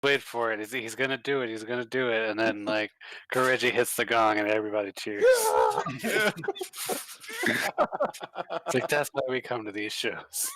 wait for it. He's gonna do it. He's gonna do it. And then like Kireji hits the gong and everybody cheers. Yeah. It's like that's why we come to these shows.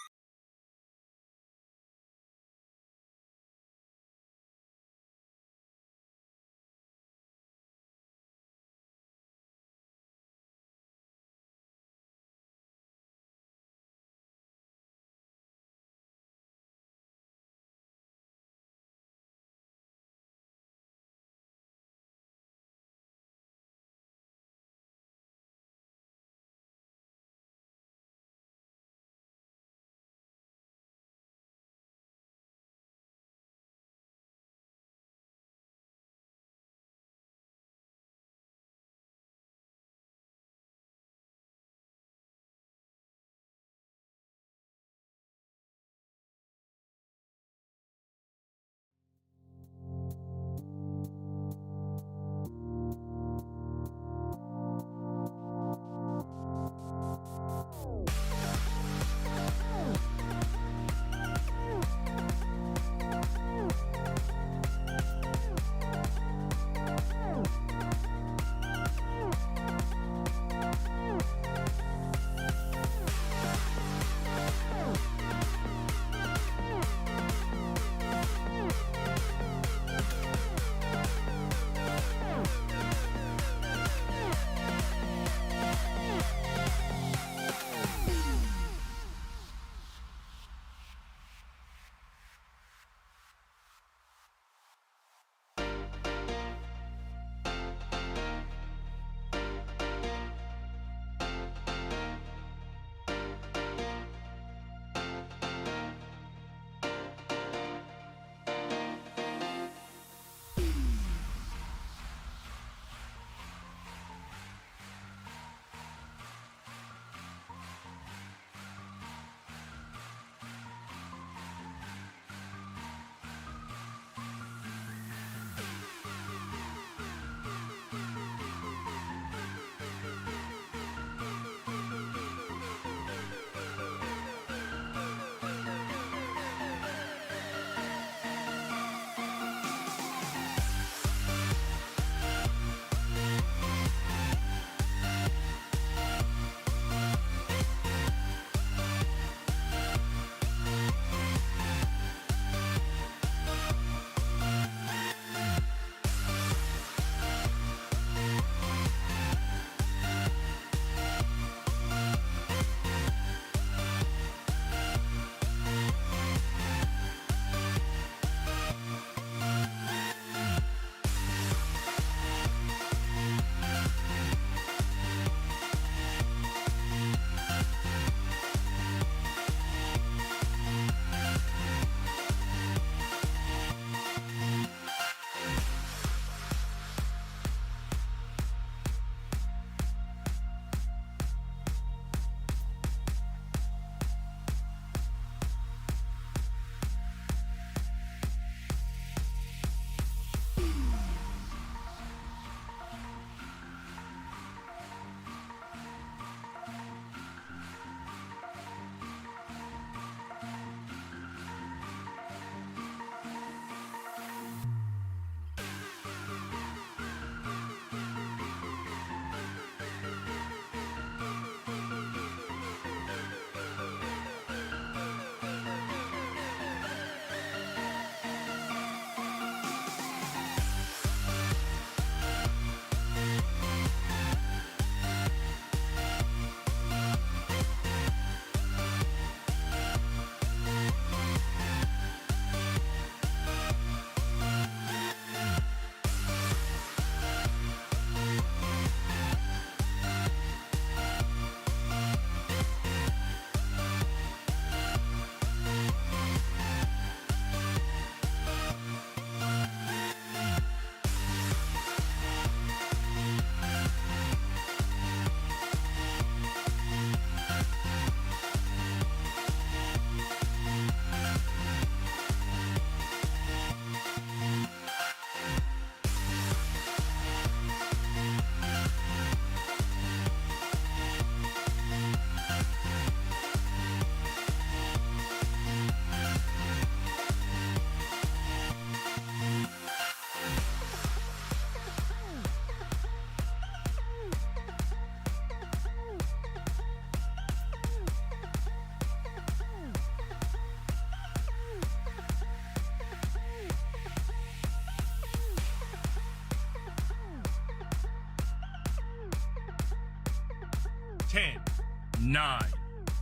9,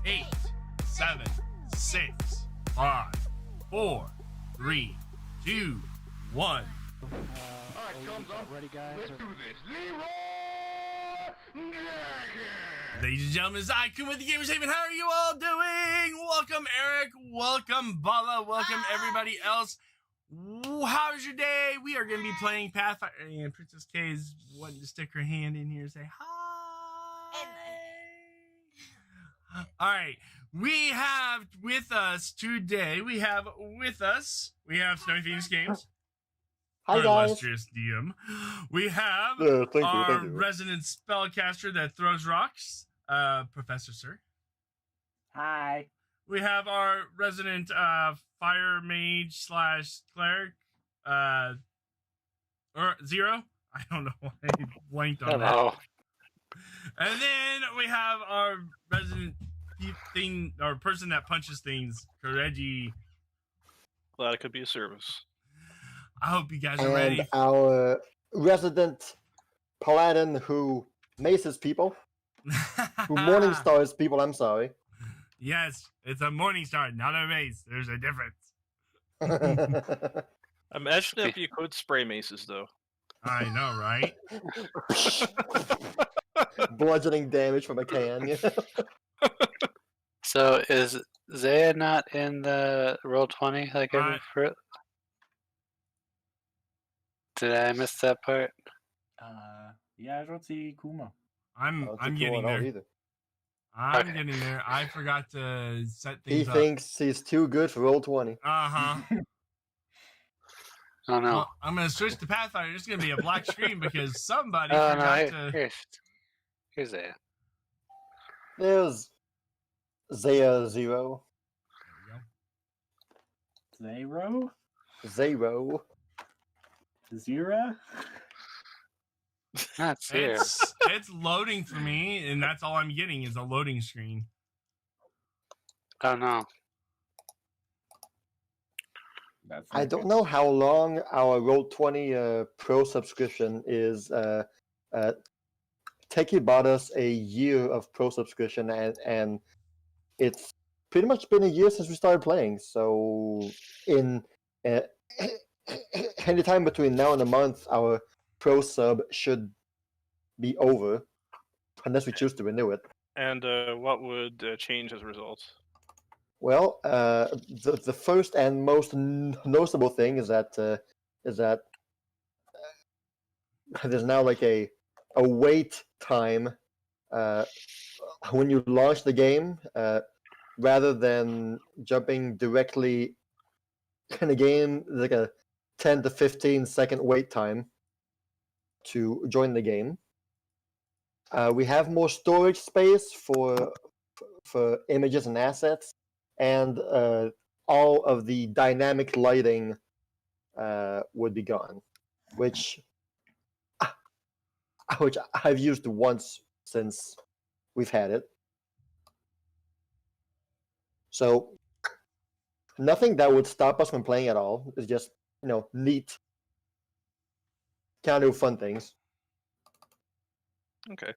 8, 7, 6, 5, 4, 3, 2, 1. Alright, thumbs up. Ready, guys? Let's do this. Ladies and gentlemen, it's Aikun with the Gamerz. How are you all doing? Welcome, Eric. Welcome, Bala. Welcome, everybody else. How's your day? We are going to be playing Pathfinder, and Princess K is wanting to stick her hand in here and say hi. All right, we have with us today. We have Snowy Phoenix Games. Hi our guys. illustrious DM. We have Thank our you. resident spellcaster that throws rocks, Professor Sir. Hi. We have our resident fire mage / cleric, or Zero. I don't know why I blanked on that. Hello. And then we have our resident thing or person that punches things, Kireji. Glad it could be a service. I hope you guys are And ready. our resident paladin who maces people, who morning stars people, I'm sorry. Yes, it's a morning star, not a mace. There's a difference. Imagine if you could spray maces, though. I know, right? Bludgeoning damage from a can. You know? So is Zaya not in the Roll20 like every fruit? Did I miss that part? Yeah, I don't see Kuma. I'm getting there. I'm getting there. I forgot to set things up. He thinks he's too good for Roll20. Uh-huh. Oh no. Well, I'm going to switch to Pathfinder. It's going to be a black screen because somebody Oh forgot no, to... here's Zaya. There's Zaya Zero. Zero? Zero. Zira? Not Zero. It's loading for me, and that's all I'm getting is a loading screen. Oh no. I don't know how long our Roll20 Pro subscription is. Techie bought us a year of Pro subscription, and it's pretty much been a year since we started playing. So in any time between now and a month, our Pro sub should be over, unless we choose to renew it. And what would change as a result? Well, the first and most noticeable thing is that there's now like a wait time when you launch the game, rather than jumping directly in the game. There's like a 10 to 15 second wait time to join the game. We have more storage space for images and assets, and all of the dynamic lighting would be gone, which I've used once since we've had it. So nothing that would stop us from playing at all. It's just, neat, kind of fun things. Okay.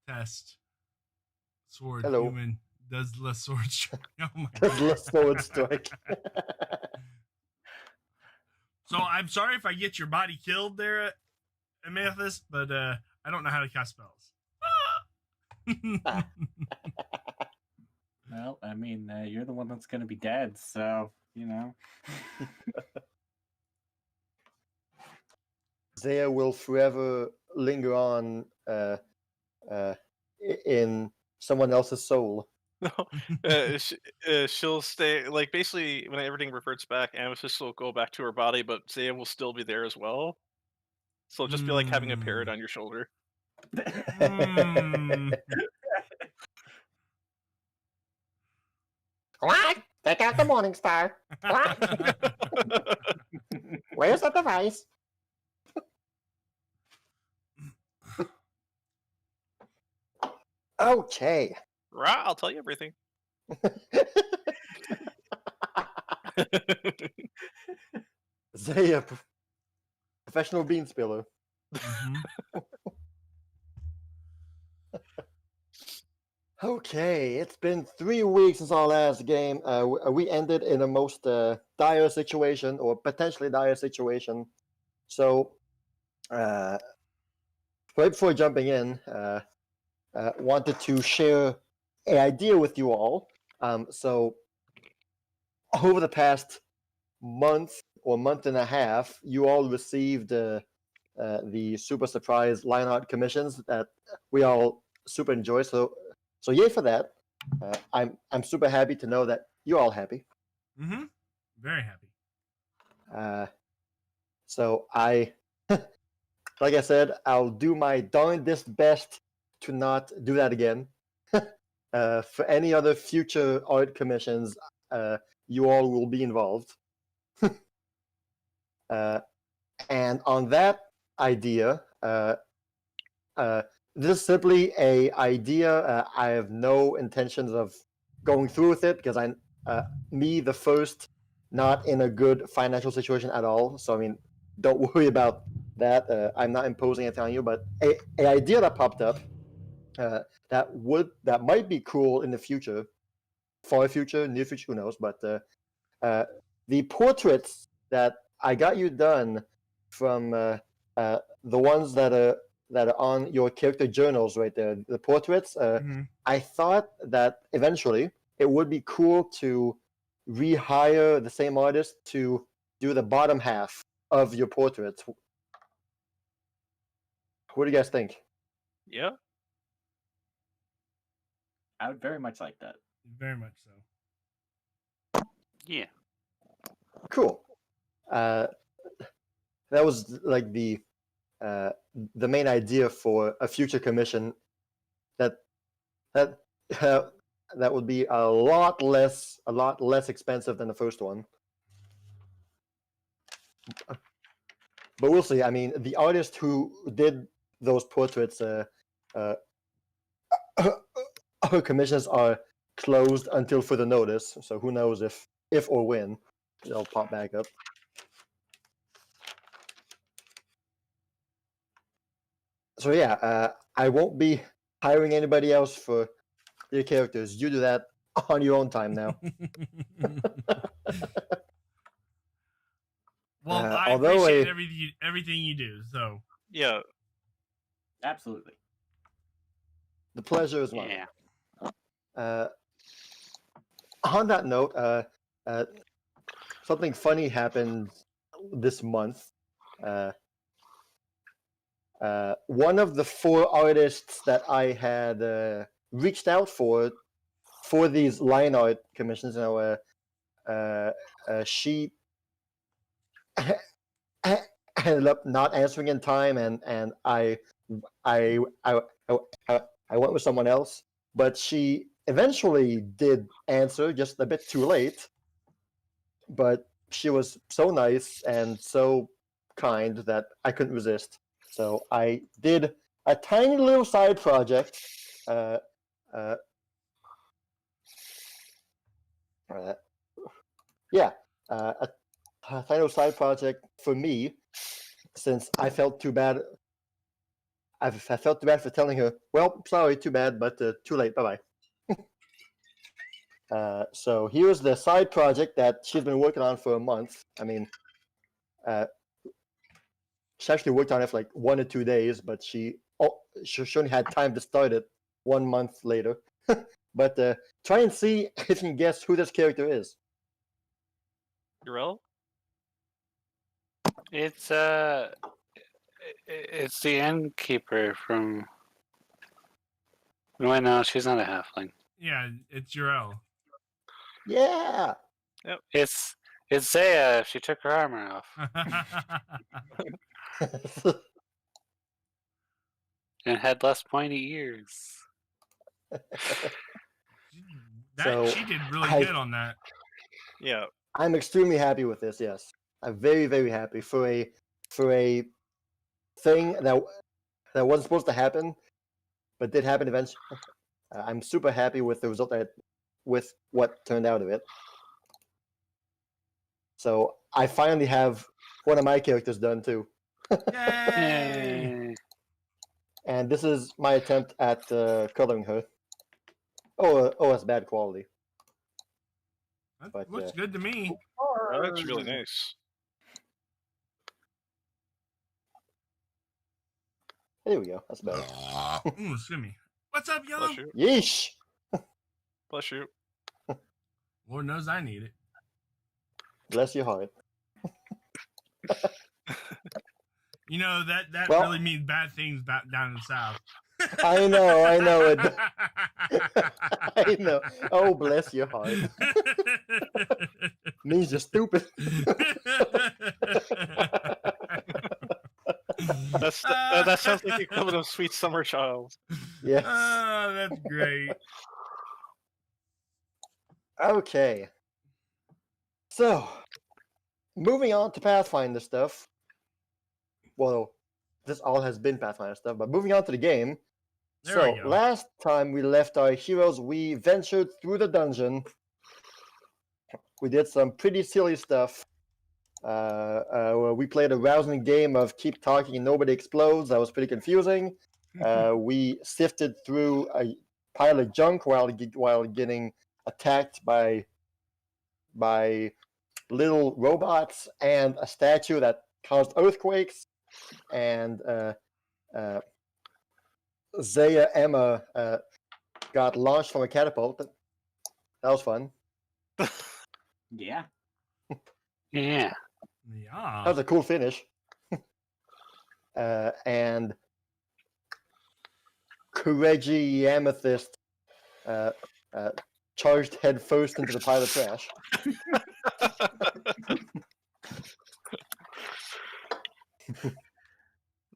Test. Sword. Hello. Human. Does the sword strike? Oh my Does the sword strike? So I'm sorry if I get your body killed there, Amethyst, but I don't know how to cast spells. Well, I mean, you're the one that's going to be dead, so, Zaya will forever linger on in someone else's soul. She'll stay, like, basically, when everything reverts back, Amethyst will go back to her body, but Zaya will still be there as well. So it'll just be like having a parrot on your shoulder. What? Take out the Morning Star. What? Where's the device? Okay. Right, I'll tell you everything. Say a professional bean spiller. Mhm. Okay, it's been 3 weeks since our last game. We ended in a most dire situation, or potentially dire situation. So, right before jumping in, wanted to share an idea with you all. So, over the past month or month and a half, you all received the super surprise line art commissions that we all super enjoy. So yay for that. I'm super happy to know that you're all happy. Mhm. Very happy. So I, like I said, I'll do my darndest best to not do that again. For any other future art commissions, you all will be involved. And on that idea, this is simply a idea. I have no intentions of going through with it because me, the first, not in a good financial situation at all. So I mean, don't worry about that. I'm not imposing anything on you, but a idea that popped up that might be cool in the future, far future, near future, who knows? But the portraits that I got you done from the ones that are on your character journals right there, the portraits. Mhm. I thought that eventually it would be cool to rehire the same artist to do the bottom half of your portraits. What do you guys think? Yeah. I would very much like that. Very much so. Yeah. Cool. That was like the main idea for a future commission. That that would be a lot less expensive than the first one. But we'll see. I mean, the artist who did those portraits, her commissions are closed until further notice. So who knows if or when they'll pop back up. So yeah, I won't be hiring anybody else for your characters. You do that on your own time now. Well, I although appreciate a- everything you do. So Yeah. Absolutely. the pleasure is mine. Yeah. On that note, something funny happened this month. One of the 4 artists that I had reached out for these line art commissions, she ended up not answering in time, and I went with someone else. But she eventually did answer, just a bit too late. But she was so nice and so kind that I couldn't resist. So I did a tiny little side project. Yeah, a tiny little side project for me, since I felt too bad. I felt too bad for telling her, well, sorry, too bad, but too late, bye-bye. So here's the side project that she's been working on for a month. I mean, she actually worked on it for like 1 or 2 days, but she only had time to start it 1 month later. But try and see if you can guess who this character is. Urel? It's it's the innkeeper from. Wait, no, she's not a halfling. yeah, it's Urel. Yeah. It's Zaya. She took her armor off and had less pointy ears. She did really good on that. Yeah. I'm extremely happy with this. Yes, I'm very, very happy for a thing that wasn't supposed to happen, but did happen eventually. I'm super happy with the result with what turned out of it. So I finally have one of my characters done too. Yay! And this is my attempt at coloring her. Oh, it's bad quality. That But, looks good to me. Oh, that's really nice. There we go. That's better. Ooh, excuse me. What's up, Yellow? Bless you. Yeesh! Bless you. Lord knows I need it. Bless your heart. You know that Well- really means bad things down in the south. I know it. I know. Oh, bless your heart. Means you're stupid. That sounds like the equivalent of Sweet Summer Child. Yes. Oh, that's great. Okay. So, moving on to Pathfinder stuff. Well, this all has been Pathfinder stuff, but moving on to the game. There we go. Last time we left our heroes, we ventured through the dungeon. We did some pretty silly stuff. We played a rousing game of keep talking and nobody explodes. That was pretty confusing. We sifted through a pile of junk while getting attacked by little robots and a statue that caused earthquakes. And Zaya Emma got launched from a catapult. That was fun. Yeah. Yeah. That Yeah. was a cool finish. And Kireji'Garou Amethyst charged headfirst into the pile of trash.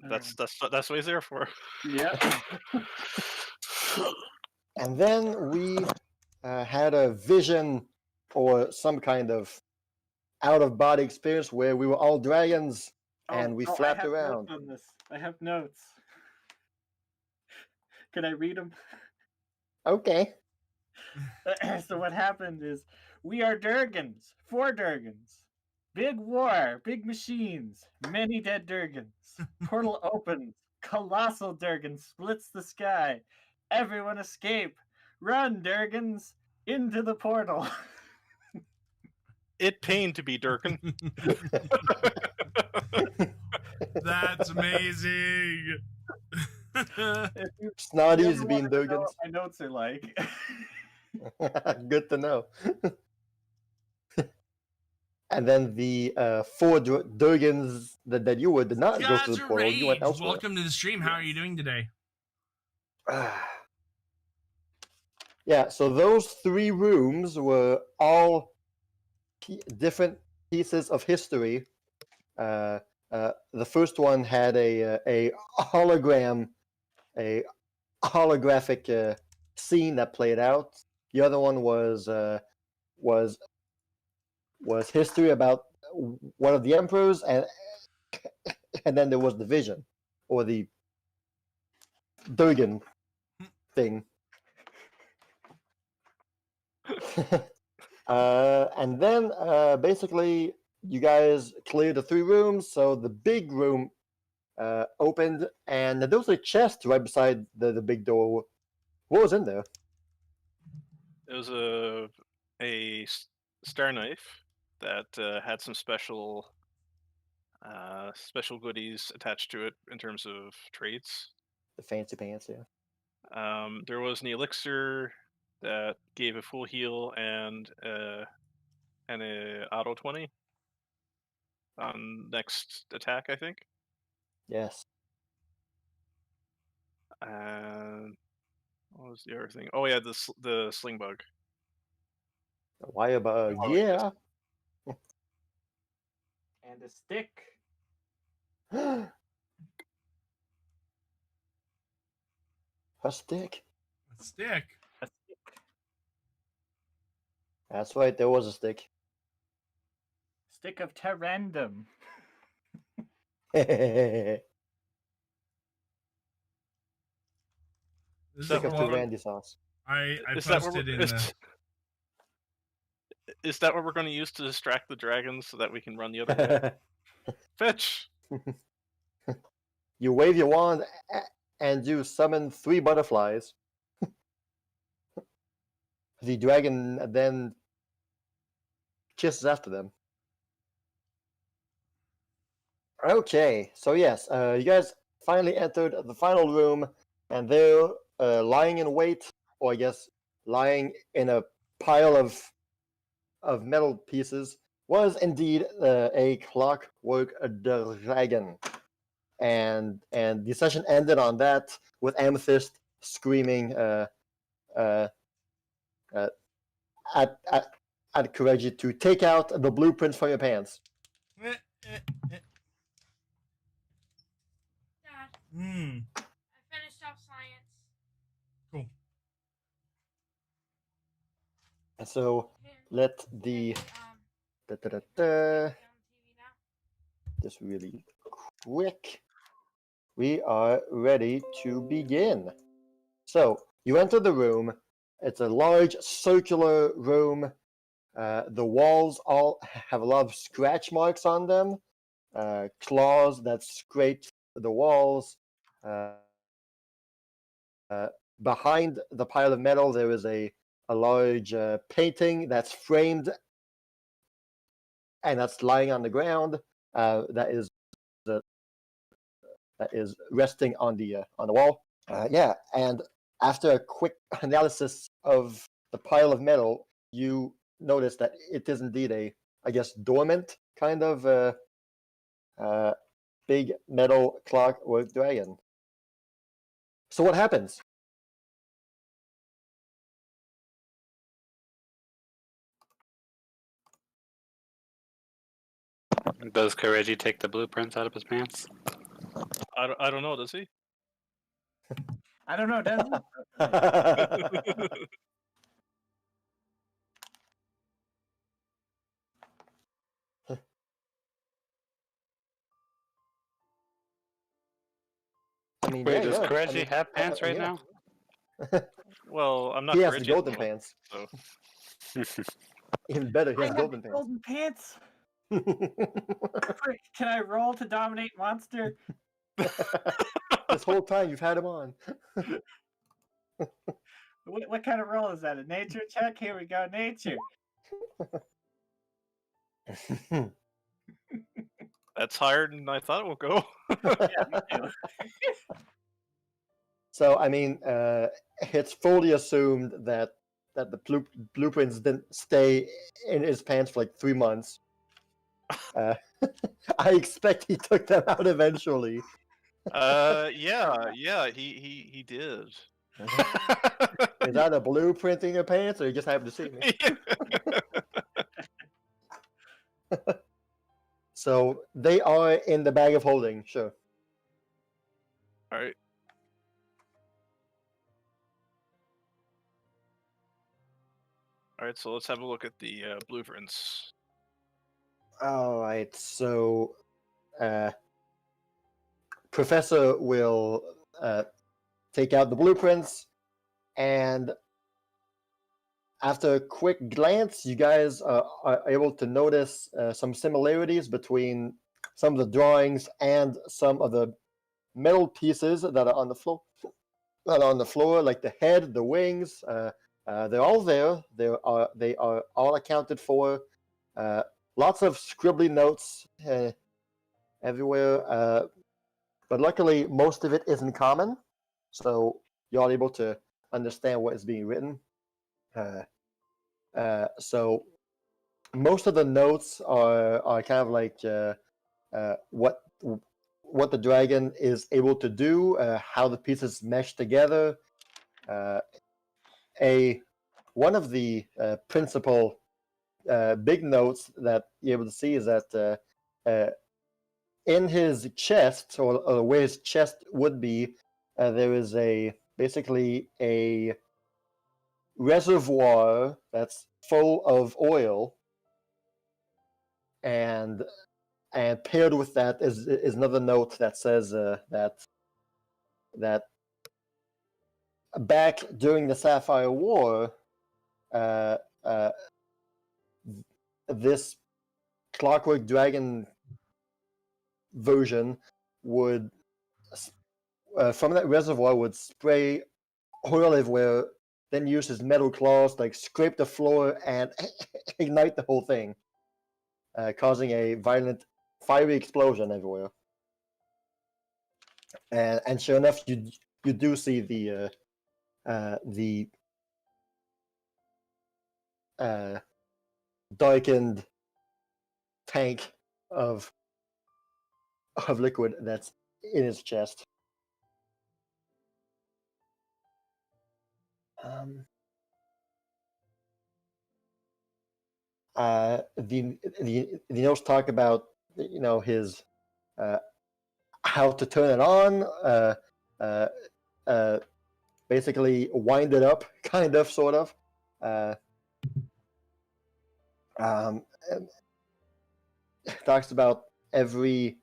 That's what he's there for. Yeah. And then we had a vision or some kind of out-of-body experience where we were all dragons and we flapped I have around. Notes on this. I have notes. Can I read them? Okay. So what happened is we are Durgans, 4 Durgans. Big war, big machines, many dead Durgans. Portal opens, colossal Durgan splits the sky. Everyone escape. Run, Durgans, into the portal. It pained to be Durkin. That's amazing. If you Snotties ever being wanted to know Durgans. what my notes are like. Good to know. And then the 4 Durgans that you were did not go Gods through the of portal. You went Rage, elsewhere. welcome to the stream. How are you doing today? Yeah, so those 3 rooms were all different pieces of history. The first one had a hologram, a holographic scene that played out. The other one was history about one of the emperors, and then there was the vision or the Durgan thing. And then basically you guys cleared the 3 rooms, so the big room opened, and there was a chest right beside the big door. What was in there? It was a star knife that had some special goodies attached to it in terms of traits. The fancy pants, yeah. There was an elixir that gave a full heal and a auto 20 on next attack, I think. Yes. And what was the other thing? Oh yeah, the sling bug. Why about Oh, yeah? And a stick. A stick. A stick. A stick. That's right, there was a stick. Stick of Terrandom. Stick This that is of what- what Randy sauce. I Is that posted what, in the. Is that what we're going to use to distract the dragons so that we can run the other way? Fetch! You wave your wand and you summon 3 butterflies. The dragon then chases after them. Okay, so yes, you guys finally entered the final room, and there, lying in wait, or I guess lying in a pile of metal pieces, was indeed a clockwork dragon. And the session ended on that with Amethyst screaming at Kireji to take out the blueprints from your pants. Dad, Hmm. I finished off science. Cool. And so Can- let can the you, da, da, da, turn da, it on TV now? just really quick. We are ready to begin. So you enter the room. It's a large circular room. The walls all have a lot of scratch marks on them, claws that scrape the walls. Behind the pile of metal, there is a large painting that's framed and that's lying on the ground. That is resting on the wall. Yeah, and after a quick analysis of the pile of metal, you notice that it is indeed a, I guess, dormant kind of big metal clockwork dragon. So what happens? Does Kireji take the blueprints out of his pants? I don't know, does he? I don't know, does he? I mean, Wait, yeah, does yeah. Kireji I mean, have pants right yeah. now? Well, I'm not He has the Kireji golden anymore, pants. so Even better, he I has have golden the pants. golden pants. Can I roll to dominate monster? This whole time you've had him on. What kind of roll is that? A nature check? Here we go, nature. that's higher than I thought it would go. Yeah, me too. So I mean, it's fully assumed that the blueprints didn't stay in his pants for like 3 months. I expect he took them out eventually. Yeah, he did. Is that a blueprint in your pants, or you just happened to see me? So they are in the bag of holding, sure. All right. All right, so let's have a look at the blueprints. All right, so Professor will take out the blueprints, and after a quick glance, you guys are able to notice some similarities between some of the drawings and some of the metal pieces that are on the floor. Like the head, the wings. They're all there. They are all accounted for. Lots of scribbly notes everywhere. But luckily, most of it is in common, so you're all able to understand what is being written. So most of the notes are kind of like what the dragon is able to do, how the pieces mesh together. One of the principal big notes that you're able to see is that in his chest, or where his chest would be, there is basically a reservoir that's full of oil, and paired with that is another note that says that back during the Sapphire War, this clockwork dragon version would from that reservoir would spray oil everywhere, then use his metal claws to like scrape the floor and ignite the whole thing, causing a violent fiery explosion everywhere. And sure enough, you do see the darkened tank of liquid that's in his chest. The notes talk about his how to turn it on, basically wind it up, kind of, sort of. Talks about every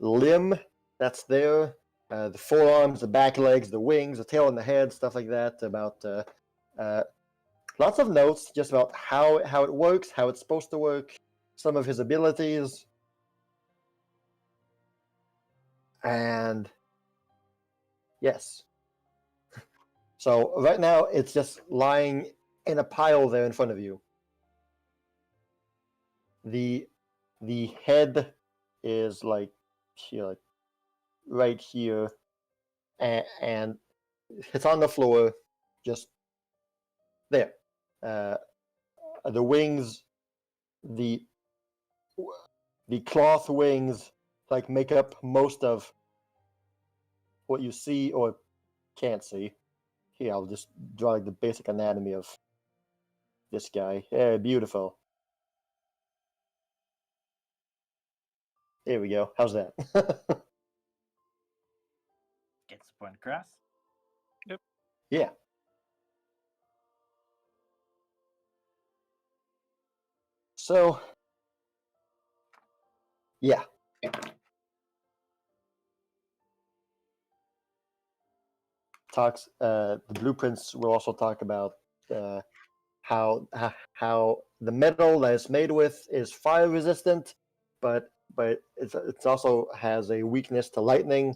limb that's there, the forearms, the back legs, the wings, the tail and the head, stuff like that. About lots of notes just about how it works, how it's supposed to work, some of his abilities. And yes. So right now it's just lying in a pile there in front of you. The head is like here, like right here, and it's on the floor, just there. The wings, the cloth wings, like make up most of what you see or can't see. Here, I'll just draw like the basic anatomy of this guy. Yeah, beautiful. There we go. How's that? Gets the point across. Yeah. So, yeah. Talks. The blueprints will also talk about how the metal that it's made with is fire resistant, but it's also has a weakness to lightning,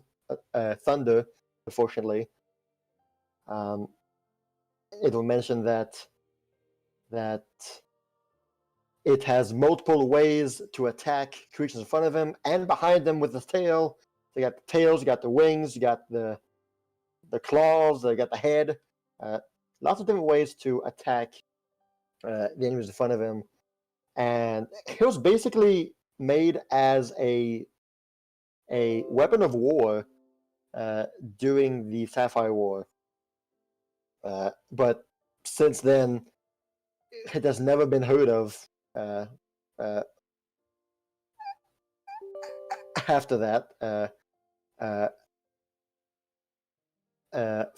thunder. Unfortunately, it will mention that it has multiple ways to attack creatures in front of him and behind them with the tail. So you got the tails, you got the wings, you got the claws, you got the head. Lots of different ways to attack the enemies in front of him. And it was basically made as a weapon of war during the Sapphire War. But since then, it has never been heard of after that.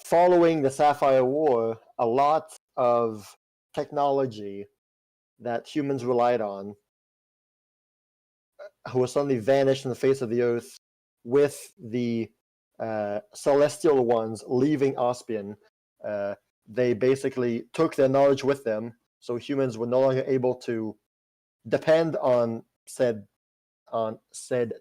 Following the Sapphire War, a lot of technology that humans relied on was suddenly vanished from the face of the earth with the celestial ones leaving Ospian. They basically took their knowledge with them, so humans were no longer able to depend on said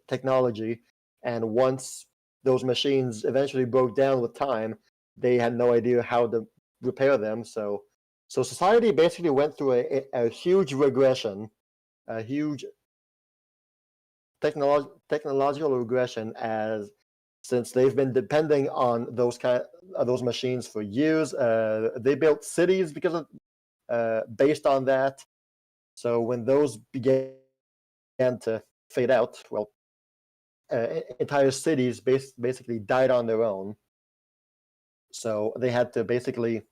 technology. And once those machines eventually broke down with time, they had no idea how to repair them. So society basically went through a huge regression, a huge technological regression, since they've been depending on those machines for years. They built cities because of based on that. So when those began to fade out, well, entire cities basically died on their own. So they had to basically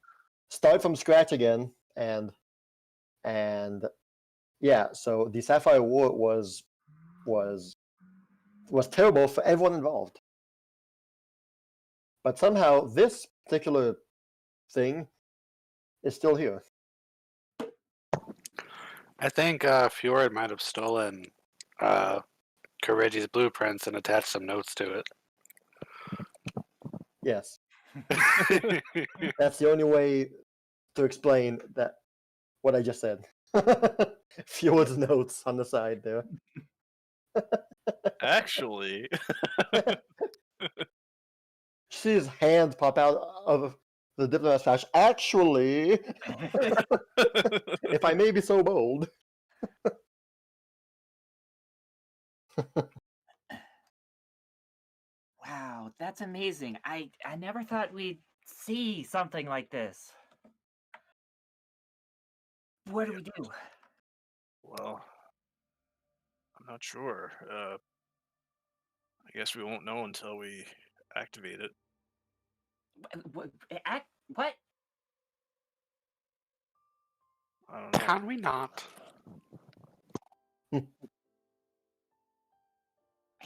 start from scratch again, and yeah. So the Sapphire War was terrible for everyone involved. But somehow this particular thing is still here. I think Fjord might have stolen Kireji's blueprints and attached some notes to it. Yes. That's the only way to explain that what I just said. Fjord's notes on the side there. Actually, See his hand pop out of the diplomat's pouch. Actually, if I may be so bold. Wow, that's amazing. I never thought we'd see something like this. What do we do? well, I'm not sure. I guess we won't know until we activate it. What? I don't know. Can we not? Are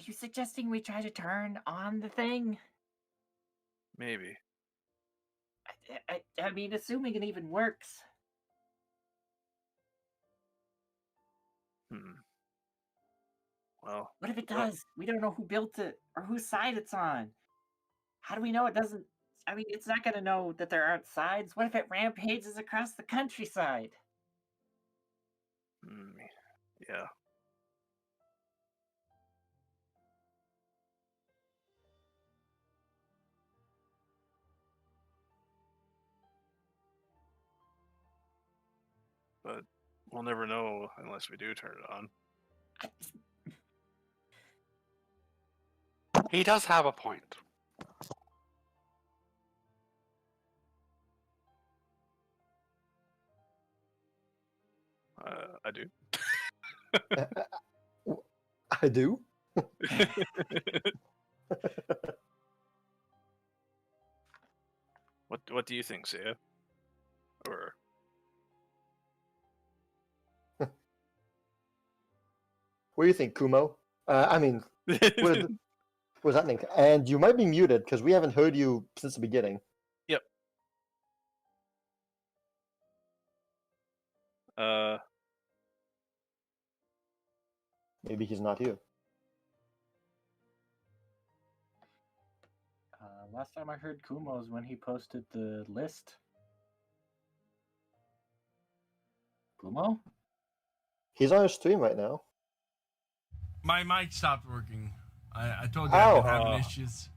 you suggesting we try to turn on the thing? Maybe. I mean, assuming it even works. Well, What if it does? We don't know who built it or whose side it's on. How do we know it doesn't? I mean, it's not going to know that there aren't sides. What if it rampages across the countryside? yeah. But we'll never know unless we do turn it on. He does have a point. I do. I do. What do you think, Saya? Or What do you think, Kumo? I mean, what was that name? And you might be muted because we haven't heard you since the beginning. Yep. Maybe he's not here. Last time I heard Kumo's when he posted the list. Kumo? He's on a stream right now. My mic stopped working. I told you I've been having Oh. issues.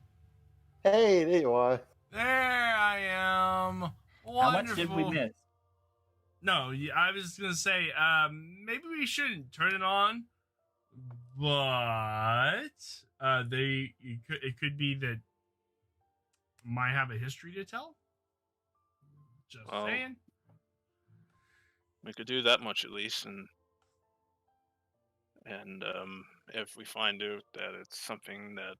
Hey, there you are. There I am. Wonderful. How much did we miss? No, I was gonna say, maybe we shouldn't turn it on, but it could be that might have a history to tell. Just Well, saying. we could do that much at least, and if we find out that it's something that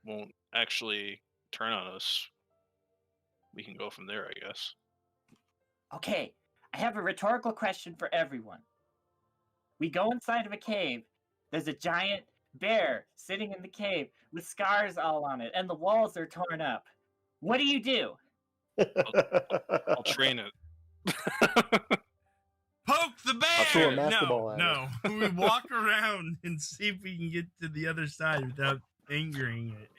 won't actually turn on us, we can go from there, I guess. Okay, I have a rhetorical question for everyone. We go inside of a cave. There's a giant bear sitting in the cave with scars all on it, and the walls are torn up. What do you do? I'll train it. Poke the bear! throw a master ball at no. We walk around and see if we can get to the other side without angering it.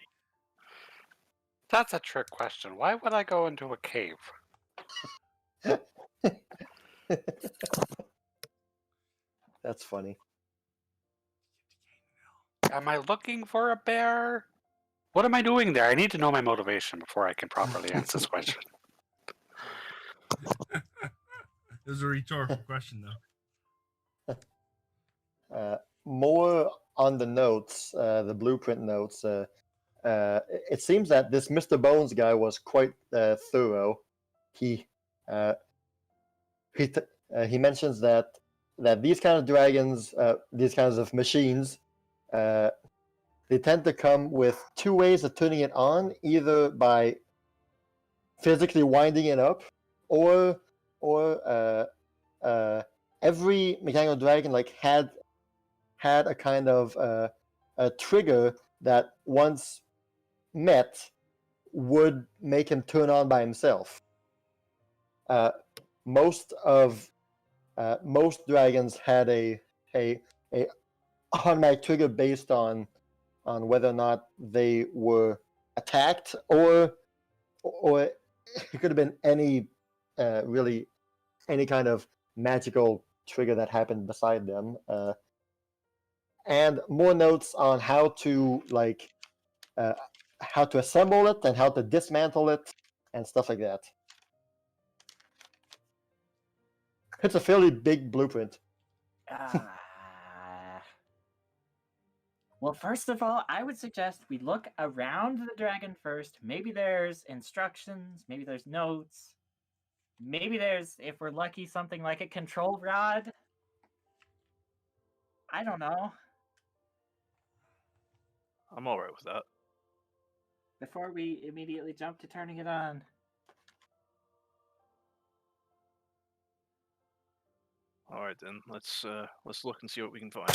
That's a trick question. Why would I go into a cave? That's funny. Am I looking for a bear? What am I doing there? I need to know my motivation before I can properly answer this question. It was a rhetorical question, though. More on the notes, the blueprint notes. It seems that this Mr. Bones guy was quite thorough. He mentions that these kind of dragons, these kinds of machines, they tend to come with two ways of turning it on: either by physically winding it up, or every mechanical dragon had a kind of a trigger that once met would make him turn on by himself. Most dragons had a automatic trigger based on whether or not they were attacked, or it could have been any kind of magical trigger that happened beside them, and more notes on how to how to assemble it and how to dismantle it and stuff like that. It's a fairly big blueprint. Well, first of all, I would suggest we look around the dragon first. Maybe there's instructions, maybe there's notes, maybe there's, if we're lucky, something like a control rod. I don't know. I'm all right with that. Before we immediately jump to turning it on. All right then, let's look and see what we can find.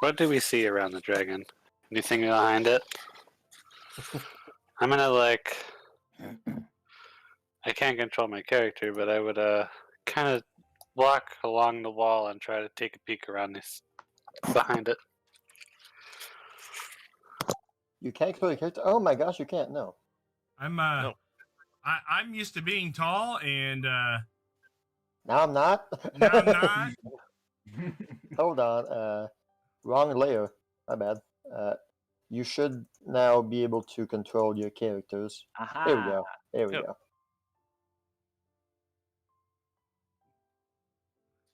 What do we see around the dragon? Anything behind it? I'm gonna like. I can't control my character, but I would kind of walk along the wall and try to take a peek around this behind it. You can't control your character? Oh my gosh, you can't. No. I'm No. I'm used to being tall, and Now I'm not. now I'm not. Hold on. Wrong layer. My bad. You should now be able to control your characters. Aha. There we go. There we Yep. go.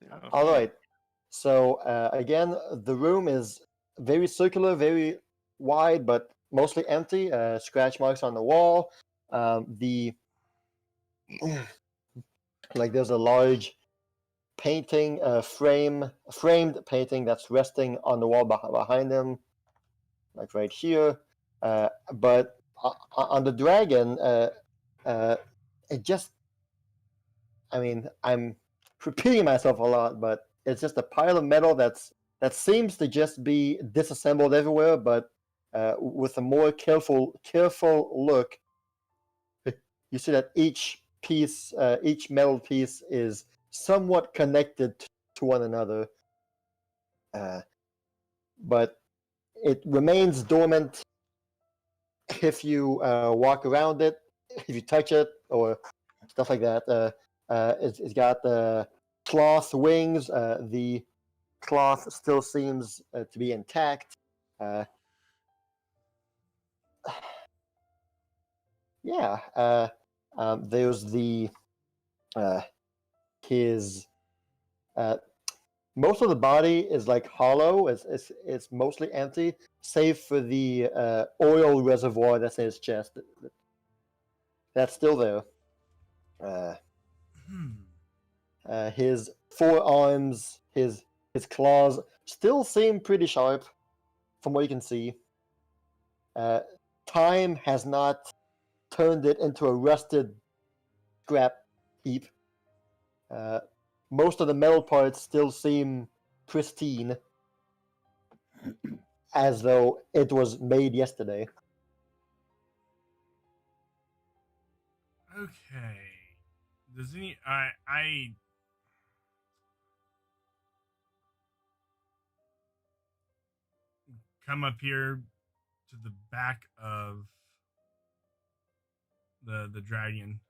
Yeah. All right. So again, the room is very circular, very wide, but mostly empty. Scratch marks on the wall. There's a large painting, framed painting that's resting on the wall behind him, like right here. But on the dragon, it just, I mean, I'm repeating myself a lot, but it's just a pile of metal that seems to just be disassembled everywhere. But with a more careful look, you see that each metal piece is somewhat connected to one another, but it remains dormant if you walk around it, if you touch it, or stuff like that. It's got cloth wings. The cloth still seems to be intact. Yeah. There's his most of the body is like hollow. It's mostly empty, save for the oil reservoir that's in his chest. That's still there. His forearms, his claws still seem pretty sharp, from what you can see. Time has not turned it into a rusted scrap heap. Most of the metal parts still seem pristine, as though it was made yesterday. Okay. Does any I come up here to the back of the dragon?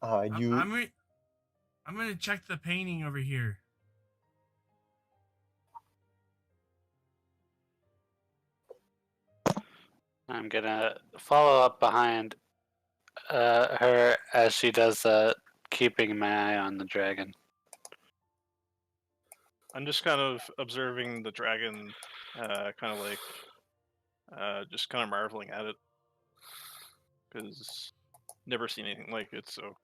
I'm gonna check the painting over here. I'm gonna follow up behind her as she does keeping my eye on the dragon. I'm just kind of observing the dragon, kind of like, just kind of marveling at it, because never seen anything like it. So.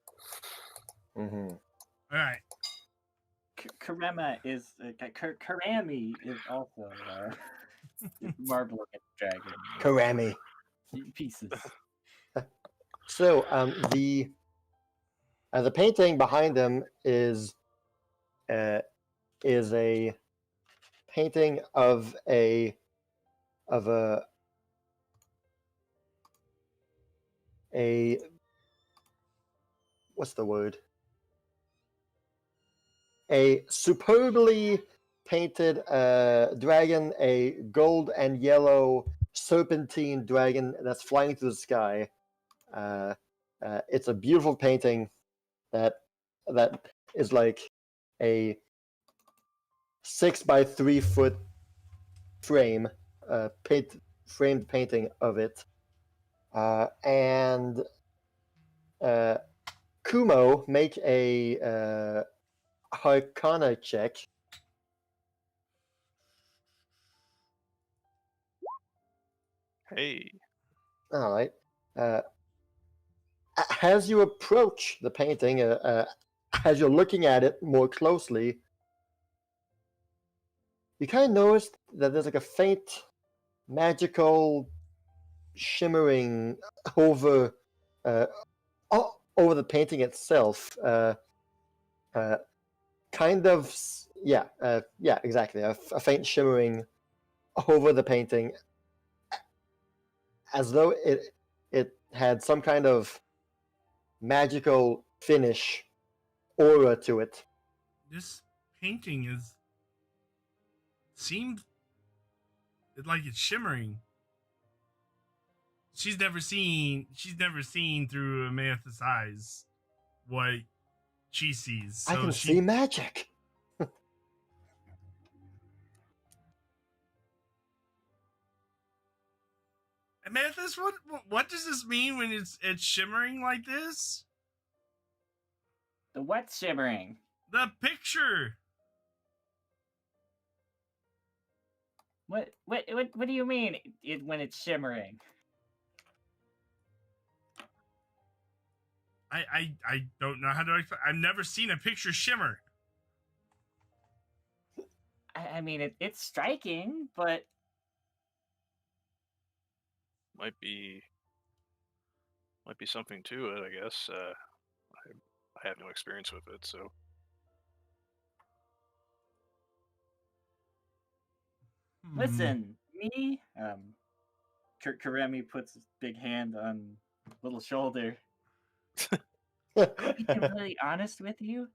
Mm-hmm. All right. Karami is also marveling at the dragon. Karami. Pieces. So the painting behind him is a painting of a what's the word? A superbly painted dragon, a gold and yellow serpentine dragon that's flying through the sky. It's a beautiful painting that is like a 6 by 3 foot frame, framed painting of it, and Kumo, make a Arcana check. Hey. All right. As you approach the painting, as you're looking at it more closely, you kind of notice that there's like a faint magical shimmering over over the painting itself. Kind of, yeah, exactly. A faint shimmering over the painting, as though it had some kind of magical finish aura to it. This painting seems like it's shimmering. She's never seen through Amethyst's eyes what she sees. So I can see magic. Amethyst, what does this mean when it's shimmering like this? The what's shimmering? The picture. What do you mean when it's shimmering? I don't know how to explain. I've never seen a picture shimmer. I mean, it's striking, but Might be something to it, I guess. I have no experience with it, so. listen, me, Karemi puts his big hand on little shoulder. To be completely honest with you,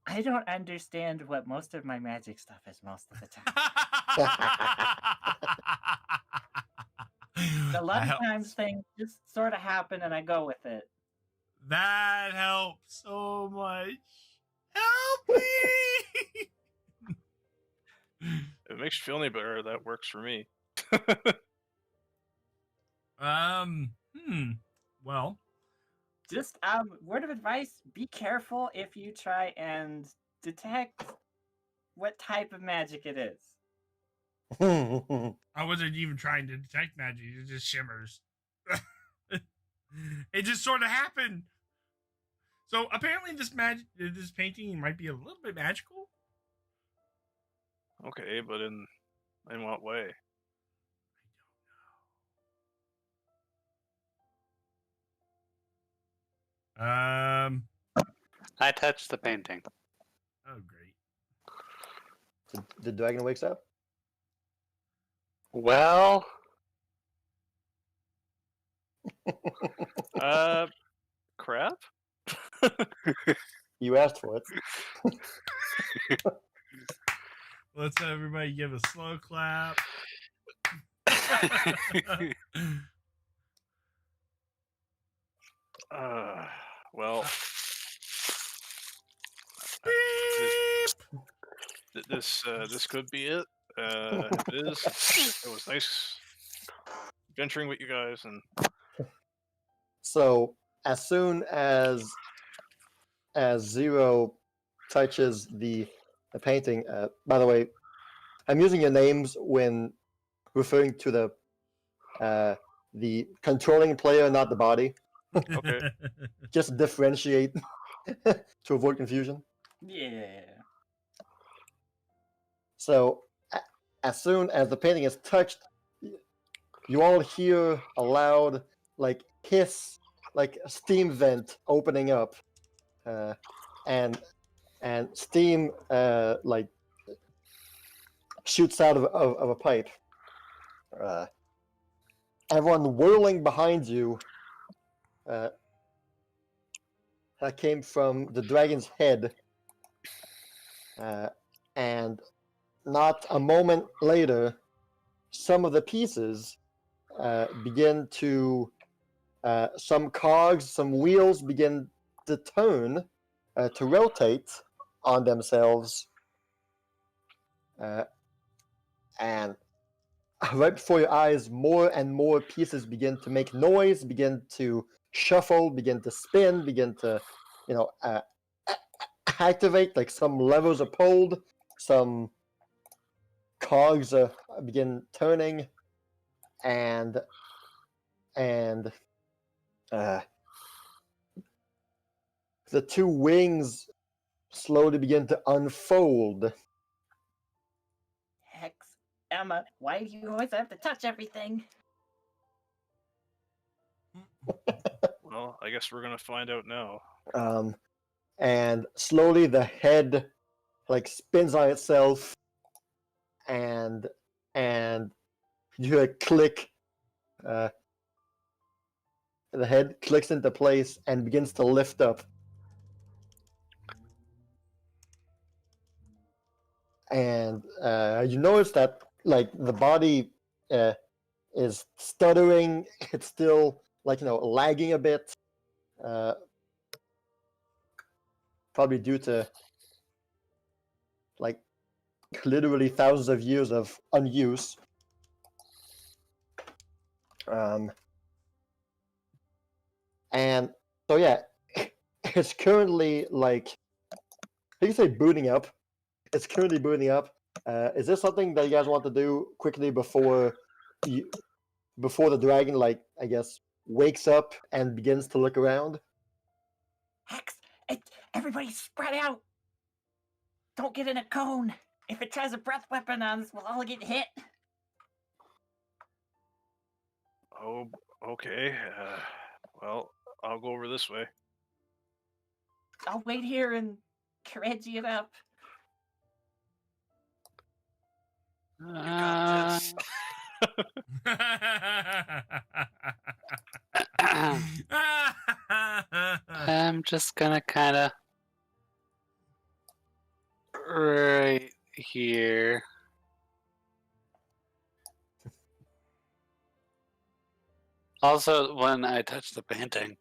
I don't understand what most of my magic stuff is most of the time. A lot of times things just sort of happen and I go with it. That helps so much. Help me! If it makes you feel any better, that works for me. Well, just word of advice, be careful if you try and detect what type of magic it is. I wasn't even trying to detect magic, it just shimmers. It just sort of happened. So apparently this painting might be a little bit magical. Okay, but in what way? I I touched the painting. Oh, great. The dragon wakes up. Well, Crap? You asked for it. Let's everybody give a slow clap. Well, this could be it. If it is, it was nice venturing with you guys, and So as soon as Zero touches the painting, by the way, I'm using your names when referring to the controlling player, not the body. Okay. Just differentiate to avoid confusion. Yeah. So as soon as the painting is touched, you all hear a loud like hiss, like a steam vent opening up, and steam like shoots out of a pipe. Everyone whirling behind you. That came from the dragon's head, and not a moment later, some of the pieces begin to some cogs, some wheels begin to turn, to rotate on themselves, and right before your eyes, more and more pieces begin to make noise, begin to shuffle, begin to spin, begin to, activate. Like some levers are pulled, some cogs begin turning, and the two wings slowly begin to unfold. Hex, Emma, why do you always have to touch everything? Well, I guess we're gonna find out now. And slowly the head like spins on itself, and you hear a click. The head clicks into place and begins to lift up. And you notice that like the body is stuttering. It's still lagging a bit, probably due to like literally thousands of years of unuse. And so yeah, it's currently like, you can say booting up. It's currently booting up. Is this something that you guys want to do quickly before the dragon, like, I guess, wakes up and begins to look around? Hex, everybody spread out. Don't get in a cone. If it tries a breath weapon on us, we'll all get hit. Oh, okay. Well, I'll go over this way. I'll wait here and Kireji it up. You got this. I'm just gonna kind of right here. Also, when I touched the painting,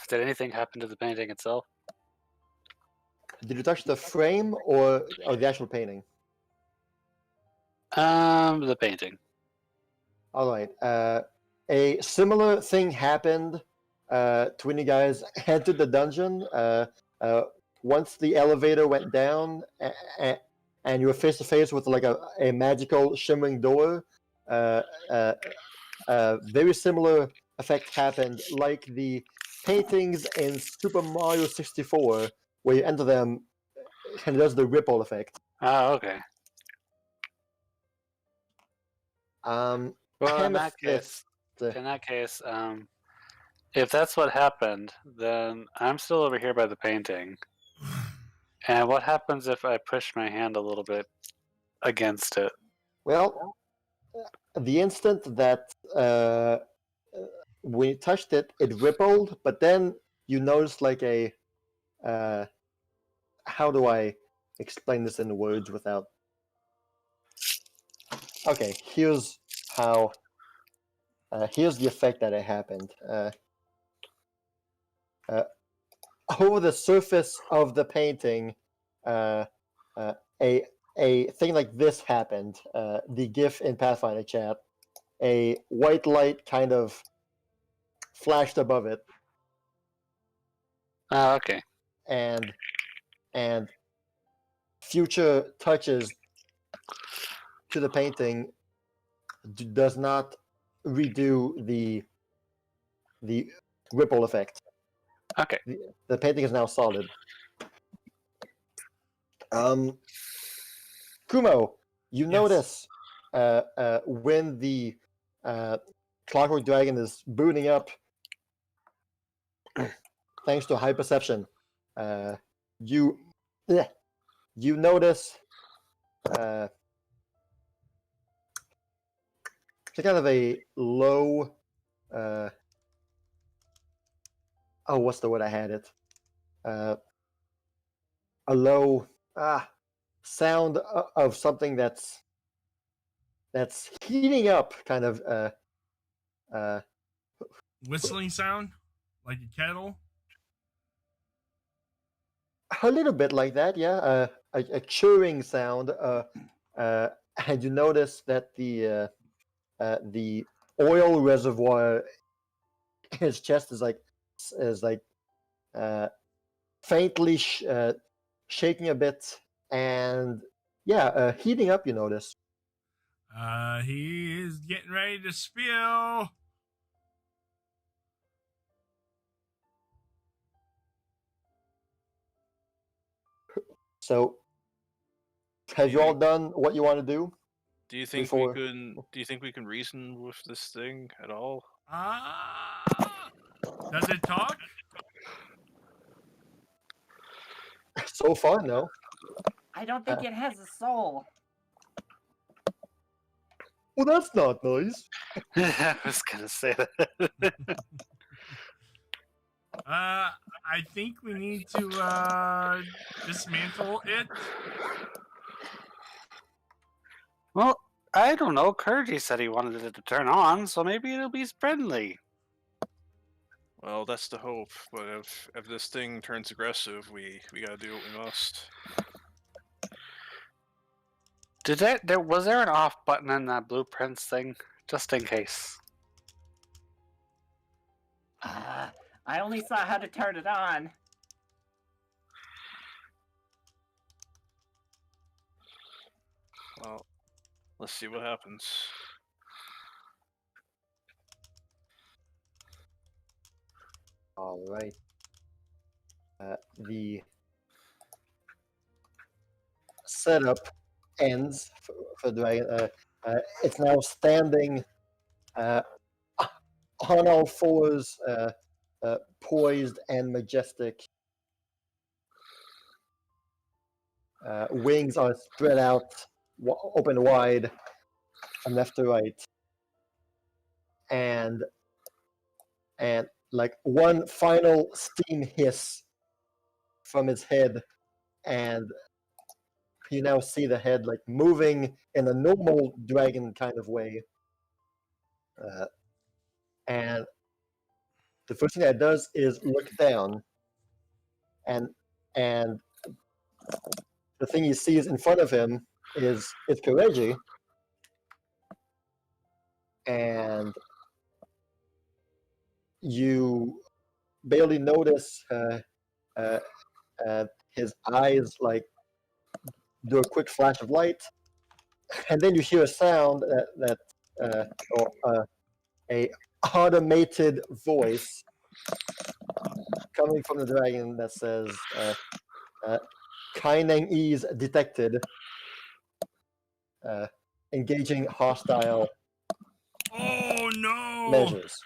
did anything happen to the painting itself? Did you touch the frame or the actual painting? The painting. All right. A similar thing happened to when you guys entered the dungeon. Once the elevator went down and you were face to face with like a magical shimmering door, very similar effect happened, like the paintings in Super Mario 64, where you enter them and it does the ripple effect. Oh, okay. Well, in that case, if that's what happened, then I'm still over here by the painting. And what happens if I push my hand a little bit against it? Well, the instant that when you touched it, it rippled, but then you noticed like a how do I explain this in words without... Okay, here's how. Here's the effect that it happened. Over the surface of the painting, a thing like this happened. The GIF in Pathfinder chat, a white light kind of flashed above it. Oh, okay. And future touches to the painting does not redo the ripple effect. Okay. The painting is now solid. Kumo, you notice when the clockwork dragon is booting up, thanks to high perception, you notice it's kind of a low what's the word? I had it. A low sound of something that's heating up, kind of whistling sound, like a kettle? A little bit like that, yeah. A churring sound. And you notice that the oil reservoir in his chest is like faintly shaking a bit, and yeah, heating up. You notice. He is getting ready to spill. So, have you all done what you want to do? Do you think Before- we can? Do you think we can reason with this thing at all? Does it talk? So far, no. I don't think it has a soul. Well, that's not nice. I was gonna say that. I think we need to dismantle it. Well, I don't know. Kireji said he wanted it to turn on, so maybe it'll be friendly. Well, that's the hope. But if this thing turns aggressive, we gotta do what we must. Was there an off button in that blueprints thing, just in case? I only saw how to turn it on. Well, let's see what happens. All right. The setup ends for Dragon. It's now standing on all fours, poised and majestic. Wings are spread out, open wide, from left to right, and like one final steam hiss from his head, and you now see the head like moving in a normal dragon kind of way. And the first thing that it does is look down, and the thing he sees in front of him is Kireji, and you barely notice his eyes like do a quick flash of light, and then you hear a sound or a automated voice coming from the dragon that says, "Kaineng ease detected. Engaging hostile Oh no! measures."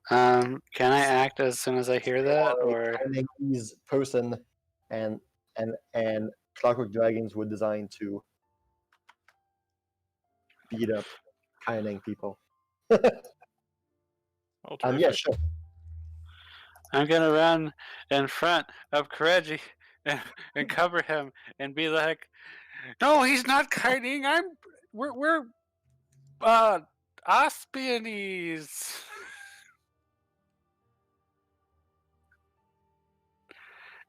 Can I act as soon as I hear that, or Kaineng ease person, and clockwork dragons were designed to beat up Kaineng people. Oh, Yeah, terrific. sure. I'm gonna run in front of Kireji and cover him and be like, "No, he's not kiting. We're Ospianese."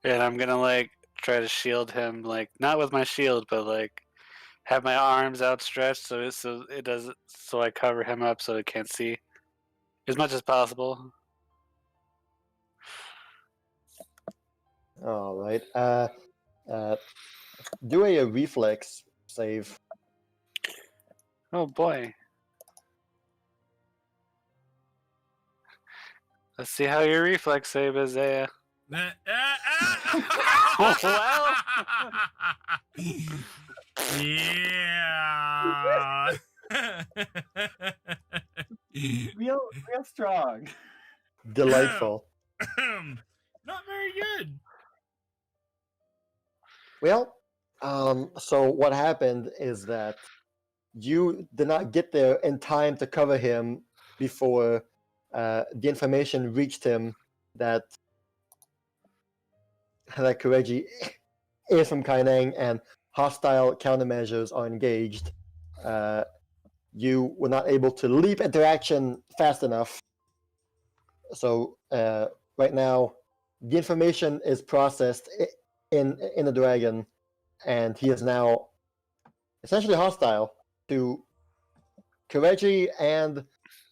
And I'm gonna like try to shield him, like not with my shield, but like have my arms outstretched so it does, so I cover him up so it can't see as much as possible. All right. Do a reflex save. Oh boy. Let's see how your reflex save is, Zaya. Well. Yeah. Real strong. Delightful. Not very good. Well, so what happened is that you did not get there in time to cover him before the information reached him that Kireji is from Kaineng and hostile countermeasures are engaged. you were not able to leap into action fast enough. So right now, the information is processed in the dragon, and he is now essentially hostile to Kireji and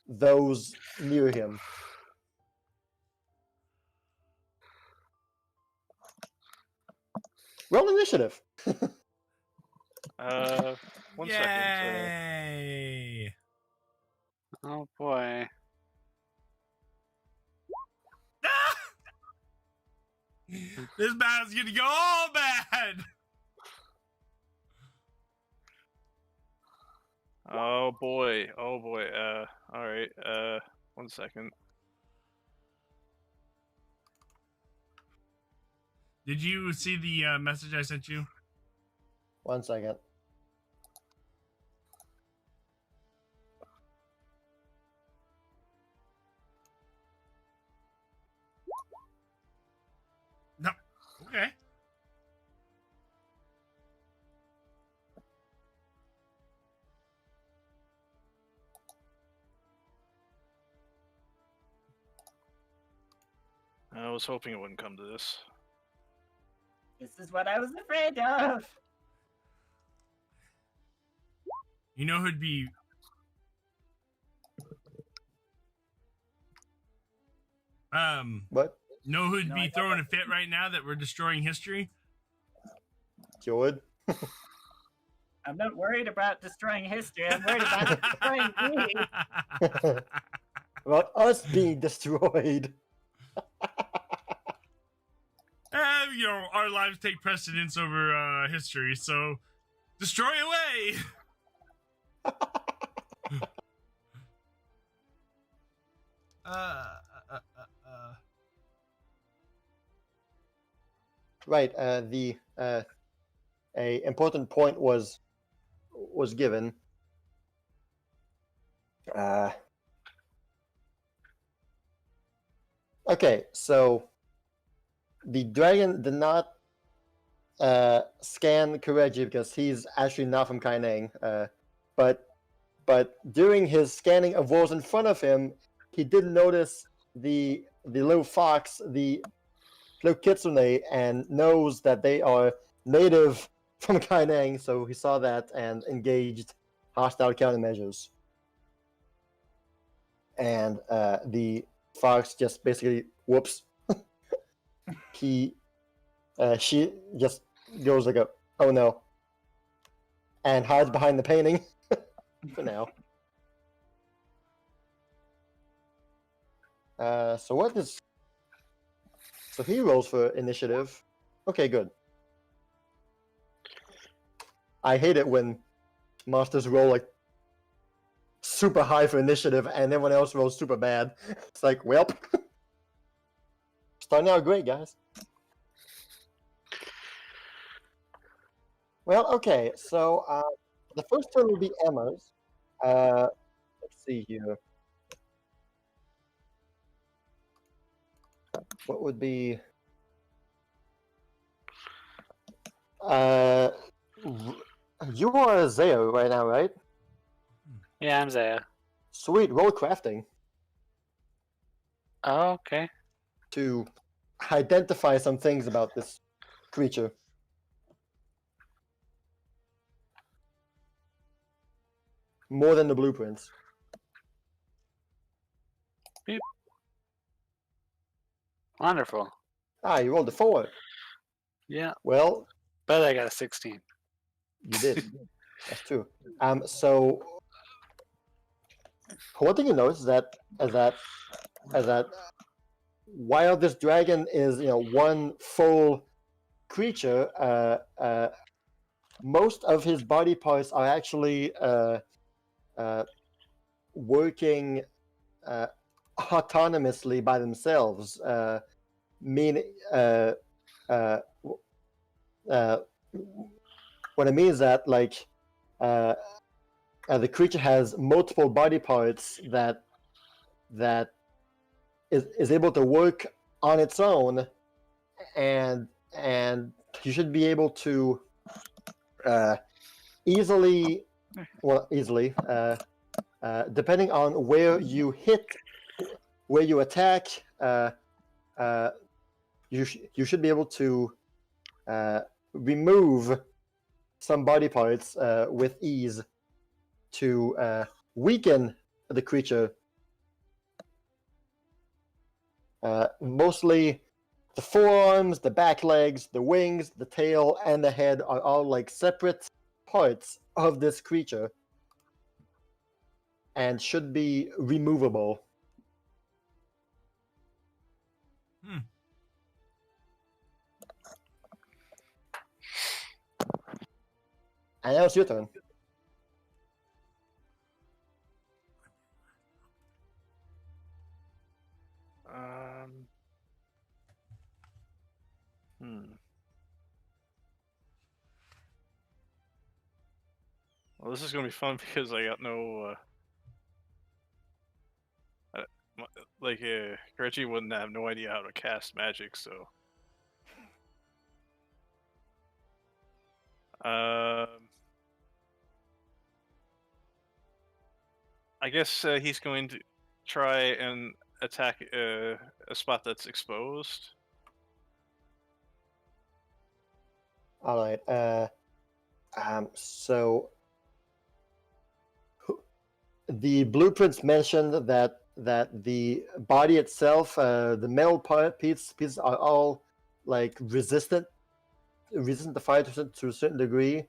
those near him. Roll initiative. One second. Yay! Oh boy. This battle's gonna go all bad. Oh boy. All right. 1 second. Did you see the message I sent you? 1 second. No. Okay. I was hoping it wouldn't come to this. This is what I was afraid of. You know who'd be What? know who'd No, I be don't throwing a fit right now that we're destroying history? Fjord? I'm not worried about destroying history. I'm worried about destroying me. About us being destroyed. You know, our lives take precedence over history, so destroy away. Right. A important point was given. Okay, so the dragon did not scan Kireji because he's actually not from Kaineng. But during his scanning of walls in front of him, he did notice the little fox, the little kitsune, and knows that they are native from Kaineng, so he saw that and engaged hostile countermeasures. And the fox just basically whoops. She just goes like a oh no, and hides behind the painting for now. So he rolls for initiative. Okay, good. I hate it when monsters roll like super high for initiative and everyone else rolls super bad. It's like, well, starting out great, guys. Well, okay, so the first turn will be Emma's. Let's see here. What would be? You are Zeo right now, right? Yeah, I'm Zaya. Sweet, roll crafting Oh, okay. to identify some things about this creature. More than the blueprints. Wonderful. Ah, you rolled a 4. Yeah, Well, but I got a 16. you did. That's true. So one thing you notice is that while this dragon is, one full creature, most of his body parts are actually working autonomously by themselves. Meaning, what it means is that the creature has multiple body parts that is able to work on its own, and you should be able to easily well, easily. Depending on where you hit, where you attack, you should be able to remove some body parts with ease to weaken the creature. Mostly the forearms, the back legs, the wings, the tail, and the head are all like separate parts of this creature and should be removable. Hmm. And now it's your turn. Well, this is gonna be fun because I got no. Kireji wouldn't have no idea how to cast magic, so. I guess he's going to try and attack a spot that's exposed. All right. So the blueprints mentioned that the body itself, the metal pieces are all like resistant to fire to a certain degree.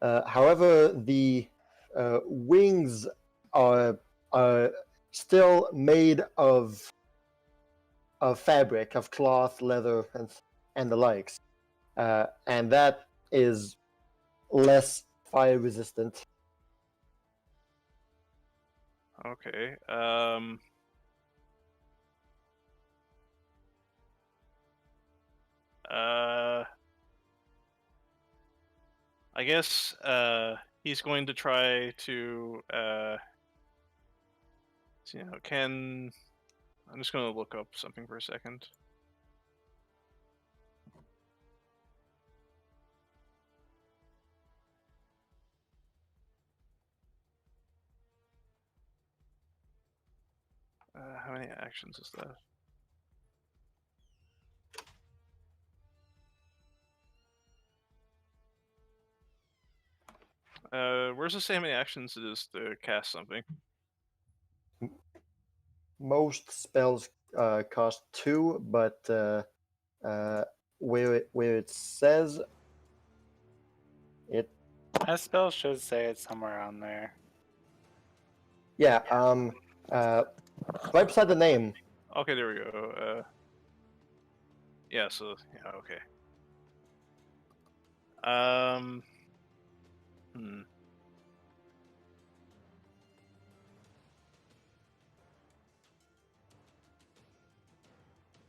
However, the wings are still made of fabric, of cloth, leather, and the likes, and that is less fire resistant. Okay. I guess he's going to try to I'm just going to look up something for a second. How many actions is that? Where's the say how many actions it is to cast something? Most spells cost 2, but where it says it. That spell should say it's somewhere on there. Yeah. Right beside the name. Okay, there we go. Yeah. So yeah. Okay.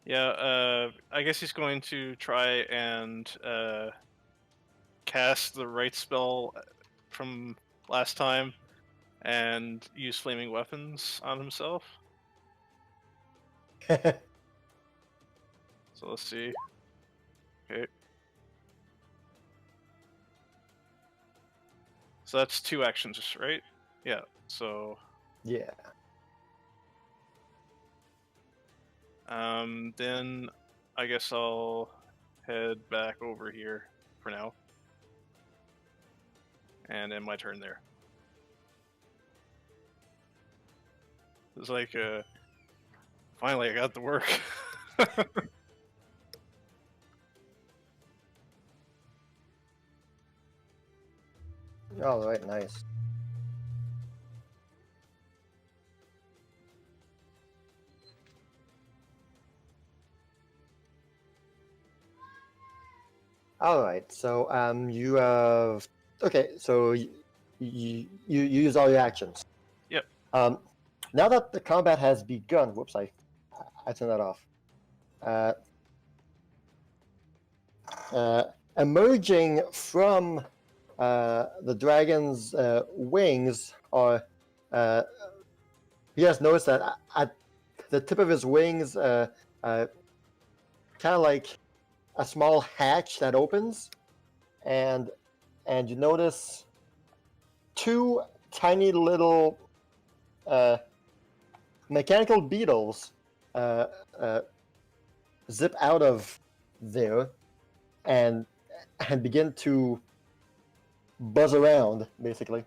Yeah, I guess he's going to try and cast the right spell from last time and use flaming weapons on himself. So let's see. Okay. So that's 2 actions, right? Yeah, so... Yeah. Then I guess I'll head back over here for now. And end my turn there. It's like, finally I got the work. All right, nice. All right, so you have so you use all your actions. Yep. Now that the combat has begun, whoops, I turned that off. Emerging from the dragon's wings are he has noticed that at the tip of his wings, kind of like a small hatch that opens, and you notice two tiny little mechanical beetles zip out of there and begin to buzz around, basically.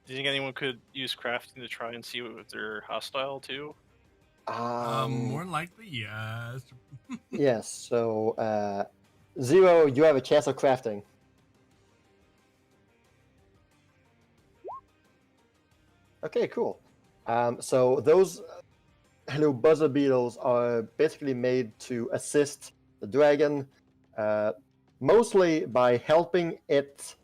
Do you think anyone could use crafting to try and see if they're hostile too? More likely, yes. Yes, so Zero, you have a chance of crafting. Okay, cool. So those little buzzer beetles are basically made to assist the dragon, mostly by helping it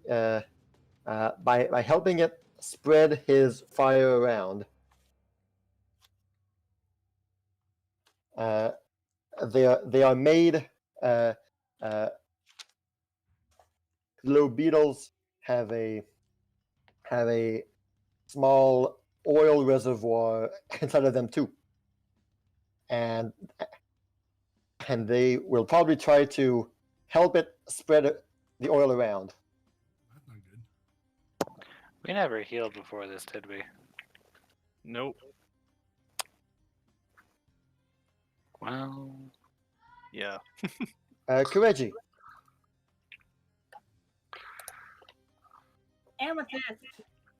by helping it spread his fire around. They are made. Little beetles have a small oil reservoir inside of them too, and they will probably try to help it spread the oil around. That's not good. We never healed before this, did we? Nope. Well, Yeah. Kireji. Amethyst!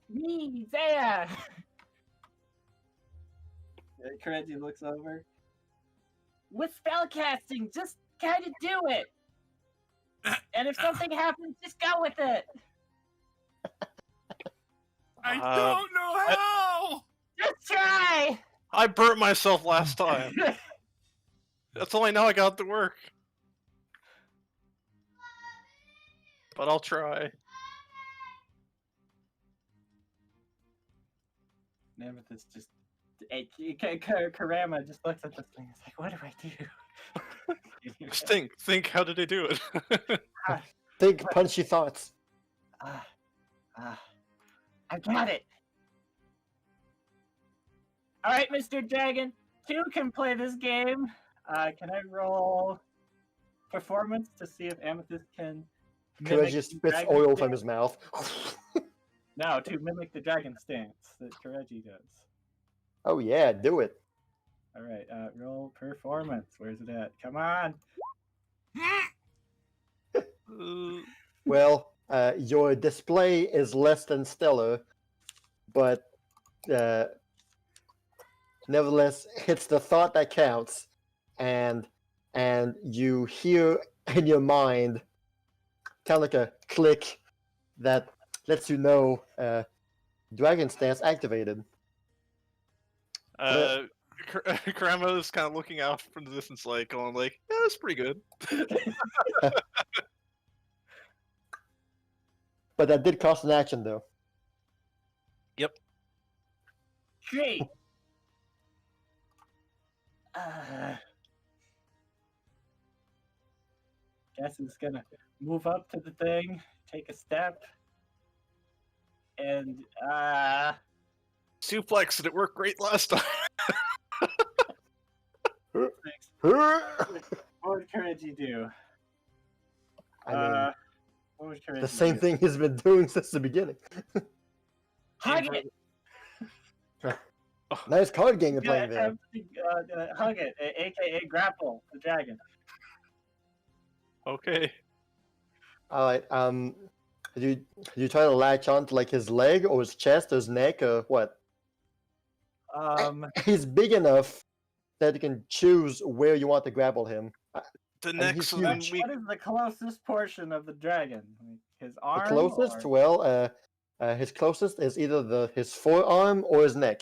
Me, there! Kireji looks over. With spellcasting, just kind of do it! And if something happens, just go with it! I don't know how! Just try! I burnt myself last time. That's only now I got to work. But I'll try. Amethyst just. Karama just looks at this thing. It's like, what do I do? Think, how did they do it? Think punchy thoughts. I got it! Alright, Mr. Dragon, 2 can play this game. Can I roll performance to see if Amethyst can mimic Kireji the spits dragon oil stance? from his mouth. No, to mimic the dragon stance that Kireji does. Oh yeah, do it. Alright, roll performance. Where's it at? Come on! Well, your display is less than stellar, but nevertheless, it's the thought that counts, and you hear in your mind kind of like a click that lets you know Dragon Stance activated. Karama is kind of looking out from the distance, like going, like, "Yeah, that's pretty good." But that did cost an action, though. Yep. Great! Guess it's gonna move up to the thing, take a step, and Suplex, did it work great last time? what would Kireji do? I mean, What would Kireji the same do? thing he's been doing since the beginning. Hug it! Nice card game you're Yeah, playing there. hug it, aka grapple the dragon. Okay. All right. Did you try to latch on to like his leg or his chest or his neck or what? He's big enough that you can choose where you want to grapple him. The And next he's one huge. we What is the closest portion of the dragon? Like, his The arm? closest, or- well, his closest is either his forearm or his neck.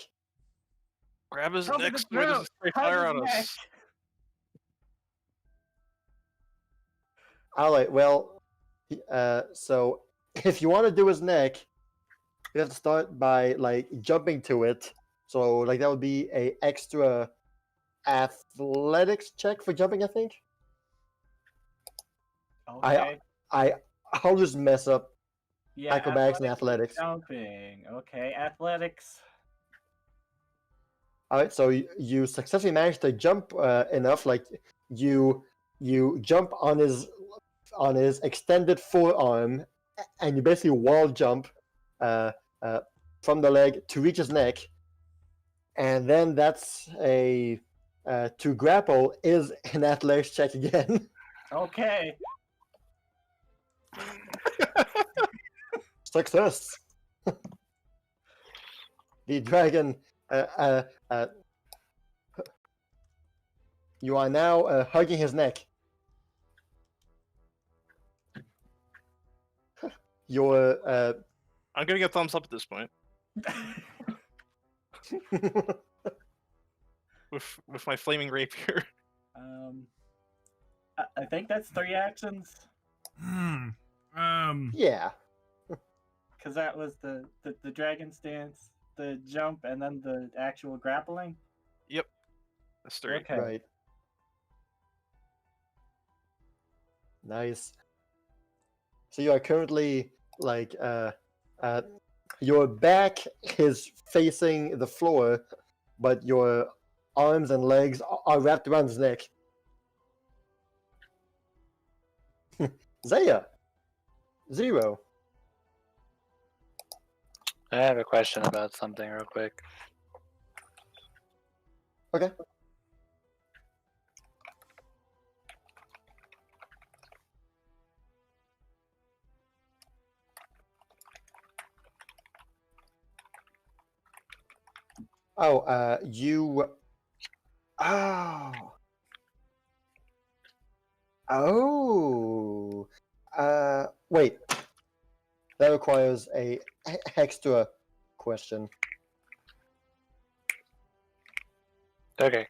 grab his Over the neck so he doesn't throat. spray Hug fire his on neck. us. All right. Well, so if you want to do his neck, you have to start by like jumping to it. So like that would be a extra athletics check for jumping, I think. Okay. I'll just mess up Yeah, acrobatics and athletics. Jumping. Okay, athletics. All right, so you successfully managed to jump enough, like you jump on his extended forearm, and you basically wall jump from the leg to reach his neck, and then that's a to grapple is an athletics check again. Okay. Success. The dragon. You are now hugging his neck. Your I'm gonna get thumbs up at this point with my flaming rapier. I think that's 3 actions. yeah. Because that was the dragon stance, the jump, and then the actual grappling. Yep, that's 3. Okay. Right. Nice. So you are currently like your back is facing the floor, but your arms and legs are wrapped around his neck. Zaya. 0. I have a question about something real quick. Okay. Oh, you. Oh. Oh. Wait. That requires a extra question. Okay.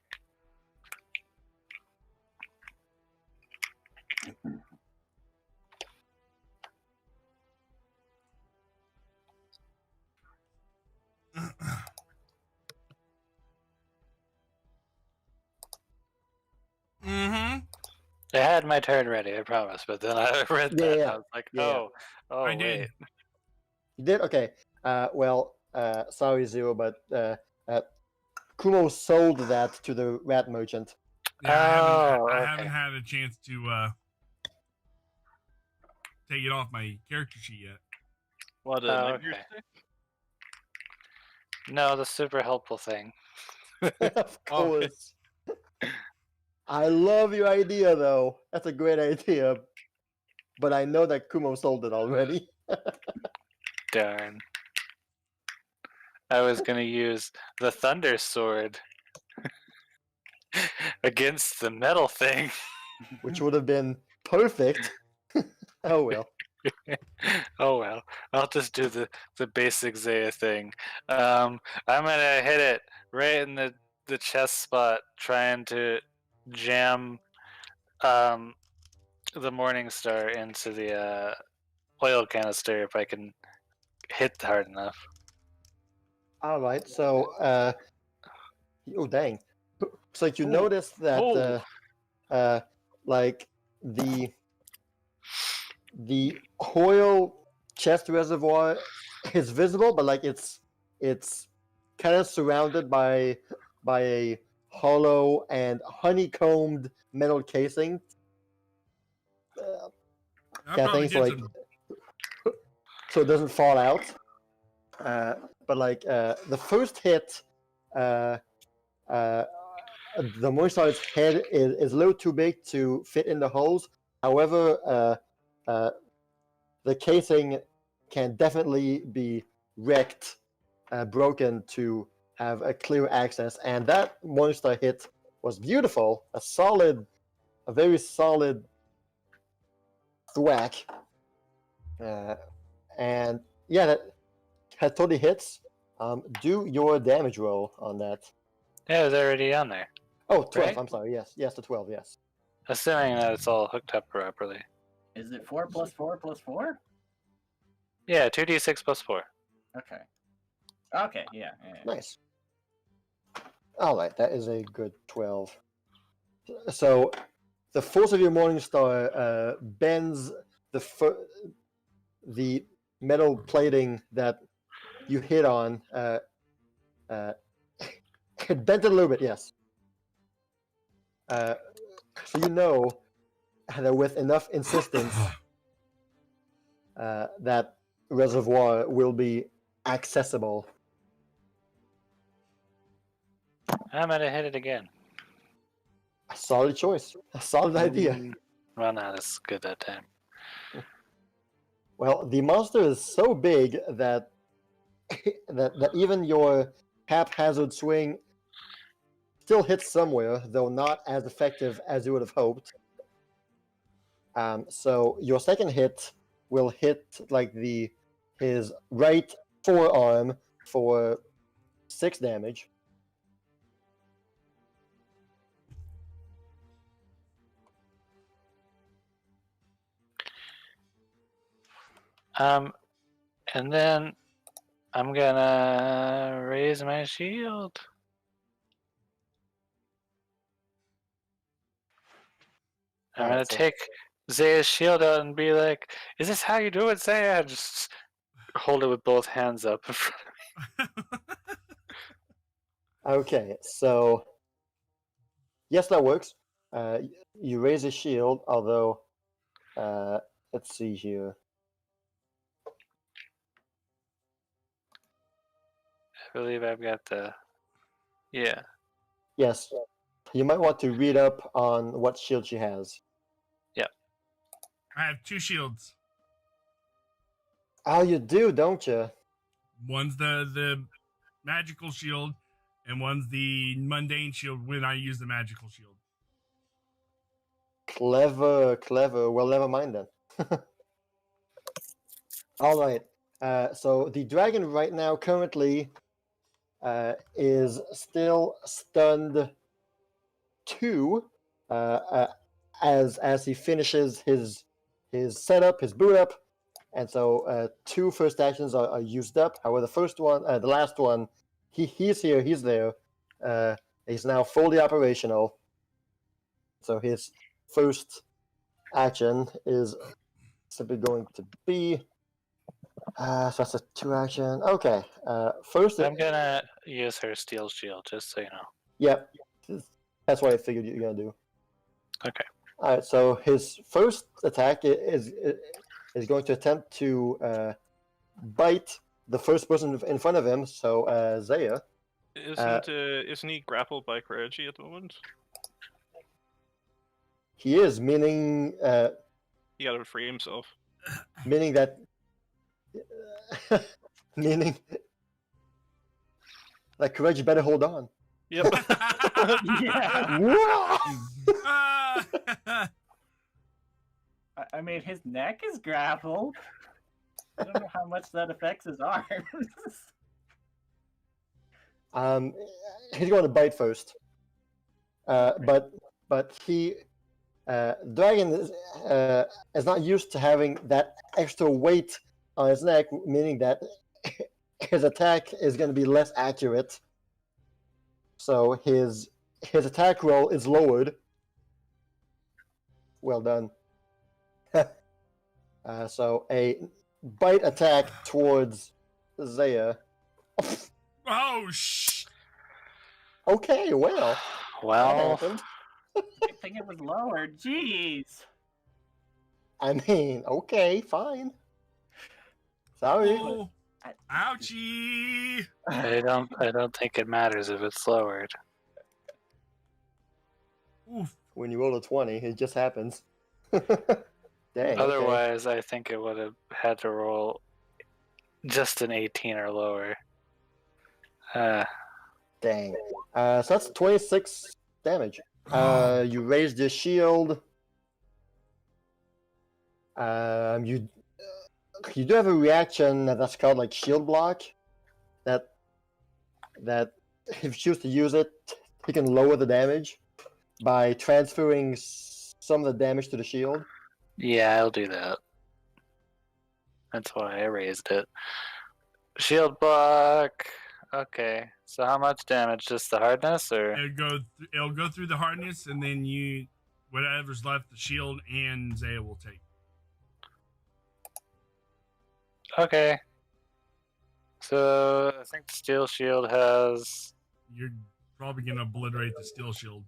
Mm-hmm. I had my turn ready, I promise, but then I read that and I was like, Yeah. oh, I did. wait. You did? Okay. Well, sorry, 0, but Kumo sold that to the rat merchant. Yeah, Oh, I okay. haven't had a chance to take it off my character sheet yet. What? Oh, Nightmare okay. Stick? No, the super helpful thing. Of Oh, okay. course. I love your idea, though. That's a great idea. But I know that Kumo sold it already. Darn. I was gonna use the thunder sword against the metal thing. Which would have been perfect. Oh well. Oh well, I'll just do the basic Zaya thing. I'm gonna hit it right in the chest spot, trying to jam the Morning Star into the oil canister if I can hit hard enough. All right. So, oh dang. So you Ooh. notice that like the oil chest reservoir is visible, but like it's kind of surrounded by a hollow and honeycombed metal casing. I'll Kind of probably thing, so get like some. so it doesn't fall out. But like the first hit, the Moonstar's head is a little too big to fit in the holes. However, the casing can definitely be wrecked, broken to have a clear access. And that monster hit was beautiful. A very solid thwack. And yeah, that totally hits. Do your damage roll on that. Yeah, it's already on there. Oh, 12. Right? I'm sorry. Yes, the 12. Yes. Assuming that it's all hooked up properly. Is it 4 plus 4 plus 4? Yeah, 2d6 plus 4. Okay. Okay, yeah. Nice. All right, that is a good 12. So, the force of your Morning Star bends the metal plating that you hit on, It bent a little bit, yes. So you know that with enough insistence, that reservoir will be accessible. I'm gonna hit it again. A solid choice. A solid idea. Well, not as good that time. Well, the monster is so big that that even your haphazard swing still hits somewhere, though not as effective as you would have hoped. So your second hit will hit like his right forearm for 6 damage. And then I'm gonna raise my shield. I'm gonna take Zaya's shield out and be like, "Is this how you do it, Zaya?" Just hold it with both hands up in front of me. Okay, so yes, that works. You raise his shield, although let's see here. I believe I've got the. Yeah. Yes, you might want to read up on what shield she has. Yep. I have 2 shields. Oh, you do, don't you? One's the magical shield, and one's the mundane shield when I use the magical shield. Clever, clever. Well, never mind then. All right. So the dragon right now currently is still stunned 2 as he finishes his setup, his boot up, and so 2 first actions are used up. However, the first one, the last one, he's here, he's there. He's now fully operational. So his first action is simply going to be. So that's a 2 action. Okay. First, I'm gonna use her steel shield, just so you know. Yep. That's what I figured you're gonna do. Okay. All right. So his first attack is going to attempt to bite the first person in front of him. So Zaya. Isn't he grappled by Kireji at the moment? He is, meaning He got to free himself. meaning that meaning that Kireji better hold on. Yep. Yeah. I mean, his neck is grappled. I don't know how much that affects his arms. He's going to bite first. But he dragon is not used to having that extra weight on his neck, meaning that his attack is going to be less accurate. So his attack roll is lowered. Well done. So a bite attack towards Zaya. Oh, shh. Okay, well. Well, Good thing it was lower. Jeez. I mean, okay, fine. Sorry. Oh, ouchie. I don't think it matters if it's lowered. Oof. When you roll a 20, it just happens. Dang. Otherwise, I think it would have had to roll just an 18 or lower. Dang. So that's 26 damage. You raised your shield. You do have a reaction that's called like shield block. That if you choose to use it, you can lower the damage by transferring some of the damage to the shield. Yeah, I'll do that. That's why I raised it. Shield block. Okay, so how much damage? Just the hardness, or It'll go through the hardness, and then whatever's left, the shield and Zaya will take. okay? So I think the steel shield has. You're probably gonna obliterate the steel shield.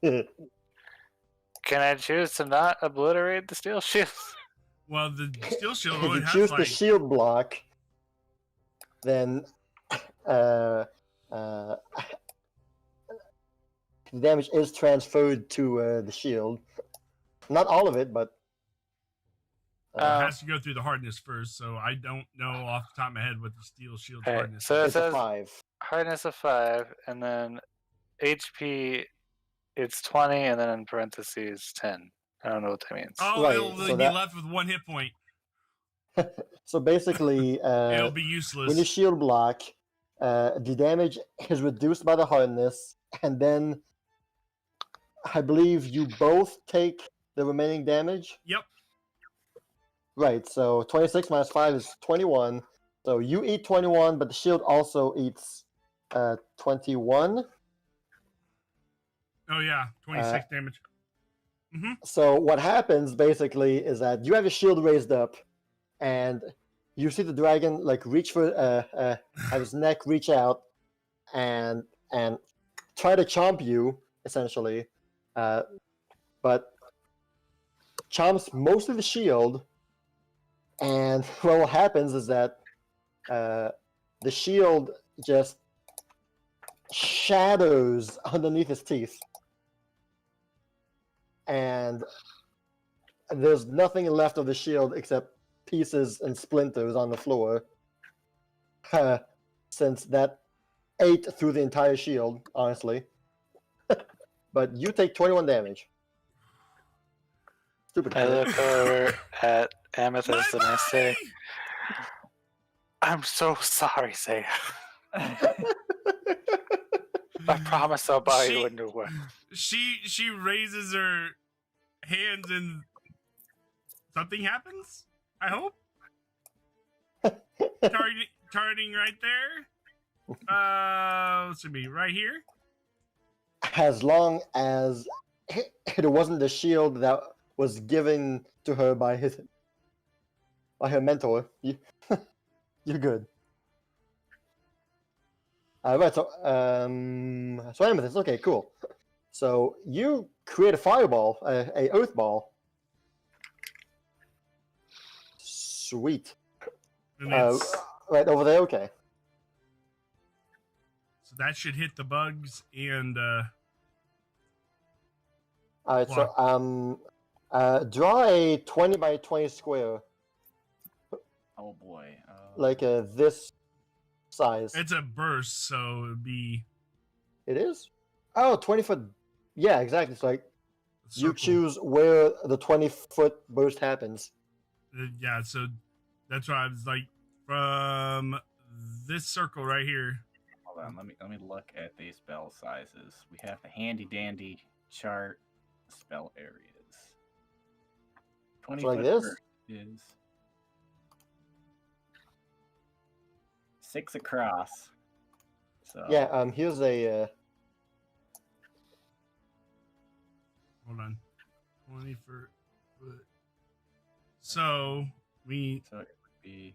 Can I choose to not obliterate the steel shield? Well, the steel shield If you only has choose like the shield block, then the damage is transferred to the shield. Not all of it, but it has to go through the hardness first. So I don't know off the top of my head what the steel shield's Okay, hardness. so it it's a says 5. hardness of 5, and then HP it's 20, and then in parentheses 10. I don't know what that means. Oh, Right, it'll so be that- left with 1 hit point. So basically, It'll be when you useless. shield block, the damage is reduced by the hardness, and then I believe you both take the remaining damage. Yep. Right, so 26 minus 5 is 21. So you eat 21, but the shield also eats 21. Oh yeah, 26 damage. So what happens basically is that you have your shield raised up, and you see the dragon like reach for have his neck reach out and try to chomp you essentially, but chomps most of the shield. And what happens is that the shield just shatters underneath his teeth. And there's nothing left of the shield except pieces and splinters on the floor. Since that ate through the entire shield, honestly. But you take 21 damage. Stupid I kid. look over at Amethyst and I say, body! I'm so sorry, Saya. I promise I'll buy you a new one. She raises her hands and something happens. I hope. Targeting right there. Should be right here. As long as it wasn't the shield that was given to her by her mentor, you're good. Right, so Amethyst, okay, cool. So you create a fireball, a earth ball. Sweet. And it's, Right over there, okay. so that should hit the bugs and Alright, so draw a 20 by 20 square, Oh boy. like this size. it's a burst, so it'd be It is? Oh, 20 foot. Yeah, exactly. So like you circle. choose where the 20-foot burst happens. Yeah, so that's why I was like from this circle right here. Hold on, let me look at these spell sizes. We have the handy dandy chart spell areas. 20 like foot this? burst is 6 across. So Yeah, here's a Hold on. 20 foot. So we so it would be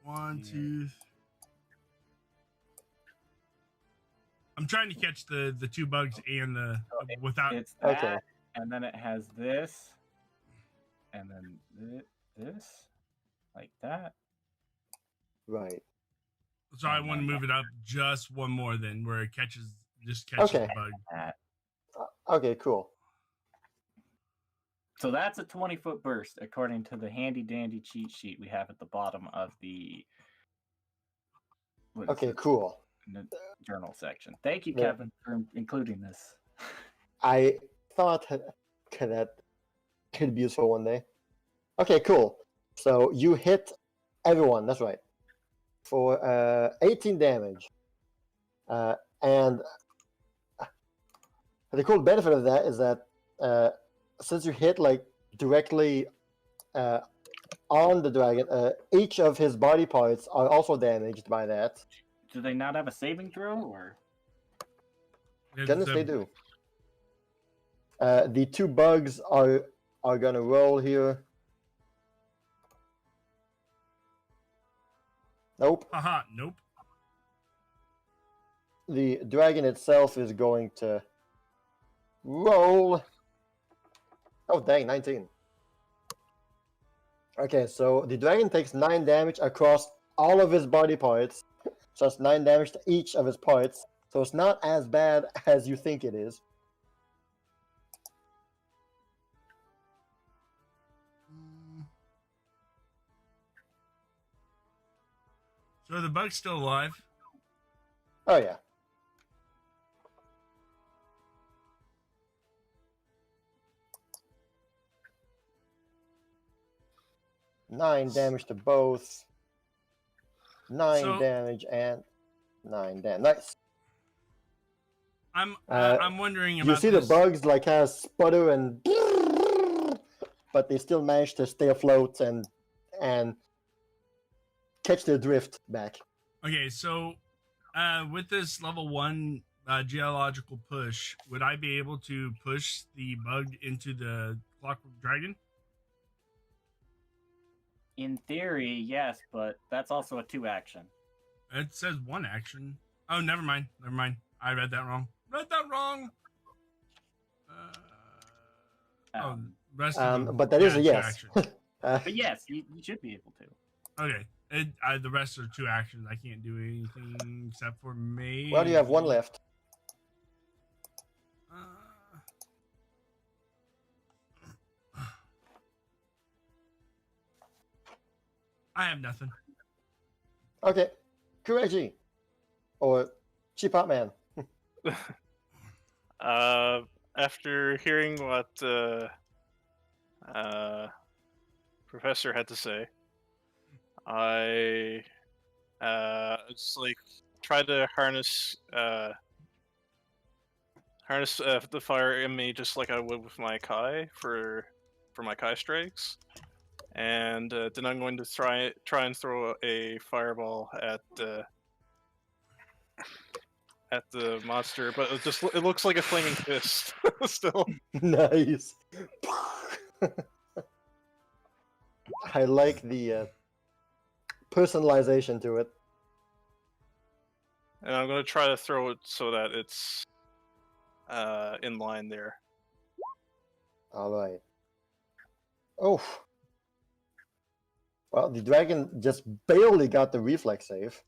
1, Yeah. 2. I'm trying to catch the 2 bugs and the without. it's that, okay. and then it has this, and then this, like that. Right. So I want to move it up just one more, then where it catches the bug. That. Okay, cool. So that's a 20-foot burst, according to the handy dandy cheat sheet we have at the bottom of the Okay, cool. in the journal section. Thank you, Yeah. Kevin, for including this. I thought that could be useful one day. Okay, cool. So you hit everyone, that's right. For 18 damage. And the cool benefit of that is that since you hit like directly on the dragon, each of his body parts are also damaged by that. Do they not have a saving throw, or Goodness, they do. The 2 bugs are gonna roll here. Nope. Haha, nope. the dragon itself is going to roll. Oh, dang, 19. Okay, so the dragon takes 9 damage across all of his body parts. So that's 9 damage to each of his parts. So it's not as bad as you think it is. So the bug's still alive. Oh, yeah. Nine damage to both. 9 damage and 9 damage. Nice. I'm wondering about You see this. the bugs like kind of sputter and, but they still manage to stay afloat and catch their drift back. Okay, so with this level 1 geological push, would I be able to push the bug into the clockwork dragon? In theory, yes, but that's also a 2 action. It says 1 action. Oh, never mind. Never mind. I read that wrong. Rest of them, but that is a 2 yes. actions. But yes, you should be able to. Okay. The rest are 2 actions. I can't do anything except for maybe. Well, you have 1 left. I have nothing. Okay. Kireji. Or CheapPopMan. After hearing what Professor had to say, I just like try to harness the fire in me just like I would with my Kai for my Kai strikes, and then I'm going to try and throw a fireball at the monster, but it looks like a flaming fist still. Nice. I like the personalization to it. And I'm going to try to throw it so that it's in line there. Alright. Oh. Well, the dragon just barely got the reflex save.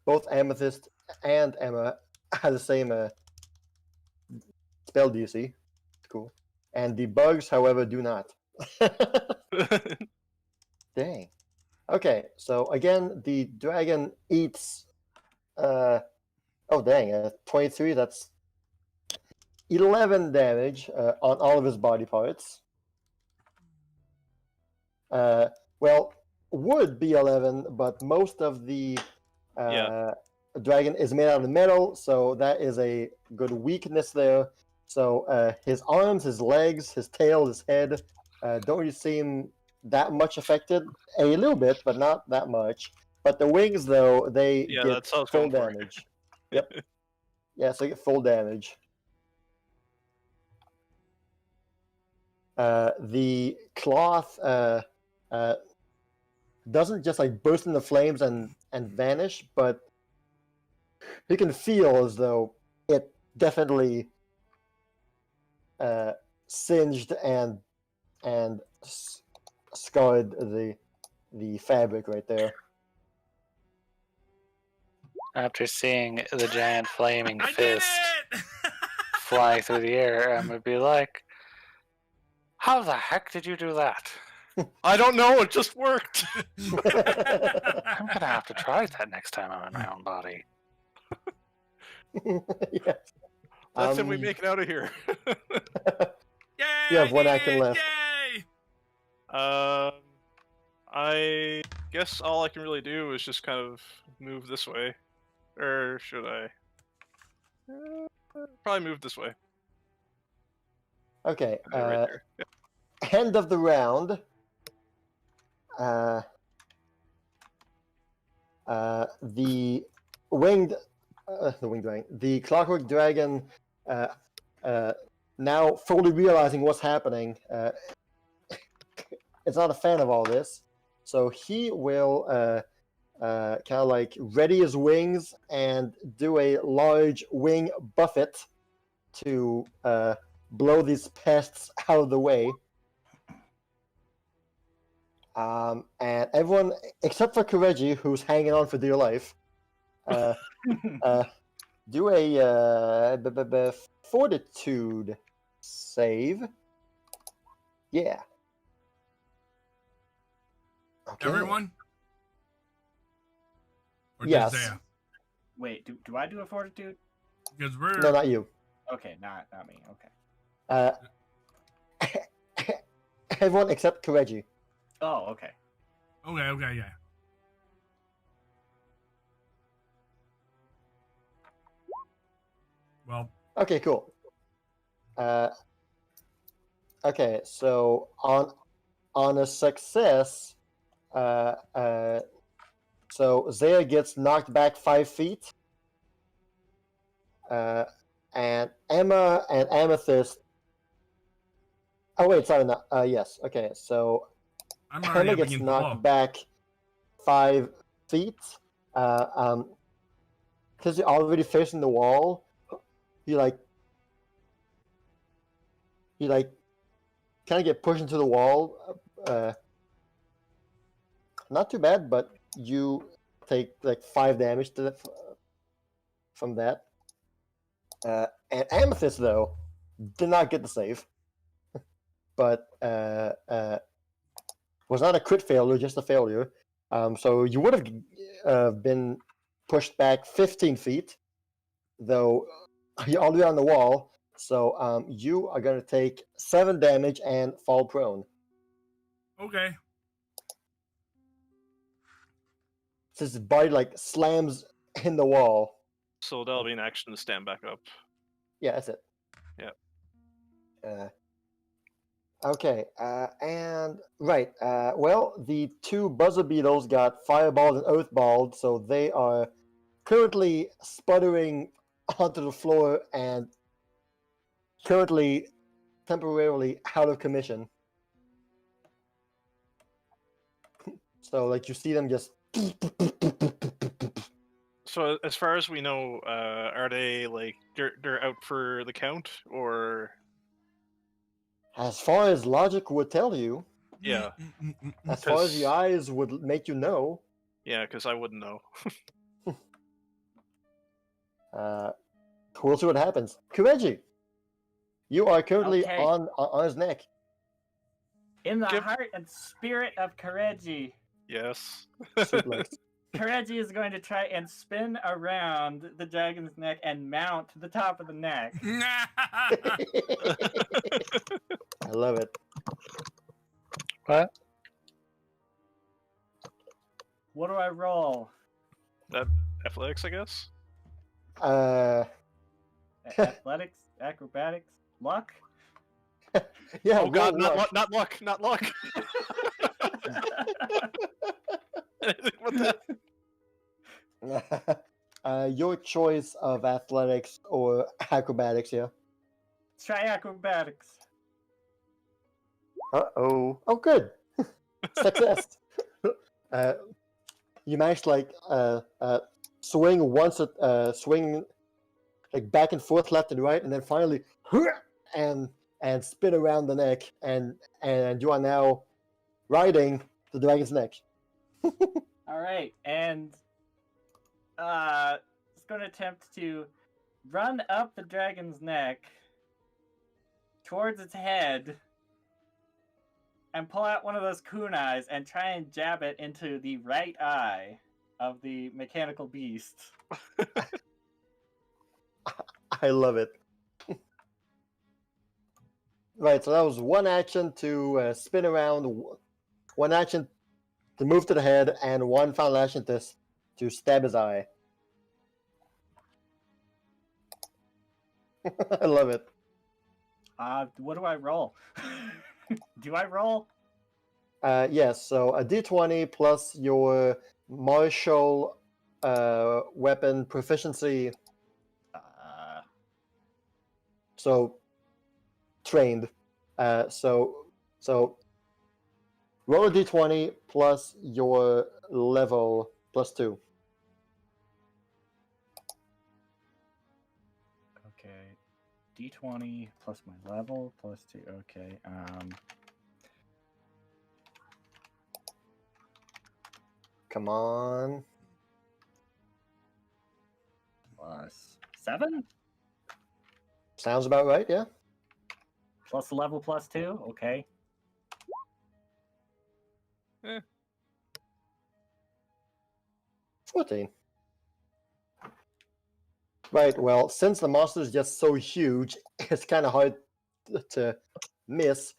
Both Amethyst and Emma had the same spell DC. Cool. And the bugs, however, do not. Dang. Okay, so again, the dragon eats... oh, dang, 23, that's 11 damage on all of his body parts. Well, would be 11, but most of the dragon is made out of metal, so that is a good weakness there. So his arms, his legs, his tail, his head don't really seem that much affected. A little bit, but not that much. But the wings, though, they get full damage. Yep. Yeah, so they get full damage. The cloth doesn't just like burst into flames and vanish, but you can feel as though it definitely singed and scarred the fabric right there. After seeing the giant flaming fist flying through the air, I'm gonna be like, "How the heck did you do that?" I don't know. It just worked. I'm gonna have to try that next time I'm in my own body. Yes. That's it. We make it out of here. Yay! You have 1 action left. Yay! I guess all I can really do is just kind of move this way. Or should I? Probably move this way. Okay. Right there. Yeah. End of the round. The winged dragon, the clockwork dragon, now fully realizing what's happening, it's not a fan of all this, so he will kind of like ready his wings and do a large wing buffet to blow these pests out of the way. And everyone except for Kireji, who's hanging on for dear life, do a fortitude save. Yeah. Okay. Everyone? Or Yes. just Zaya? Wait, do I do a fortitude? Because we're... No, not you. Okay, not me. Okay. Everyone except Kireji. Oh, okay. Okay, yeah. Well, Okay, cool. Okay, so on a success, so Zaya gets knocked back 5 feet, and Emma and Amethyst. Oh wait, sorry, no. Yes. Okay, so I'm already Emma up gets against the knocked wall. back 5 feet. Because you're already facing the wall, you kind of get pushed into the wall. Not too bad, but you take like 5 damage to from that. And Amethyst though did not get the save, but was not a crit failure, just a failure. So you would have been pushed back 15 feet, though you're all the way on the wall. So you are going to take 7 damage and fall prone. Okay. His body like slams in the wall. So that'll be an action to stand back up. Yeah, that's it. Yeah. Okay, and right. Well, the 2 buzzer beetles got fireballed and earthballed, so they are currently sputtering onto the floor and currently temporarily out of commission. So, like, you see them just. So as far as we know, are they like they're out for the count, or As far as logic would tell you, yeah, as far as your 'Cause- eyes would make you know, yeah, because I wouldn't know. we'll see what happens. Kireji, you are currently Okay. on his neck. In the Give- heart and spirit of Kireji, Yes. Suplex. Kireji is going to try and spin around the dragon's neck and mount the top of the neck. I love it. What? What do I roll? That athletics, I guess. Athletics, acrobatics, luck? Yeah. Oh God, roll not luck. luck, not luck, not luck. What the? Your choice of athletics or acrobatics, yeah. Try acrobatics. Uh-oh. Oh, good. Success. You managed to, like, swing once, swing, like, back and forth, left and right, and then finally, and spin around the neck, and you are now riding the dragon's neck. All right, and it's going to attempt to run up the dragon's neck towards its head and pull out one of those kunais and try and jab it into the right eye of the mechanical beast. I love it. Right, so that was one action to spin around, one action to move to the head, and one final action to stab his eye. I love it. What do I roll? Do I roll? Yes, so a d20 plus your martial weapon proficiency, so trained. So roll a d20 plus your level plus 2. Okay. D20 plus my level plus 2. Okay. Come on. Plus 7? Sounds about right, yeah? Plus the level plus 2? Okay. 14. Right, well, since the monster is just so huge, it's kind of hard to miss.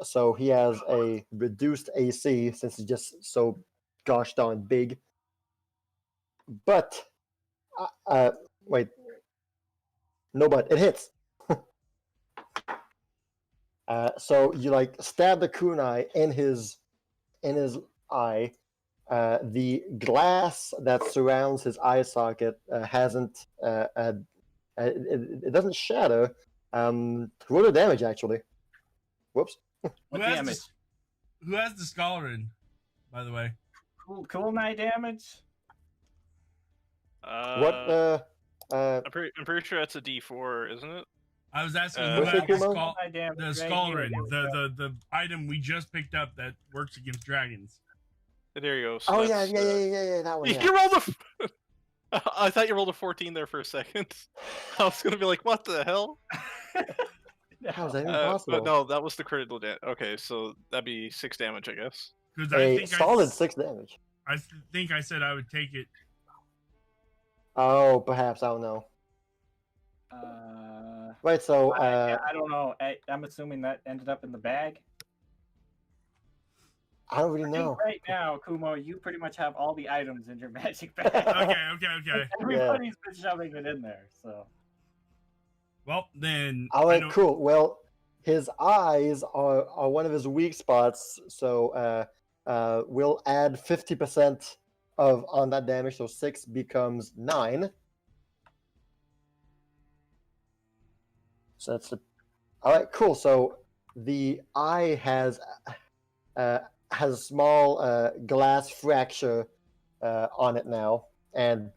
So he has a reduced AC since he's just so gosh darn big. But, wait. No, but it hits. So you like stab the kunai in his eye. The glass that surrounds his eye socket hasn't it doesn't shatter. Roll the damage actually. Whoops. What Who has damage? Who has the scholar in, by the way? Cool night damage? What I'm pretty sure that's a D4, isn't it? I was asking who What's has it, the, Kumo? skull, Night damage the right scholar here. in, the item we just picked up that works against dragons. There you go. So Oh yeah, that's, yeah, that one. Yeah. You rolled a. I thought you rolled a 14 there for a second. I was gonna be like, what the hell? How is that even possible? But no, that was the critical damage. Okay, so that'd be 6 damage, I guess. Because A solid 6 damage. I think I said I would take it. Oh, perhaps, I don't know. Right, so I don't know. I'm assuming that ended up in the bag. I don't really I think know. right now, Kumo, you pretty much have all the items in your magic bag. Okay. Everybody's been shoving it in there, so. Well, then. All right, cool. Well, his eyes are one of his weak spots, so we'll add 50% on that damage, so 6 becomes 9. So that's all right. Cool. So the eye has a small glass fracture on it now, and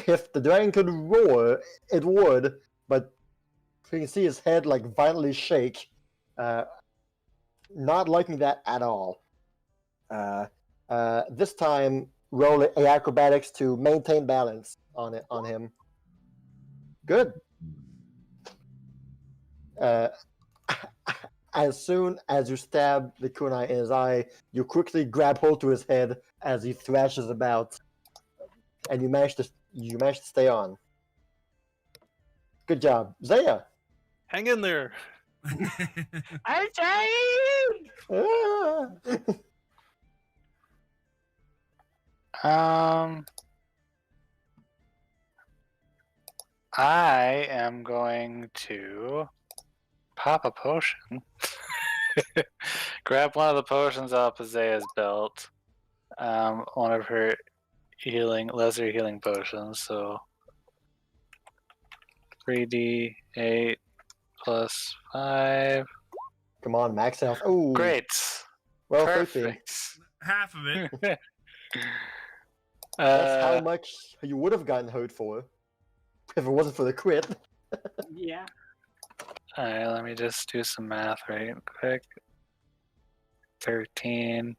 if the dragon could roar, it would, but you can see his head like violently shake. Not liking that at all. This time, roll a acrobatics to maintain balance on him. Good. As soon as you stab the kunai in his eye, you quickly grab hold to his head as he thrashes about, and you manage to stay on. Good job, Zaya. Hang in there. I'm trying! I am going to pop a potion. Grab one of the potions off of Zaya's belt. One of her lesser healing potions. So 3d8 plus 5. Come on, max health. Ooh, Great. well, 13. Perfect. Half of it. That's how much you would have gotten hurt for if it wasn't for the crit. Yeah. Alright, let me just do some math right quick. 13.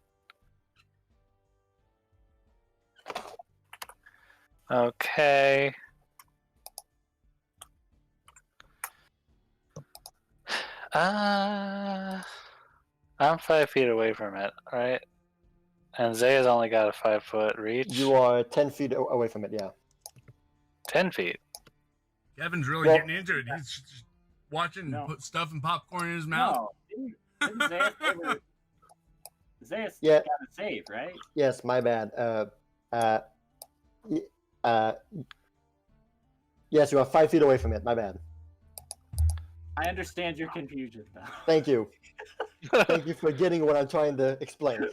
Okay. I'm 5 feet away from it, right? And Zaya's only got a 5-foot reach. You are 10 feet away from it, yeah. 10 feet. Kevin's really Well- getting into it. He's just watching, No. put stuff and popcorn in his mouth. No. Didn't Zayas Yeah. got a save, right? Yes, my bad. Yes, you are 5 feet away from it. My bad. I understand your confusion, though. Thank you. Thank you for getting what I'm trying to explain.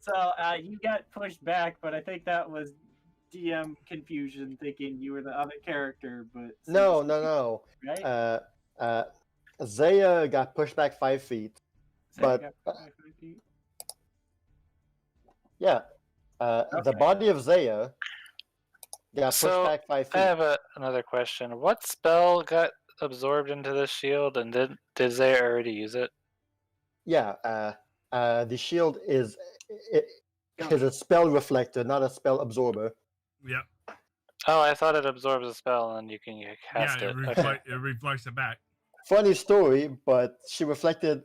So you got pushed back, but I think that was DM confusion, thinking you were the other character. But No. right? Zaya got pushed back 5 feet. Zaya but- got pushed back 5 feet? Yeah. The Okay. body of Zaya got pushed So, back 5 I feet. have another question. What spell got absorbed into the shield, and did Zaya already use it? Yeah. The shield is a spell reflector, not a spell absorber. Yep. Oh, I thought it absorbs a spell and you can cast Yeah, it. Okay. it reflects it back. Funny story, but she reflected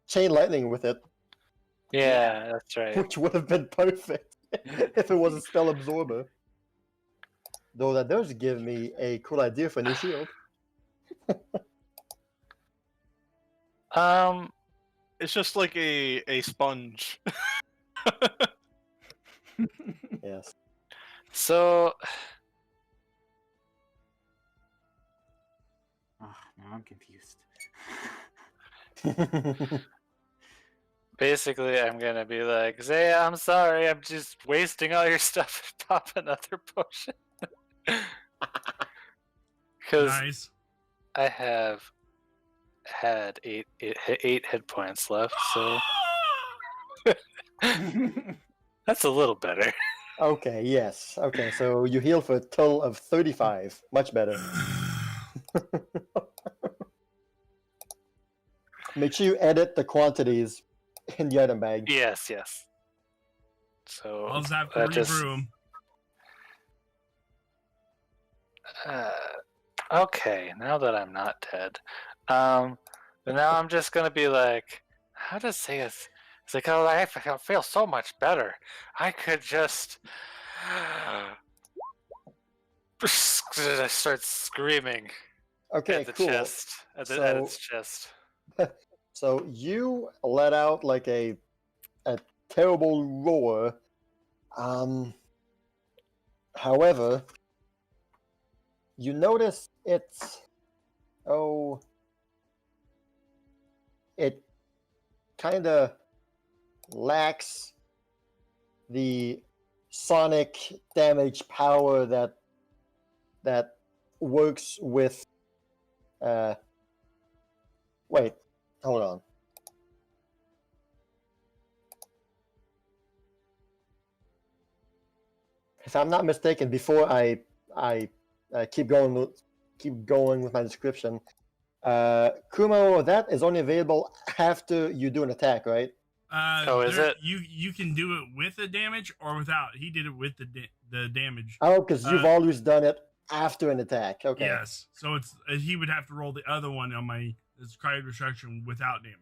chain lightning with it, Yeah, that's right. which would have been perfect if it was a spell absorber. Though that does give me a cool idea for a new shield. It's just like a sponge. Yes. So, Oh, now I'm confused. basically, I'm gonna be like, Zaya, I'm sorry, I'm just wasting all your stuff to pop another potion. Because Nice. I have had eight hit points left, so that's a little better. Okay, yes. Okay, so you heal for a total of 35. Much better. Make sure you edit the quantities in the item bag. Yes, yes. So I'll just have to that just rebrew them. okay. Now that I'm not dead, but now I'm just gonna be like, how does Zaya? It's like, oh, I feel so much better. I could just start screaming Okay, at the cool. chest, at its chest. So you let out like a terrible roar. However, you notice it kind of lacks the sonic damage power that works with wait, hold on. If I'm not mistaken, before I keep going with my description, Kumo, that is only available after you do an attack, right? Oh, is it? You can do it with the damage or without. He did it with the damage. Oh, because you've always done it after an attack. Okay. Yes. So it's he would have to roll the other one on my cryo destruction without damage.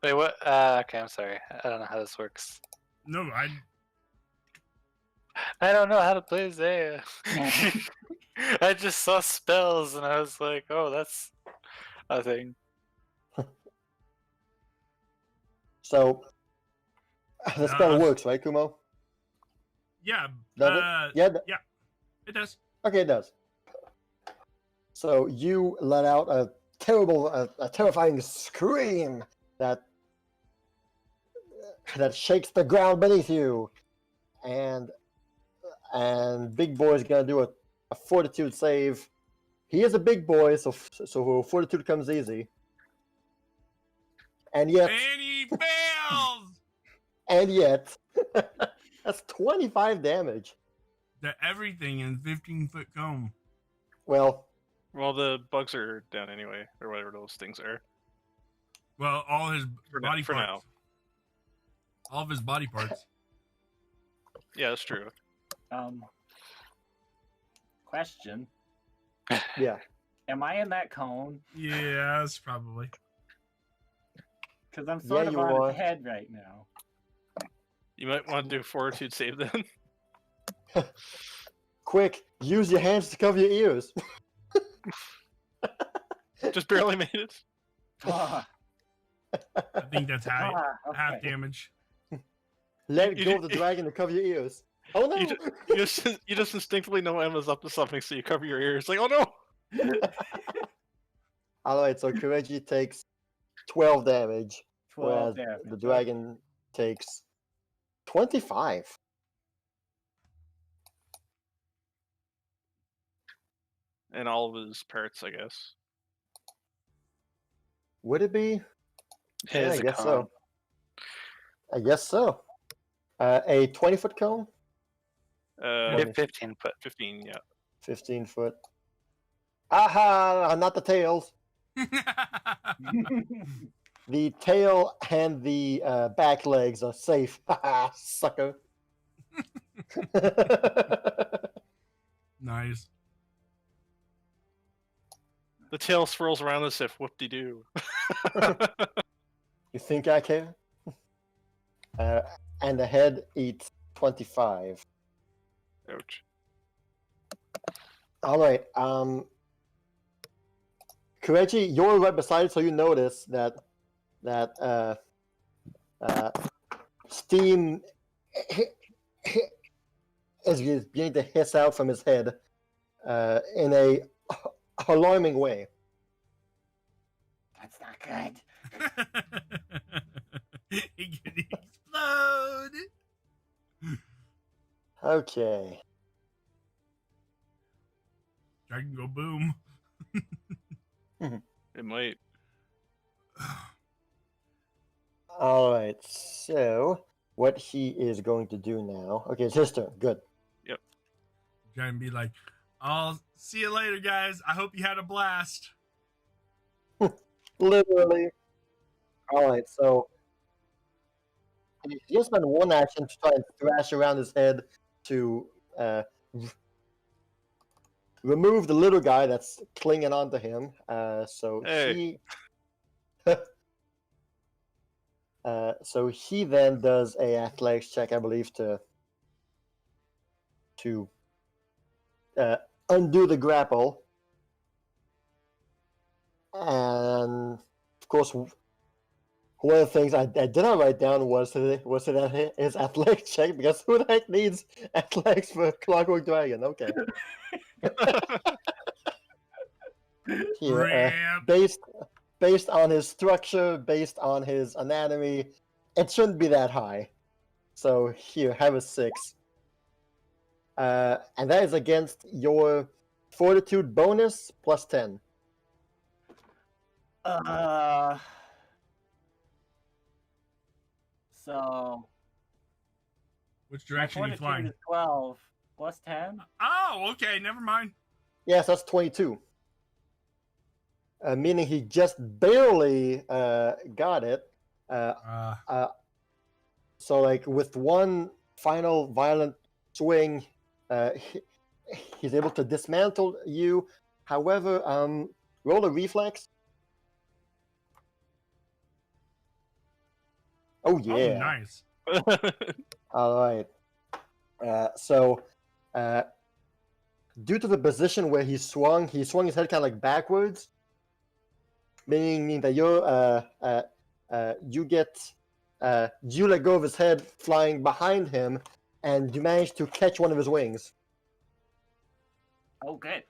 Wait, what? Okay, I'm sorry. I don't know how this works. No, I don't know how to play Zaya. I just saw spells and I was like, oh, that's a thing. So the spell works, right, Kumo? Yeah. Does it? Yeah. It does. Okay, it does. So you let out a terrifying scream that shakes the ground beneath you, and Big Boy is gonna do a fortitude save. He is a big boy, so fortitude comes easy. And yet, And he fails. and yet, that's 25 damage. The everything in 15-foot cone. Well, the bugs are down anyway, or whatever those things are. Well, all his body for parts. now. All of his body parts. Yeah, that's true. Question. Yeah. Am I in that cone? Yes, probably. Because I'm sort of you on are. its head right now. You might want to do a fortitude save then. Quick, use your hands to cover your ears. Just barely made it. Ah, I think that's half okay. damage. Let You- go of the dragon to cover your ears. Oh no! You just instinctively know Emma's up to something, so you cover your ears. Like, oh no! Alright, so Kireji takes 12 damage, 12 whereas damage. the dragon takes 25. And all of his parts, I guess. Would it be? It is I a guess con. so. I guess so. A 20-foot cone? Yeah, 15 foot. 15, yeah. 15 foot. Aha! Not the tails. The tail and the back legs are safe. Haha, sucker. Nice. The tail swirls around as if whoop-de-doo. You think I care? And the head eats 25. Ouch. All right. Kireji, you're right beside it, so you notice that steam is beginning to hiss out from his head in a alarming way. That's not good. He could explode. Okay. Dragon go boom. It might. All right. So what he is going to do now? Okay, it's his turn. Good. Try and be like, I'll see you later, guys. I hope you had a blast. Literally. All right. So he'll spend one action to try and thrash around his head to remove the little guy that's clinging onto him. So Hey. he then does a athletics check, I believe, to undo the grapple. And of course, one of the things I did not write down was it his athletics check, because who the heck needs athletics for Clockwork Dragon? Okay. Here, based on his structure, based on his anatomy, it shouldn't be that high. So here, have a 6. And that is against your fortitude bonus plus 10. So Which my direction are you fortitude flying? is 12 plus 10. Oh, okay. Never mind. Yes, that's 22. Meaning he just barely got it. So, like, with one final violent swing, he's able to dismantle you. However, roll a reflex. Oh, yeah. Oh, nice. All right. Due to the position where he swung his head kind of like backwards, meaning that you let go of his head flying behind him, and you manage to catch one of his wings. Oh, good.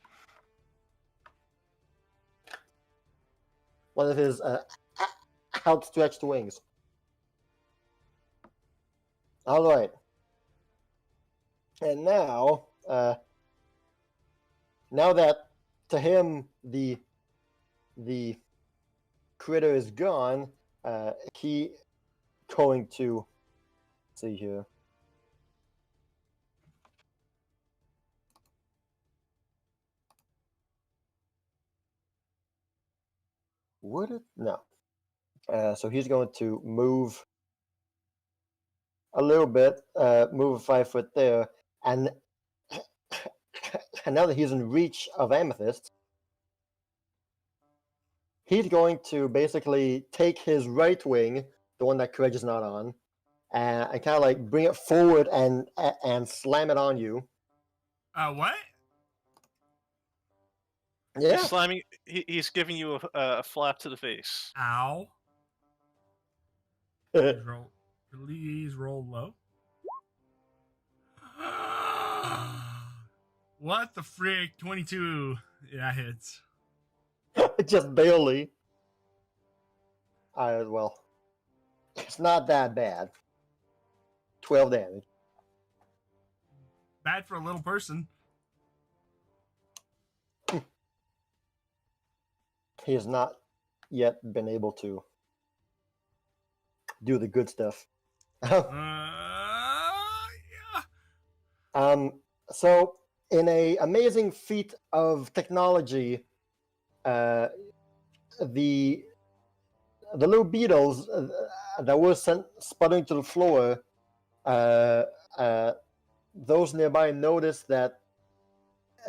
One of his outstretched wings. All right. And now, now that to him the critter is gone, he going to see here. Would it? No. So he's going to move a little bit, move 5 foot there, and now that he's in reach of Amethyst, he's going to basically take his right wing, the one that Kireji's not on, and kind of like bring it forward and slam it on you. What? Yeah. He's slamming. He's giving you a flap to the face. Ow. Please roll low. What the frick? 22. Yeah, hits. Just barely. Well, it's not that bad. 12 damage. Bad for a little person. He has not yet been able to do the good stuff. Yeah. So, in a amazing feat of technology, the little beetles that were sent sputtering to the floor, those nearby notice that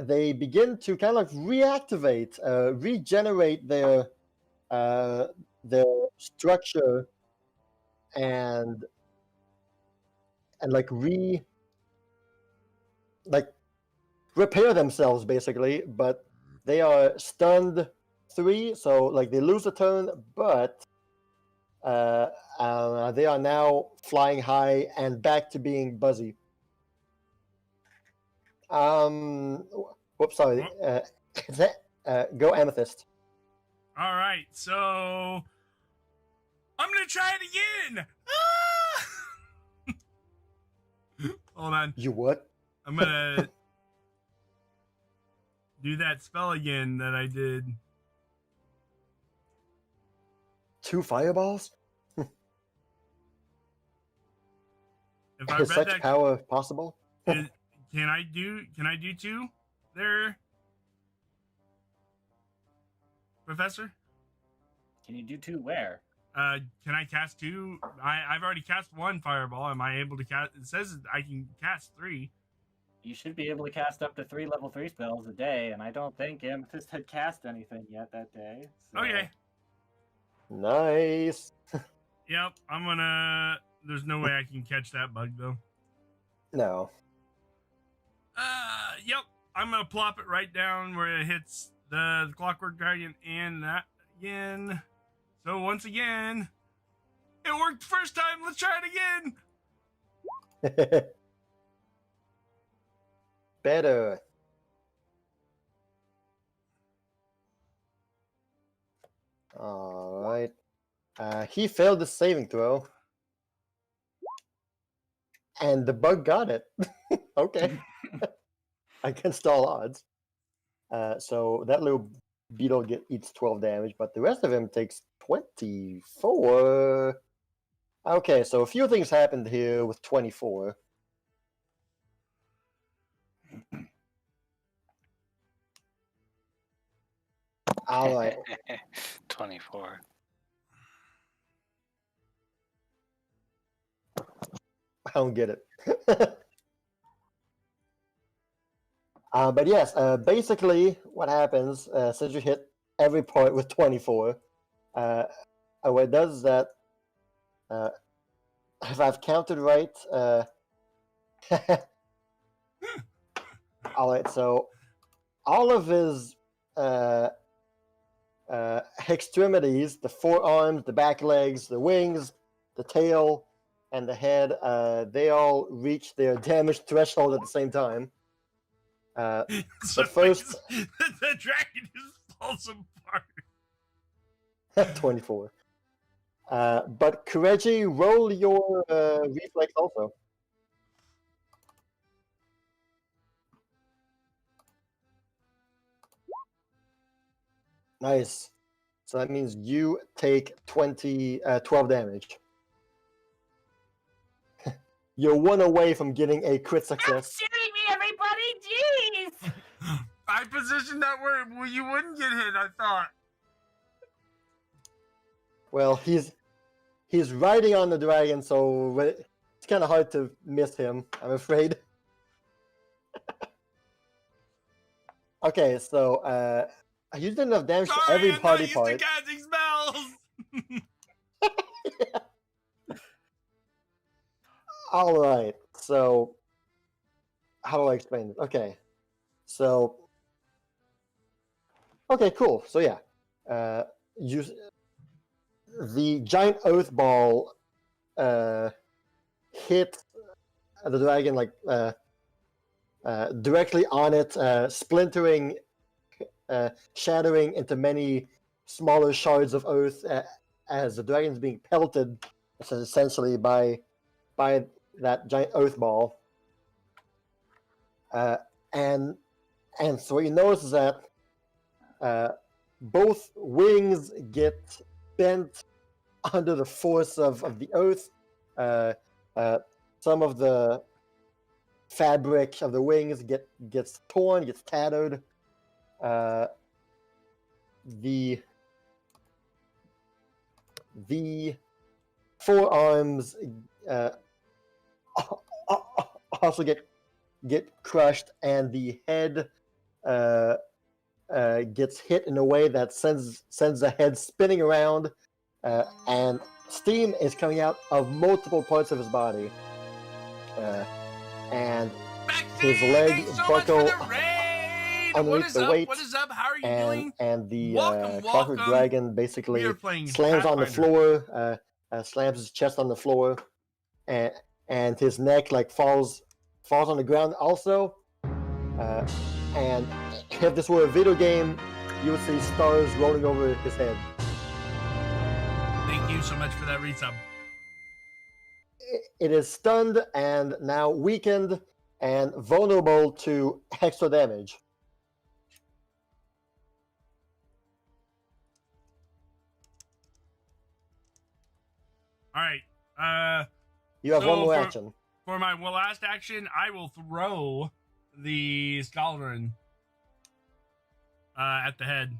they begin to kind of reactivate, regenerate their structure, and like repair themselves basically, but they are stunned 3, so like they lose a turn, but they are now flying high and back to being buzzy. Whoops, sorry. Go Amethyst. All right, so I'm gonna try it again. Hold on. You what? I'm gonna do that spell again that I did. 2 fireballs? If I Is read such that, power possible? can I do 2 there, Professor? Can you do 2 where? Can I cast 2? I've already cast 1 fireball. Am I able to cast? It says I can cast 3. You should be able to cast up to 3 level 3 spells a day, and I don't think Amethyst had cast anything yet that day. So... Okay. Nice. Yep. I'm gonna. There's no way I can catch that bug though. No. Yep. I'm gonna plop it right down where it hits the clockwork dragon and that again. So once again, it worked the first time. Let's try it again. Better. All right. He failed the saving throw. And the bug got it. Okay. Against all odds. So that little beetle eats 12 damage, but the rest of him takes 24. Okay, so a few things happened here with 24. All right. 24. I don't get it. But yes, basically what happens, since you hit every point with 24, what it does is that, if I've counted right, all right, so all of his extremities, the forearms, the back legs, the wings, the tail, and the head, they all reach their damage threshold at the same time. So But first, the dragon just falls apart. 24. But Kireji, roll your reflex also. Nice. So that means you take 12 damage. You're 1 away from getting a crit Stop success. shooting me, everybody! Jeez! I positioned that where you wouldn't get hit, I thought. Well, he's riding on the dragon, so it's kind of hard to miss him, I'm afraid. Okay, so you did enough damage to every party part. I'm not used to casting spells. All right, so how do I explain it? Okay, so cool. So yeah, the giant oath ball hit the dragon like directly on it, splintering, shattering into many smaller shards of earth as the dragon's being pelted, essentially by that giant earth ball. And so what you notice is that both wings get bent under the force of the earth. Some of the fabric of the wings gets torn, gets tattered. The forearms also get crushed, and the head gets hit in a way that sends the head spinning around, and steam is coming out of multiple parts of his body, and his leg Thanks so buckle much for the raid. What underneath is the up? weight, What is up? How are you doing? and the Welcome, clockwork welcome. dragon We basically are playing slams on the Pathfinder. floor, slams his chest on the floor, and his neck like falls on the ground also. And if this were a video game, you would see stars rolling over his head. Thank you so much for that resub. It is stunned and now weakened and vulnerable to extra damage. All right. You have So one more for- action. For my last action, I will throw the Skaldron at the head.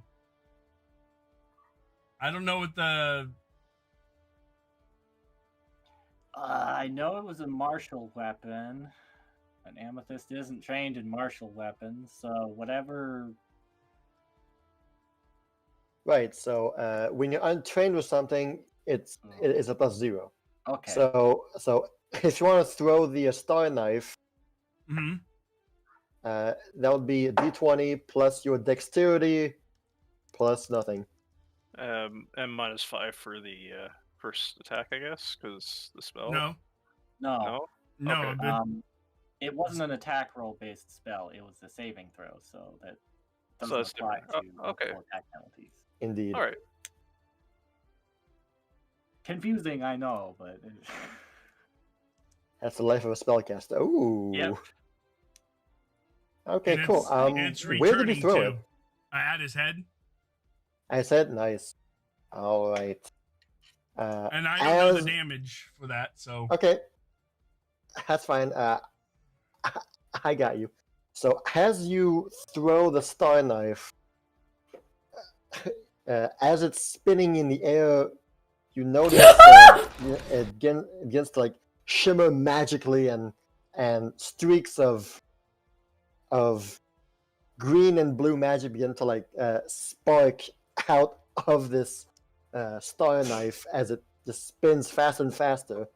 I don't know what the... I know it was a martial weapon. An Amethyst isn't trained in martial weapons, so whatever. Right, so when you're untrained with something, it is a +0. Okay. So if you want to throw the star knife, Mhm. that would be a d20 plus your dexterity plus nothing. And -5 for the first attack, I guess, because the spell. No. No. No. Okay. the- It wasn't an attack roll based spell. It was a saving throw, so that So doesn't that's apply different. to Okay. multiple attack penalties. Indeed. All right. Confusing, I know, but That's the life of a spellcaster. Ooh. Yep. Okay, and cool. it's Where did you returning throw to it? at his head, I said nice. All right. and I don't know as- the damage for that. So Okay, that's fine. I got you. So as you throw the star knife, as it's spinning in the air, you notice it begins to like shimmer magically, and streaks of green and blue magic begin to like spark out of this star knife as it just spins faster and faster,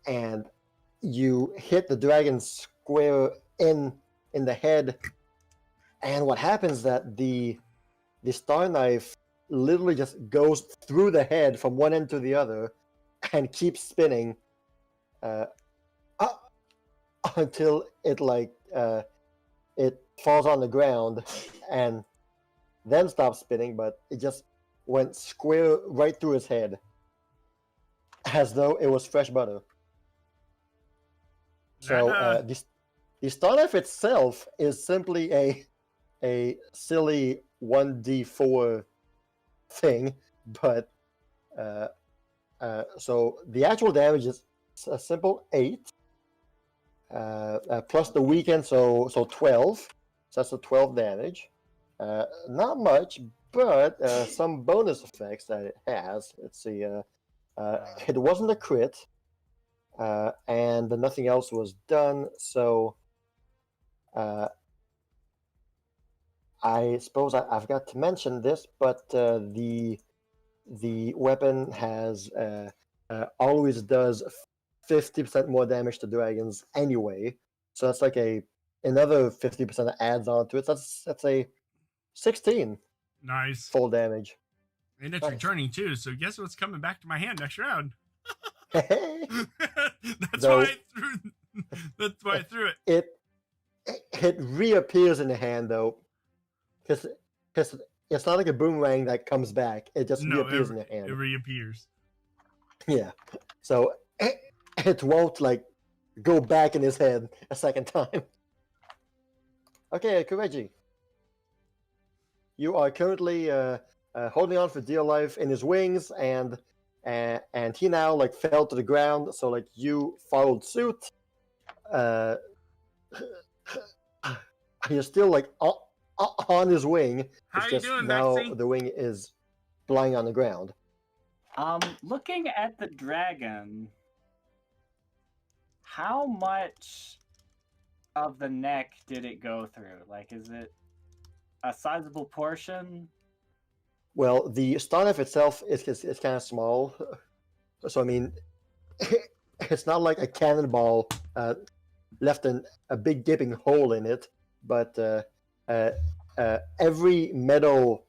and you hit the dragon square in the head, and what happens is that the star knife literally just goes through the head from one end to the other and keeps spinning until it it falls on the ground and then stops spinning, but it just went square right through his head as though it was fresh butter. So the star knife itself is simply a silly 1d4 thing, but so the actual damage is a simple 8 plus the weaken, so 12. So that's a 12 damage. Not much, but some bonus effects that it has. Let's see. It wasn't a crit, and nothing else was done. So I suppose I forgot to mention this, but the weapon has always does 50% more damage to dragons anyway. So that's like another 50% that adds on to it. That's a 16 nice. full damage. And it's Nice. returning too. So guess what's coming back to my hand next round? That's Though- why I threw. That's why I threw it. It reappears in the hand though, because it's not like a boomerang that comes back. It just No, reappears in the hand. it reappears. Yeah. So it won't like go back in his head a second time. Okay, Kireji. You are currently holding on for dear life in his wings, and and he now like fell to the ground. So like you followed suit. You're still like on his wing. How It's you just doing, now Betsy? the wing is lying on the ground. Looking at the dragon, how much of the neck did it go through? Like, is it a sizable portion? Well, the staff itself is kind of small, so I mean, it's not like a cannonball left a big gaping hole in it. But every metal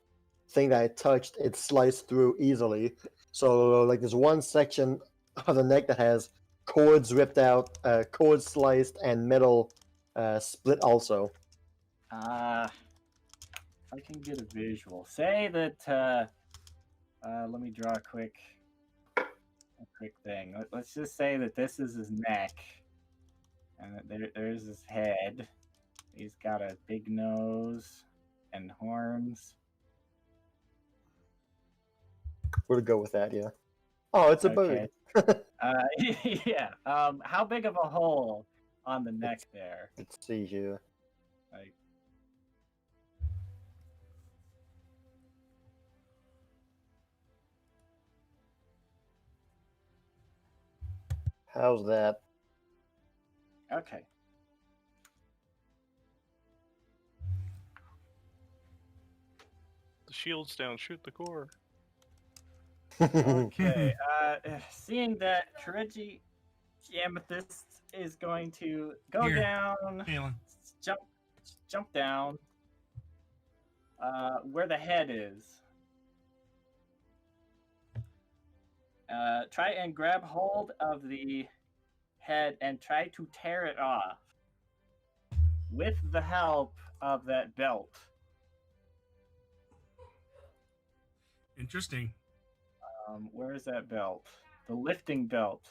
thing that I touched, it sliced through easily. So like, there's one section of the neck that has cords ripped out, cords sliced, and metal split also. If I can get a visual, say that. Let me draw a quick thing. Let's just say that this is his neck, and that there's his head. He's got a big nose and horns. We'll go with that, yeah. Oh, it's a Okay. bird. Yeah. How big of a hole on the neck there? Let's see here. Like, How's that? okay. The shield's down. Shoot the core. Okay. Seeing that Kireji'Garou Amethyst is going to go Here. down, Feeling. jump down, where the head is. Try and grab hold of the head and try to tear it off with the help of that belt. Interesting. Where is that belt? The lifting belt.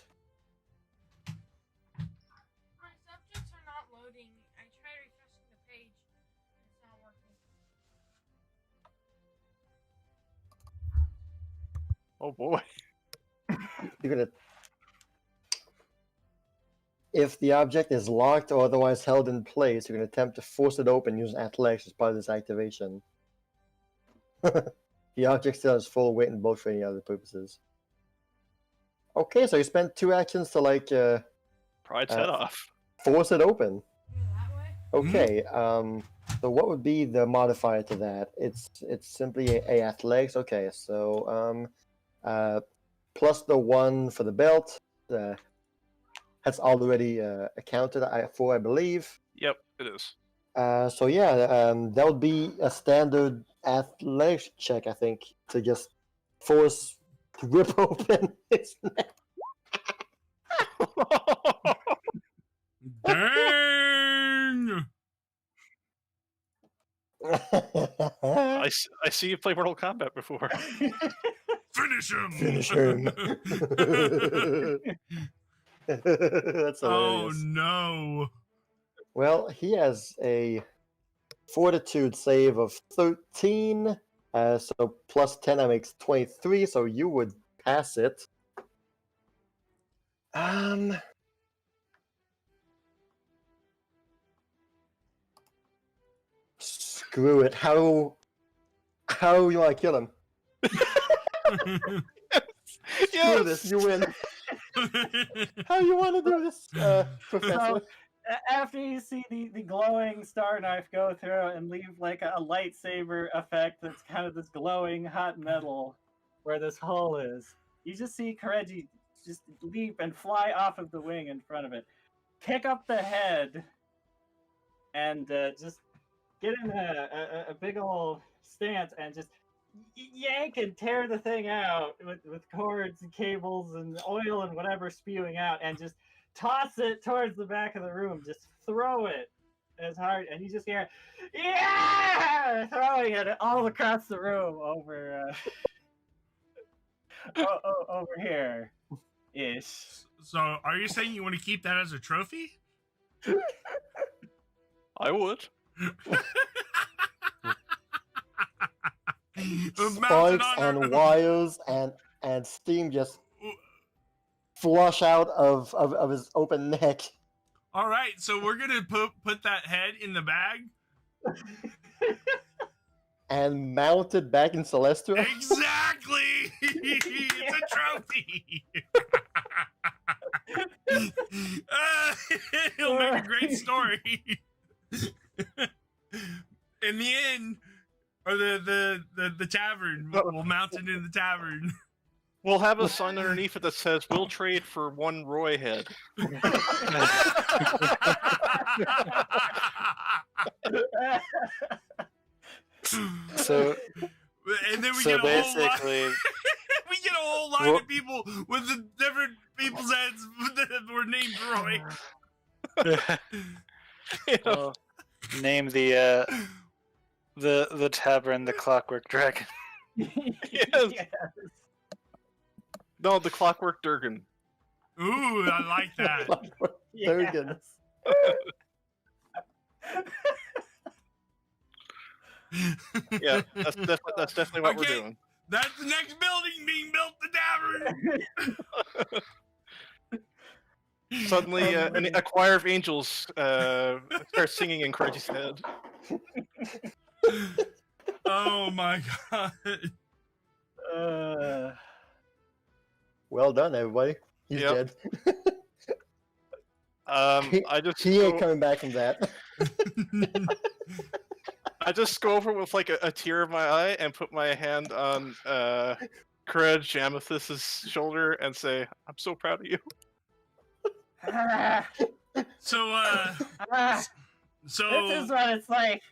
My subjects are not loading. I tried refreshing the page. It's not working. Oh boy. You're gonna. If the object is locked or otherwise held in place, you're gonna attempt to force it open using athletics as part of this activation. The object still has full weight and both for any other purposes. Okay, so you spent 2 actions to like Pry its head off. force it open. Yeah, that way. Okay, so what would be the modifier to that? It's simply a athletics. Okay, so plus the 1 for the belt. That's already accounted for, I believe. Yep, it is. So yeah, that would be a standard athletics check, I think, to just force to rip open its neck. Dang! I see you play Mortal Kombat before. Finish him! Finish him. That's Oh hilarious. no! Well, he has a fortitude save of 13. So plus 10, that makes 23. So you would pass it. Screw it. How you want to kill him? Screw this. You win. How you want to do this, Professor? So, after you see the glowing star knife go through and leave like a lightsaber effect that's kind of this glowing hot metal where this hole is, you just see Kireji just leap and fly off of the wing in front of it, pick up the head, and just get in a big old stance and just yank and tear the thing out with cords and cables and oil and whatever spewing out, and just toss it towards the back of the room. Just throw it as hard, and you just hear, "Yeah!" throwing it all across the room over over here ish. So, are you saying you want to keep that as a trophy? I would. Mounted Spikes on and wires and and steam just flush out of his open neck. All right, so we're gonna put that head in the bag. And mount it back in Celestia? Exactly! It's a trophy! It'll make a great story. In the end, or the tavern, we'll mount it in the tavern. We'll have a sign underneath it that says, "We'll trade for one Roy head." So, and then we so get a whole line, basically, we get a whole line of people with the different people's heads that were named Roy. Name the tavern the Clockwork Dragon. Yes. No, the Clockwork Durgan. Ooh, I like that. Durgan. Yeah, that's definitely what we're doing. That's the next building being built, the tavern. Suddenly, a choir of angels start singing in Kireji's head. Oh my god. Well done, everybody. He's dead. He ain't coming back from that. I just go over with like a tear in my eye and put my hand on Kireji Amethyst's shoulder and say, "I'm so proud of you." So This is what it's like.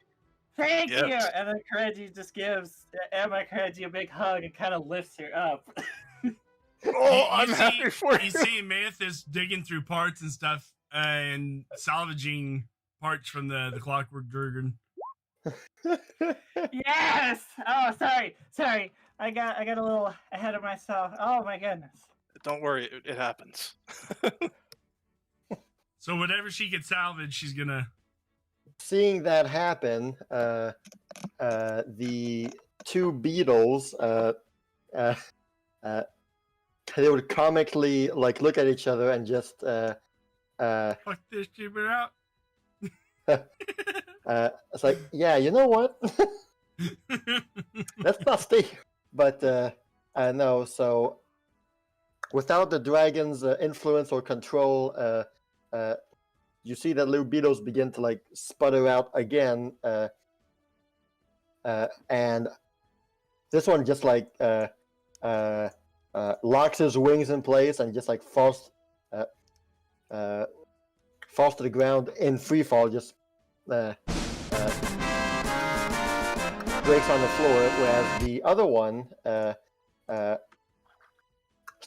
Thank Yep. you. And then Kireji just gives Emma Kireji a big hug and kind of lifts her up. Oh, I'm happy for you. You see Amethyst digging through parts and stuff and salvaging parts from the Clockwork Dragon. Yes. Oh, sorry. I got a little ahead of myself. Oh my goodness. Don't worry, it happens. So whatever she can salvage, she's gonna. Seeing that happen, the two beetles, they would comically like look at each other and just Fuck this stupid out. it's like, yeah, you know what? Let's not stay here. But no, so without the dragon's influence or control, you see that little beetles begin to like sputter out again, and this one just like locks his wings in place and just like falls to the ground in free fall, just breaks on the floor, whereas the other one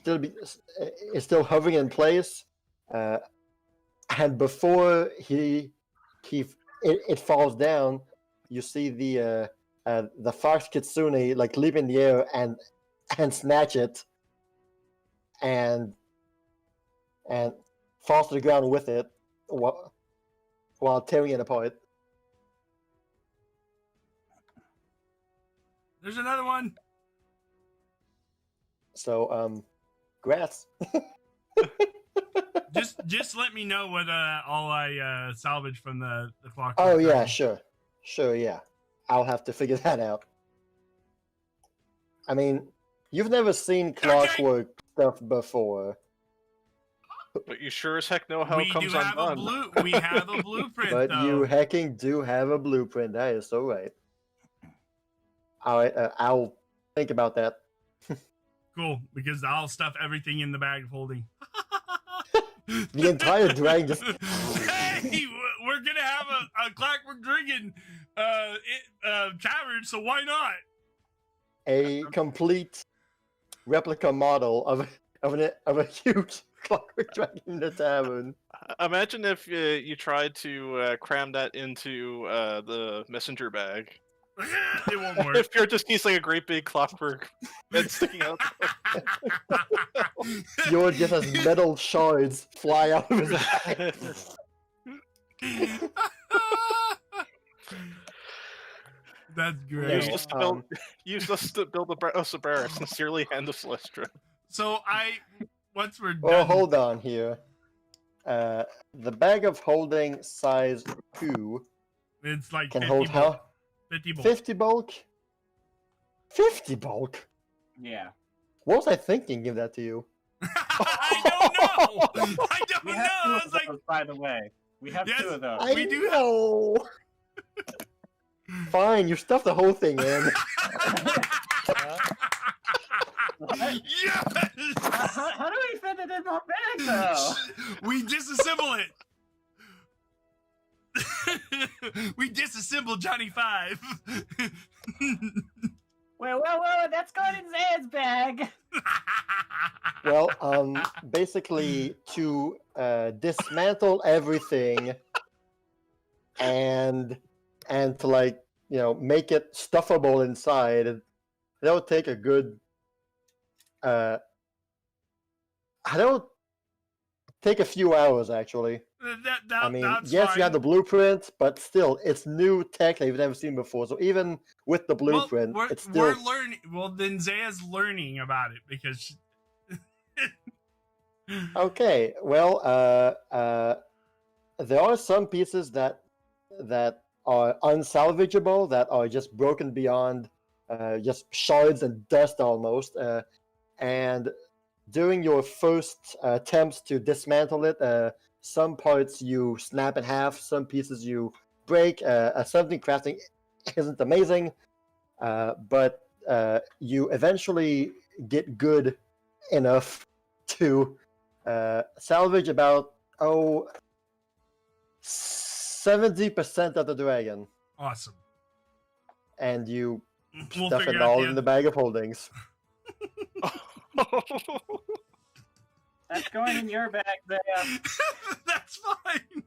is still hovering in place, and before it falls down, you see the fox kitsune like leap in the air and snatch it, and falls to the ground with it while tearing it apart. There's another one. So, grass. Just let me know what all I salvage from the clock. Oh yeah, sure, yeah. I'll have to figure that out. I mean, you've never seen clockwork stuff before. But you sure as heck know how it comes undone. We have a blueprint, But though. you hecking do have a blueprint. That is so right. I'll think about that. Cool, because I'll stuff everything in the bag of holding. The entire dragon just... Hey, we're gonna have a Clockwork Dragon tavern, so why not? A complete replica model of a huge clockwork dragon in the tavern. Imagine if you tried to cram that into the messenger bag. It won't work. If you're just sees like a great big clockwork head sticking out. Fjord just has metal shards fly out of his That's No, great. Use us to build a bear. Sincerely, Hand of Celestra. So once we're well, done. hold on here. The bag of holding size 2 It's like can 50 hold bulk. how? 50 bulk. 50 bulk? 50 bulk? Yeah. What was I thinking? Give that to you. I don't know. I don't We know. have two I of was like, those, by the way. We have Yes, two of those. We do have- know. Fine, you stuffed the whole thing in. yes. How do we fit it in my bag, though? We disassemble it. We disassemble Johnny 5. Whoa, that's going in Zan's bag. Well, basically to dismantle everything and to like make it stuffable inside, that would take a good. That would take a few hours actually. I mean, yes, fine. you have the blueprint, but still, it's new tech that you've never seen before. So even with the blueprint, well, it's still. we're learning. Well, then Zaya's learning about it because. Okay, well, there are some pieces that are unsalvageable, that are just broken beyond just shards and dust almost. And during your first attempts to dismantle it, some parts you snap in half, some pieces you break. Something crafting isn't amazing, but you eventually get good enough to salvage about 70% of the dragon, Awesome. and you We'll stuff figure it out all the in the end. bag of holdings. That's going in your bag, Zaya. That's fine.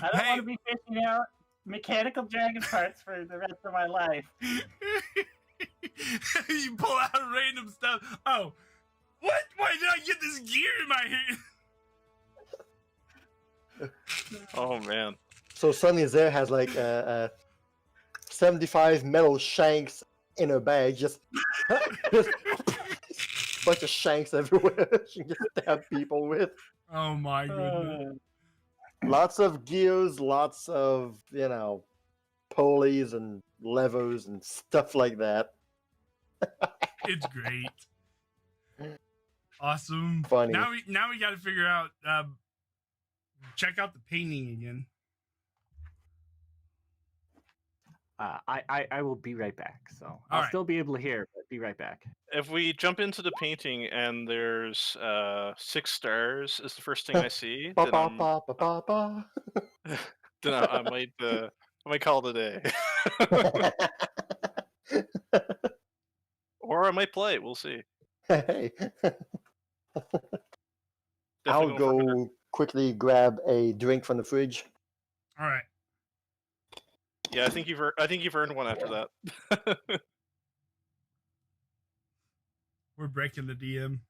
I don't want to be fishing out mechanical dragon parts for the rest of my life. You pull out random stuff. Oh, what? Why did I get this gear in my hand? Oh man. So suddenly Zare has like 75 metal shanks in her bag, just bunch of shanks everywhere. She can just stab people with. Oh my goodness. Lots of gears, lots of pulleys and levers and stuff like that. It's great. Awesome. Funny. Now we got to figure out. Check out the painting again. I will be right back. So All I'll right. still be able to hear, but be right back. If we jump into the painting and there's 6 stars is the first thing I see, Ba, then, ba, ba, ba, ba, ba. then I might call it a day. Or I might play it. We'll see. Hey. Definitely I'll going for go quickly grab a drink from the fridge. All right. Yeah, I think you've earned one after that. We're breaking the DM.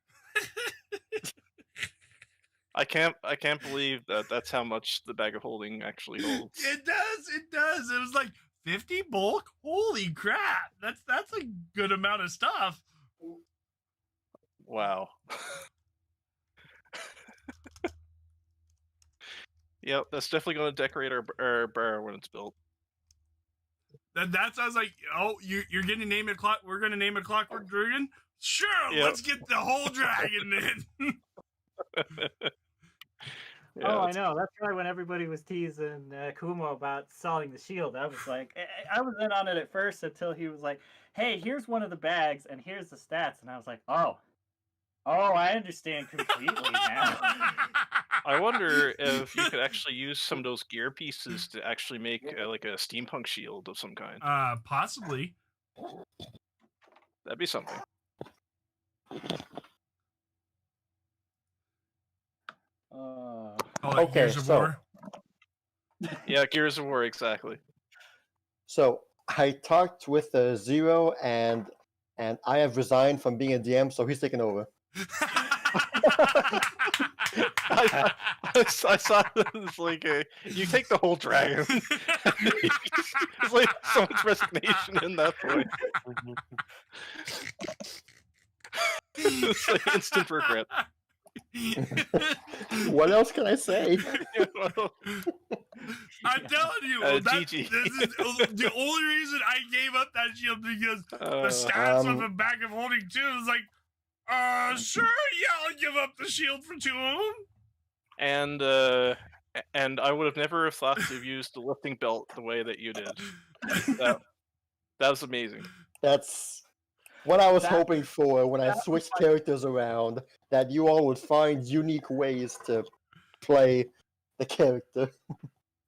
I can't believe that's how much the bag of holding actually holds. It does. It was like 50 bulk. Holy crap! That's a good amount of stuff. Wow. Yep, that's definitely going to decorate our bar when it's built. That sounds like, oh, you're going to name it we're going to name it Clockwork Dragon? Sure, Yep. Let's get the whole dragon in. Yeah, I know. That's why when everybody was teasing Kumo about selling the shield, I was like, I was in on it at first until he was like, hey, here's one of the bags and here's the stats. And I was like, oh, I understand completely now. I wonder if you could actually use some of those gear pieces to actually make like a steampunk shield of some kind. Possibly. That'd be something. Okay, Gears of so- War. Yeah, Gears of War, exactly. So I talked with Zero, and I have resigned from being a DM, so he's taking over. I saw it as like you take the whole dragon. It's like so much resignation in that point. It's like instant regret. What else can I say? I'm telling you, GG. this is the only reason I gave up that shield because the stats of the back of holding two is like, sure, yeah, I'll give up the shield for two of them. And I would have never have thought to have used the lifting belt the way that you did. That was amazing. That's what I was hoping for when I switched characters around, that you all would find unique ways to play the character.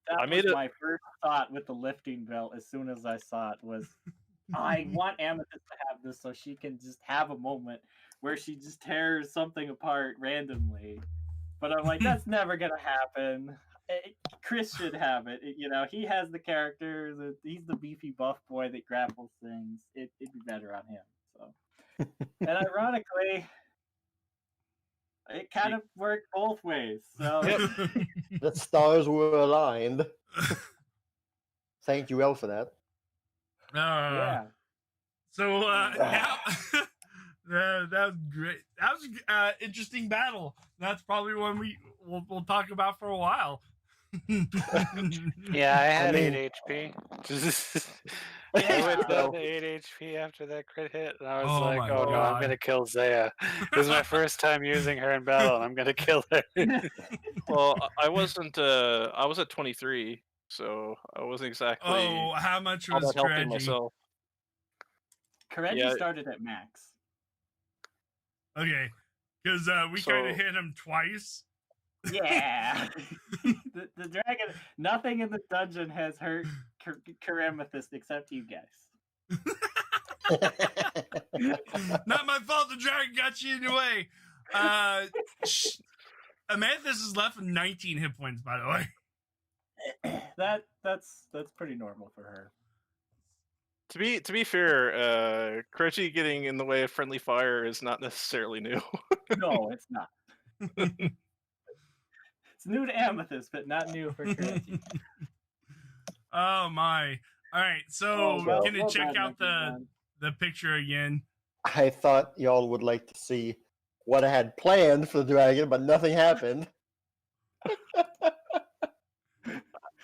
That was my first thought with the lifting belt as soon as I saw it was, I want Amethyst to have this so she can just have a moment where she just tears something apart randomly. But I'm like, that's never going to happen. Chris should have it. He has the character. He's the beefy buff boy that grapples things. It'd be better on him. So, and ironically, it kind of worked both ways. So The stars were aligned. Thank you, El, for that. yeah. So now, that was great. That was an interesting battle. That's probably one we'll talk about for a while. Yeah, I had 8 HP. I went down to 8 HP after that crit hit, and I was Oh like, my "Oh no, God. I'm gonna kill Zaya." This is my first time using her in battle, and I'm gonna kill her. Well, I wasn't. I was at 23, so I wasn't exactly. Oh, how much all was that helping Kireji? myself. Kireji started at max. Okay, because we kind of hit him twice. Yeah. the dragon, nothing in the dungeon has hurt Amethyst except you guys. Not my fault. The dragon got you in your way. Amethyst is left with 19 hit points, by the way. That's pretty normal for her. To be fair, Kireji getting in the way of friendly fire is not necessarily new. No, it's not. It's new to Amethyst, but not new for Kireji. Oh my! All right, so can you check out the picture again? I thought y'all would like to see what I had planned for the dragon, but nothing happened.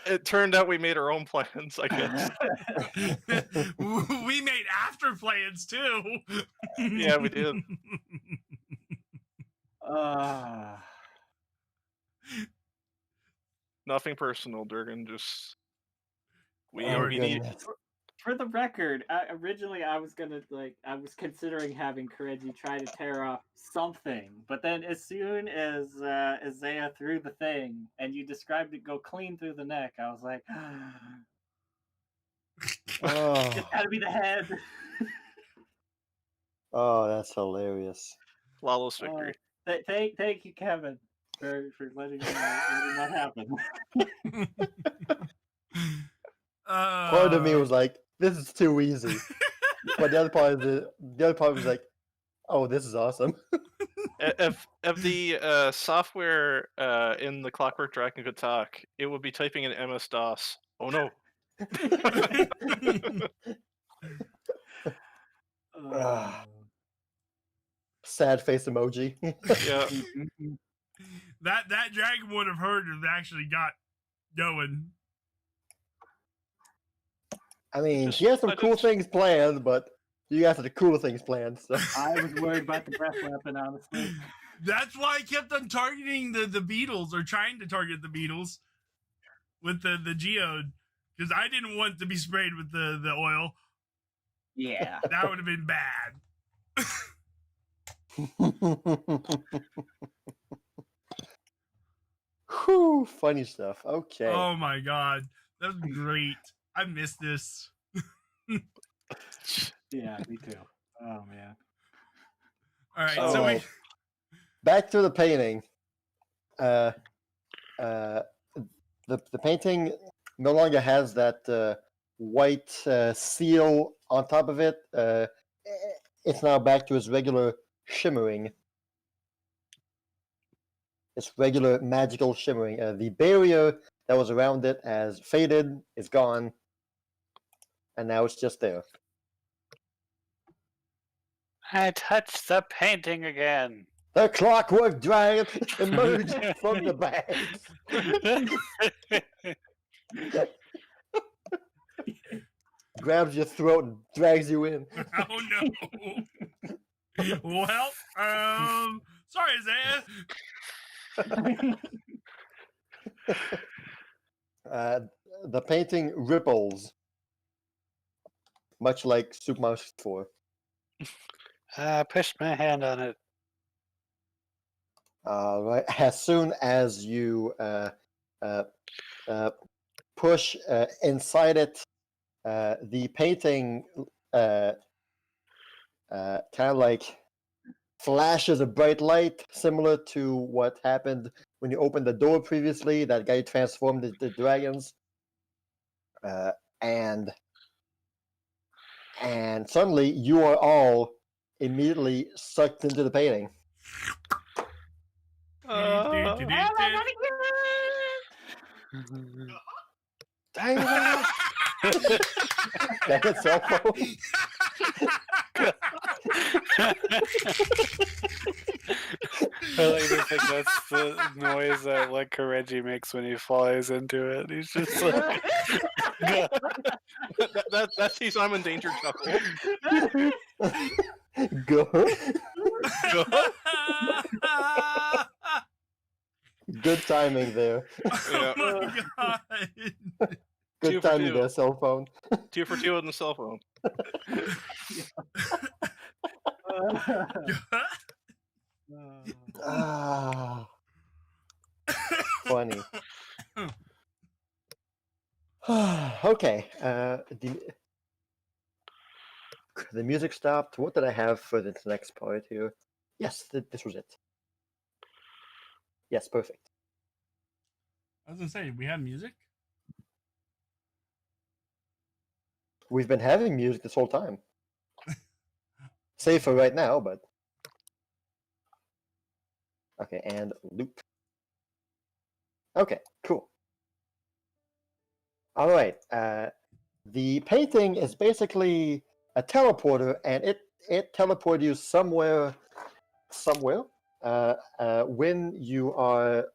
It turned out we made our own plans, I guess. We made after plans too. Yeah, we did. Nothing personal, Durgan. Just we need. For the record, originally I was considering having Kireji try to tear off something, but then as soon as Zaya threw the thing and you described it go clean through the neck, I was like, it's gotta be the head. Oh, that's hilarious! Flawless victory. Thank you, Kevin, for letting that happen. Part of me was like, "This is too easy," but the other part was like, "Oh, this is awesome." If the software in the Clockwork Dragon could talk, it would be typing in MS-DOS. Oh no! Sad face emoji. Yeah. That dragon would have heard if it actually got going. I mean, she has some cool things planned, but you guys have the cooler things planned. So. I was worried about the breath weapon, honestly. That's why I kept on targeting the beetles, or trying to target the beetles with the geode, because I didn't want to be sprayed with the oil. Yeah. That would have been bad. Whew, funny stuff. Okay. Oh my god. That was great. I missed this. Yeah, me too. Oh man. All right, so back to the painting. The painting no longer has that white seal on top of it. It's now back to its regular shimmering. its regular magical shimmering. The barrier that was around it has faded, is gone, and now it's just there. I touched the painting again. The clockwork dragon emerged from the bags. Grabs your throat and drags you in. Oh no. Well, sorry, Isaiah. The painting ripples, much like Super Mario 64. I pushed my hand on it. Right. As soon as you push inside it, the painting kind of like flashes a bright light, similar to what happened when you opened the door previously. That guy transformed into dragons, and suddenly you are all immediately sucked into the painting. That's cell phone. I like to think that's the noise that like Kireji makes when he flies into it. He's just like That's his I'm in danger chuckle. Go. Good timing there. Oh my god. Good 2 for timing 2. there, cell phone. 2 for 2 on the cell phone. Ah, funny. Okay. The music stopped. What did I have for this next part here? Yes, this was it. Yes, perfect. I was gonna say, we have music? We've been having music this whole time. Save for right now, but okay, and loop. Okay, cool. All right. The painting is basically a teleporter, and it teleports you somewhere. When you are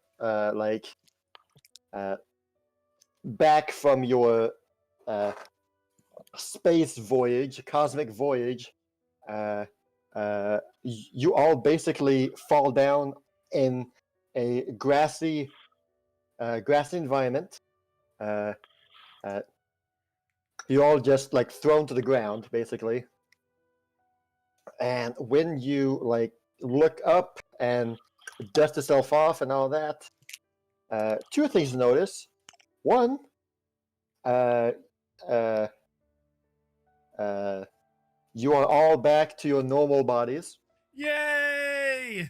back from your space voyage, cosmic voyage, you all basically fall down in a grassy environment. You're all just like thrown to the ground, basically. And when you like look up and dust yourself off and all that, 2 things to notice. One, you are all back to your normal bodies. Yay!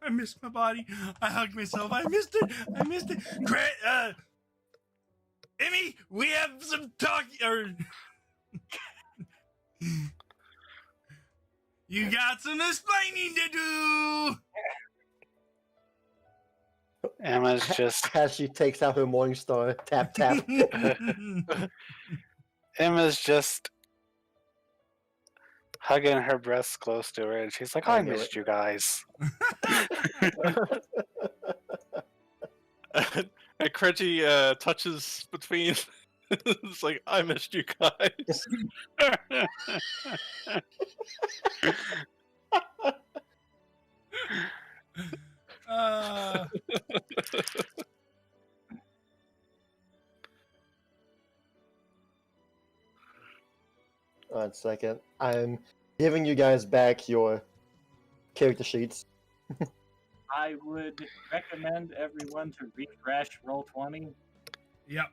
I missed my body. I hugged myself. I missed it. Emmy, we have some talk. Or you got some explaining to do. Emma's just As she takes out her Morning Star, tap tap. Emma's just hugging her breasts close to her, and she's like, "I knew missed it. you guys." And Kireji touches between. It's like, I missed you guys. One second. I'm giving you guys back your character sheets. I would recommend everyone to refresh Roll20. Yep.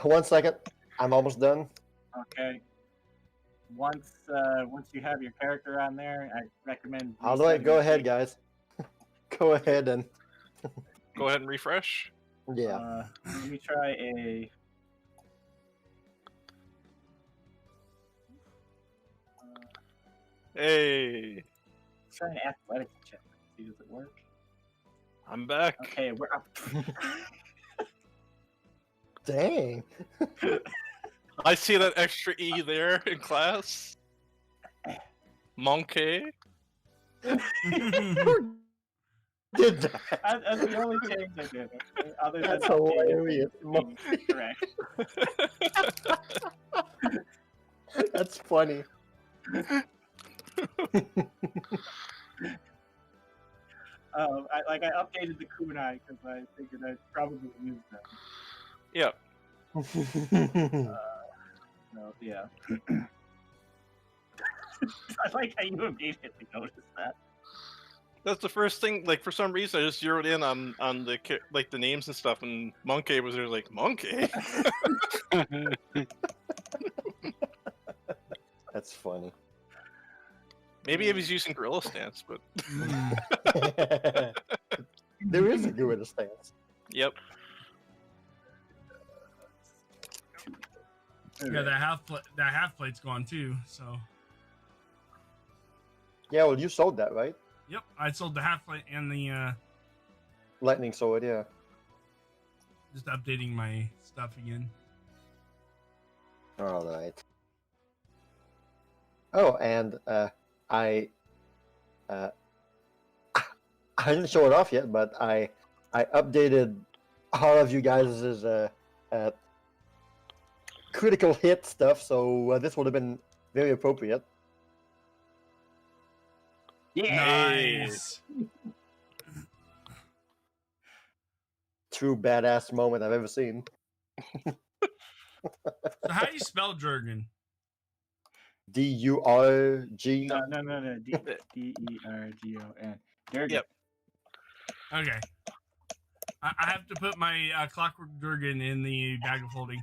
1 second. I'm almost done. Okay. Once you have your character on there, I recommend. All right, go resetting ahead, the- guys. Go ahead and Go ahead and refresh. yeah. Let me try a. Hey. Try an athletics check. See see, does it work? I'm back. Okay, we're up. Dang. I see that extra E there in class. Monkey. Who did that? That's the only change I did. Other than That's updating hilarious. being correct. That's funny. I updated the kunai because I figured I'd probably use them. Yep. So yeah. I like how you immediately noticed that. That's the first thing. Like, for some reason, I just zeroed in on the the names and stuff, and Monkey was there. Like, Monkey. That's funny. Maybe he was using Gorilla Stance, but There is a gorilla stance. yep. Yeah, that half plate's gone too. So Yeah, well, you sold that, right? yep, I sold the half plate and the Lightning sword, yeah. just updating my stuff again. All right. Oh, and I didn't show it off yet, but I updated all of you guys' critical hit stuff, so this would have been very appropriate. Nice. True badass moment I've ever seen. So how do you spell Dragon? D-U-R-G. No. D-E-R-G-O-N. Durgan. Yep. Okay. I have to put my clockwork Dragon in the bag of holding.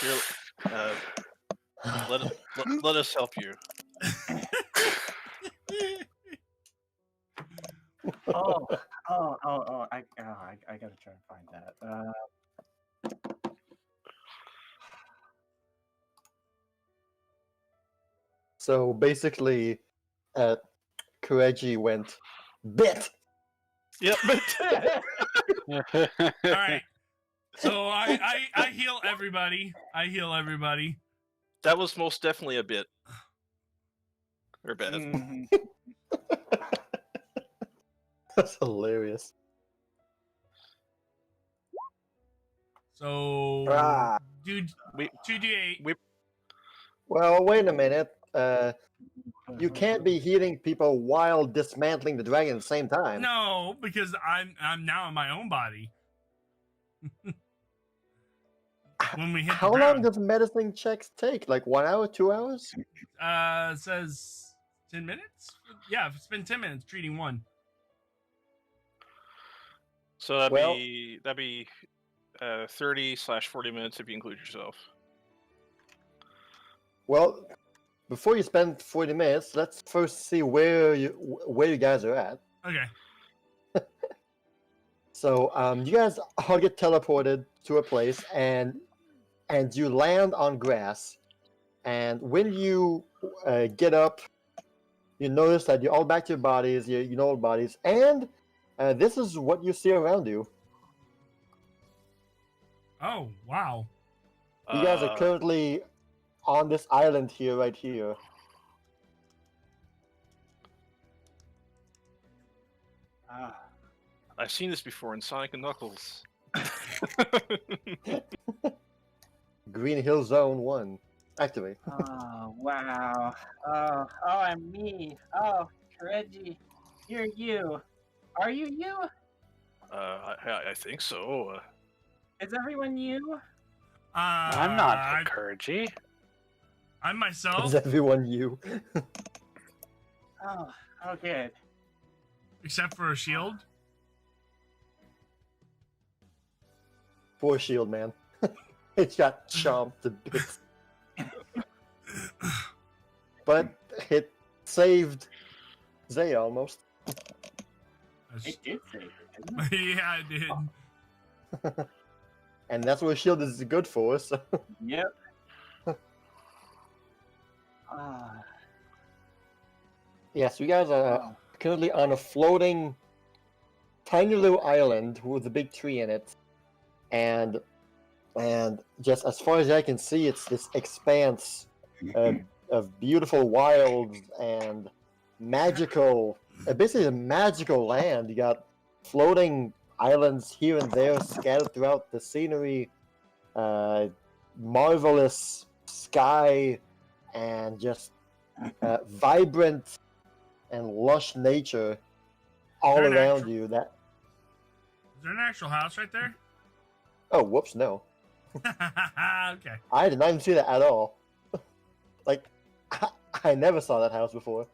Here, let us help you. I gotta try and find that. So basically, Kireji went bit. Yep. All right. So I heal everybody. That was most definitely a bit. Or bad. Mhm. That's hilarious. So Ah. dude, We 2d8. Well, wait a minute. You can't be healing people while dismantling the dragon at the same time. No, because I'm now in my own body. When we hit How the long ground, does medicine checks take? Like 1 hour, 2 hours? it says 10 minutes. Yeah, it's been 10 minutes treating one. So that'd Well- be 30/40 minutes if you include yourself. Well, before you spend 40 minutes, let's first see where you guys are at. Okay. So, you guys all get teleported to a place, and you land on grass. And when you get up, you notice that you're all back to your bodies, your normal bodies, and this is what you see around you. Oh, wow. You guys are currently on this island here, right here. I've seen this before in Sonic and Knuckles. Green Hill Zone 1. Activate. Oh, wow. Oh, I'm me. Oh, Reggie, you're you. Are you you? I think so. Is everyone you? I'm not Kireji. I'm myself, Is everyone you? Oh, good. except for a shield. Poor Shield Man. It got chomped to bits. But it saved Zay almost. It did save it, didn't it? Yeah, I did. And that's what Shield is good for, so. Yep. Ah. Yes, you guys are currently on a floating, tiny little island with a big tree in it, and just as far as I can see, it's this expanse of beautiful wilds and magical, basically a magical land. You got floating islands here and there scattered throughout the scenery, marvelous sky, and just vibrant and lush nature all there an around actual- you. That Is there an actual house right there? oh, whoops, no, Okay. I did not even see that at all. Like, I never saw that house before.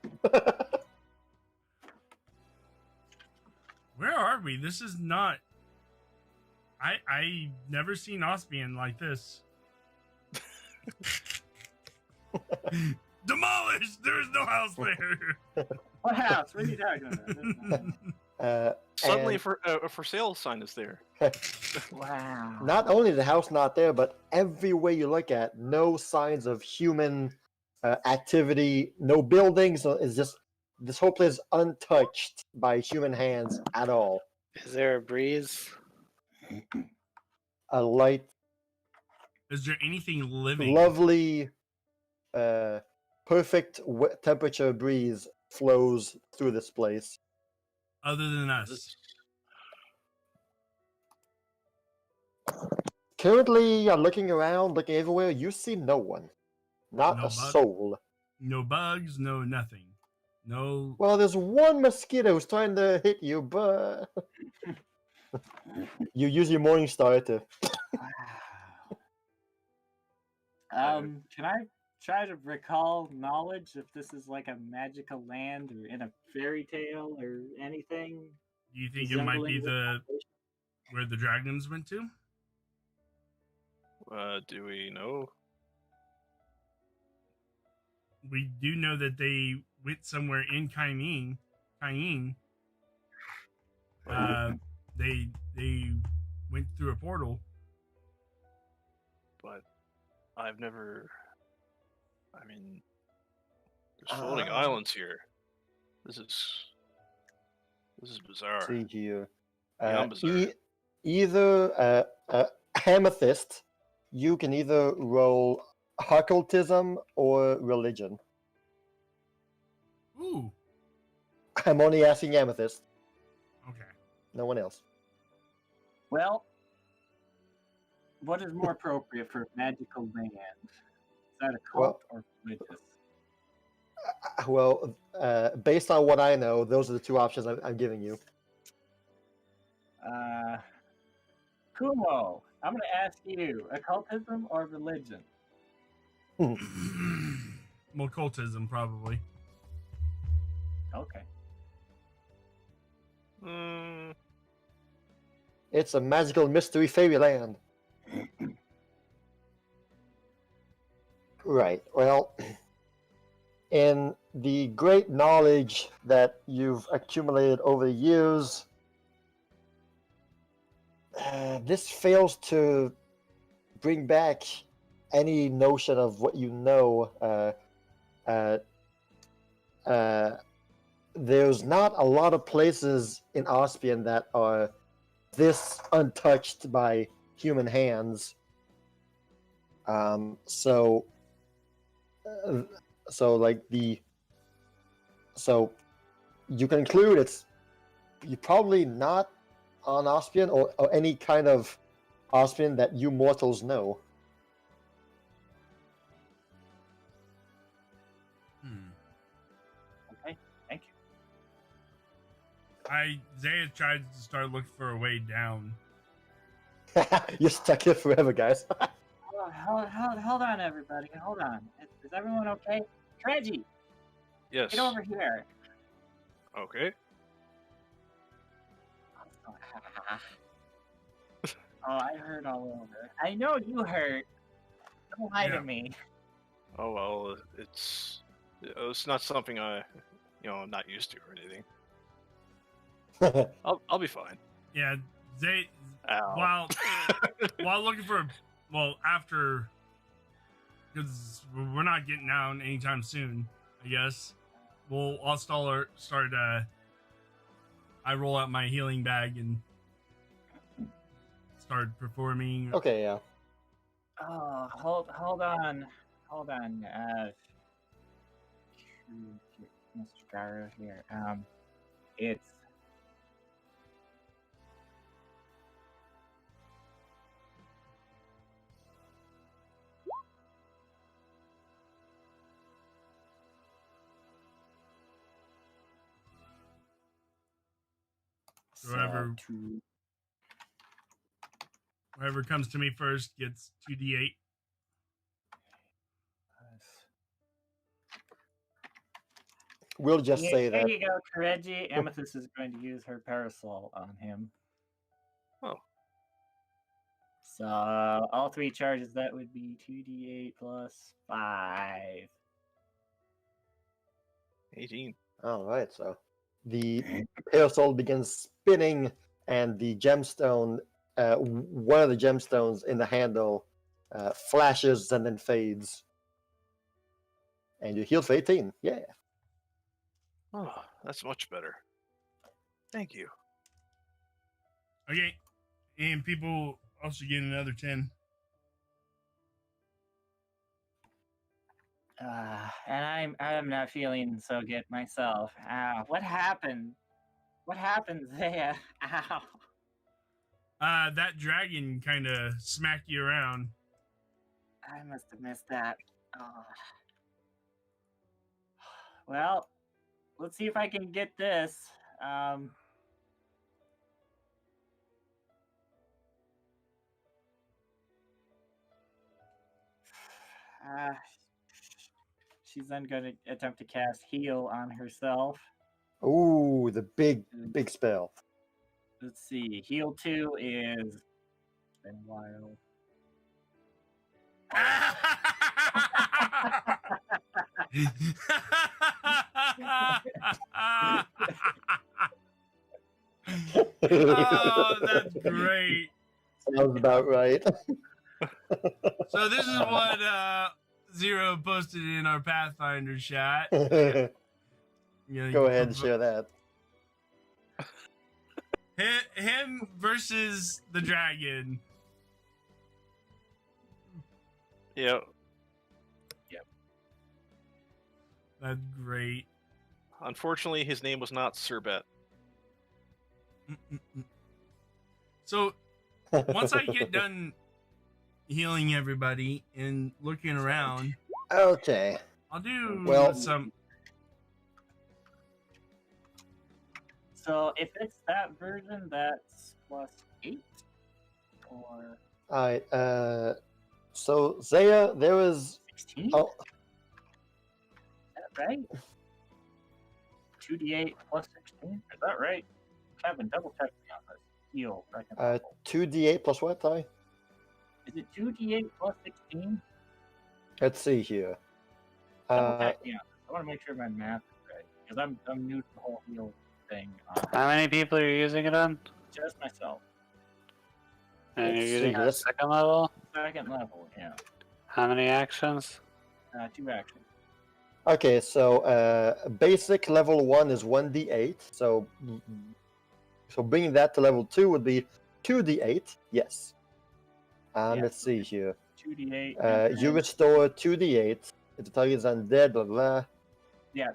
Where are we? This is not. I never seen Ospian like this. Demolished. There's no house there. What house? What are you talking about? Suddenly, And a for sale sign is there. Wow. not only the house not there, but everywhere you look at, no signs of human activity, no buildings. It's just this whole place is untouched by human hands at all. Is there a breeze? A light, Is there anything living? lovely, perfect temperature breeze flows through this place. Other than us? Currently, you're looking around, looking everywhere. You see no one, not No a bug? soul. No bugs, no nothing. No. Well, there's one mosquito who's trying to hit you, but you use your morning star to. Can I try to recall knowledge if this is like a magical land or in a fairy tale or anything? Do you think it might be resembling where the dragons went to? Do we know? We do know that they went somewhere in Cayenne. They went through a portal. But I've never. I mean, there's floating islands here. This is bizarre. See here. Beyond bizarre. Either Amethyst, you can either roll occultism or religion. Ooh. I'm only asking Amethyst, Okay. no one else. Well, what is more appropriate for a magical land? Is that a cult or religious? Well, based on what I know, those are the two options I'm giving you. Kumo, I'm going to ask you, occultism or religion? More cultism, probably. Okay. It's a magical mystery fairyland. Right. Well, in the great knowledge that you've accumulated over the years, this fails to bring back any notion of what you know. There's not a lot of places in Ospian that are this untouched by human hands. So you conclude you're probably not on Ospian or any kind of Ospian that you mortals know. Okay, thank you. Zaya tried to start looking for a way down. You're stuck here forever, guys. Hold on, everybody. Hold on. Is everyone okay? Reggie, Yes. get over here. Okay. Oh, I heard all over. I know you heard. Don't lie Yeah. to me. Oh well, it's not something I'm not used to or anything. I'll be fine. Yeah, Zay. Ow. While looking for, after, because we're not getting down anytime soon, I guess. Well, I'll start. I roll out my healing bag and start performing. Okay, yeah. Oh, hold on. Mr. Garou here. It's Whoever- to Whoever comes to me first gets 2d8. We'll just say There that. you go, Kireji. Amethyst is going to use her parasol on him. Oh. So all 3 charges, that would be 2d8 plus 5. 18. All right, so the parasol begins spinning, and the gemstone, one of the gemstones in the handle, flashes and then fades. And you heal for 18. Yeah. Oh, that's much better. Thank you. Okay, and people also get another 10. And I'm not feeling so good myself. What happened? What happened there? Ow. That dragon kind of smacked you around. I must have missed that. Oh. Well, let's see if I can get this. She's then going to attempt to cast heal on herself. Ooh, the big spell. Let's see. Heal 2 is been a while. Oh, that's great. Sounds about right. So this is what Zero posted in our Pathfinder chat. Go You ahead and share that. Him versus the dragon. Yeah. That's great. Unfortunately, his name was not Sirbet. So once I get done healing everybody and looking around, Okay. I'll do Well- some. So if it's that version, that's plus 8? Or Alright, so Zaya, there was 16? oh Is that right? 2d8 plus 16? Is that right? Kevin, double check me on this. Heal. Second level. 2d8 plus what, Ty? Is it 2d8 plus 16? Let's see here. Double check me on this. I want to make sure my math is right. Because I'm new to the whole heal thing. How many people are you using it on? Just myself. And you're Let's using see, it at second level? Second level, yeah. How many actions? 2 actions. Okay, so basic level 1 is 1d8, so bringing that to level 2 would be 2d8, yes. Yeah. Let's see here. 2d8. You restore 2d8 if the target is undead, blah blah. Yeah,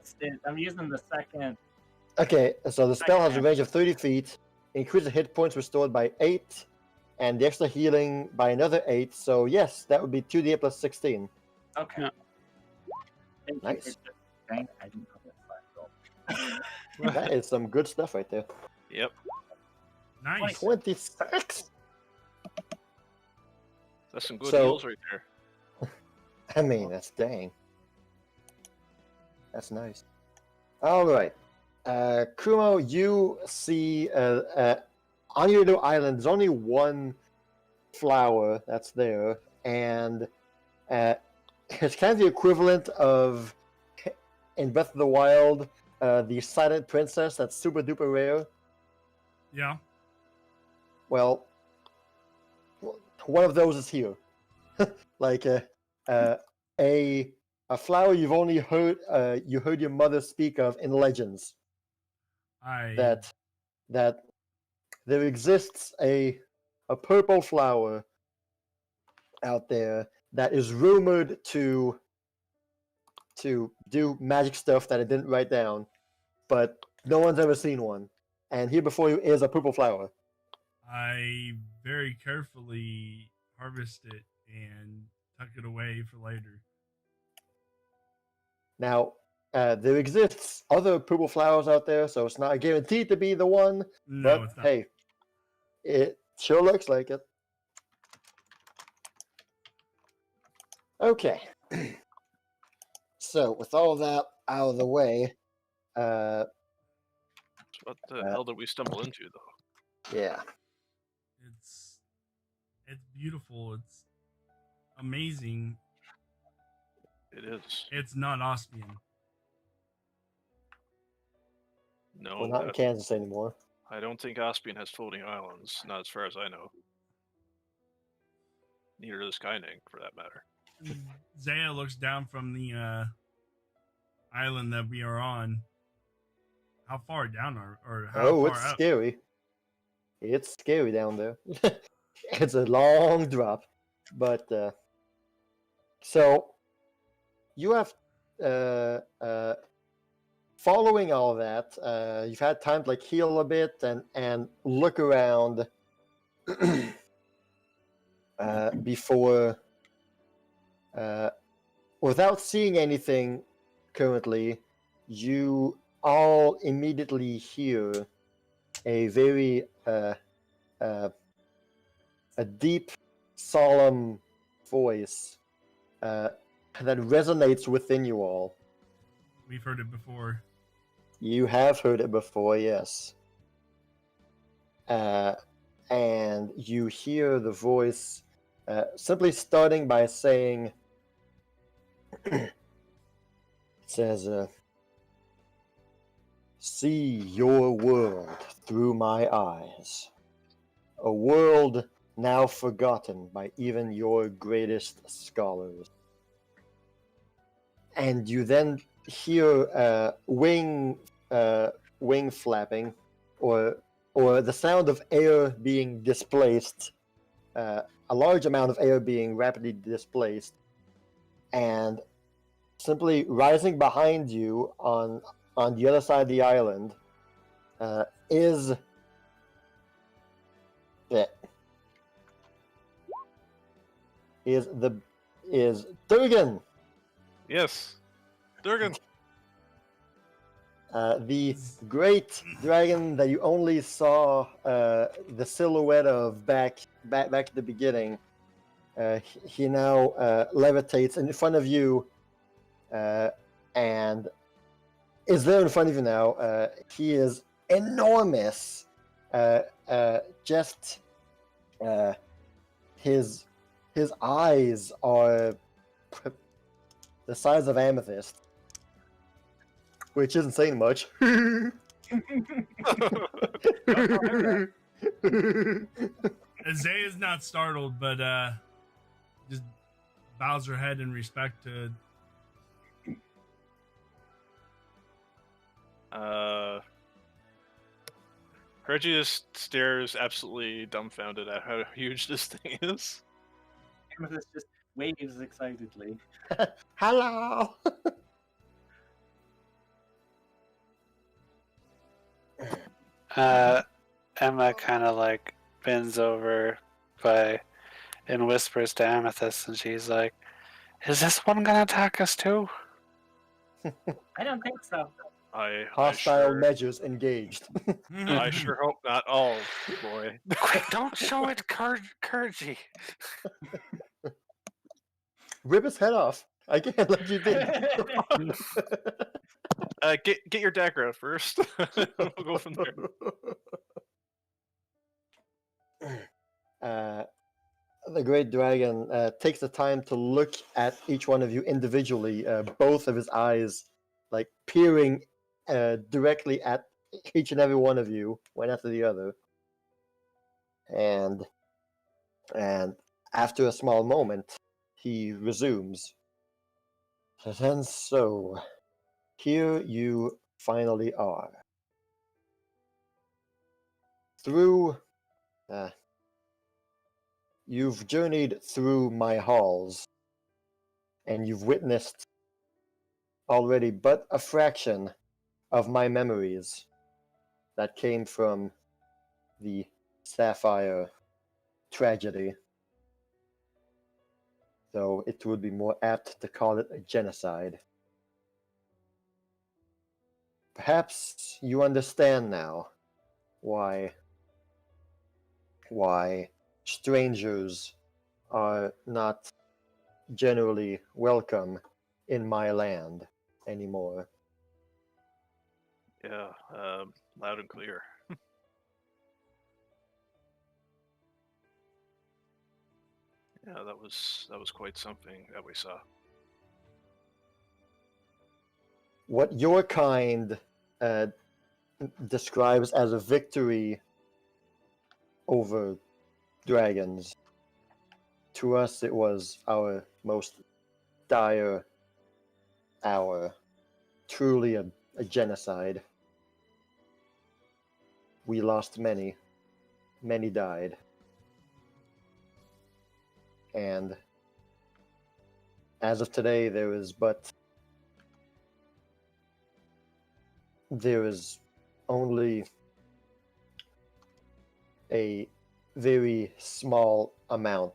I'm using the second. Okay, so the spell has a range of 30 feet, increase the hit points restored by 8, and the extra healing by another 8, so yes, that would be 2d8 plus 16. Okay. Yeah. Thank Nice. you for saying I didn't know that. That is some good stuff right there. Yep. Nice. 26? That's some good So- heals right there. I mean, that's dang. That's nice. All right. Kumo, you see on your little island, there's only one flower that's there, and it's kind of the equivalent of in Breath of the Wild, the Silent Princess that's super duper rare. Yeah. Well, one of those is here. Like a a flower you've only heard you heard your mother speak of in legends. That there exists a purple flower out there that is rumored to do magic stuff that I didn't write down, but no one's ever seen one. And here before you is a purple flower. I very carefully harvest it and tuck it away for later. Now, there exists other purple flowers out there, so it's not guaranteed to be the one. No, But it's not. hey, it sure looks like it. Okay. So with all that out of the way, What the hell did we stumble into, though? yeah. It's beautiful. It's amazing. It is. It's not Ospian. No, We're not in Kansas anymore. I don't think Ospian has floating islands, not as far as I know. Neither does Skyning, for that matter. Zaya looks down from the island that we are on. How far down or how Oh, far it's up? scary. It's scary down there. It's a long drop. But so you have following all that, you've had time to like heal a bit and look around before without seeing anything currently, you all immediately hear a very a deep, solemn voice that resonates within you all. We've heard it before. You have heard it before, yes. And you hear the voice simply starting by saying, it says, "See your world through my eyes, a world now forgotten by even your greatest scholars." And you then hear wing flapping, or the sound of air being displaced, a large amount of air being rapidly displaced, and simply rising behind you on the other side of the island is Durgan. Yes, Durgan. The great dragon that you only saw the silhouette of back at the beginning. He now levitates in front of you, and is there in front of you now. He is enormous. Just his eyes are the size of Amethyst, which isn't saying much. Zaya is not startled, but just bows her head in respect to. Reggie just stares absolutely dumbfounded at how huge this thing is. Amethyst just waves excitedly. Hello. Emma kind of like bends over and whispers to Amethyst, and she's like, "Is this one gonna attack us too?" I don't think so. Hostile measures engaged. I sure hope not. Oh boy! Quick, don't show it, Kirji. Rip his head off. I can't let you do. Get your dagger out first. We'll go from there. The great dragon takes the time to look at each one of you individually, both of his eyes like peering directly at each and every one of you, one after the other. And after a small moment, he resumes. And so, here you finally are. Through, you've journeyed through my halls, and you've witnessed already but a fraction of my memories that came from the Sapphire tragedy. Though it would be more apt to call it a genocide. Perhaps you understand now why strangers are not generally welcome in my land anymore. Yeah, loud and clear. Yeah, that was quite something that we saw. What your kind describes as a victory over dragons, to us it was our most dire hour. Truly a genocide. We lost many. Many died. And as of today, there is only a very small amount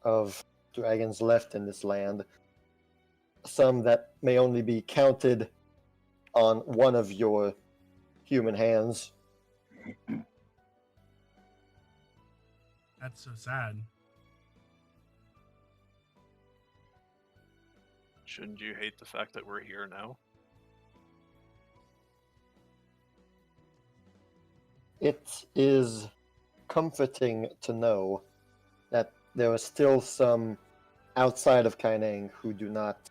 of dragons left in this land. Some that may only be counted on one of your human hands. That's so sad. Shouldn't you hate the fact that we're here now? It is comforting to know that there are still some outside of Kaineng who do not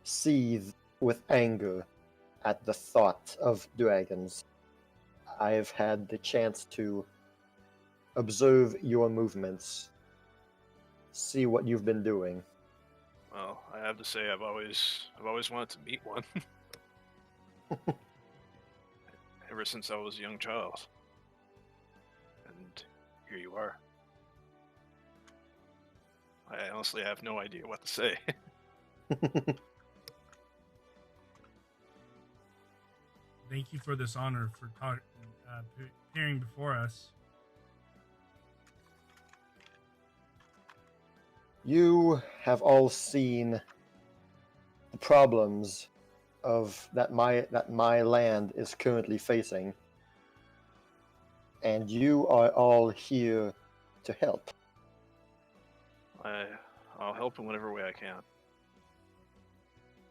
seethe with anger at the thought of dragons. I've had the chance to observe your movements, see what you've been doing. Well, I have to say I've always wanted to meet one. Ever since I was a young child. And here you are. I honestly have no idea what to say. Thank you for this honor for appearing before us. You have all seen the problems of that my land is currently facing, and you are all here to help. I'll help in whatever way I can.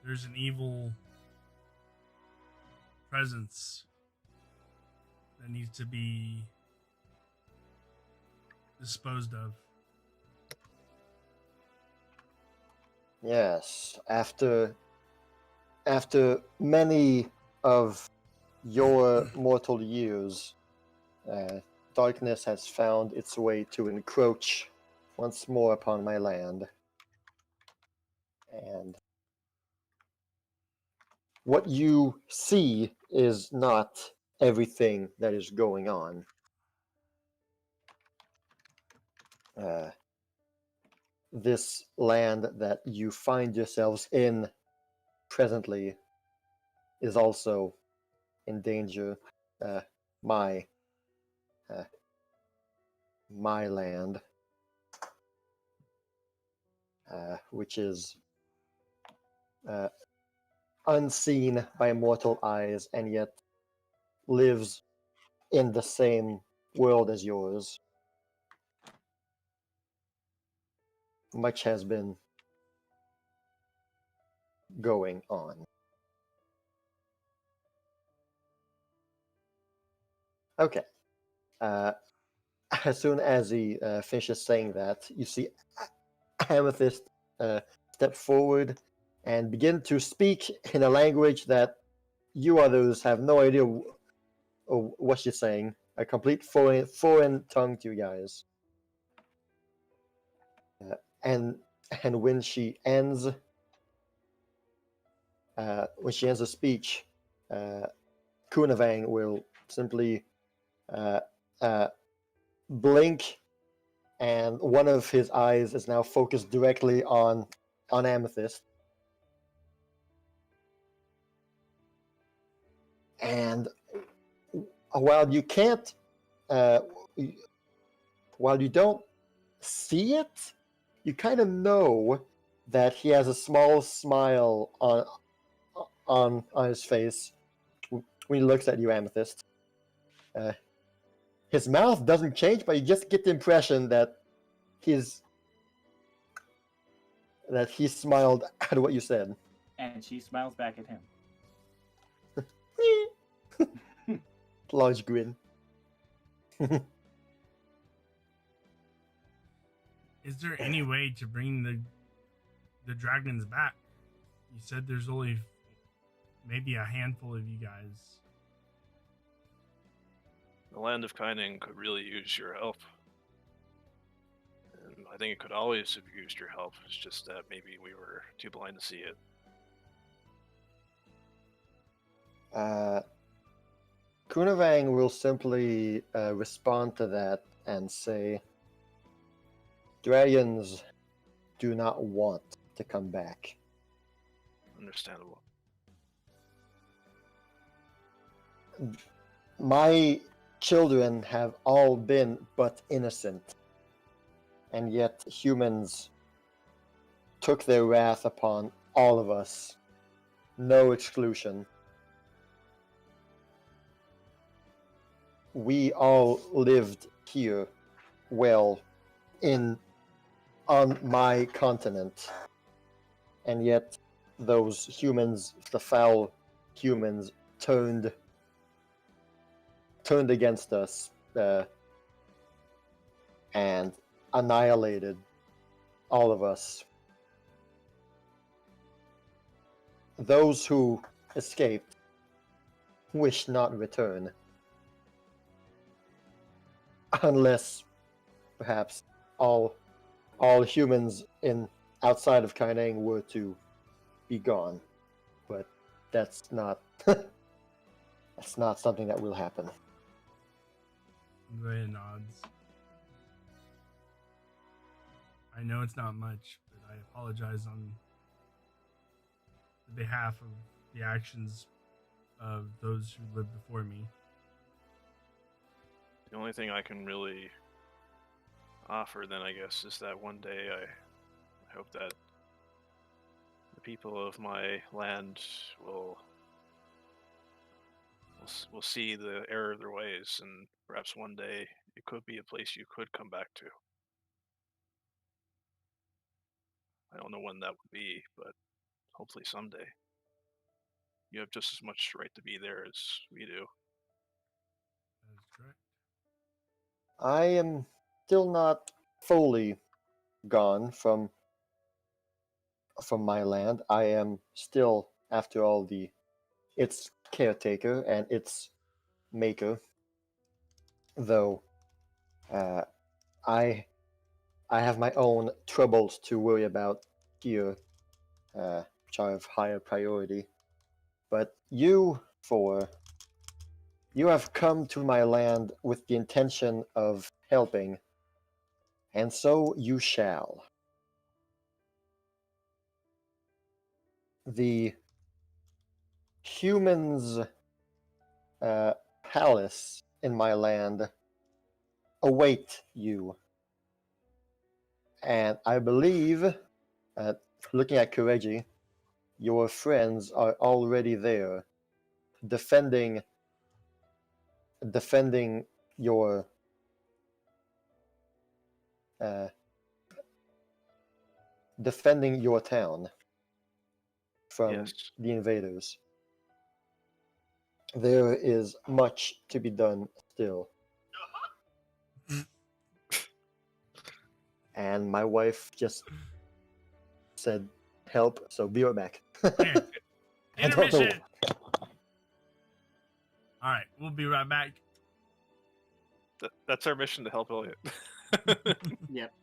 There's an evil presence that needs to be disposed of. Yes, after many of your mortal years, darkness has found its way to encroach once more upon my land. And what you see is not everything that is going on. This land that you find yourselves in presently is also in danger. My land, which is unseen by mortal eyes and yet lives in the same world as yours. Much has been going on. Okay. As soon as he finishes saying that, you see Amethyst step forward and begin to speak in a language that you others have no idea what she's saying. A complete foreign tongue to you guys. And when she ends, when she ends the speech, Kunavang will simply blink, and one of his eyes is now focused directly on Amethyst. And while you can't, while you don't see it, you kind of know that he has a small smile on his face when he looks at you, Amethyst. His mouth doesn't change, but you just get the impression that he smiled at what you said. And she smiles back at him. Large grin. Is there any way to bring the dragons back? You said there's only maybe a handful of you guys. The land of Kaining could really use your help. And I think it could always have used your help. It's just that maybe we were too blind to see it. Kunavang will simply respond to that and say, dragons do not want to come back. Understandable. My children have all been but innocent, and yet humans took their wrath upon all of us, no exclusion. We all lived here, well, on my continent, and yet those humans, the foul humans, turned against us and annihilated all of us. Those who escaped wish not return, unless perhaps all humans outside of Kaineng were to be gone, but that's not that's not something that will happen. Ray nods. I know it's not much, but I apologize on behalf of the actions of those who lived before me. The only thing I can really offer then, I guess, is that one day I hope that the people of my land will see the error of their ways, and perhaps one day it could be a place you could come back to. I don't know when that would be, but hopefully someday. You have just as much right to be there as we do. That is correct. I am still not fully gone from my land. I am still, after all, its caretaker and its maker. Though I have my own troubles to worry about here, which are of higher priority. But you have come to my land with the intention of helping, and so you shall. The humans' palace in my land await you. And I believe, looking at Kireji, your friends are already there, defending your defending your town from Yes. the invaders. There is much to be done still. And my wife just said, help, so be right back. Okay. I don't know. Intermission. All right, we'll be right back. That's our mission, to help Elliot. Yep.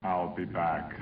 I'll be back.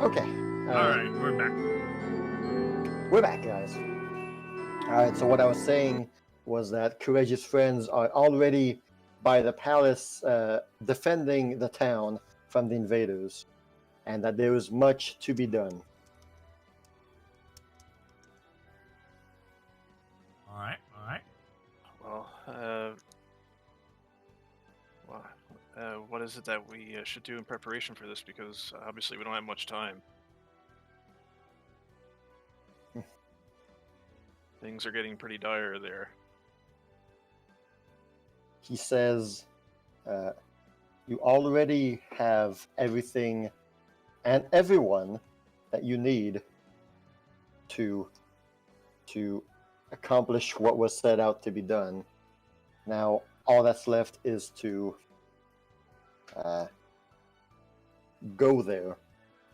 Okay. All right, we're back. We're back, guys. Alright, so what I was saying was that Kireji's friends are already by the palace defending the town from the invaders, and that there is much to be done. All right, all right. Well, what is it that we should do in preparation for this? Because obviously we don't have much time. Things are getting pretty dire there. He says, you already have everything and everyone that you need to accomplish what was set out to be done. Now, all that's left is to go there,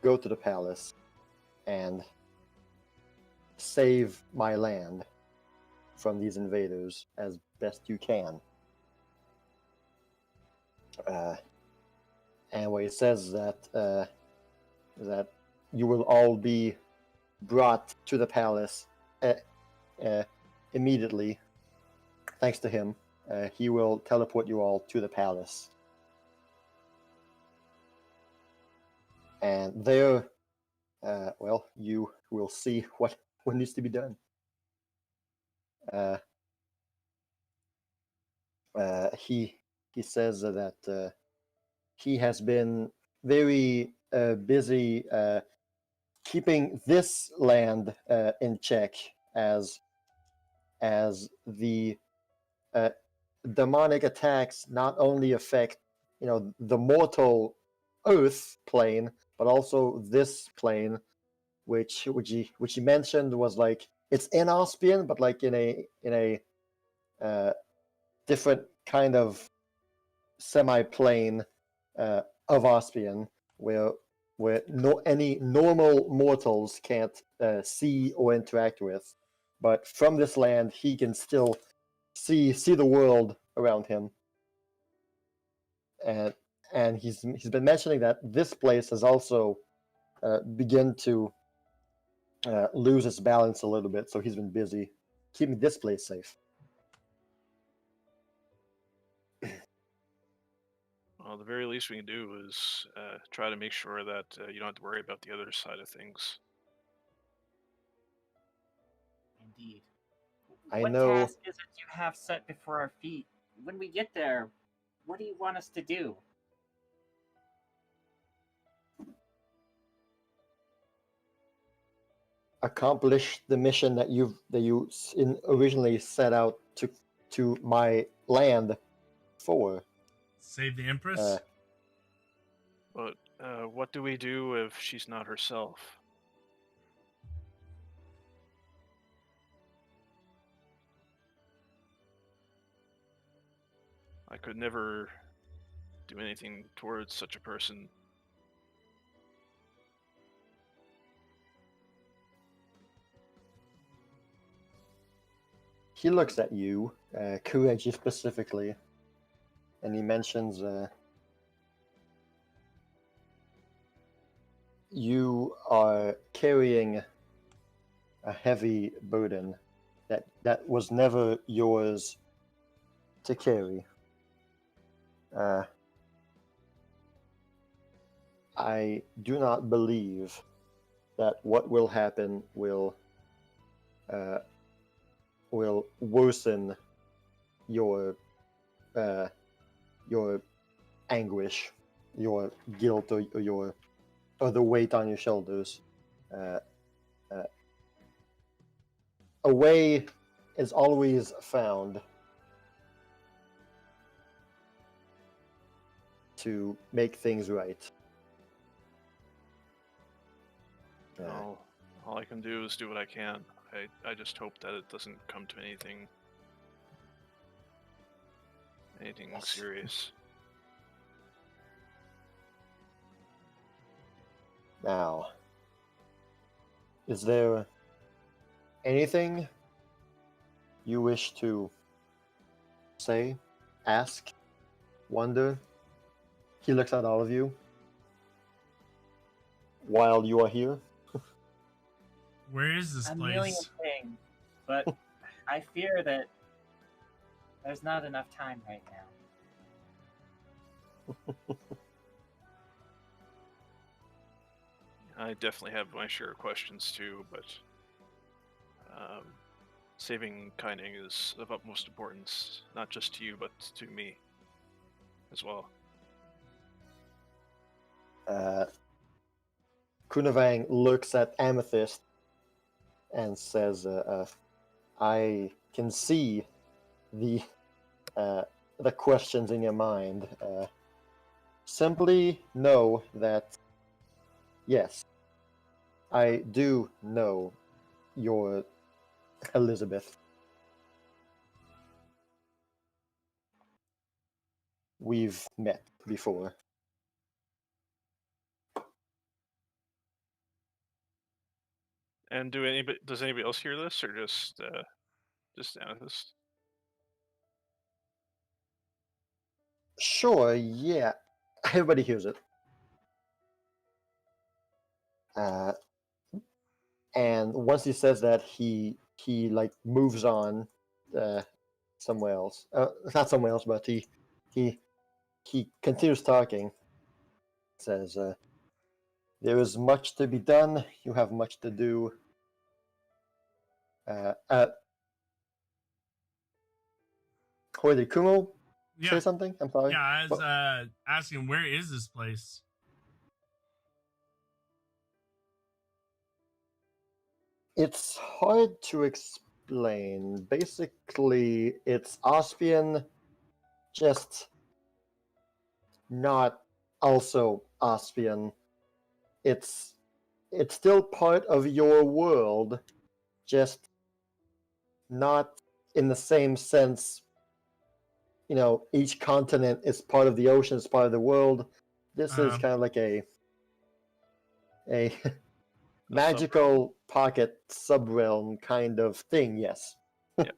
go to the palace, and save my land from these invaders as best you can. And where he says that that you will all be brought to the palace immediately, thanks to him. He will teleport you all to the palace. And there, well, you will see what needs to be done. He says that he has been very busy keeping this land in check as the demonic attacks not only affect the mortal Earth plane, but also this plane, which he mentioned was like it's inauspian, but like in a different kind of semi-plane of Auspian, where any normal mortals can't see or interact with, but from this land he can still see the world around him. And he's been mentioning that this place has also begun to lose its balance a little bit, so he's been busy keeping this place safe. Well, the very least we can do is try to make sure that you don't have to worry about the other side of things. Indeed. I What know. task is it you have set before our feet? When we get there, what do you want us to do? Accomplish the mission that you originally set out to my land for. Save the Empress. But what do we do if she's not herself? I could never do anything towards such a person. He looks at you, Kireji specifically, and he mentions you are carrying a heavy burden that was never yours to carry. I do not believe that what will happen will worsen your anguish, your guilt, or the weight on your shoulders. A way is always found to make things right. No, all I can do is do what I can. I just hope that it doesn't come to anything Yes. serious. Now, is there anything you wish to say, ask, wonder? He looks at all of you. while you are here? Where is this A million place? things, but I fear that there's not enough time right now. I definitely have my share of questions too, but saving Kaining is of utmost importance, not just to you, but to me as well. Kunavang looks at Amethyst and says, I can see the questions in your mind. Simply know that, yes, I do know your Elizabeth. We've met before. And does anybody else hear this, or just Amethyst? Sure, yeah. Everybody hears it. And once he says that, he like moves on somewhere else. Not somewhere else, but he continues talking. Says, there is much to be done. You have much to do. Wait, did Kumo say something? I'm sorry. Yeah, I was asking, where is this place? It's hard to explain. Basically, it's Ospian, just not also Ospian. It's still part of your world, just not in the same sense. You know, each continent is part of the ocean, is part of the world. This is kind of like a magical pocket subrealm kind of thing, yes. Yep.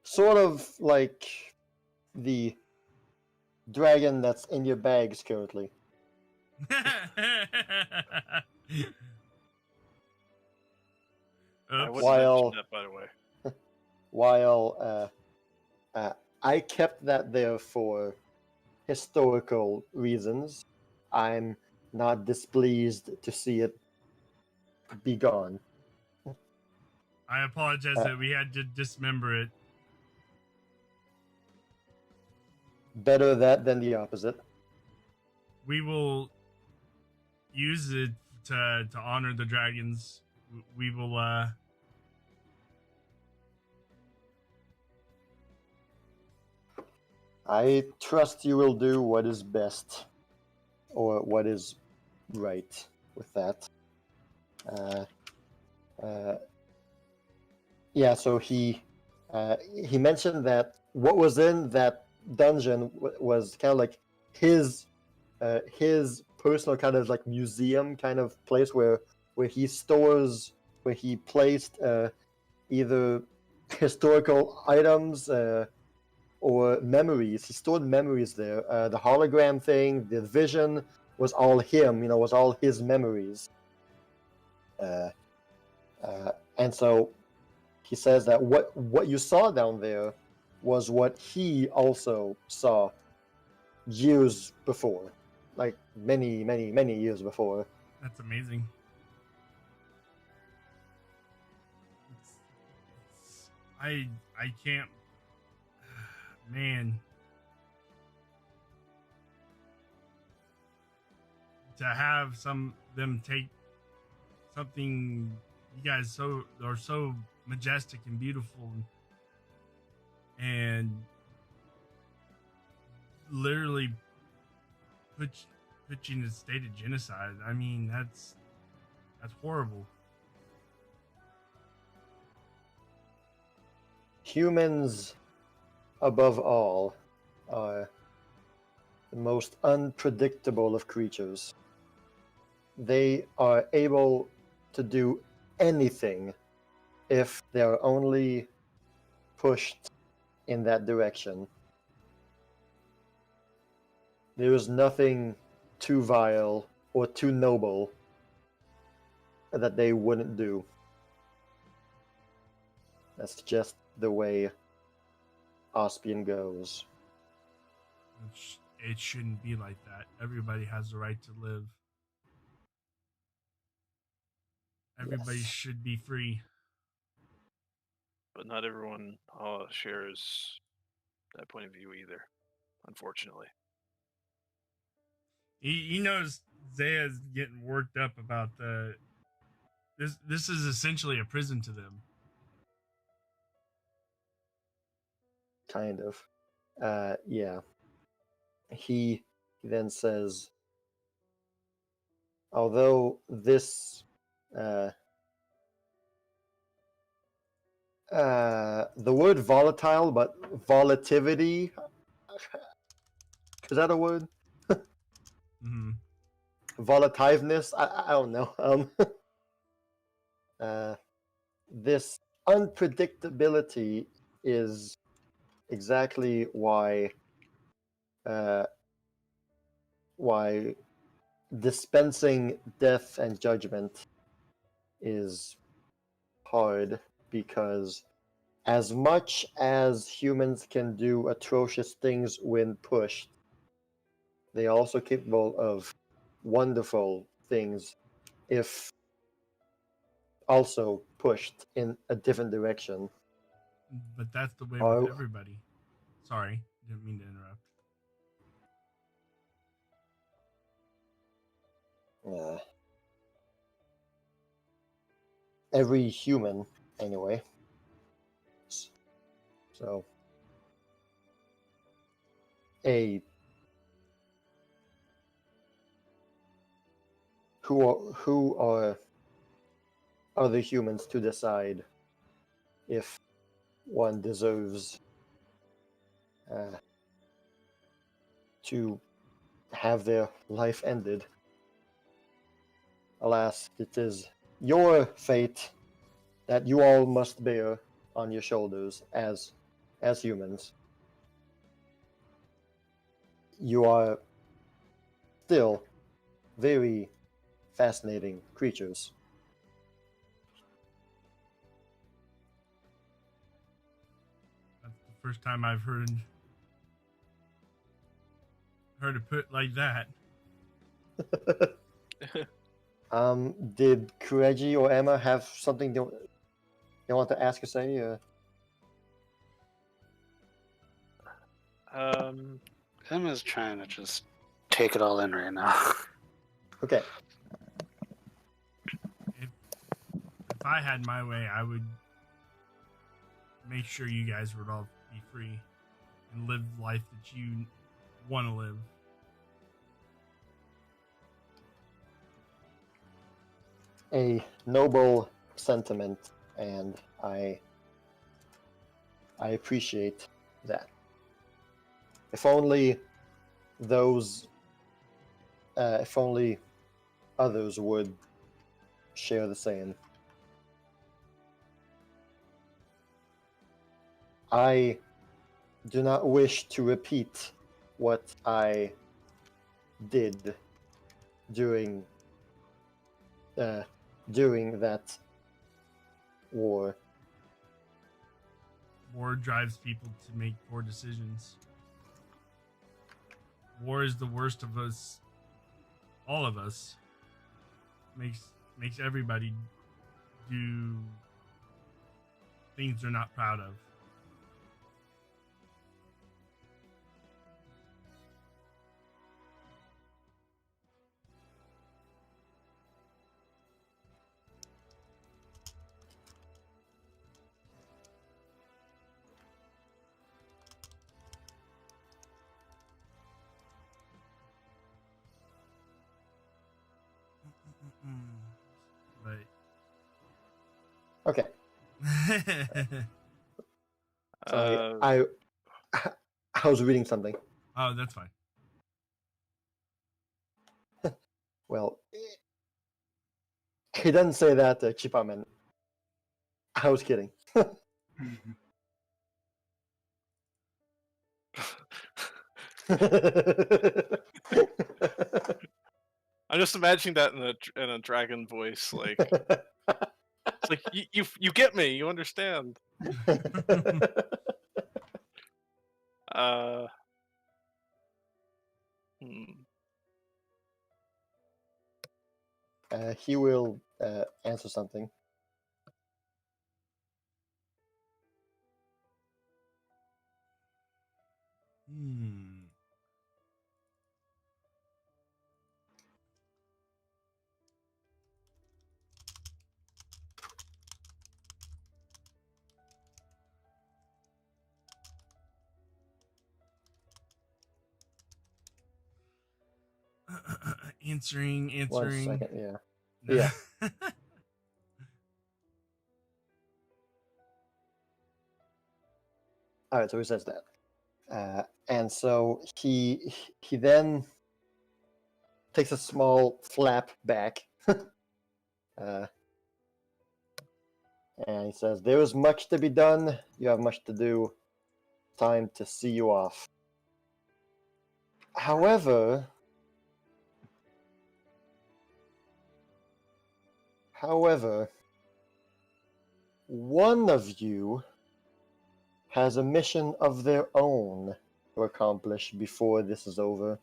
Sort of like the dragon that's in your bags currently. I wouldn't While mention that, by the way. while I kept that there for historical reasons, I'm not displeased to see it be gone. I apologize that we had to dismember it. Better that than the opposite. We will use it to honor the dragons. We will I trust you will do what is best, or what is right with that. Yeah, so he mentioned that what was in that dungeon was kind of like his personal kind of like museum kind of place where he stores, where he placed either historical items or memories. He stored memories there. The hologram thing, the vision, was all him. You know, was all his memories. And so he says that what you saw down there was what he also saw years before, like many years before. That's amazing. I can't, man. To have them take something you guys are so majestic and beautiful, and literally put you in a state of genocide. I mean, that's horrible. Humans, above all, are the most unpredictable of creatures. They are able to do anything if they are only pushed in that direction. There is nothing too vile or too noble that they wouldn't do. That's just the way Ospian goes. It shouldn't be like that. Everybody has the right to live. Everybody Yes. should be free. But not everyone shares that point of view either, unfortunately. You notice Zaya's getting worked up about the. This is essentially a prison to them. Kind of. Yeah. He then says, although this the word volatile, but volatility, is that a word? Mm-hmm. Volativeness? I don't know. This unpredictability is exactly why dispensing death and judgment is hard, because as much as humans can do atrocious things when pushed, they are also capable of wonderful things if also pushed in a different direction. But that's the way Oh. with everybody. Sorry, didn't mean to interrupt. Every human, anyway. So, who are other humans to decide if one deserves to have their life ended? Alas, it is your fate that you all must bear on your shoulders as humans. You are still very fascinating creatures. That's the first time I've heard it put like that. Did Kireji or Emma have something they want to ask or say? Emma's trying to just take it all in right now. Okay. If I had my way, I would make sure you guys would all be free and live the life that you want to live. A noble sentiment, and I appreciate that. If only others would share the same. I do not wish to repeat what I did during that war. War drives people to make poor decisions. War is the worst of us. All of us. Makes everybody do things they're not proud of. But Okay. Sorry, I was reading something. Oh, that's fine. Well, he doesn't say that, CheapPopMan. I was kidding. I'm just imagining that in a dragon voice, like it's like you get me, you understand. Hmm. He will answer something. Hmm. Answering. 1 second, yeah. Yeah. All right, so he says that, and so he then takes a small flap back, and he says, "There is much to be done. You have much to do. Time to see you off. However, one of you has a mission of their own to accomplish before this is over."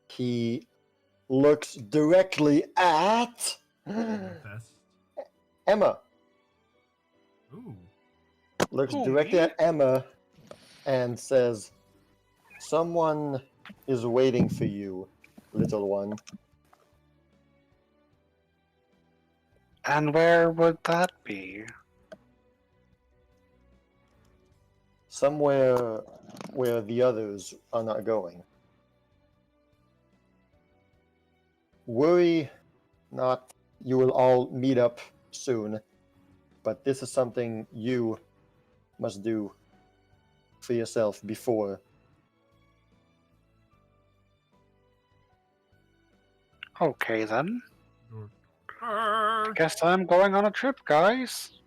He looks directly at Amethyst. Emma. Ooh. Looks Who, directly me? at Emma and says, "Someone is waiting for you, little one." And where would that be? Somewhere where the others are not going. Worry not, you will all meet up soon, but this is something you must do for yourself before. Okay then. On Guess I'm going on a trip, guys.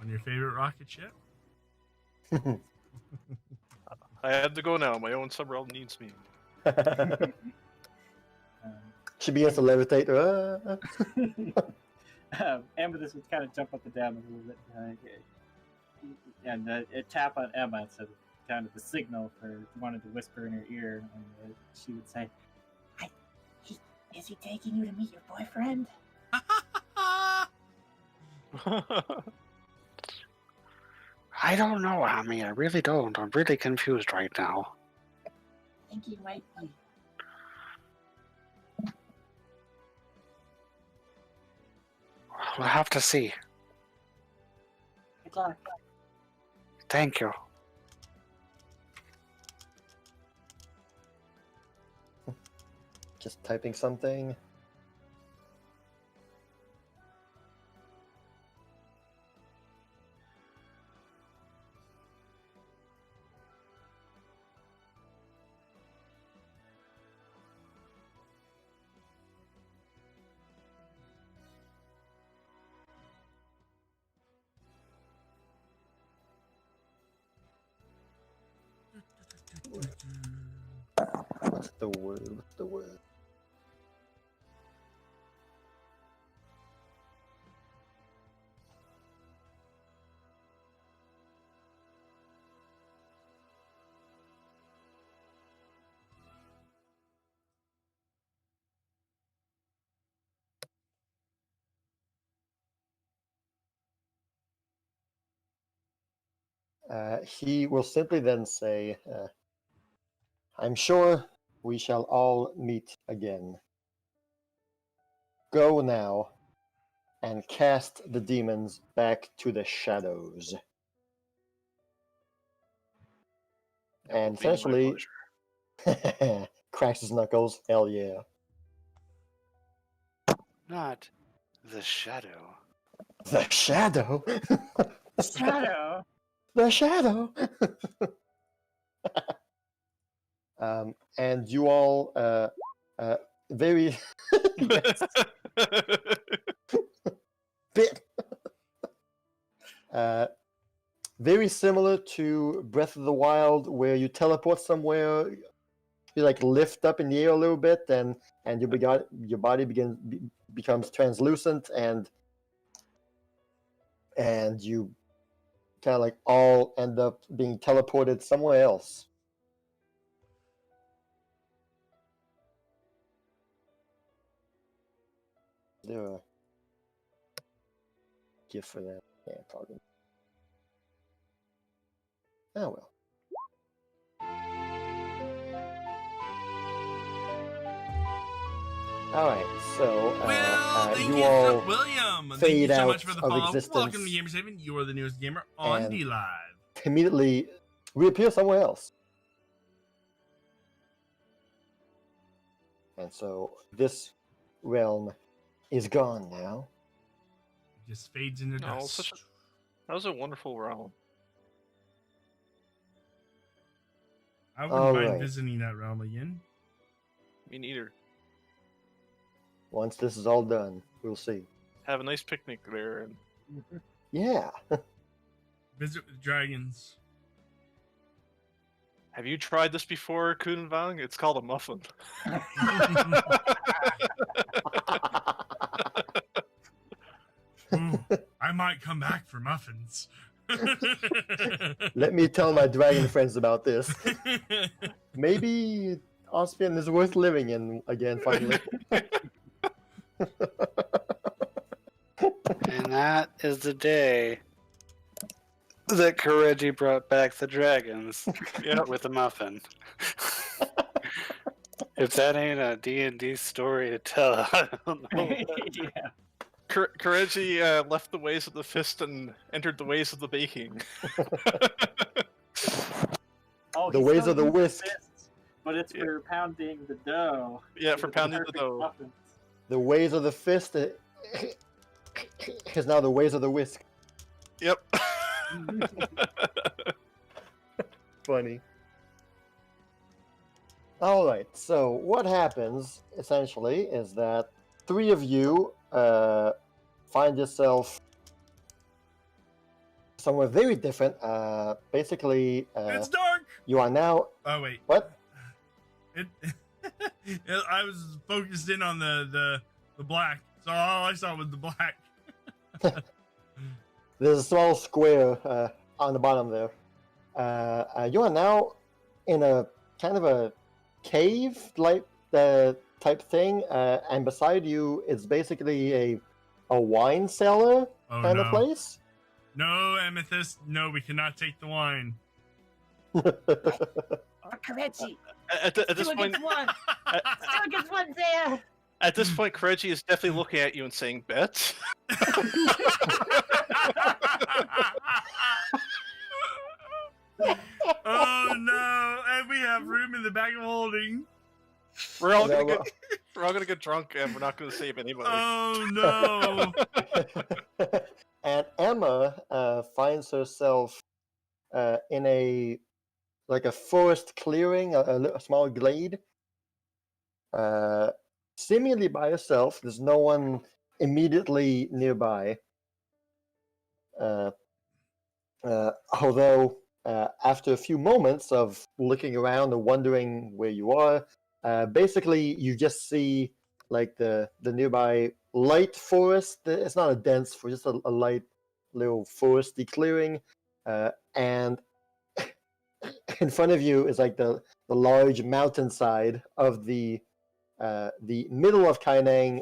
your favorite rocket ship? I had to go now. My own subrealm needs me. She begins to levitate. Amethyst would kind of jump up and down a little bit, and tap on Emma instead of kind of the signal for if you wanted to whisper in her ear, and she would say, Is he taking you to meet your boyfriend? I don't know, Ami. I really don't. I'm really confused right now. I think he might be. We'll have to see. Good luck. Thank you. Just typing something. What's the word? What's the word? He will simply then say, "I'm sure we shall all meet again. Go now and cast the demons back to the shadows." And It will be my essentially, cracks his knuckles. Hell yeah. Not the shadow. The shadow? "Shadow." The shadow! And you all very yes, bit very similar to Breath of the Wild, where you teleport somewhere, you like lift up in the air a little bit, and your body becomes translucent, and you kind of like all end up being teleported somewhere else. Is there a gift for that? Yeah, probably. Oh well. Alright, so Thank you all William. Thank fade you so out much for the of follow. existence. Welcome to Gamerz Haven. You are the newest gamer on And- D Live. immediately reappear somewhere else. And so this realm is gone now. Just fades into Oh, dust. that was a wonderful realm. I wouldn't mind Alright. visiting that realm again. Me neither. Once this is all done, we'll see. Have a nice picnic there, and Yeah. Visit with dragons. have you tried this before, Kun Vang? It's called a muffin. Ooh, I might come back for muffins. Let me tell my dragon friends about this. Maybe Austrian is worth living in again, finally. And that is the day that Kireji brought back the dragons with a muffin. If that ain't a D&D story to tell, I don't know. Yeah. Kireji left the ways of the fist and entered the ways of the baking. Oh, The he ways still of the uses whisk. fists, but it's Yeah. for pounding the dough. Yeah, for the pounding the perfect dough. muffins. The ways of the fist is now the ways of the whisk. Yep. Funny. Alright, so what happens, essentially, is that three of you find yourself somewhere very different. Basically, It's dark. you are now... Oh wait. What? It, I was focused in on the black, so all I saw was the black. There's a small square on the bottom there. You are now in a kind of a cave-like type thing, and beside you is basically a wine cellar Oh kind no. of place. No, Amethyst. No, we cannot take the wine. Oh, Kireji, At this still point, gets one. Still gets one there. at this point, Kireji is definitely looking at you and saying, "Bet." Oh no! And we have room in the bag of holding. We're all Yeah, gonna get drunk, and we're not gonna save anybody. Oh no! And Emma finds herself in a forest clearing, a small glade, seemingly by herself. There's no one immediately nearby. Although after a few moments of looking around and wondering where you are, basically you just see like the nearby light forest. It's not a dense forest, just a light little foresty clearing, and in front of you is like the large mountainside of the middle of Kaineng.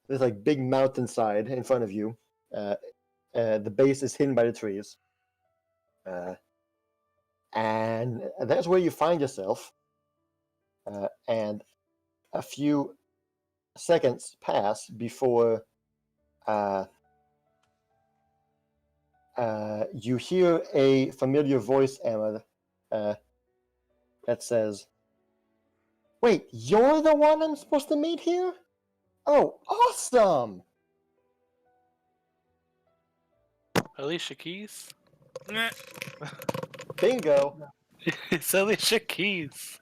There's like big mountainside in front of you. The base is hidden by the trees, and that's where you find yourself. And a few seconds pass before you hear a familiar voice, Emma, that says, "Wait, you're the one I'm supposed to meet here? Oh, awesome!" Alicia Keys? Eh, Bingo! It's Alicia Keys.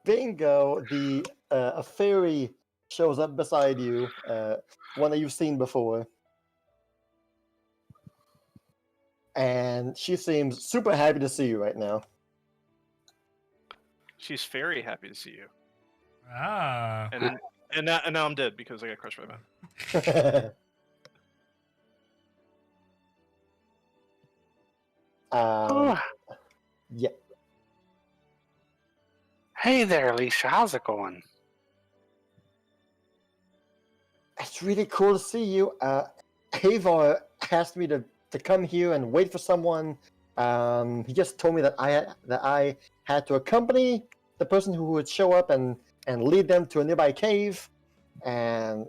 Bingo! A fairy shows up beside you, one that you've seen before. And she seems super happy to see you right now. She's very happy to see you. Ah. And now I'm dead because I got crushed by a man. um, yeah. Hey there, Alicia. How's it going? It's really cool to see you. Havar asked me to come here and wait for someone. He just told me that I had to accompany the person who would show up and lead them to a nearby cave, and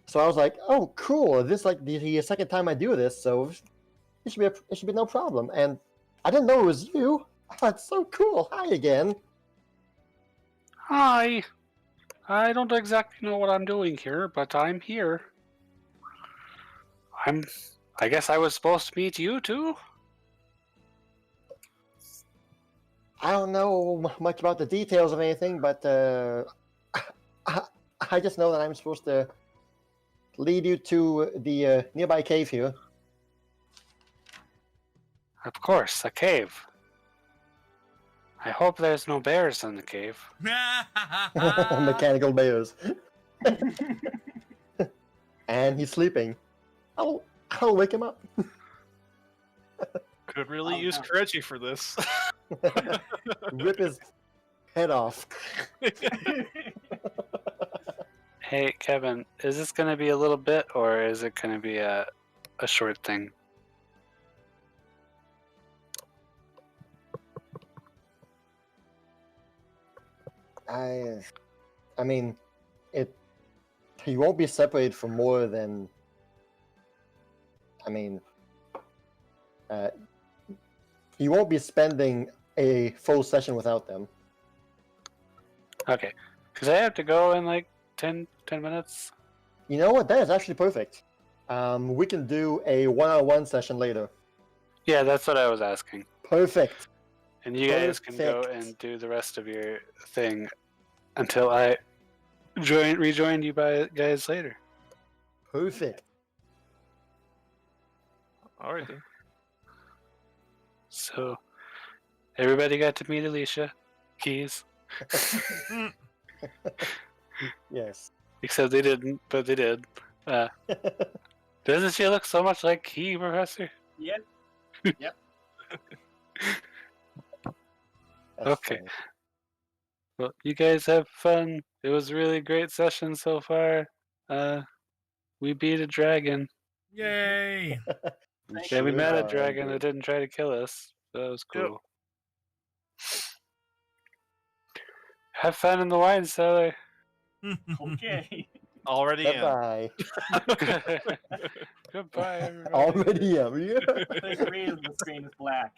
so I was like, oh, cool. This is like the second time I do this, so it should be no problem. And I didn't know it was you. Oh, it's so cool. Hi again. Hi. I don't exactly know what I'm doing here, but I'm here. I guess I was supposed to meet you too? I don't know much about the details of anything, but I just know that I'm supposed to lead you to the nearby cave here. Of course, a cave. I hope there's no bears in the cave. Mechanical bears. And he's sleeping. I'll wake him up. Could really Oh, use no. Kireji for this. Rip his head off. Hey, Kevin, is this going to be a little bit, or is it going to be a short thing? I mean, you won't be separated for more than. I mean, you won't be spending a full session without them. Okay, because I have to go in like 10 minutes. You know what? That is actually perfect. We can do a one-on-one session later. Yeah, that's what I was asking. Perfect. And you guys can go Perfect. and do the rest of your thing until I rejoin you guys later. Perfect. All right then. So, everybody got to meet Alicia Keys. Yes. Except they didn't, but they did. Doesn't she look so much like Key, Professor? Yep. That's Okay. funny. Well, you guys have fun. It was a really great session so far. We beat a dragon. Yay! Yeah, we met a are, dragon that indeed. didn't try to kill us. So that was Yep. cool. Have fun in the wine cellar. Okay. Already in. Bye-bye. Goodbye, everybody. Already am. There's a reason the screen is black.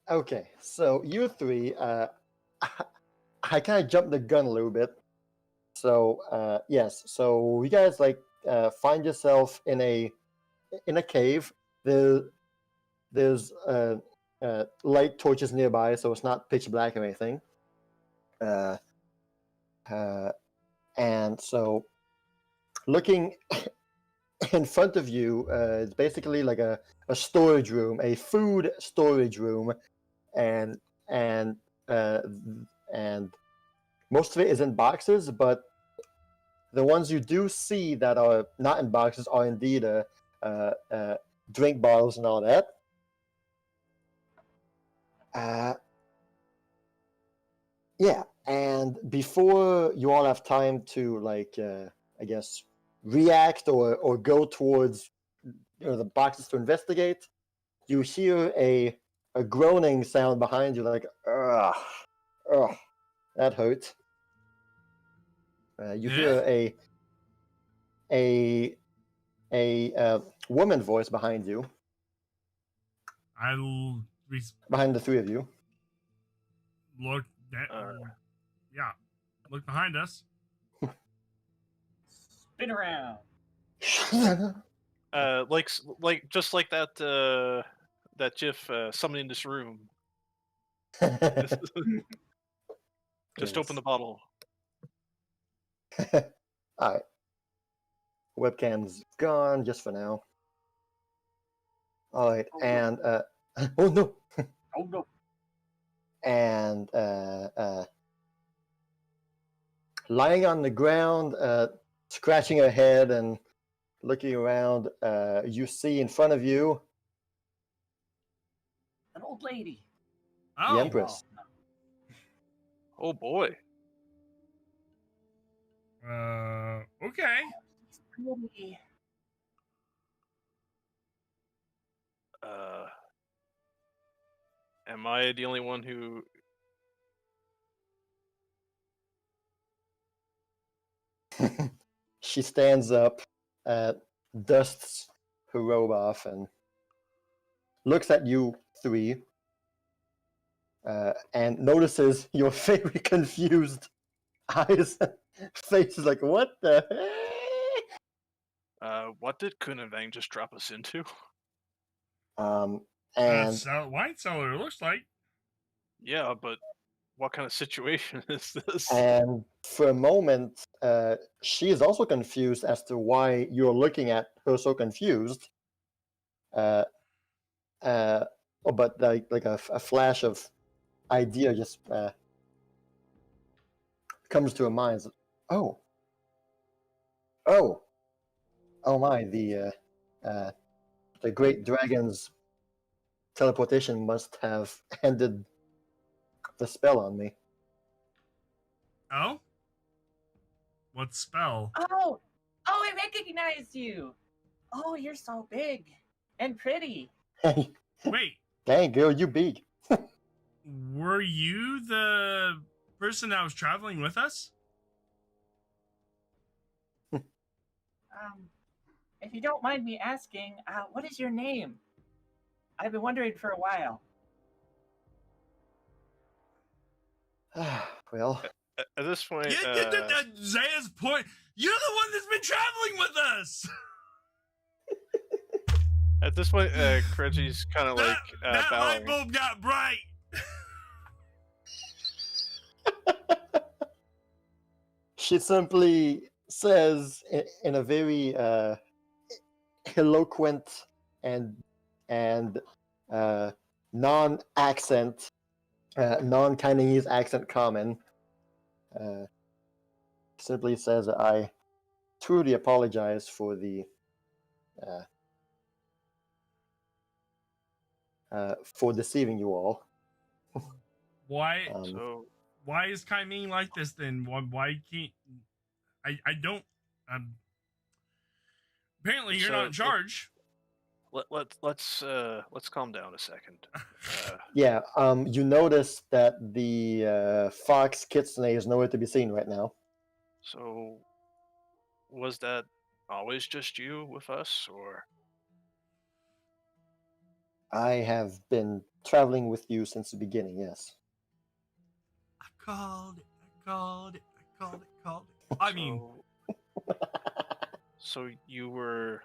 Okay, so you three, I kind of jumped the gun a little bit. So yes, so you guys find yourself in a cave. There's light torches nearby, so it's not pitch black or anything. And so looking in front of you, it's basically like a storage room, a food storage room, and most of it is in boxes, but the ones you do see that are not in boxes are indeed drink bottles and all that. Yeah, and before you all have time to I guess react or go towards the boxes to investigate, you hear a groaning sound behind you, like ugh, that hurt. You hear a woman voice behind you, I'll behind the three of you. look. Yeah, look behind us. Spin around. Just like that that GIF summoning this room. Just open the bottle. Alright. Webcam's gone just for now. All right, and oh no, Oh no. and lying on the ground, scratching her head and looking around, you see in front of you An old lady. the Oh, Empress. Oh boy. okay. Pretty. Am I the only one who? She stands up, dusts her robe off, and looks at you three, and notices your very confused eyes. Face is like, what the heck? What did Kunavang just drop us into? And Wine cellar, it looks like. Yeah, but what kind of situation is this? and for a moment, she is also confused as to why you're looking at her so confused. But like a flash of idea just comes to her mind. It's, oh, oh my! The great dragon's teleportation must have ended the spell on me. Oh? What spell? Oh, I recognize you. Oh, you're so big and pretty. Hey, Wait, dang girl, you big. were you the person that was traveling with us? If you don't mind me asking, what is your name? I've been wondering for a while. Well, At this point, Zaya's point. You're the one that's been traveling with us. at this point, Kireji's kind of like that light bowing. bulb got bright. she simply says in a very eloquent and non-accent, non-Chinese accent common. Simply says, "I truly apologize for the for deceiving you all." Why? So Why is Kaiming like this then? Why can't I don't apparently you're So, not in charge. let's calm down a second. Yeah, you notice that the fox kitsune is nowhere to be seen right now. So was that always just you with us, or? I have been traveling with you since the beginning, yes. I called it. I mean, So you were,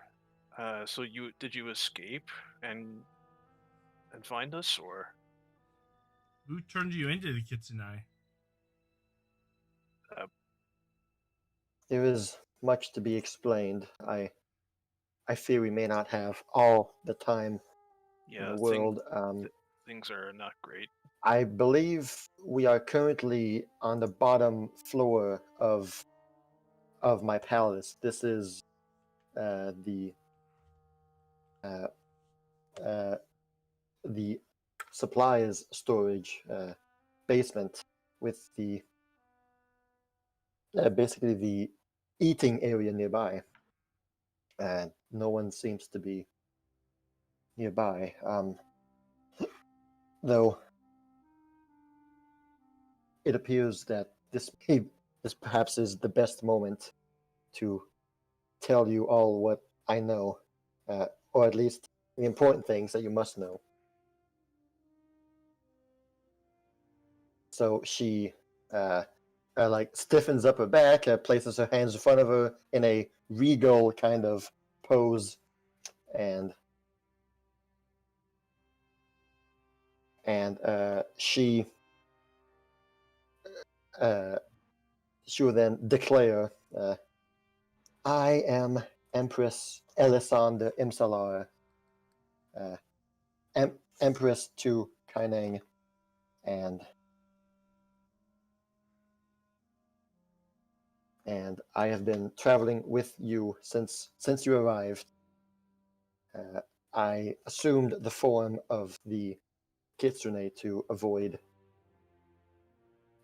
did you escape and find us, or? who turned you into the kitsune? There is much to be explained. I fear we may not have all the time Yeah, in the world. things are not great. I believe we are currently on the bottom floor of my palace. This is the supplies storage basement with the basically the eating area nearby. And no one seems to be nearby. Though it appears that this perhaps is the best moment to tell you all what I know, or at least the important things that you must know. So she like stiffens up her back, places her hands in front of her in a regal kind of pose, and she will then declare, "I am Empress Elisande Imsalar. Empress to Kaineng, and I have been traveling with you since you arrived. I assumed the form of the kitsune to avoid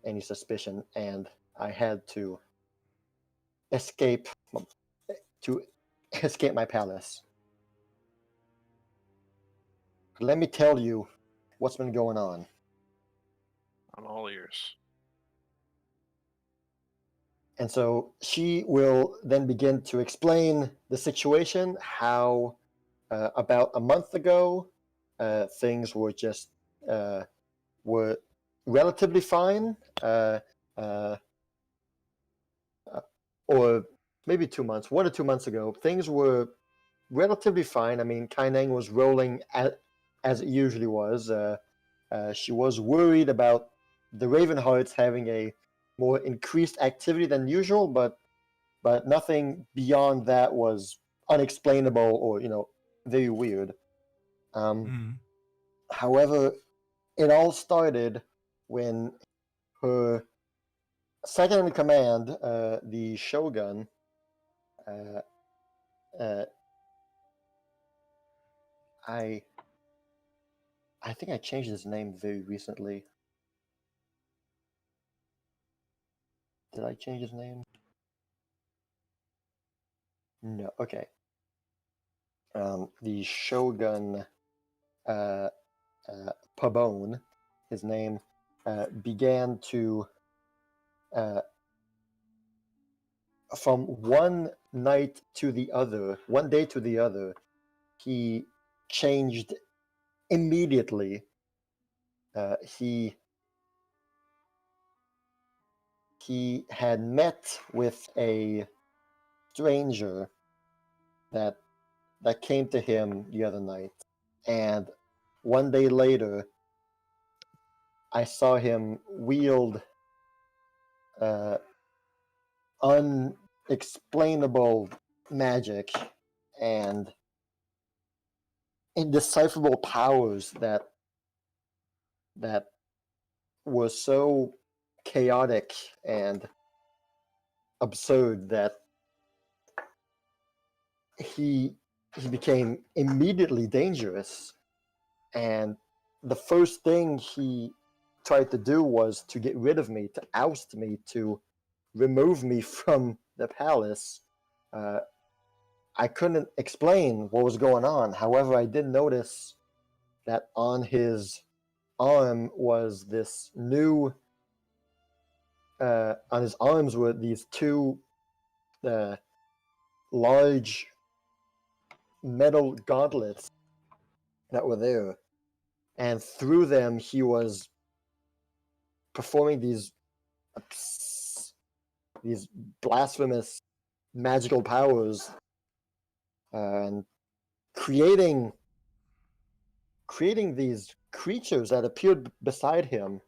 any suspicion, and I had to escape my palace. Let me tell you what's been going on. I'm all ears. And so she will then begin to explain the situation, how about a month ago things were just were relatively fine, or maybe 2 months, 1 or 2 months ago, things were relatively fine. I mean, Kaineng was rolling as it usually was. She was worried about the Ravenhearts having a more increased activity than usual, but nothing beyond that was unexplainable or very weird. However, it all started when her second in command, the Shogun, I think I changed his name very recently. Did I change his name? No. Okay. The Shogun Pabon, his name, began to from one night to the other, one day to the other, he changed immediately. He had met with a stranger that came to him the other night, and one day later, I saw him wield unexplainable magic and indecipherable powers that were so chaotic and absurd that he became immediately dangerous. And the first thing he tried to do was to get rid of me, to oust me, to remove me from the palace. I couldn't explain what was going on. However, I did notice that on his arm was this new. On his arms were these two large metal gauntlets that were there, and through them he was performing these blasphemous magical powers and creating these creatures that appeared beside him.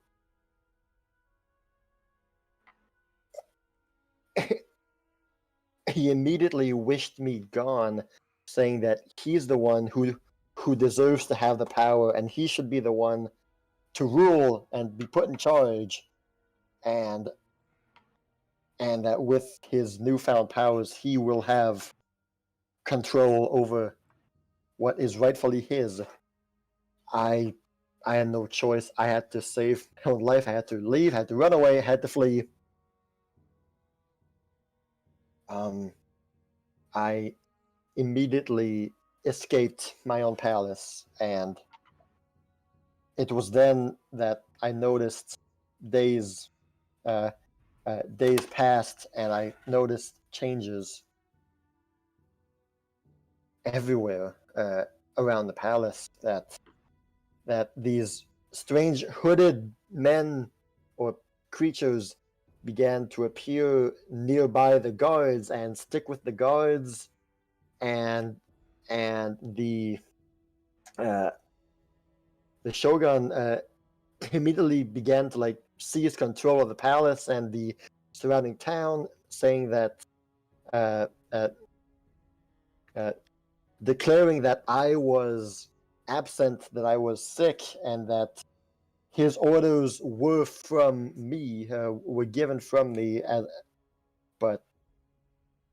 He immediately wished me gone, saying that he's the one who deserves to have the power, and he should be the one to rule and be put in charge, and that with his newfound powers, he will have control over what is rightfully his. I had no choice. I had to save my own life. I had to leave. I had to run away. I had to flee. I immediately escaped my own palace, and it was then that I noticed days passed, and I noticed changes everywhere around the palace. That these strange hooded men or creatures began to appear nearby the guards and stick with the guards, and the shogun immediately began to seize control of the palace and the surrounding town, saying that declaring that I was absent, that I was sick, and that his orders were from me, were given from me, but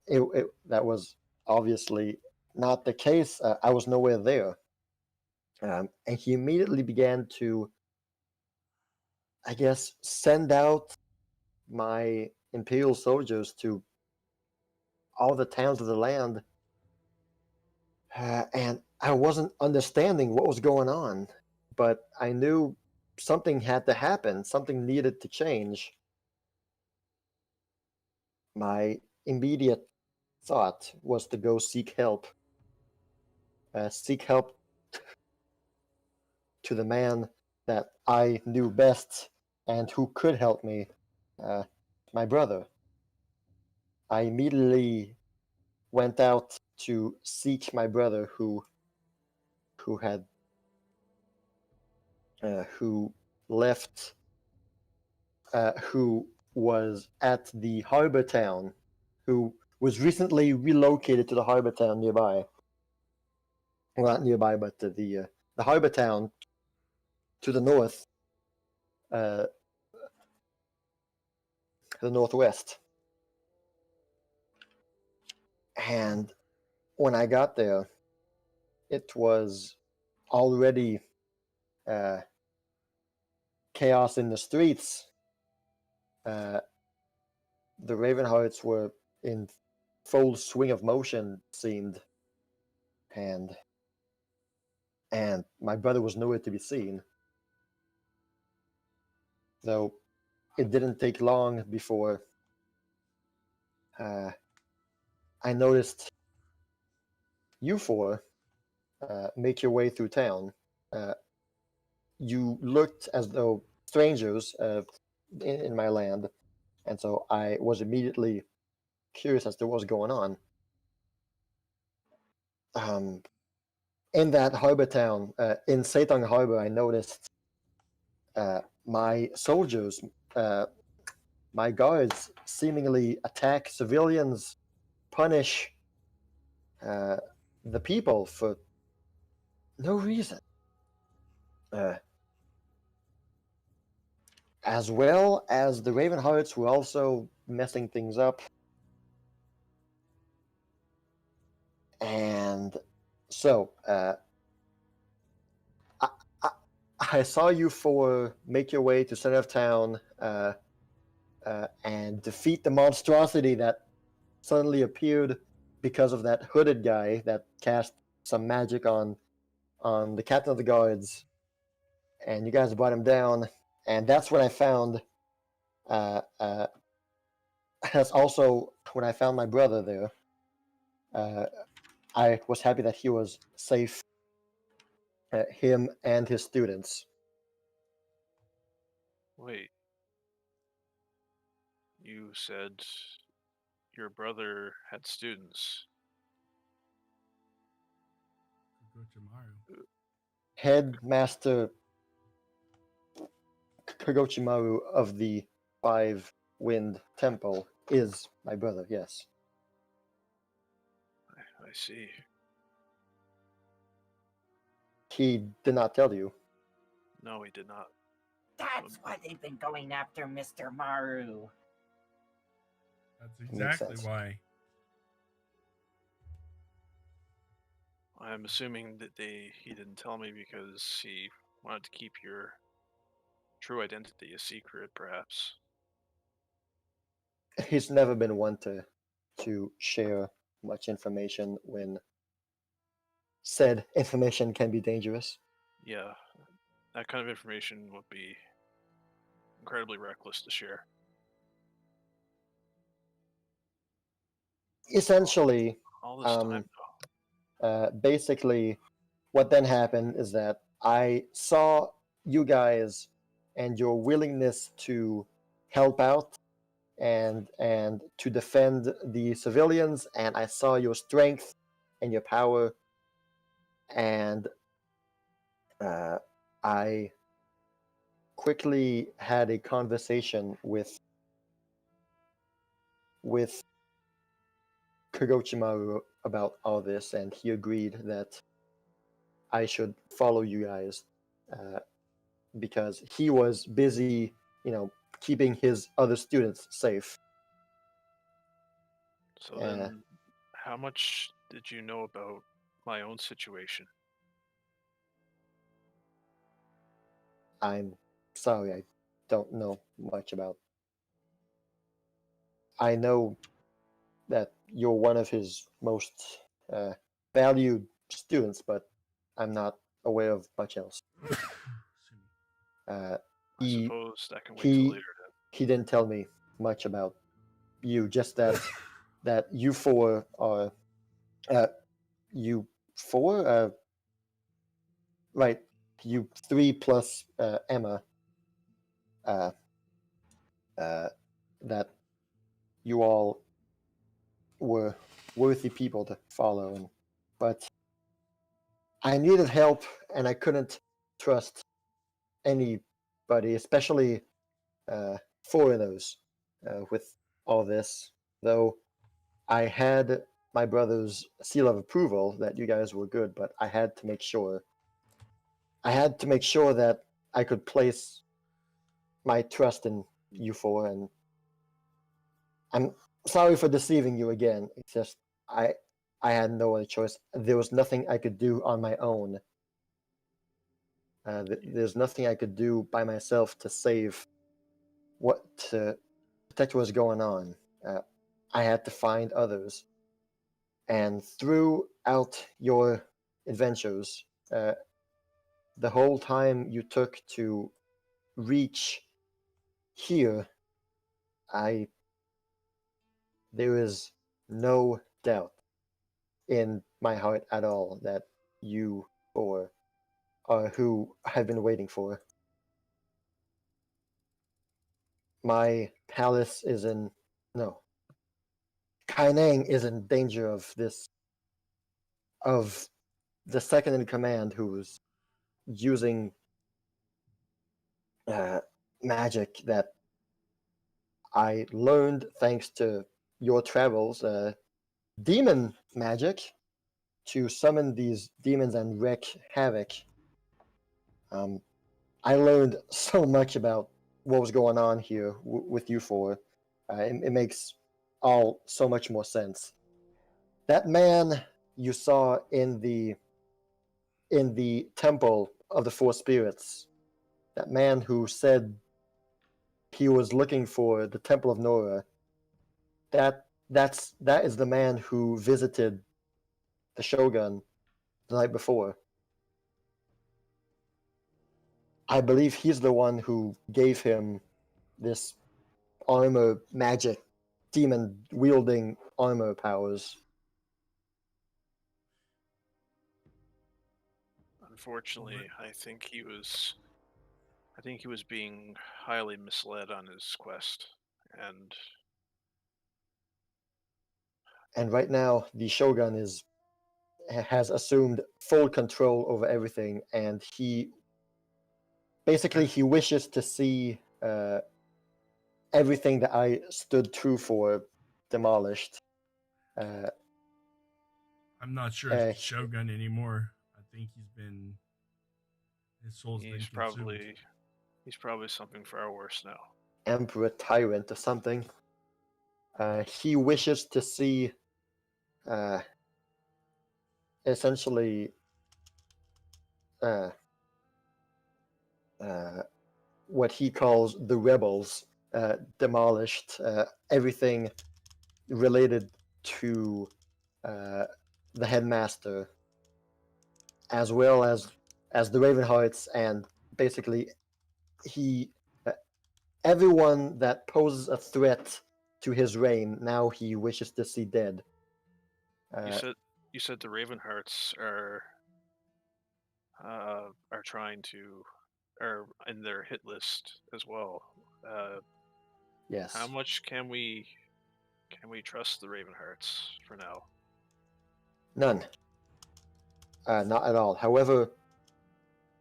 that was obviously not the case. I was nowhere there. And he immediately began to, I guess, send out my Imperial soldiers to all the towns of the land. And I wasn't understanding what was going on, but I knew something had to happen, something needed to change. My immediate thought was to go seek help. Seek help to the man that I knew best and who could help me, my brother. I immediately went out to seek my brother who had who left who was at the harbor town, who was recently relocated to the harbor town nearby. Well, not nearby, but the harbor town to the north, uh, the northwest. And when I got there, it was already chaos in the streets. The Ravenhearts were in full swing of motion, seemed, and my brother was nowhere to be seen. Though it didn't take long before I noticed you four make your way through town. You looked as though strangers in my land, and so I was immediately curious as to what was going on. In that harbor town, in Seitang Harbor, I noticed my soldiers, my guards, seemingly attack civilians, punish the people for no reason. As well as the Ravenhearts were also messing things up. And so, I saw you four make your way to center of town and defeat the monstrosity that suddenly appeared because of that hooded guy that cast some magic on the captain of the guards. And you guys brought him down, and that's when I found. That's also when I found my brother there. I was happy that he was safe, him and his students. Wait. You said your brother had students. Headmaster Kireji'Garou of the Five Wind Temple is my brother, yes. I see. He did not tell you. No, he did not. That's why they've been going after Mr. Maru. That's Makes exactly sense. why. I'm assuming that he didn't tell me because he wanted to keep your true identity a secret, perhaps. He's never been one to share much information when said information can be dangerous. Yeah, that kind of information would be incredibly reckless to share. Essentially, All this time, though. basically, what then happened is that I saw you guys and your willingness to help out and to defend the civilians, and I saw your strength and your power, and I quickly had a conversation with Kireji'Garou about all this, and he agreed that I should follow you guys, because he was busy, keeping his other students safe. So then, how much did you know about my own situation? I'm sorry, I don't know much about. I know that you're one of his most valued students, but I'm not aware of much else. I He suppose that can wait till he later. he didn't tell me much about you, just that you four are you four right, you three plus Emma, uh, that you all were worthy people to follow, but I needed help and I couldn't trust anybody, especially foreigners, with all this. Though I had my brother's seal of approval that you guys were good, but I had to make sure. I had to make sure that I could place my trust in you four, and I'm sorry for deceiving you again. It's just I had no other choice. There was nothing I could do on my own. There's nothing I could do by myself to save to protect what's going on. I had to find others, and throughout your adventures, the whole time you took to reach here, there is no doubt in my heart at all that you four are who I've been waiting for. My palace is in no. Kaineng is in danger of the second in command who's using magic that I learned thanks to your travels, demon magic, to summon these demons and wreak havoc. I learned so much about what was going on here with you four. It makes all so much more sense. That man you saw in the temple of the four spirits, that man who said he was looking for the temple of Nora, that is the man who visited the Shogun the night before. I believe he's the one who gave him this armor magic, demon wielding armor powers. Unfortunately, I think he was being highly misled on his quest, and right now the Shogun has assumed full control over everything, and he wishes to see everything that I stood true for demolished. I'm not sure it's Shogun anymore. I think his soul's been consumed. He's probably something far worse now. Emperor Tyrant or something. He wishes to see essentially what he calls the rebels demolished, everything related to the headmaster, as well as the Ravenhearts, and basically everyone that poses a threat to his reign. Now he wishes to see dead. You said the Ravenhearts are trying to are in their hit list as well. Yes. How much can we trust the Ravenhearts for now? None. Not at all. However, it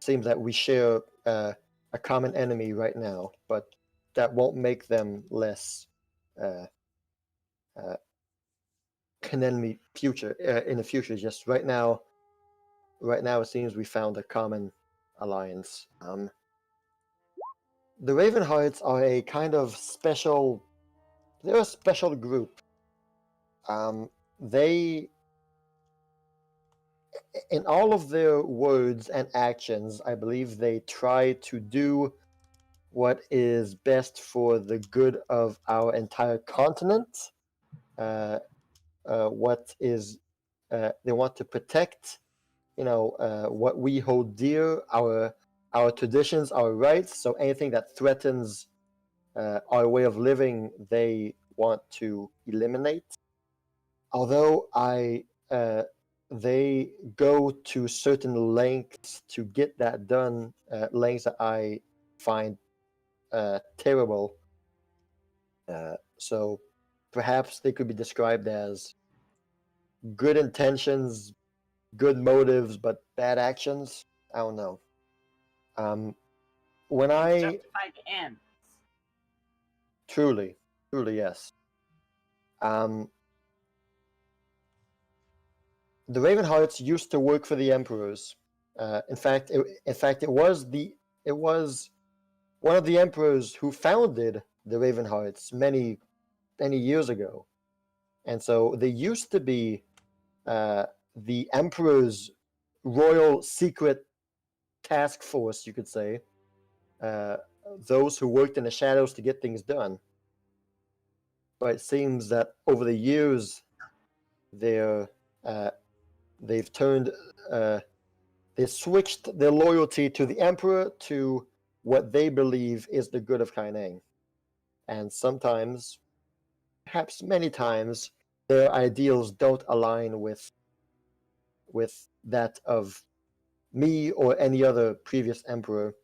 seems that we share a common enemy right now, but that won't make them less an enemy in the future. Just right now, right now it seems we found a common alliance. The Ravenhearts are a kind of special. They're a special group. They, in all of their words and actions, I believe they try to do what is best for the good of our entire continent. What is they want to protect, what we hold dear, our traditions, our rights. So anything that threatens our way of living, they want to eliminate. Although they go to certain lengths to get that done, lengths that I find terrible. So perhaps they could be described as good intentions, good motives, but bad actions. I don't know. When Means I justify the ends. truly, yes. The Ravenhearts used to work for the emperors. In fact, it was one of the emperors who founded the Ravenhearts many years ago, and so they used to be the emperor's royal secret task force, you could say. Those who worked in the shadows to get things done. But it seems that over the years, they've turned, they switched their loyalty to the emperor to what they believe is the good of Kaineng. And sometimes, perhaps many times, their ideals don't align with that of me or any other previous emperor.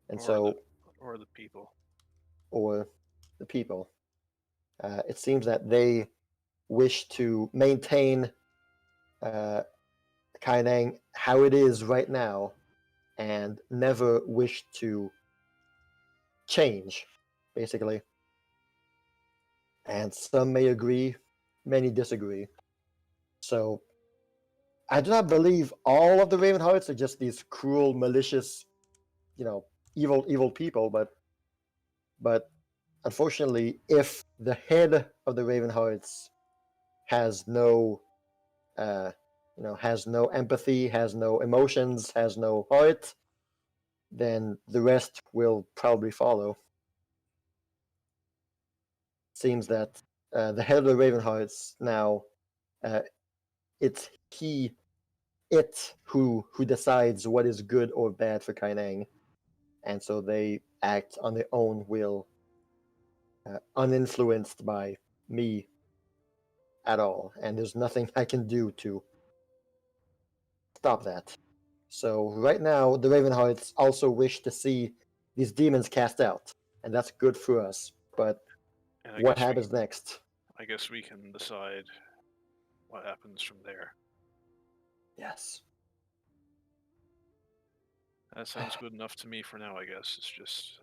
And or the people. Or the people. It seems that they wish to maintain Kaineng how it is right now and never wish to change, basically. And some may agree, many disagree. So I do not believe all of the Ravenhearts are just these cruel, malicious, evil people, but unfortunately, if the head of the Ravenhearts has no has no empathy, has no emotions, has no heart, then the rest will probably follow. Seems that the head of the Ravenhearts now, it's it who decides what is good or bad for Kaineng, and so they act on their own will, uninfluenced by me at all, and there's nothing I can do to stop that. So right now, the Ravenhearts also wish to see these demons cast out, and that's good for us. But what happens next? I guess we can decide what happens from there. Yes. That sounds good enough to me for now, I guess. It's just,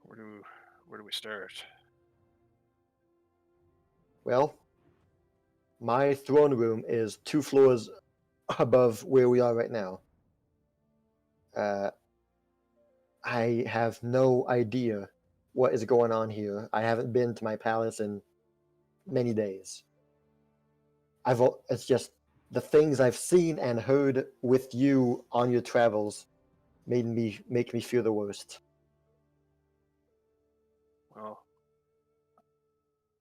where do we start? Well, my throne room is 2 floors above where we are right now. I have no idea what is going on here. I haven't been to my palace in many days. It's just the things I've seen and heard with you on your travels make me feel the worst. Well,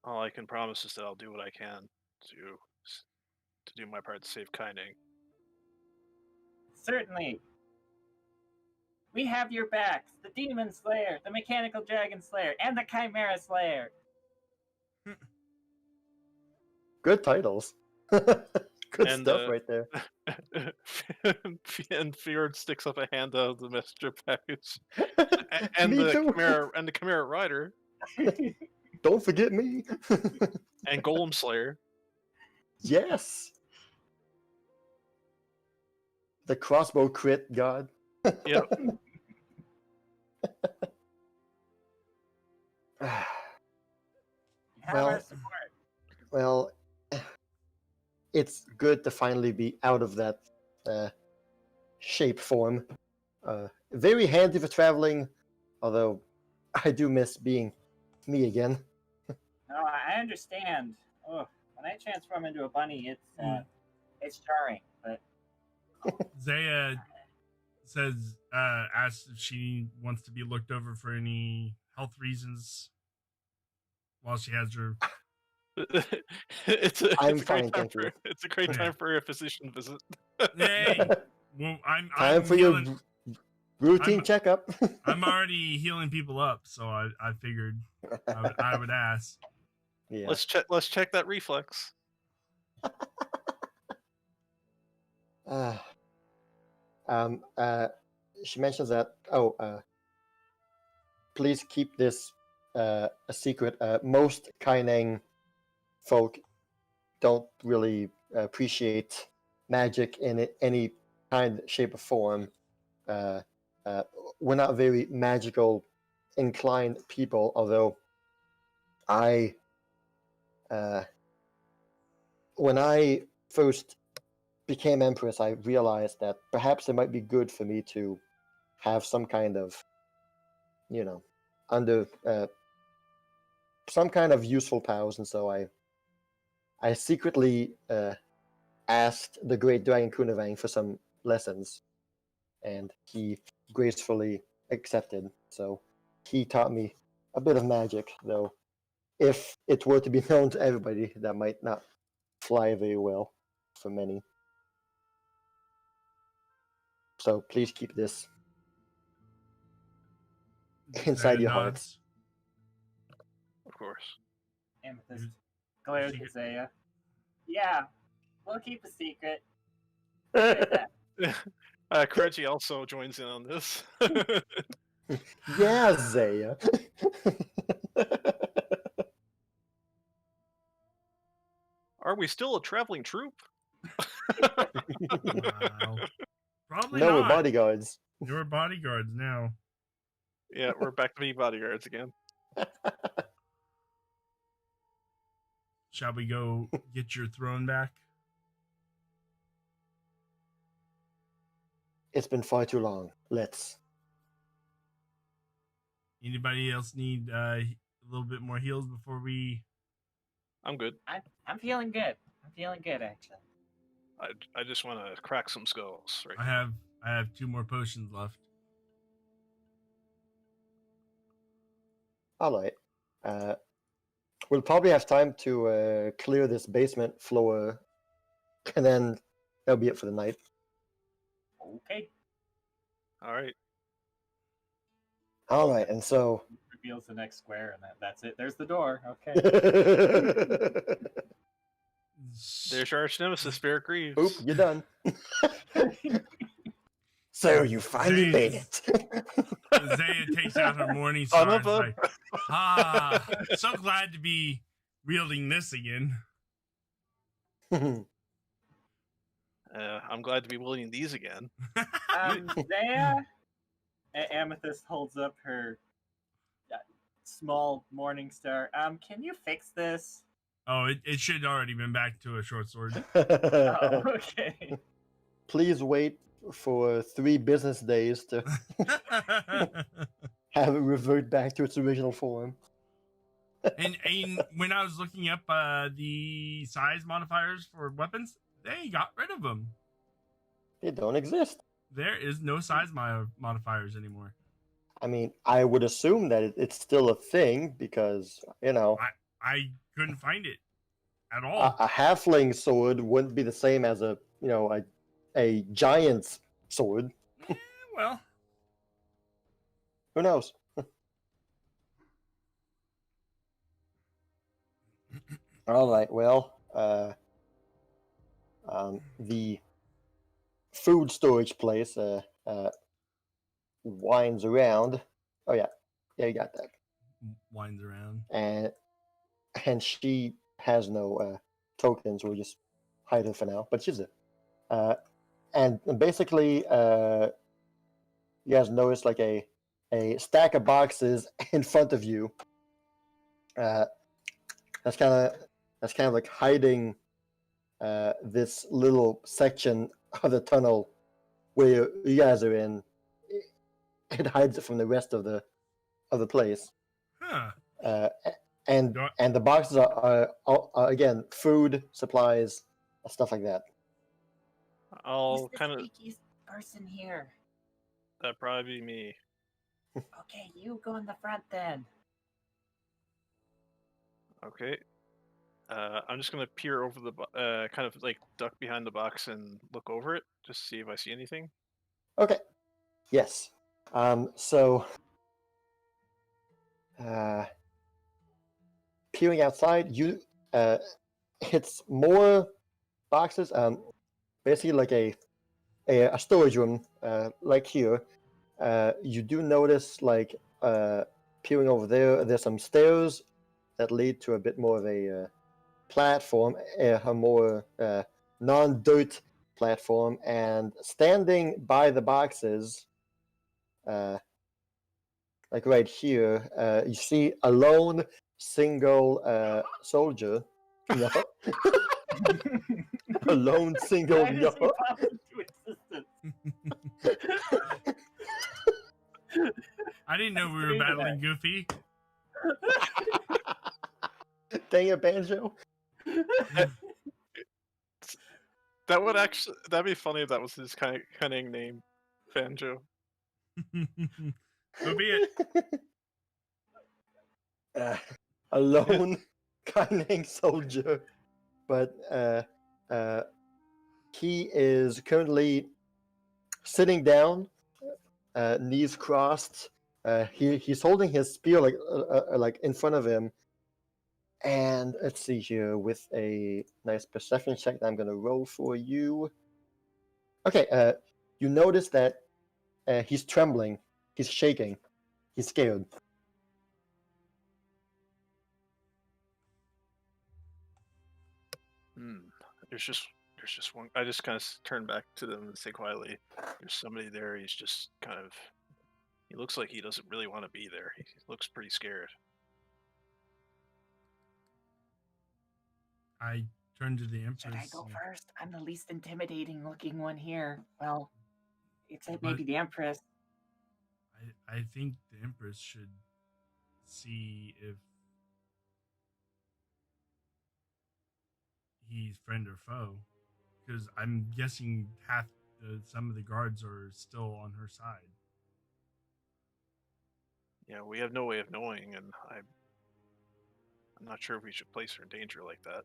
all I can promise is that I'll do what I can to do my part to save Kaineng. Certainly. We have your backs. The Demon Slayer, the Mechanical Dragon Slayer, and the Chimera Slayer. Good titles. Good And, stuff right there. and Fjord sticks up a hand out of the messenger package. Me too. The Chimera Rider. Don't forget me. And Golem Slayer. Yes. The crossbow crit god. Yep. You have Well- our support. Well, it's good to finally be out of that shape form. Very handy for traveling, although I do miss being me again. No, I understand. Oh, when I transform into a bunny, it's jarring. But Zaya says, asks if she wants to be looked over for any health reasons while she has her. It's a I'm great fine, time thank for you. it's a great time for a physician visit. Hey, well, Time I'm for healing. your routine I'm- checkup. I'm already healing people up, so I figured I would ask. Yeah. Let's check that reflex. Uh, um, uh, she mentions that, please keep this a secret. Most Kaineng folk don't really appreciate magic in any kind, shape, or form. Uh, we're not very magical inclined people, although I, when I first became Empress, I realized that perhaps it might be good for me to have some kind of, under some kind of useful powers, and so I secretly asked the great Dragon Kunavang for some lessons, and he gracefully accepted. So he taught me a bit of magic, though if it were to be known to everybody, that might not fly very well for many. So please keep this inside Zaya your nods. hearts. Of course. Amethyst glares at Zaya. Yeah, we'll keep a secret. Kireji also joins in on this. Yeah, Zaya. Are we still a traveling troupe? Wow. Probably No, we're not. bodyguards. You're bodyguards now. Yeah, we're back to being bodyguards again. Shall we go get your throne back? It's been far too long. Let's. Anybody else need a little bit more heals before we? I'm good. I'm feeling good. I'm feeling good, actually. I just want to crack some skulls right I have 2 more potions left. All right. We'll probably have time to clear this basement floor, and then that'll be it for the night. Okay. All right. All right, and so. Reveals the next square, and that's it. There's the door. Okay. There's your arch nemesis, Spirit Greaves. Oop, you're done. So you finally Zaya- made it. Zaya takes out her morning Son star. of And a- like, so glad to be wielding this again. I'm glad to be wielding these again. Zaya, Amethyst holds up her small morning star. Can you fix this? Oh, it should already been back to a short sword. Oh, okay. Please wait for 3 business days to have it revert back to its original form. and when I was looking up the size modifiers for weapons, they got rid of them. They don't exist. There is no size modifiers anymore. I mean, I would assume that it's still a thing because, I couldn't find it at all. a halfling sword wouldn't be the same as a giant's sword. Well, Who knows? All right. Well, the food storage place winds around. Oh yeah, you got that. winds around. And she has no tokens. We'll just hide her for now. But she's there. And basically, you guys notice like a stack of boxes in front of you. That's kind of like hiding this little section of the tunnel where you guys are in, it hides it from the rest of the place. Huh. And the boxes are again food, supplies, stuff like that. I'll Who's the kind of. sneakiest person here? That'd probably be me. Okay, you go in the front then. Okay. I'm just gonna peer over the kind of like duck behind the box and look over it, just to see if I see anything. Okay. Yes. So, peering outside, it's more boxes. Basically like a storage room, like here. You do notice, like, peering over there, there's some stairs that lead to a bit more of a platform, a more non-dirt platform, and standing by the boxes, like right here, you see a lone single soldier. No. A lone single. Why does he pop into existence? I didn't know we were battling Goofy. Dang it, Banjo. That'd be funny if that was his cunning name, Banjo. So be it. A lone cunning soldier, but he is currently sitting down, knees crossed. He's holding his spear like in front of him. And let's see here, with a nice perception check that I'm gonna roll for you. Okay, you notice that he's trembling, he's shaking, he's scared. There's just one. I just kind of turn back to them and say quietly, "There's somebody there. He's just kind of. He looks like he doesn't really want to be there. He looks pretty scared." I turn to the Empress. Should I go first? I'm the least intimidating looking one here. Well, except maybe the Empress. I think the Empress should see if he's friend or foe, because I'm guessing some of the guards are still on her side. Yeah, we have no way of knowing, and I'm not sure if we should place her in danger like that.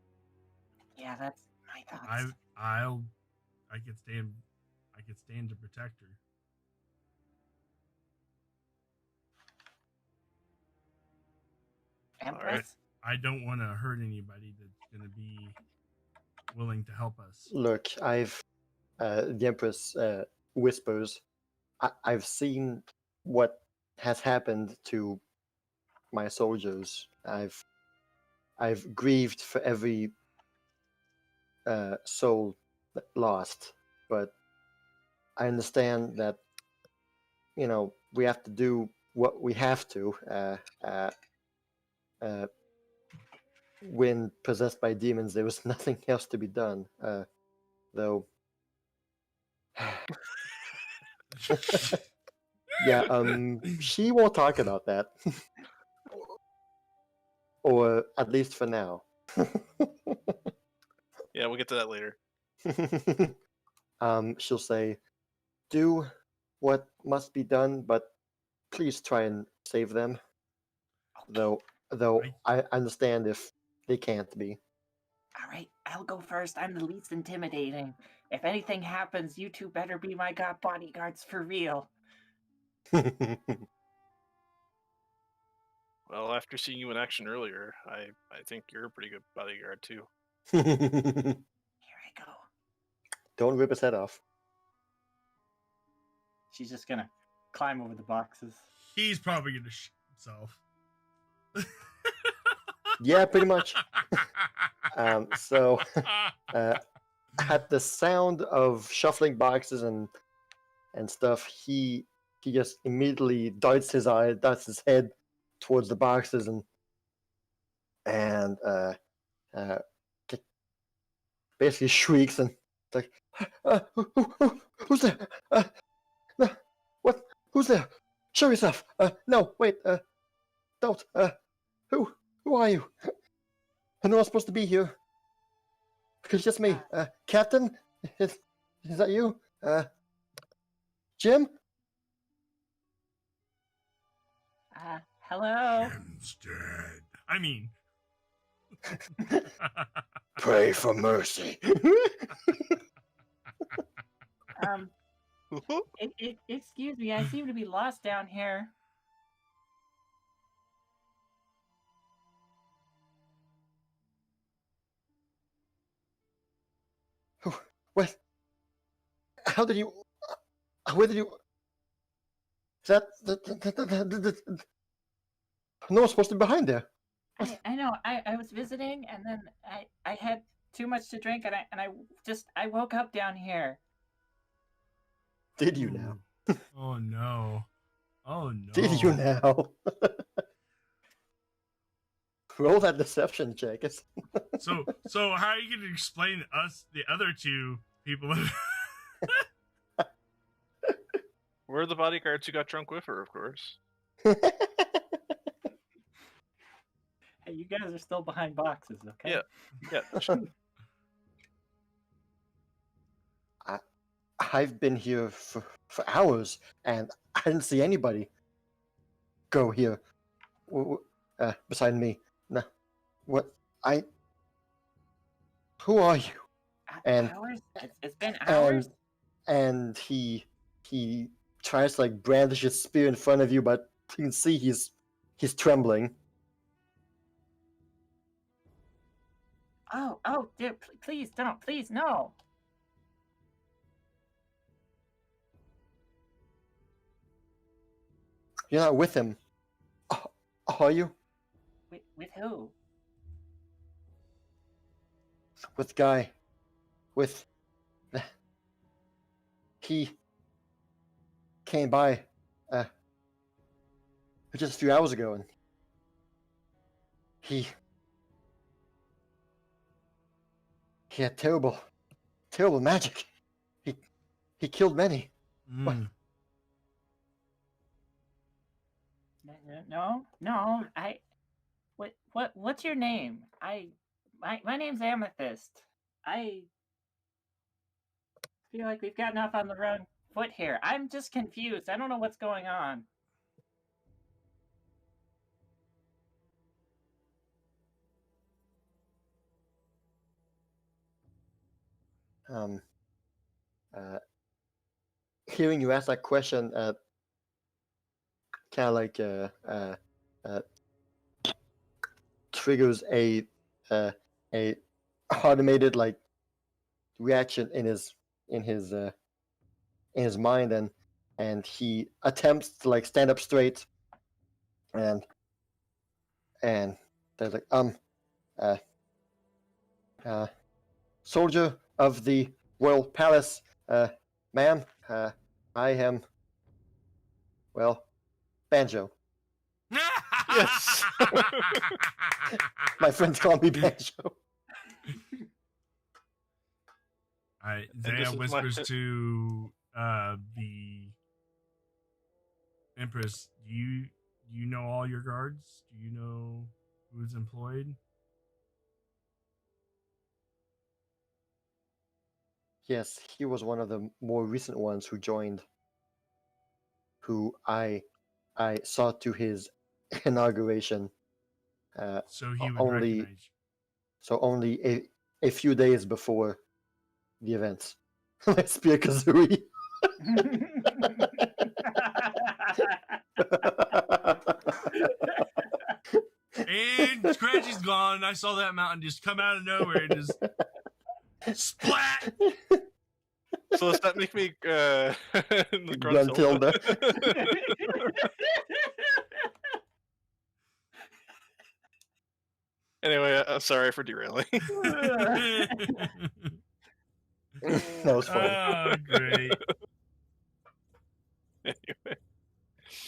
Yeah, that's my thoughts. I could stand to protect her. Empress? I don't want to hurt anybody that's going to be willing to help us. Look, the Empress whispers, I've seen what has happened to my soldiers. I've grieved for every soul lost, but I understand that, we have to do what we have to. When possessed by demons, there was nothing else to be done. Though, yeah, she won't talk about that, or at least for now. Yeah, we'll get to that later. She'll say, "Do what must be done, but please try and save them." Though I understand if they can't be. All right, I'll go first. I'm the least intimidating. If anything happens, you two better be my god bodyguards for real. Well, after seeing you in action earlier, I think you're a pretty good bodyguard too. Here I go. Don't rip his head off. She's just gonna climb over the boxes. He's probably going to shoot himself. Yeah, pretty much. So, at the sound of shuffling boxes and stuff, he just immediately darts his head towards the boxes and basically shrieks and like, who's there? No, what? Who's there? Show yourself. No, wait. Don't. Who are you? I'm not supposed to be here. It's just me. Captain? Is that you? Jim? Hello. Jim's dead. I mean, Pray for mercy. Excuse me, I seem to be lost down here. What? How did you? Where did you? That no one's supposed to be behind there. I know. I was visiting, and then I had too much to drink, and I woke up down here. Did you now? oh no. Oh no. Did you now? Roll that deception check. So how are you going to explain to us, the other two people? We're the bodyguards who got drunk with her, of course. Hey, you guys are still behind boxes, okay? Yeah. I've been here for hours, and I didn't see anybody go here beside me. No, what? Who are you? And hours? It's been hours. And he tries to like brandish his spear in front of you, but you can see he's trembling. Oh, dear, please don't, please no. You're not with him, are you? With who? With the guy. With he came by just a few hours ago, and he had terrible magic. He killed many. Mm. No. What's your name? My name's Amethyst. I feel like we've gotten off on the wrong foot here. I'm just confused. I don't know what's going on. Hearing you ask that question, kind of like triggers a automated like reaction in his mind, and he attempts to like stand up straight, and there's like soldier of the royal palace, ma'am, I am, well, Banjo. Yes. My friends call me Banjo. Alright, And this Zaya is my- whispers to the Empress, do you know all your guards? Do you know who's employed? Yes, he was one of the more recent ones who joined, who I saw to his inauguration. So he would only recognize you. so only a few days before the events. My spear kazooie. And Kireji's gone. I saw that mountain just come out of nowhere and just splat. So does that make me Gruntilda. Anyway, I'm sorry for derailing. That was funny. Oh, great. Anyway.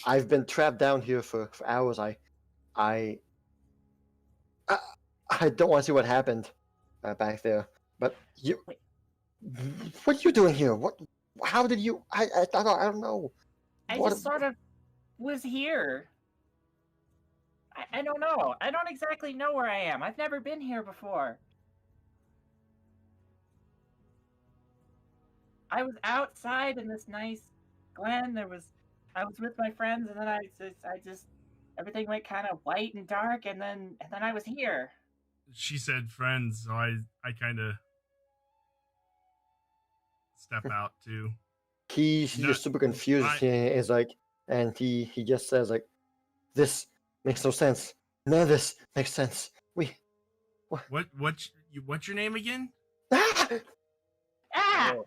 I've been trapped down here for hours. I don't want to see what happened back there. But you, Wait. what are you doing here? What? How did you? I don't know. I What? just sort of was here. I don't know. I don't exactly know where I am. I've never been here before. I was outside in this nice glen. I was with my friends, and then I just everything went kind of white and dark, and then I was here. She said friends, so I kind of step out too. He's No, just super confused. I- He is like, and he just says like, "This makes no sense. None of this makes sense. We what's your name again? ah! Ah! Oh,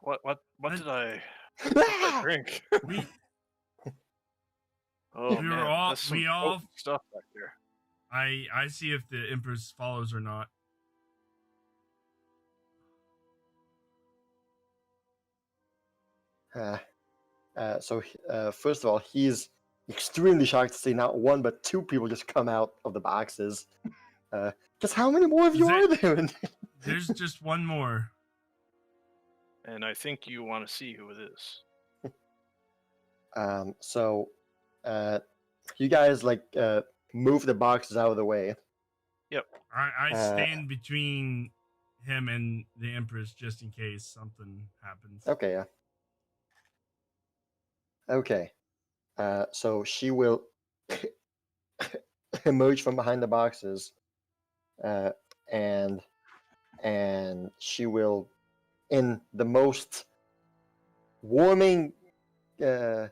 what did I Ah! drink? We Oh We were man, all- that's some we all- potent stuff back there. I see if the Empress follows or not. First of all, he's extremely shocked to see not one but two people just come out of the boxes. Just how many more of you are there? There's just one more. And I think you want to see who it is. You guys like move the boxes out of the way. I Uh, stand between him and the Empress just in case something happens. Okay, yeah. Okay. So she will emerge from behind the boxes, and she will, in the most warming tone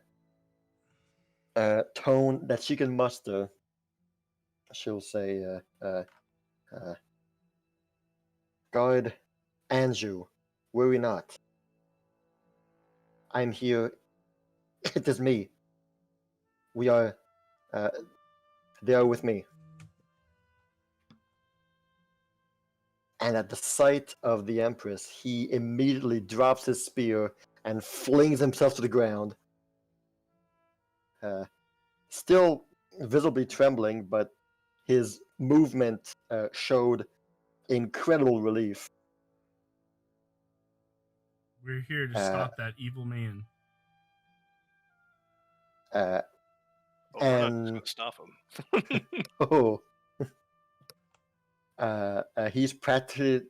that she can muster, she'll say, "Guard Anju, worry not. I'm here. It is me. We are. They are with me." And at the sight of the Empress, he immediately drops his spear and flings himself to the ground. Still visibly trembling, but his movement showed incredible relief. We're here to stop that evil man. Oh, we're not And- going to stop him. Oh. He's practically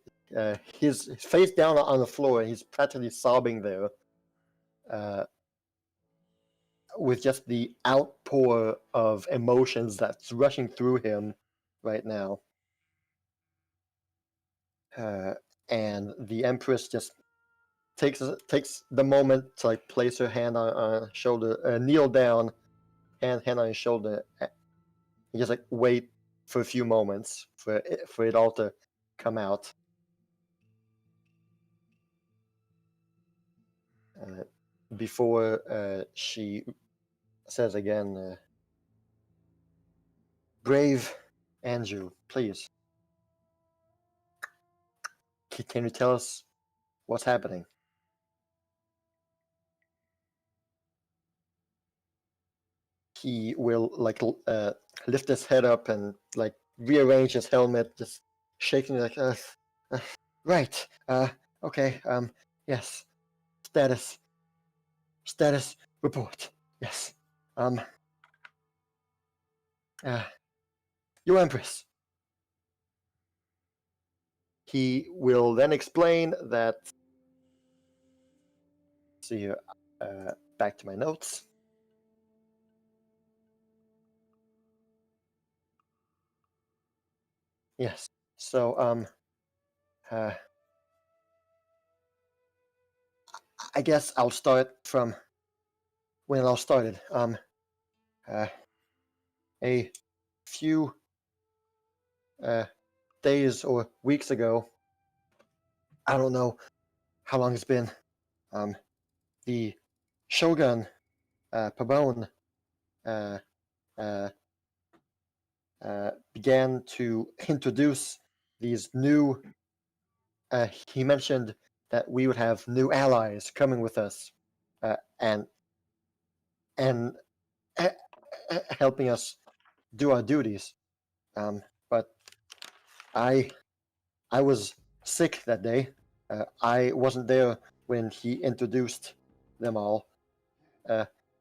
his face down on the floor. He's practically sobbing there, with just the outpour of emotions that's rushing through him right now. And the Empress just takes the moment to like place her hand on his shoulder, kneel down, hand on his shoulder, and just like wait for a few moments for it all to come out. Before she says again, "Brave Andrew, please, can you tell us what's happening?" He will like lift his head up and like rearrange his helmet, just shaking like, right, okay, yes, status report, yes, your Empress. He will then explain that. See here, back to my notes. Yes. So, I guess I'll start from when it all started. A few days or weeks ago, I don't know how long it's been. The Shogun, Pabon, began to introduce these new. He mentioned that we would have new allies coming with us, and helping us do our duties. But I was sick that day. I wasn't there when he introduced them all,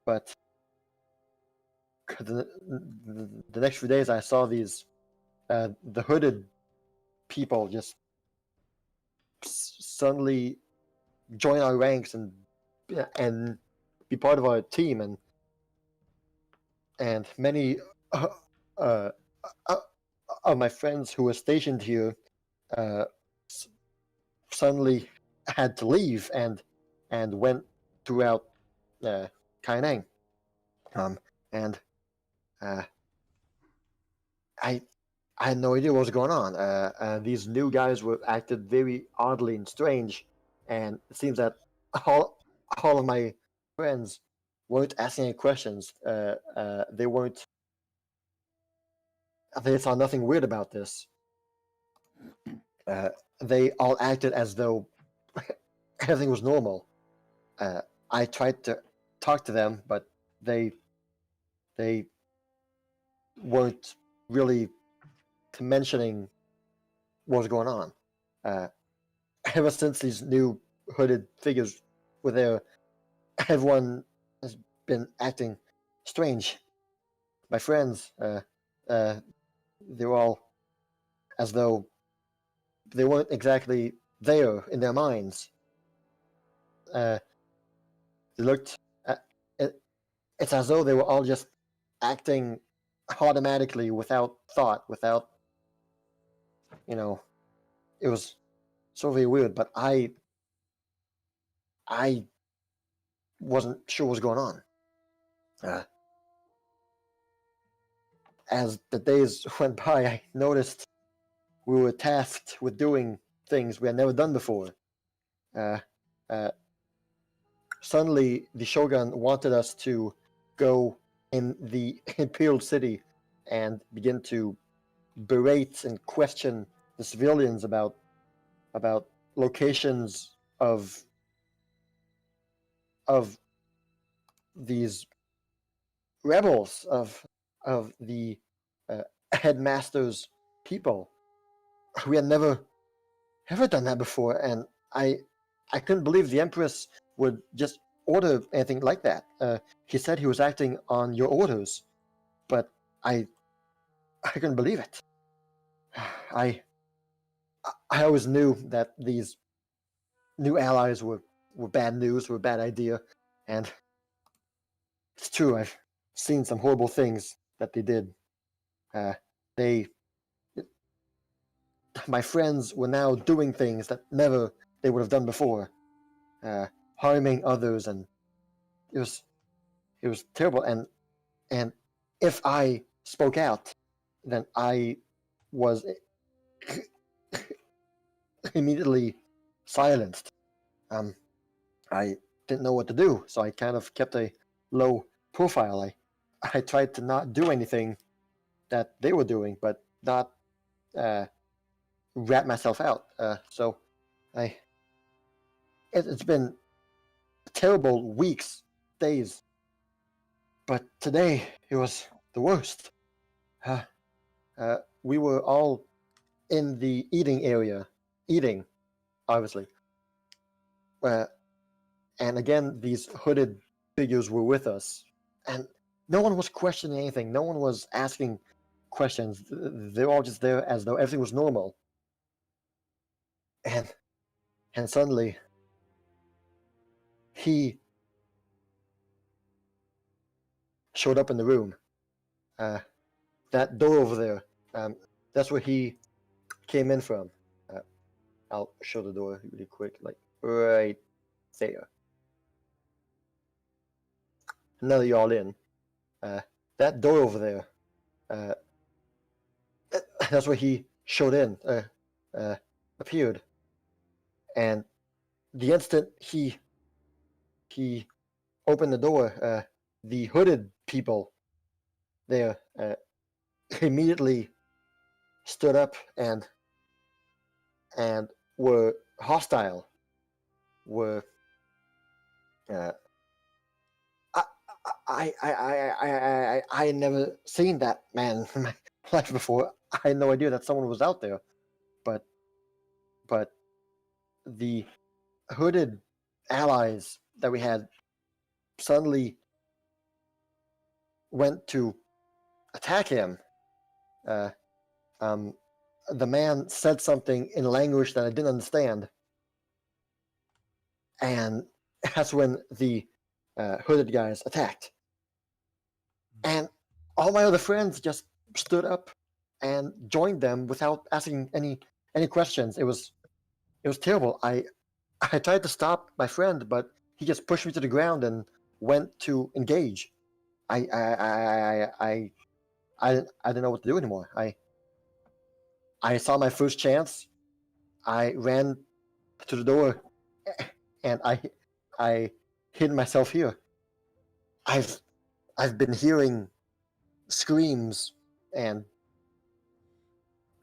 but the next few days I saw these the hooded people just suddenly join our ranks and be part of our team, and many of my friends who were stationed here suddenly had to leave and went throughout Kaineng. And I had no idea what was going on. These new guys were acted very oddly and strange, and it seems that all of my friends weren't asking any questions. They weren't. They saw nothing weird about this. They all acted as though everything was normal. I tried to talk to them, but they weren't really mentioning what was going on. Ever since these new hooded figures were there, everyone has been acting strange. My friends, they were all as though they weren't exactly there in their minds. They looked. It's as though they were all just acting automatically without thought, without. It was so very weird. But I wasn't sure what was going on. As the days went by, I noticed we were tasked with doing things we had never done before. Suddenly, the Shogun wanted us to go in the Imperial City and begin to berate and question the civilians about locations of these rebels, of the headmaster's people. We had never ever done that before, and I couldn't believe the Empress would just order anything like that. He said he was acting on your orders, but I couldn't believe it. I always knew that these new allies were bad news, were a bad idea, and it's true. I've seen some horrible things that they did. My friends were now doing things that never they would have done before, harming others, and it was terrible. And if I spoke out, then I was immediately silenced. I didn't know what to do, so I kind of kept a low profile. I tried to not do anything that they were doing, but not rat myself out. So it's been terrible weeks, days, but today it was the worst. We were all in the eating area, eating, obviously. And again, these hooded figures were with us, and no one was questioning anything. No one was asking questions. They're all just there as though everything was normal. And suddenly, he showed up in the room. That door over there, that's where he came in from. I'll show the door really quick, like right there. Now that you're all in, that door over there, that's where he showed in, appeared. And the instant he opened the door, the hooded people there immediately stood up and were hostile. Were I had never seen that man in my life before. I had no idea that someone was out there, but the hooded allies that we had suddenly went to attack him. The man said something in a language that I didn't understand, and that's when the hooded guys attacked. And all my other friends just stood up and joined them without asking any questions. It was terrible. I tried to stop my friend, but he just pushed me to the ground and went to engage. I didn't know what to do anymore. I saw my first chance. I ran to the door, and I hid myself here. I've been hearing screams and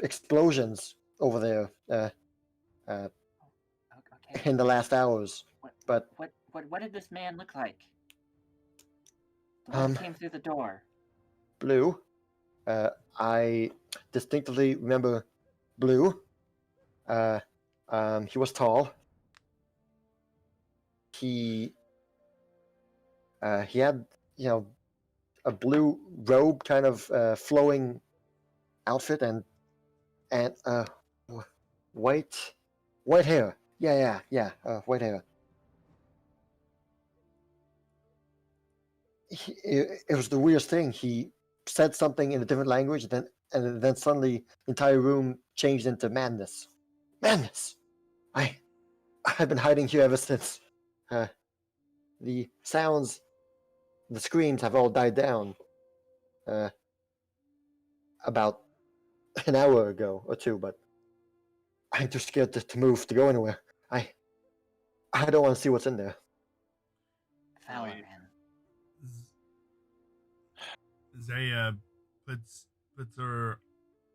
explosions over there Okay. in the last hours. But What did this man look like? The one that came through the door. Blue, I distinctly remember Blue. He was tall. He had, a blue robe, kind of flowing outfit, and white hair. Yeah. White hair. It was the weirdest thing. He said something in a different language, and then suddenly the entire room changed into madness. Madness. I've been hiding here ever since. The sounds, the screams have all died down. About an hour ago or two, but I'm too scared to move, to go anywhere. I don't want to see what's in there. Fowler, man. Zaya puts her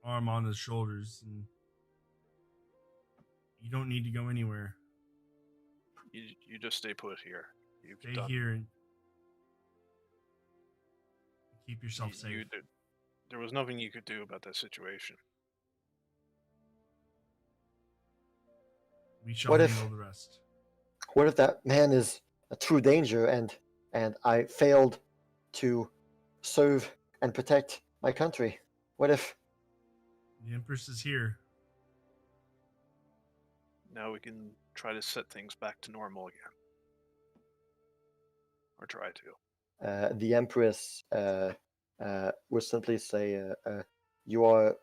arm on his shoulders, and you don't need to go anywhere. You just stay put here. Stay here and keep yourself safe. There was nothing you could do about that situation. We shall handle the rest. What if that man is a true danger, and I failed to serve and protect my country? What if the Empress is here? Now we can try to set things back to normal again. Or try to. The Empress would simply say, your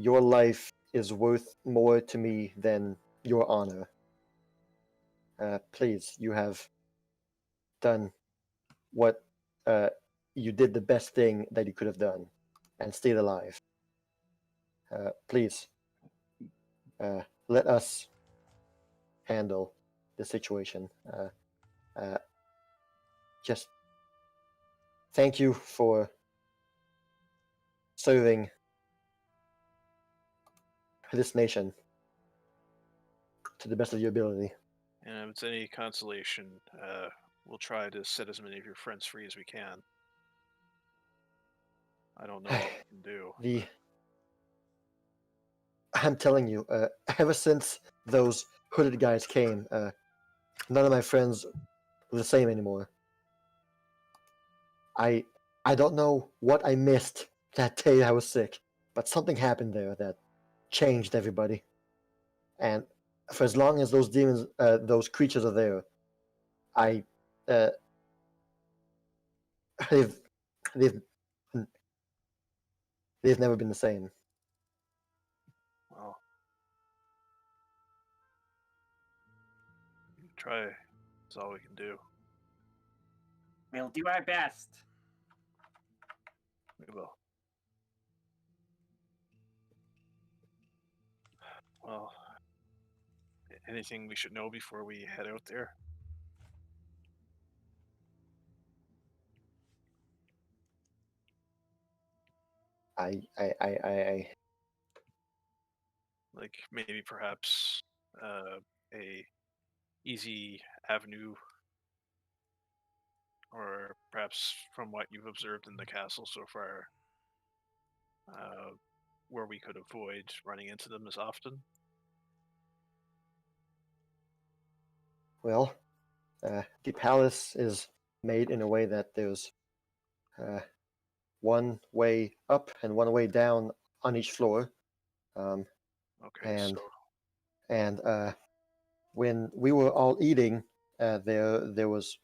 life is worth more to me than your honor. Please, you have done what you did, the best thing that you could have done, and stayed alive. Please, let us handle the situation. Just thank you for serving this nation to the best of your ability. And if it's any consolation, we'll try to set as many of your friends free as we can. I don't know what we can do. I'm telling you, ever since those hooded guys came, none of my friends were the same anymore. I don't know what I missed that day I was sick, but something happened there that changed everybody. And for as long as those demons, those creatures are there, they've never been the same. Well, try. That's all we can do. We'll do our best. We will. Well, anything we should know before we head out there? Like maybe perhaps a easy avenue, or perhaps from what you've observed in the castle so far, where we could avoid running into them as often. Well, the palace is made in a way that there's one way up and one way down on each floor. Okay, And so and when we were all eating, there was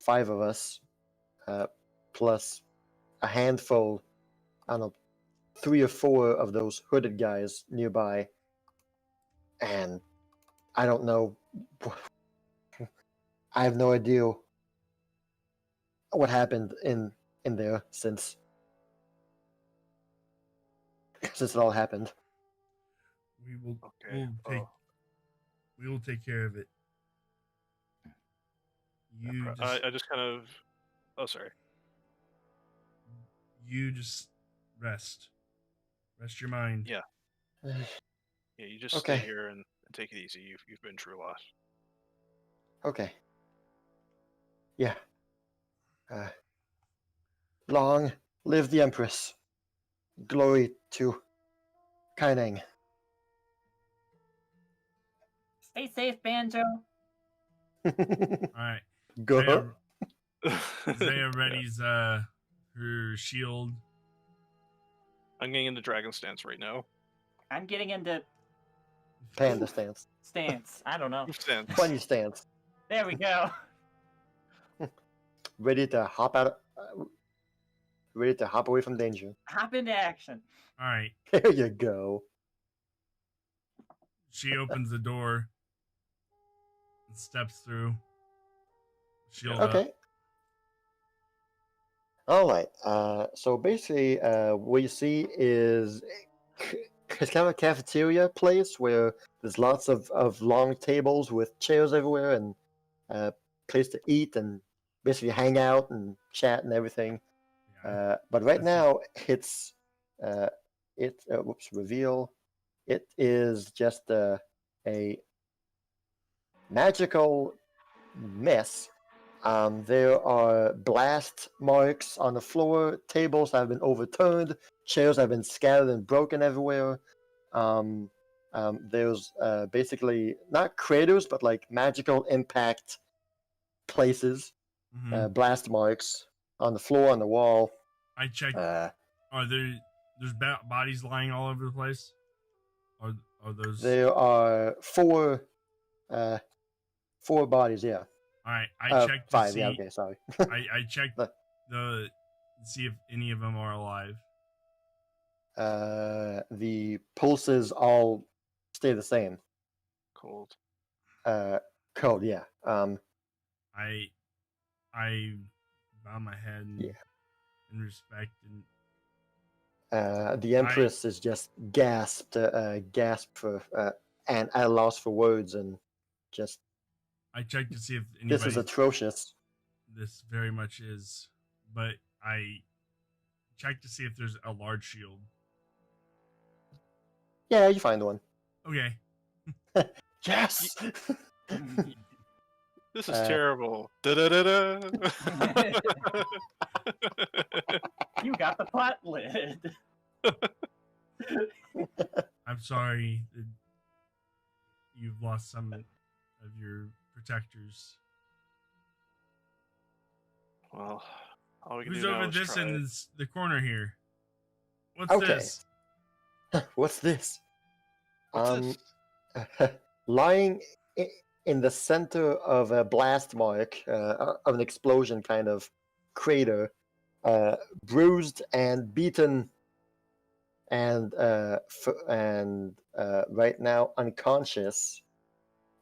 5 of us, plus a handful, I don't know, 3 or 4 of those hooded guys nearby, and I don't know. I have no idea what happened in there since it all happened. We will. okay. We will take care of it. You just. I just kind of. Oh, sorry. You just rest. Rest your mind. Yeah. Yeah, you just Okay. stay here and take it easy. You've been through a lot. Okay. Yeah. Long live the Empress. Glory to Kaineng. Stay safe, Banjo. All right. Go. Zaya readies her shield. I'm getting into dragon stance right now. I'm getting into Panda stance. stance. I don't know. Stance. Bunny stance. There we go. Ready to hop out. Ready to hop away from danger. Hop into action. All right. There you go. She opens the door and steps through. Shield Okay. up. All right. So basically, what you see is it's kind of a cafeteria place where there's lots of long tables with chairs everywhere and place to eat and basically hang out and chat and everything. Yeah. But right That's now, it's reveal. It is just a magical mess. There are blast marks on the floor. Tables have been overturned. Chairs have been scattered and broken everywhere. There's basically not craters, but like magical impact places. Mhm. Blast marks on the floor, on the wall. I checked. Uh, Are there's bodies lying all over the place? Are those? there are four bodies. Yeah. All right. I checked to 5. see. Yeah. Okay. Sorry. I checked The- the see if any of them are alive. The pulses all stay the same. Cold. Code. Yeah. I bow my head in respect and The Empress is just gasped for and at a loss for words and just I checked to see if anybody. this is atrocious. This very much is, but I checked to see if there's a large shield. Yeah, you find one. Okay. Yes. This is terrible. Da-da-da-da. You got the plot lid. I'm sorry that you've lost some of your protectors. Well, all we can Who's do now over is this try. in the corner here? What's Okay. this? What's this? What's Lying in the center of a blast mark of an explosion kind of crater, bruised and beaten, and right now unconscious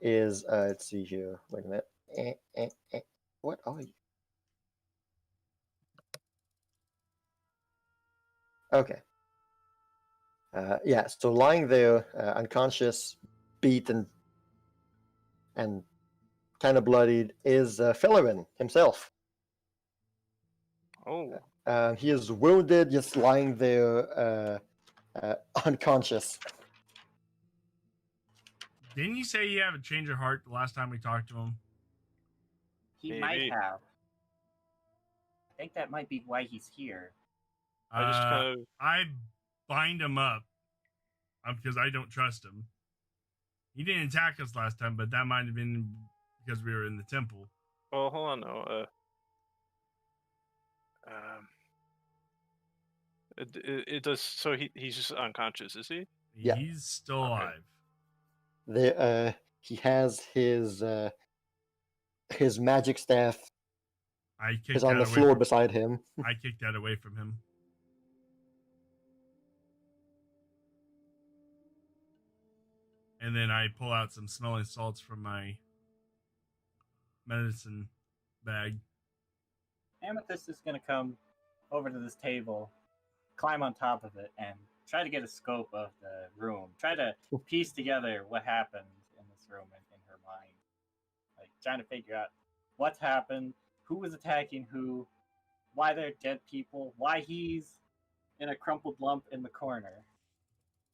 is let's see here. Wait a minute. What are you? Okay. Yeah, so lying there, unconscious, beaten, and kind of bloodied, is Fellerin himself. Oh, He is wounded, just lying there, unconscious. Didn't you say he had a change of heart the last time we talked to him? He might Maybe. have. I think that might be why he's here. I just kind of. I bind him up because I don't trust him. He didn't attack us last time, but that might have been because we were in the temple. Well, hold on. No. It does. So he's just unconscious, is he? Yeah. He's still Okay. alive. He has his magic staff I kicked is on that the away floor from, beside him. I kicked that away from him. And then I pull out some smelling salts from my medicine bag. Amethyst is gonna come over to this table, climb on top of it, and try to get a scope of the room. Try to piece together what happened in this room in her mind. Like trying to figure out what's happened, who was attacking who, why they're dead people, why he's in a crumpled lump in the corner.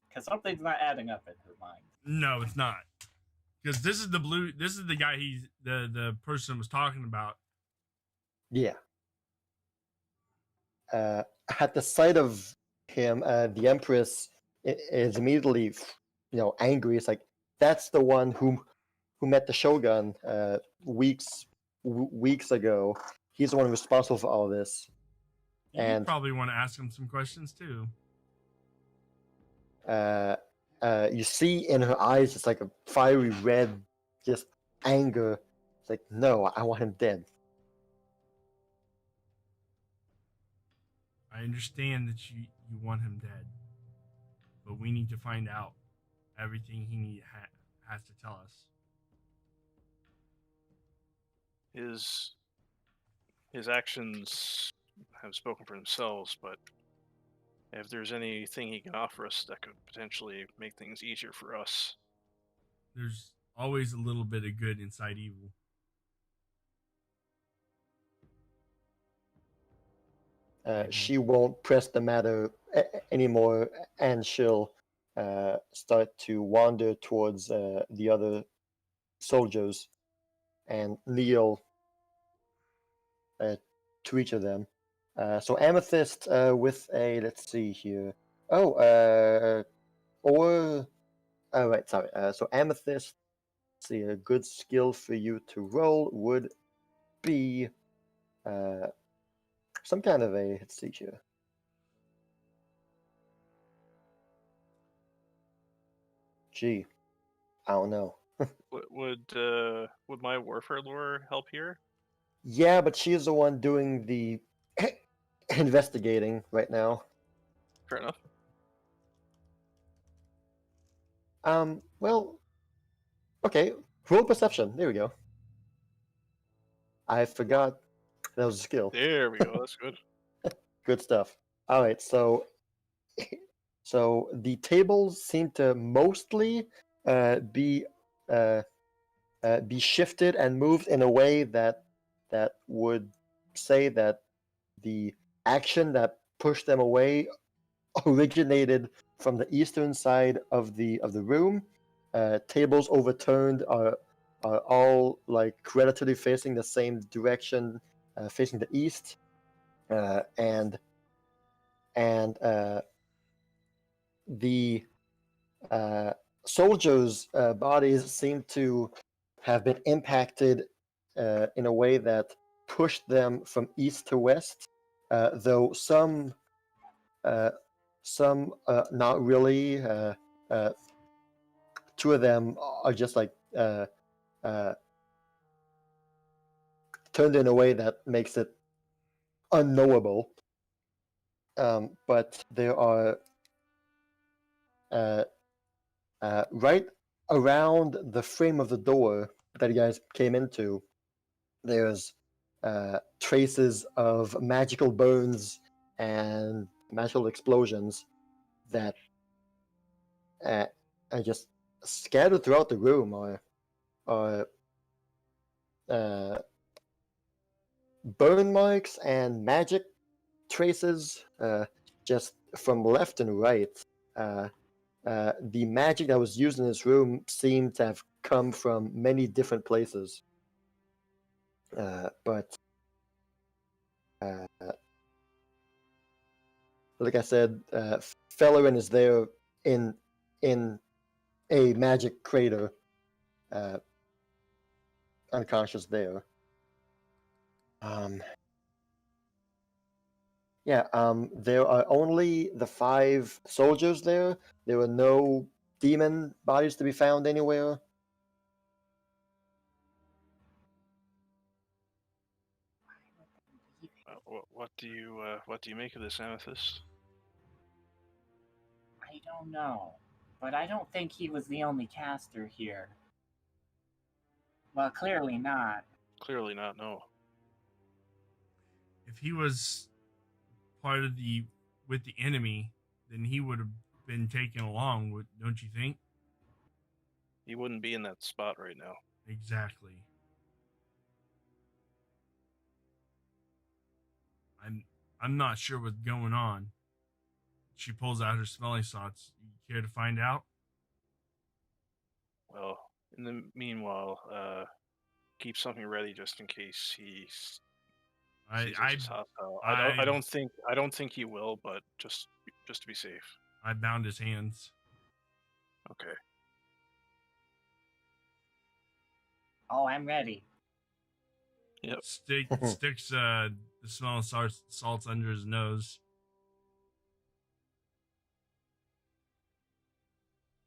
Because something's not adding up in her mind. No, it's not. Because this is the guy the person was talking about. Yeah. At the sight of him, the Empress is immediately, angry. It's like, that's the one who met the Shogun weeks ago. He's the one responsible for all this. You And probably want to ask him some questions too. you see in her eyes just like a fiery red, just anger. It's like, no, I want him dead. I understand that you want him dead, but we need to find out everything he has to tell us. His actions have spoken for themselves, but if there's anything he can offer us that could potentially make things easier for us. There's always a little bit of good inside evil. She won't press the matter anymore, and she'll start to wander towards the other soldiers and kneel to each of them. So Amethyst with a, let's see here. Oh, right, sorry. So Amethyst, let's see, a good skill for you to roll would be some kind of a, let's see here. Gee, I don't know. Would my warfare lore help here? Yeah, but she's the one doing the investigating right now. Fair enough. Well, okay. Roll perception. There we go. I forgot that was a skill. There we go. That's good. Good stuff. All right, so the tables seem to mostly be shifted and moved in a way that would say that the action that pushed them away originated from the eastern side of the room. Tables overturned are all like relatively facing the same direction, facing the east, and the soldiers' bodies seem to have been impacted in a way that pushed them from east to west, though some not really. Two of them are just like turned in a way that makes it unknowable. But there are right around the frame of the door that you guys came into, there's traces of magical burns and magical explosions that are just scattered throughout the room, or burn marks and magic traces just from left and right. The magic that was used in this room seemed to have come from many different places. But like I said, Fellerin is there in a magic crater, unconscious there. Yeah, there are only the 5 soldiers there. There are no demon bodies to be found anywhere. What do you make of this, Amethyst? I don't know, but I don't think he was the only caster here. Well, clearly not. Clearly not. No. If he was part of with the enemy, then he would have been taken along with, don't you think? He wouldn't be in that spot right now. Exactly. I'm not sure what's going on. She pulls out her smelling salts. You care to find out? Well, in the meanwhile, keep something ready just in case he sees us as hostile. I don't think he will, but just to be safe. I bound his hands. Okay. Oh, I'm ready. Yep. Sticks the smelling salts under his nose.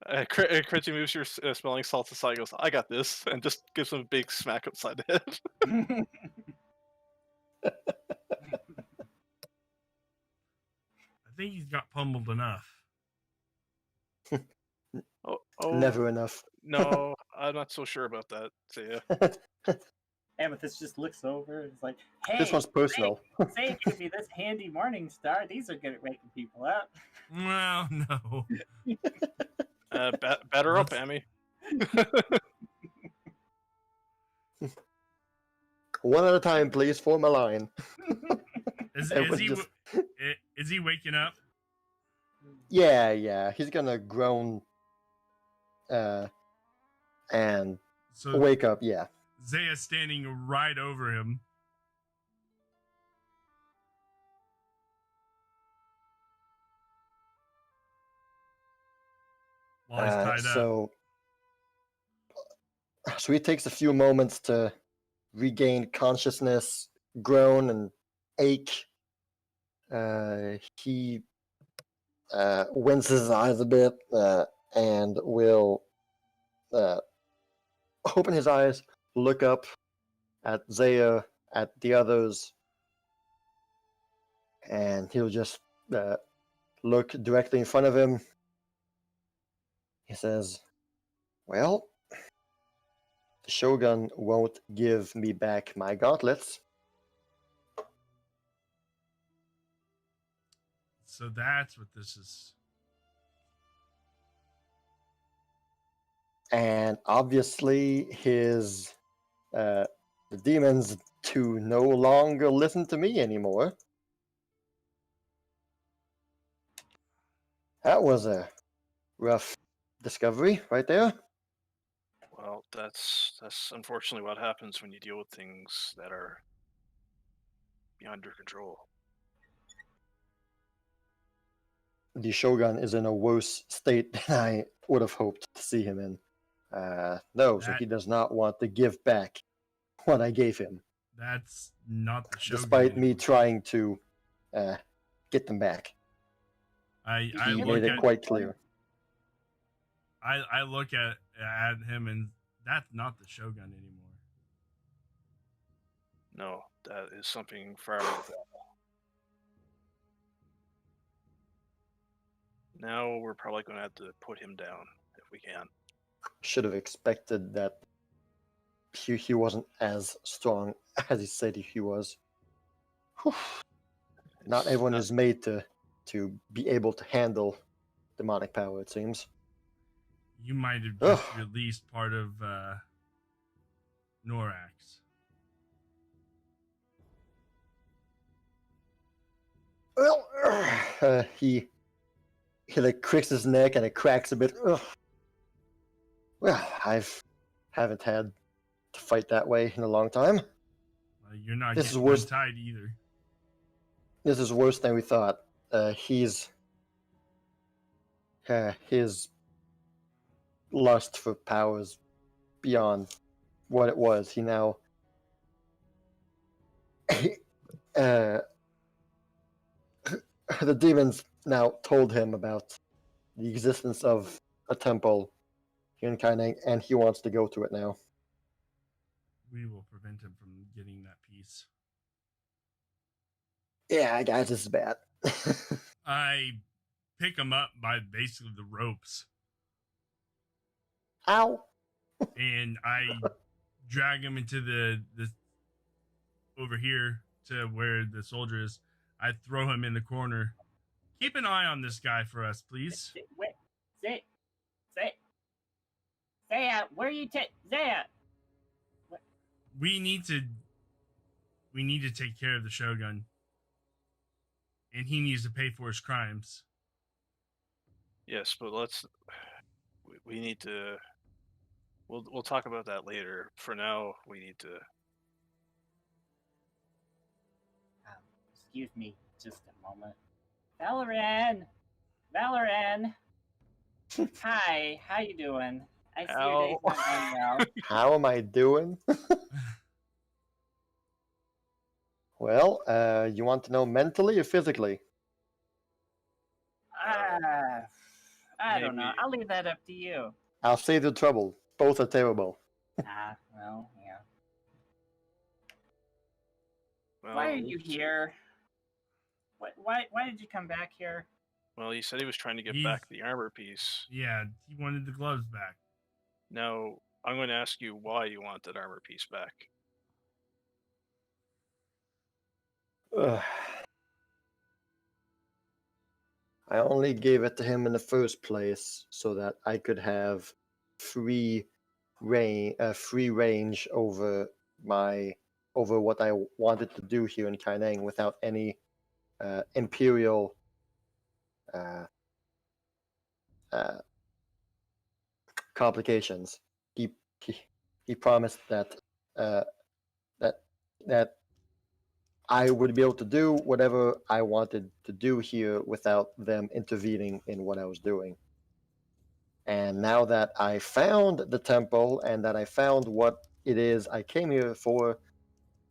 Kireji moves your smelling salts aside. Goes, I got this, and just gives him a big smack upside the head. I think he's got pummeled enough. Oh, Never enough. No, I'm not so sure about that. So, yeah. Amethyst just looks over and is like, hey, This one's personal. Say gave me this handy morning star. These are good at waking people up. Well, no. Batter up, Amy. One at a time, please. Form a line. Is he waking up? Yeah. He's gonna groan and wake up, yeah. Zaya's standing right over him. While he's tied up. So he takes a few moments to regain consciousness, groan and ache. He winces his eyes a bit and will open his eyes, look up at Zaya, at the others, and he'll just look directly in front of him. He says, well, the Shogun won't give me back my gauntlets. So that's what this is. And obviously the demons to no longer listen to me anymore. That was a rough discovery right there. Well, that's unfortunately what happens when you deal with things that are beyond your control. The Shogun is in a worse state than I would have hoped to see him in. So he does not want to give back what I gave him. That's not the Shogun. Despite me trying to get them back. I he made it quite clear. I look at him and that's not the Shogun anymore. No, that is something far more valuable. Now we're probably going to have to put him down if we can. Should have expected that he wasn't as strong as he said he was. Whew. Not everyone is made to be able to handle demonic power, it seems. You might have just released part of Norax. Well, he like cricks his neck and it cracks a bit. Well, haven't had to fight that way in a long time. You're not this is getting worse. Tied either. This is worse than we thought. His lust for powers beyond what it was. He now uh, the demons now told him about the existence of a temple here in Kaineng, and he wants to go to it now. We will prevent him from getting that piece. Yeah, guys, this is bad. I pick him up by basically the ropes, Ow! and I drag him into the over here to where the soldier is. I throw him in the corner. Keep an eye on this guy for us, please. Wait, Zaya, where are you Zaya? We need to take care of the Shogun, and he needs to pay for his crimes. Yes, but we need to. We'll talk about that later. For now, we need to. Excuse me, just a moment. Valoran! Hi, how you doing? I see your day's not going well. How am I doing? Well, you want to know mentally or physically? I don't know. Maybe. I'll leave that up to you. I'll save the trouble. Both are terrible. Well, yeah. Well, Why are you here? Why did you come back here? Well, he said he was trying to get He's- back the armor piece. Yeah, he wanted the gloves back. Now, I'm going to ask you why you want that armor piece back. Ugh. I only gave it to him in the first place so that I could have free range over what I wanted to do here in Kaineng without any imperial complications. He promised that that I would be able to do whatever I wanted to do here without them intervening in what I was doing. And now that I found the temple and that I found what it is I came here for,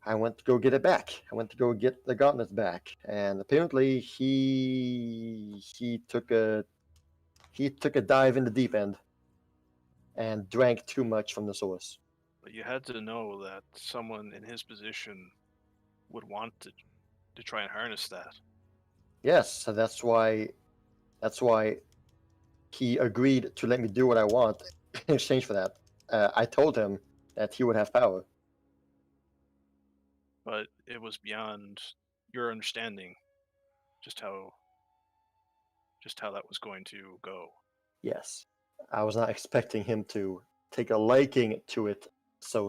I went to go get it back. I went to go get the gauntlets back. And apparently he took a dive in the deep end and drank too much from the source. But you had to know that someone in his position would want to try and harness that. Yes, so that's why he agreed to let me do what I want in exchange for that. I told him that he would have power. But it was beyond your understanding just how that was going to go. Yes, I was not expecting him to take a liking to it so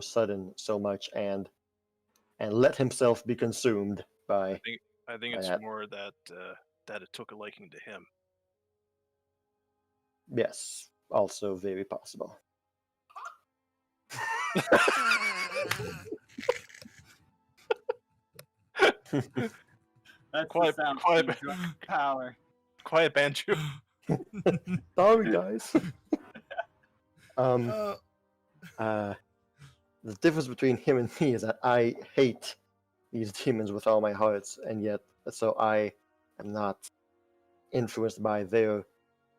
much, and let himself be consumed by. I think it's that. more that it took a liking to him. Yes, also very possible. That's Quiet- the sound quiet- of drunk power. Quiet, Banjo. Sorry, guys. The difference between him and me is that I hate these demons with all my heart, and yet so I am not influenced by their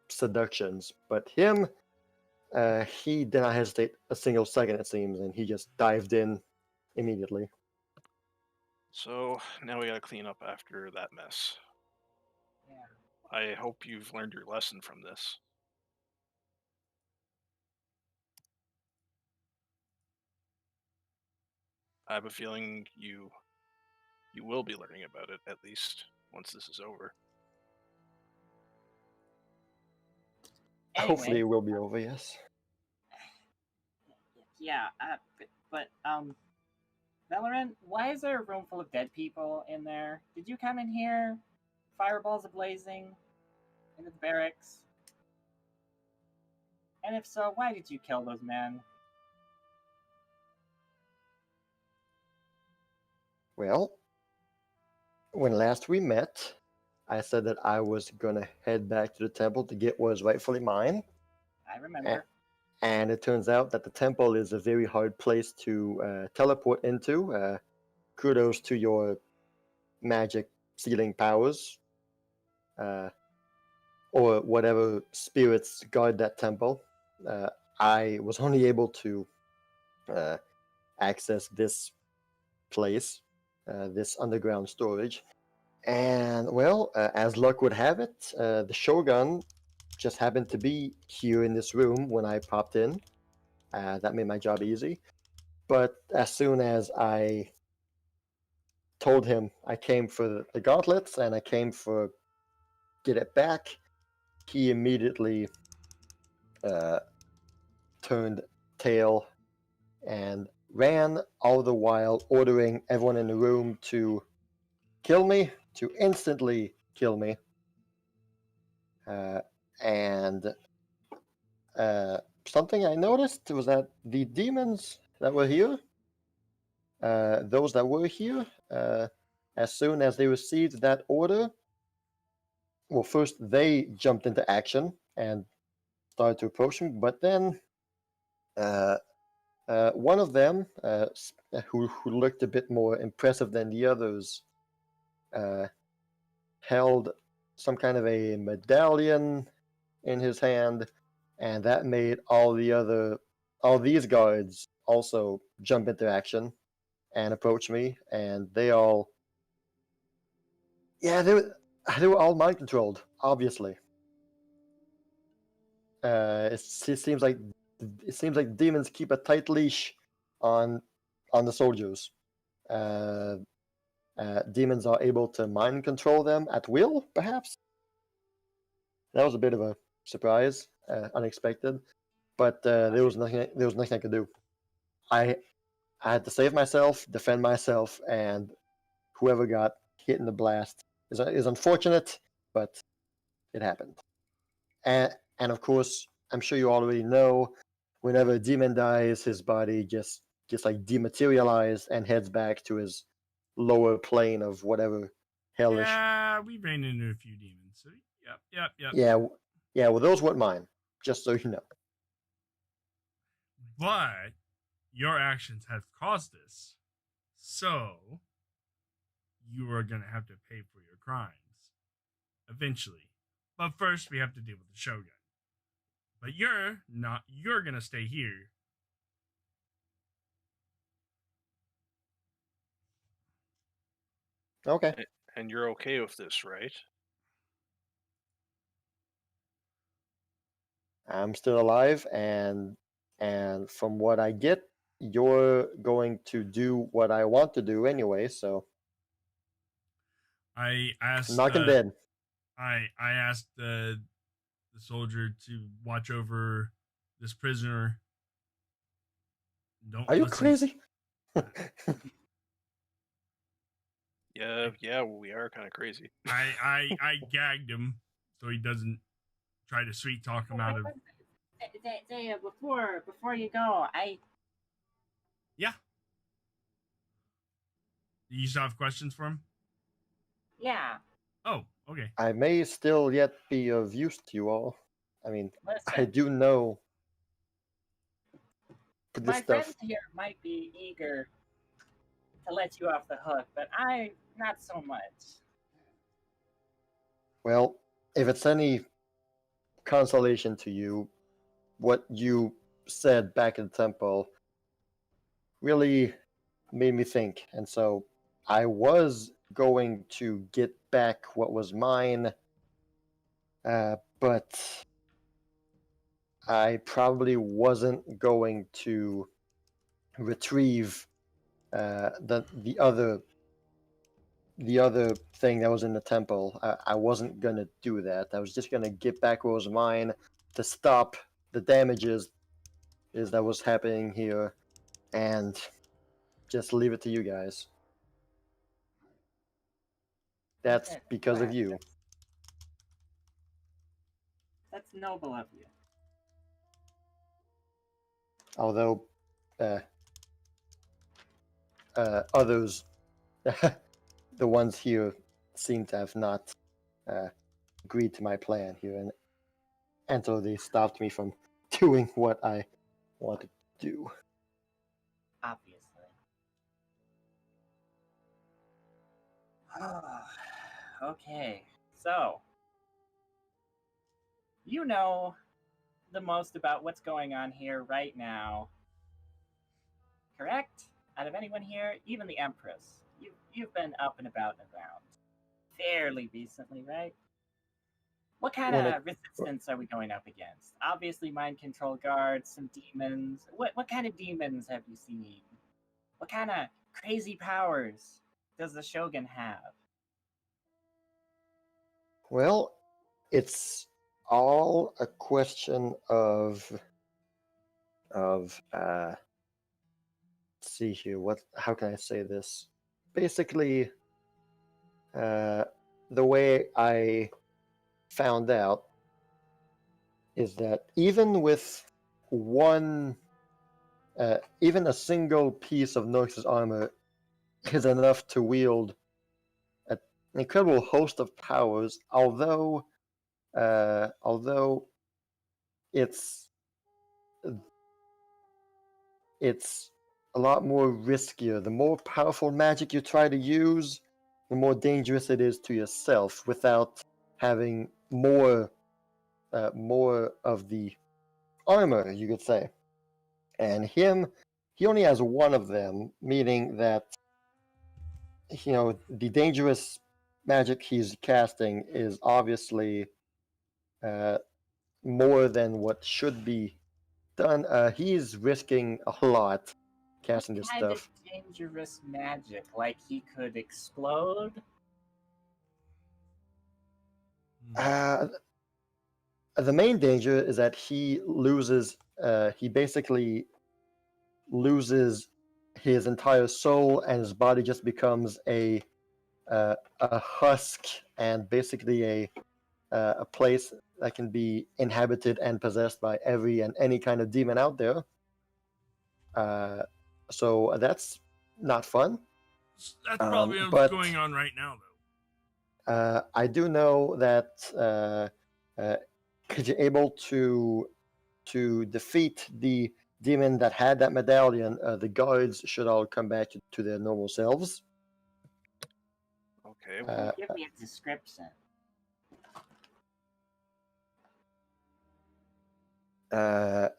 seductions. But him, he did not hesitate a single second, it seems, and he just dived in immediately. So now we gotta clean up after that mess. Yeah. I hope you've learned your lesson from this. I have a feeling you will be learning about it, at least once this is over. Hopefully, it will be over. Yes. Yeah, but Valorant, why is there a room full of dead people in there? Did you come in here? Fireballs ablazing into the barracks? And if so, why did you kill those men? Well, when last we met, I said that I was gonna head back to the temple to get what is rightfully mine. I remember. and it turns out that the temple is a very hard place to teleport into. Kudos to your magic sealing powers, or whatever spirits guard that temple. I was only able to access this place, this underground storage. And well, as luck would have it, the Shogun just happened to be here in this room when I popped in. That made my job easy. But as soon as I told him I came for the gauntlets and I came for get it back, he immediately turned tail and ran, all the while ordering everyone in the room to kill me, to instantly kill me. And something I noticed was that the demons that were here, those that were here, as soon as they received that order, well, first they jumped into action and started to approach me, but then one of them, who looked a bit more impressive than the others, held some kind of a medallion in his hand, and that made all these guards also jump into action and approach me, and they all, yeah, they were all mind controlled, obviously. It seems like demons keep a tight leash on the soldiers. Demons are able to mind control them at will, perhaps. That was a bit of a surprise, unexpected, but there was nothing I could do. I had to save myself, defend myself, and whoever got hit in the blast is unfortunate, but it happened. And of course, I'm sure you already know, whenever a demon dies, his body just gets like dematerialized and heads back to his lower plane of whatever hellish. Yeah, we ran into a few demons. So yep. Yeah. Well, those weren't mine. Just so you know. But your actions have caused this, so you are gonna have to pay for your crimes eventually. But first, we have to deal with the Shogun. But you're not. You're gonna stay here. Okay. And you're okay with this, right? I'm still alive, and from what I get, you're going to do what I want to do anyway. So I asked. knocking dead. I asked the soldier to watch over this prisoner. Don't. Are you listen. crazy? Yeah, we are kind of crazy. I gagged him so he doesn't try to sweet talk him out of. Before you go, Yeah. You still have questions for him? yeah. Oh, okay. I may still yet be of use to you all. I mean, I Listen, do know this my stuff. friends here might be eager to let you off the hook, but I not so much. Well, if it's any consolation to you, what you said back in the temple really made me think, and so I was going to get back what was mine, but I probably wasn't going to retrieve the other thing that was in the temple. I wasn't gonna do that. I was just gonna get back what was mine to stop the damages that was happening here, and just leave it to you guys. That's because of you. That's noble of you. Although others, the ones here, seem to have not agreed to my plan here, and so they stopped me from doing what I wanted to do. Obviously. Okay, so you know the most about what's going on here right now, correct? Out of anyone here, even the Empress, you've been up and about and around fairly recently, right? What kind When of resistance are we going up against? Obviously, mind control guards, some demons. What kind of demons have you seen? What kind of crazy powers does the Shogun have? Well, it's all a question of let's see here. How can I say this? Basically, the way I found out is that even with even a single piece of Nox's armor is enough to wield an incredible host of powers. Although it's a lot more riskier. The more powerful magic you try to use, the more dangerous it is to yourself without having more of the armor, you could say. And he only has one of them, meaning that the dangerous magic he's casting is obviously more than what should be done. He's risking a lot casting this What kind stuff. of dangerous magic? Like he could explode? The main danger is that he basically loses his entire soul, and his body just becomes a husk, and basically a place that can be inhabited and possessed by every and any kind of demon out there. So that's not fun. That's probably what's but- going on right now, though. I do know that because you're able to defeat the demon that had that medallion, the guards should all come back to their normal selves. Okay. Give me a description.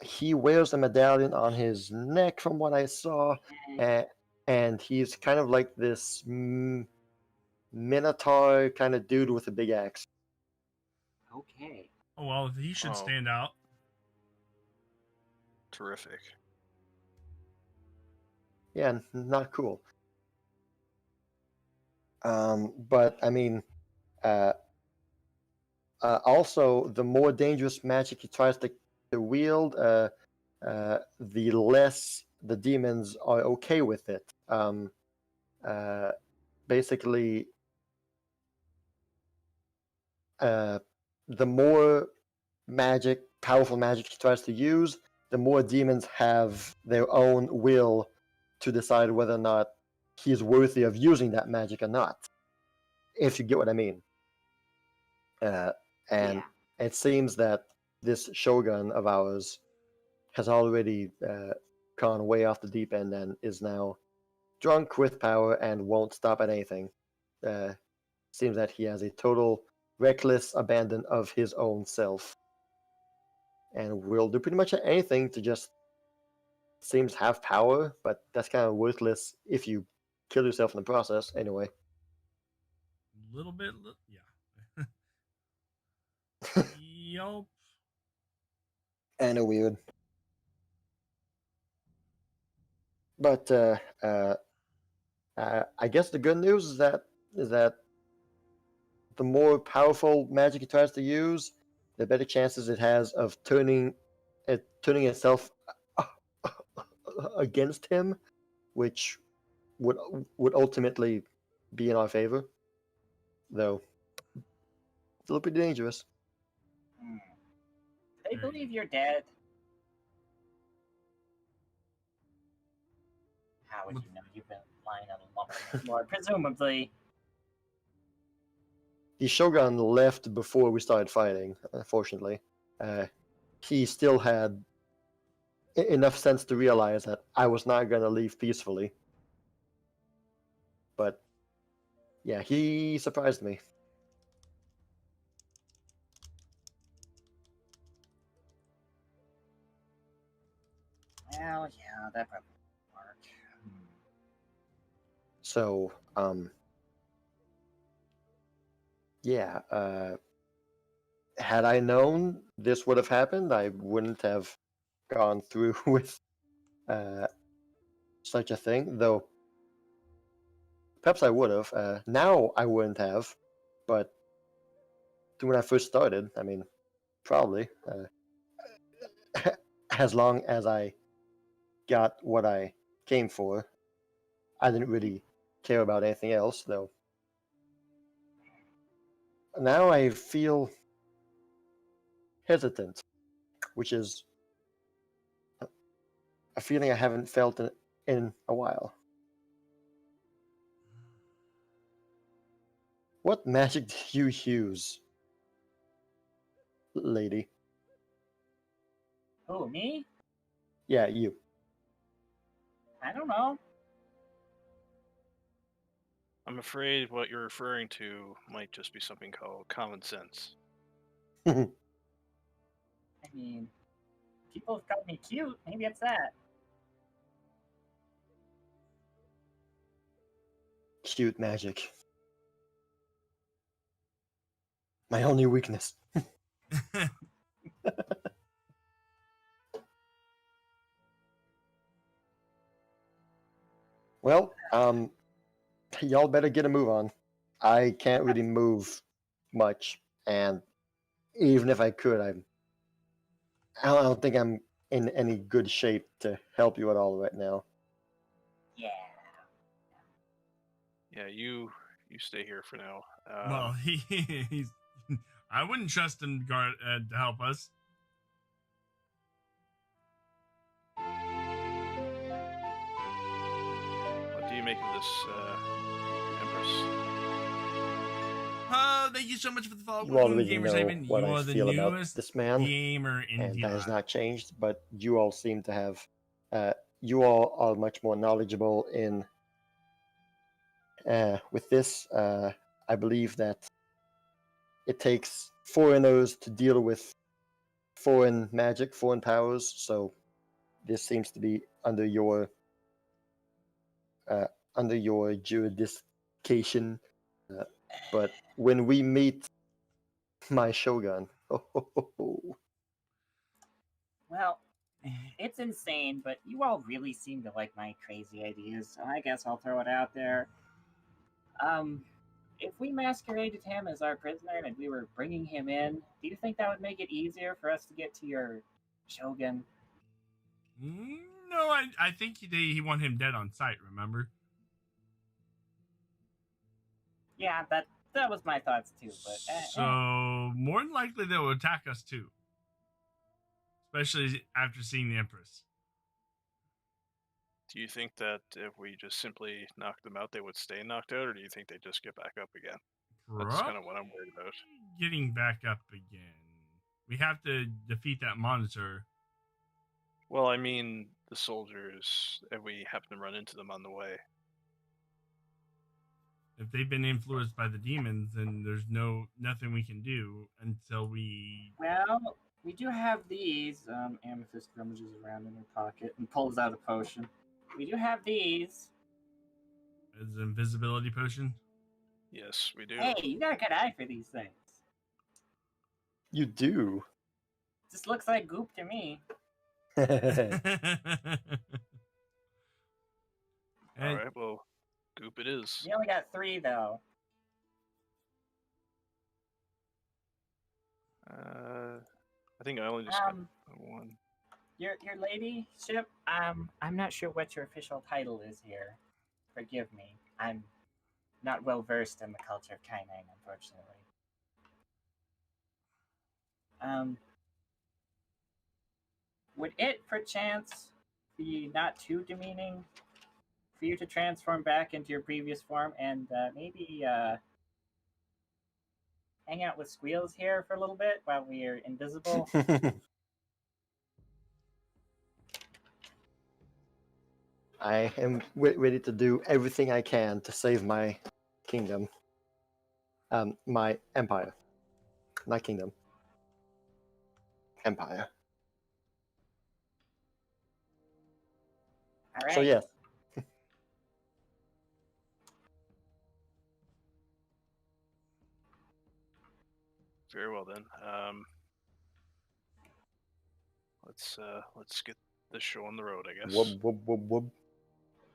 He wears a medallion on his neck, from what I saw, and he's kind of like this minotaur kind of dude with a big axe. Okay. Oh, well, he should Oh. stand out. Terrific. Yeah, not cool. But I mean, also the more dangerous magic he tries to wield, the less the demons are okay with it. Basically, the more powerful magic he tries to use, the more demons have their own will to decide whether or not he's worthy of using that magic or not. If you get what I mean. And it seems that this shogun of ours has already gone way off the deep end and is now drunk with power and won't stop at anything. Seems that he has a total reckless abandon of his own self, and will do pretty much anything to just seems have power, but that's kind of worthless if you kill yourself in the process anyway. Little bit, yeah. Yup. Kind of weird. But I guess the good news is that the more powerful magic it tries to use, the better chances it has of turning itself against him, which would ultimately be in our favor. Though it's a little bit dangerous. They believe you're dead. How would you know? You've been lying on a lump on the floor, presumably. The Shogun left before we started fighting, unfortunately. he still had enough sense to realize that I was not going to leave peacefully. But yeah, he surprised me. Well, yeah, that probably won't work. So, yeah, had I known this would have happened, I wouldn't have gone through with such a thing, though perhaps I would have. Now I wouldn't have, but when I first started, I mean, probably. As long as I got what I came for, I didn't really care about anything else, though. Now I feel hesitant, which is a feeling I haven't felt in a while. What magic do you use, lady? Who, me? Yeah, you. I don't know. I'm afraid what you're referring to might just be something called common sense. I mean, people have called me cute. Maybe it's that. Cute magic. My only weakness. Well, y'all better get a move on. I can't really move much, and even if I could, I don't think I'm in any good shape to help you at all right now. Yeah. Yeah, you stay here for now. Well, he's. I wouldn't trust him to help us. What do you make of this, Empress? Thank you so much for the follow. You already Gamerz know Haven. what You I are the feel about newest this man, gamer in and that has DMing. not changed. But you all seem to have, you all are much more knowledgeable in with this. I believe that it takes foreigners to deal with foreign magic, foreign powers. So this seems to be under your jurisdiction. But when we meet my shogun, Well, it's insane, but you all really seem to like my crazy ideas, so I guess I'll throw it out there. If we masqueraded him as our prisoner and we were bringing him in, do you think that would make it easier for us to get to your shogun? No, I think he want him dead on sight. Remember? Yeah, that was my thoughts too. But so more than likely they will attack us too, especially after seeing the Empress. Do you think that if we just simply knock them out, they would stay knocked out, or do you think they just get back up again? That's kind of what I'm worried about. Getting back up again. We have to defeat that monster. Well, I mean, the soldiers, if we happen to run into them on the way. If they've been influenced by the demons, then there's nothing we can do until we... Well, we do have these. Amethyst rummages around in her pocket and pulls out a potion. We do have these. As an invisibility potion? Yes, we do. Hey, you got a good eye for these things. you do. Just looks like goop to me. All right, well, goop it is. We only got 3 though. I think I only just got 1. Your ladyship, I'm not sure what your official title is here. Forgive me. I'm not well versed in the culture of Kainang, unfortunately. Would it perchance be not too demeaning for you to transform back into your previous form and maybe hang out with Squeals here for a little bit while we are invisible? I am ready to do everything I can to save my kingdom. My empire. Not kingdom. Empire. All right. So yes. Very well then. Let's get this show on the road, I guess. Wub, wub, wub, wub.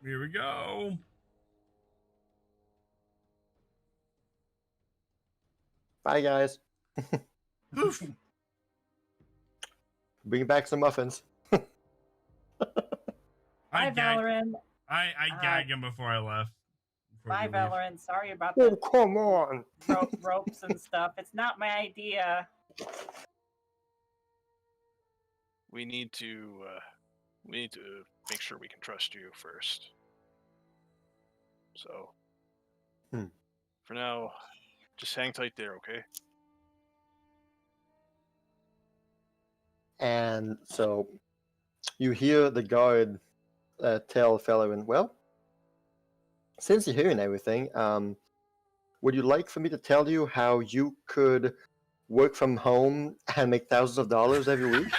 Here we go. Bye, guys. Poof. Bring back some muffins. I Bye, gagged, Valoran. I gagged him before I left. Before Bye, we leave. Valoran. Sorry about Oh, the come on. ropes and stuff. It's not my idea. We need to make sure we can trust you first. So, for now, just hang tight there, okay? And so you hear the guard tell Fellerin, well, since you're hearing everything, would you like for me to tell you how you could work from home and make thousands of dollars every week?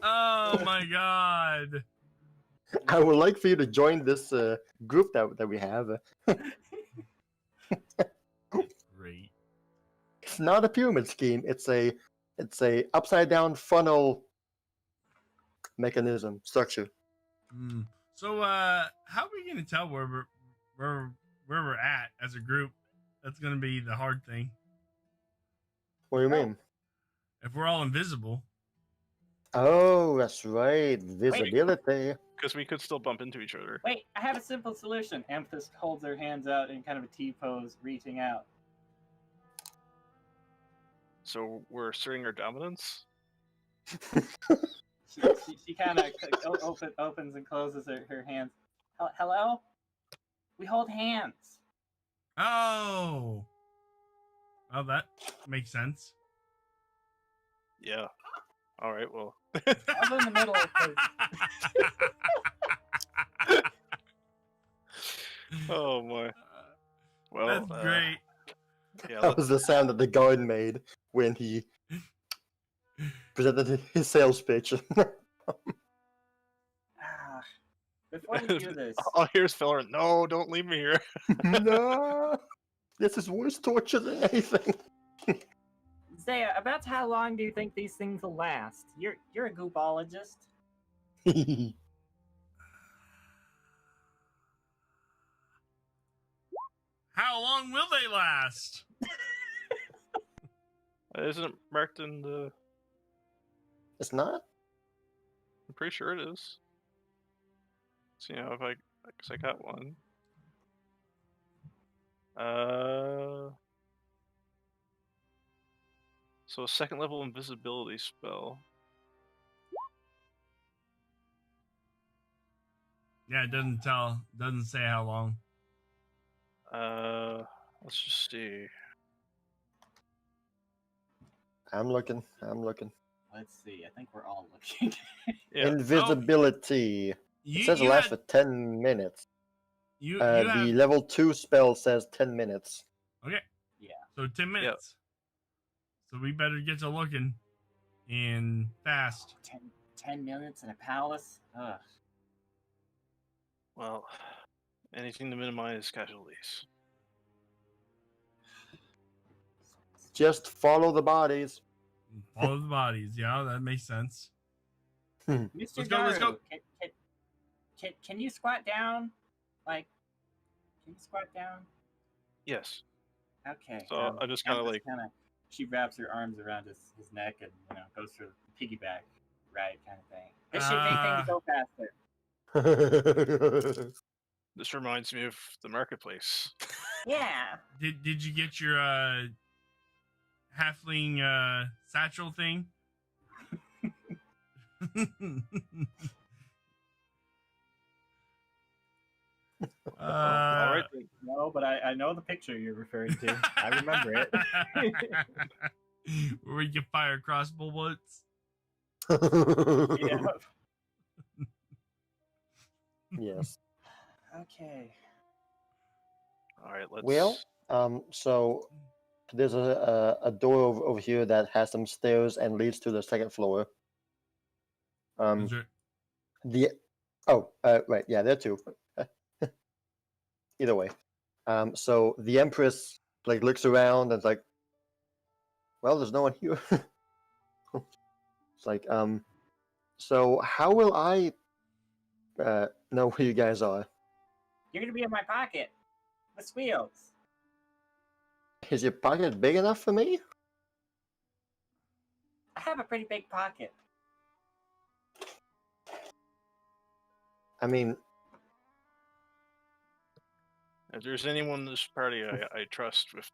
Oh my god. I would like for you to join this group that we have. Great. It's not a pyramid scheme. It's a upside down funnel mechanism structure. So how are we gonna tell where we're at as a group? That's gonna be the hard thing. What do you mean? If we're all invisible. Oh, that's right. Visibility. Because we could still bump into each other. Wait, I have a simple solution. Amethyst holds her hands out in kind of a T pose, reaching out. So we're asserting our dominance? She kind of opens and closes her hands. Hello? We hold hands. Oh. Well, that makes sense. Yeah. All right. Well. I was in the middle of this. Oh my. Well, That's great. Yeah. That was the sound that the guard made when he presented his sales pitch. Before we do this, Oh, here's Feller. No, don't leave me here. No, this is worse torture than anything. Zaya, about how long do you think these things will last? You're a goopologist. How long will they last? Isn't it marked in the? It's not. I'm pretty sure it is. So if because I got one. So a second level invisibility spell. Yeah, it doesn't say how long. Let's just see. I'm looking. Let's see. I think we're all looking. Yeah. Invisibility. It says it lasts for 10 minutes. You The have, level 2 spell says 10 minutes. okay. Yeah. So 10 minutes. So we better get to looking and fast. 10 minutes in a palace? Ugh. Well, anything to minimize casualties. Just follow the bodies. Follow the bodies. Yeah, that makes sense. Mr. Let's go, let's go. Can you squat down? Like, can you squat down? Yes. Okay. So I'm just kind of like. She wraps her arms around his neck and goes for the piggyback ride kind of thing. This should make things go faster. This reminds me of the marketplace. Yeah. Did you get your halfling satchel thing? All right. No, but I know the picture you're referring to. I remember it. Where you can fire crossbow bullets. Yeah. Yes. Okay. All right, let's. Well, so there's a door over here that has some stairs and leads to the second floor. Is there- The right, yeah, there too. Either way, so the Empress like looks around and is like, well, there's no one here. It's like, so how will I know who you guys are? You're gonna be in my pocket with wheels. Is your pocket big enough for me? I have a pretty big pocket. I mean, If there's anyone in this party I trust with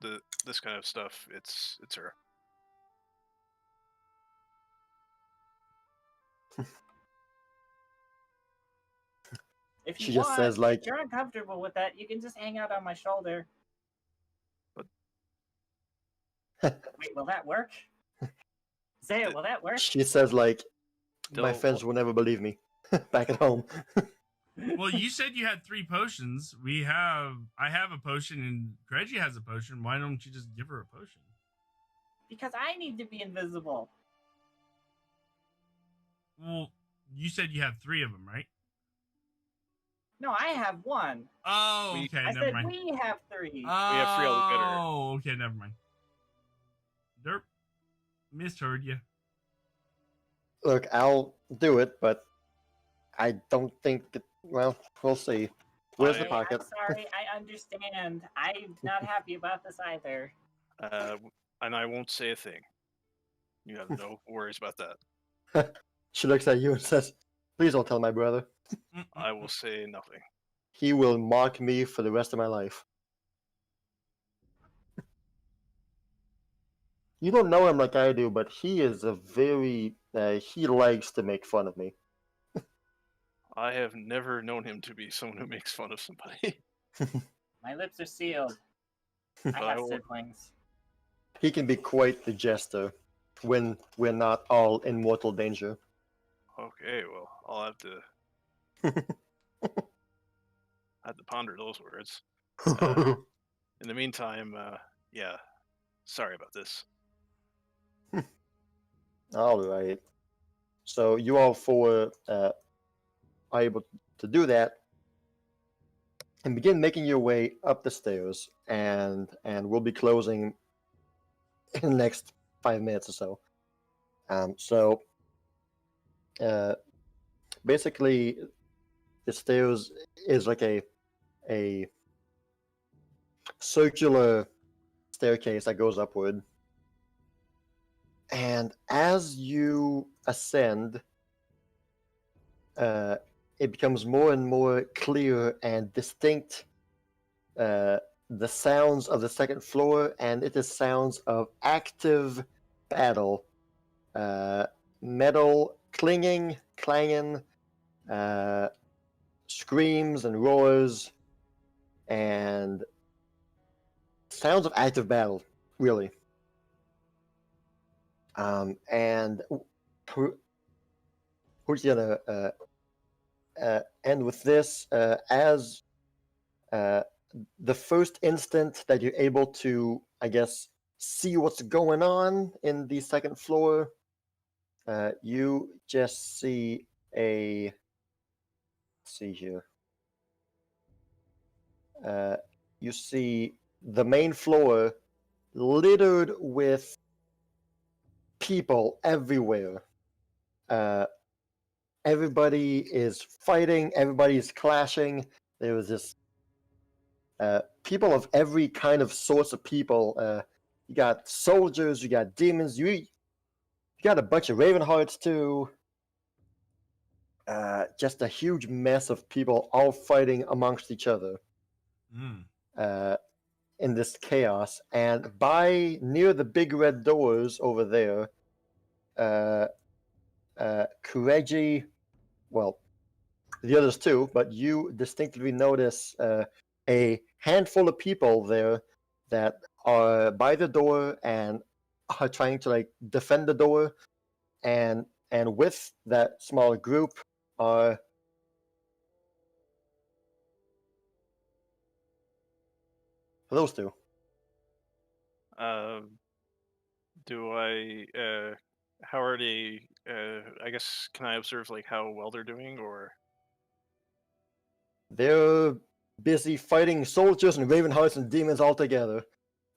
this kind of stuff, it's her. If you She just want, says, like- if you're uncomfortable with that, you can just hang out on my shoulder. But- Wait, will that work? Zaya, will that work? she says like, my They'll- friends will never believe me. Back at home. well, you said you had 3 potions. I have a potion, and Kireji has a potion. Why don't you just give her a potion? Because I need to be invisible. Well, you said you have 3 of them, right? No, I have one. Oh, We- okay, I never said mind. we have 3. have 3 altogether. Oh, okay, never mind. Derp, misheard you. Look, I'll do it, but I don't think. Well, we'll see. Where's the I- pocket? I'm sorry, I understand. I'm not happy about this either. And I won't say a thing. You have no worries about that. She looks at you and says, "Please don't tell my brother. I will say nothing. He will mock me for the rest of my life." You don't know him like I do, but he is a very. He likes to make fun of me. I have never known him to be someone who makes fun of somebody. My lips are sealed. I I have will- siblings. He can be quite the jester when we're not all in mortal danger. Okay, well, I'll have to ponder those words. In the meantime, yeah, sorry about this. All right. So you all four are able to do that and begin making your way up the stairs, and we'll be closing in the next 5 minutes or so. So basically, the stairs is like a circular staircase that goes upward. And as you ascend, it becomes more and more clear and distinct. The sounds of the second floor, and it is sounds of active battle. Metal clanging, screams and roars, and sounds of active battle, really. And who's gonna end with this? As the first instant that you're able to, I guess, see what's going on in the second floor, you just see a. Let's see here. You see the main floor littered with people everywhere. Everybody is fighting. Everybody is clashing. There was this people of every kind of sorts of people. You got soldiers. You got demons. You got a bunch of Ravenhearts too. Just a huge mess of people all fighting amongst each other. In this chaos, and by near the big red doors over there, Kireji, well, the others too, but you distinctly notice a handful of people there that are by the door and are trying to like defend the door, and and with that small group are those two. Do I? How are they? I guess can I observe like how well they're doing, or? They're busy fighting soldiers and ravenhearts and demons all together.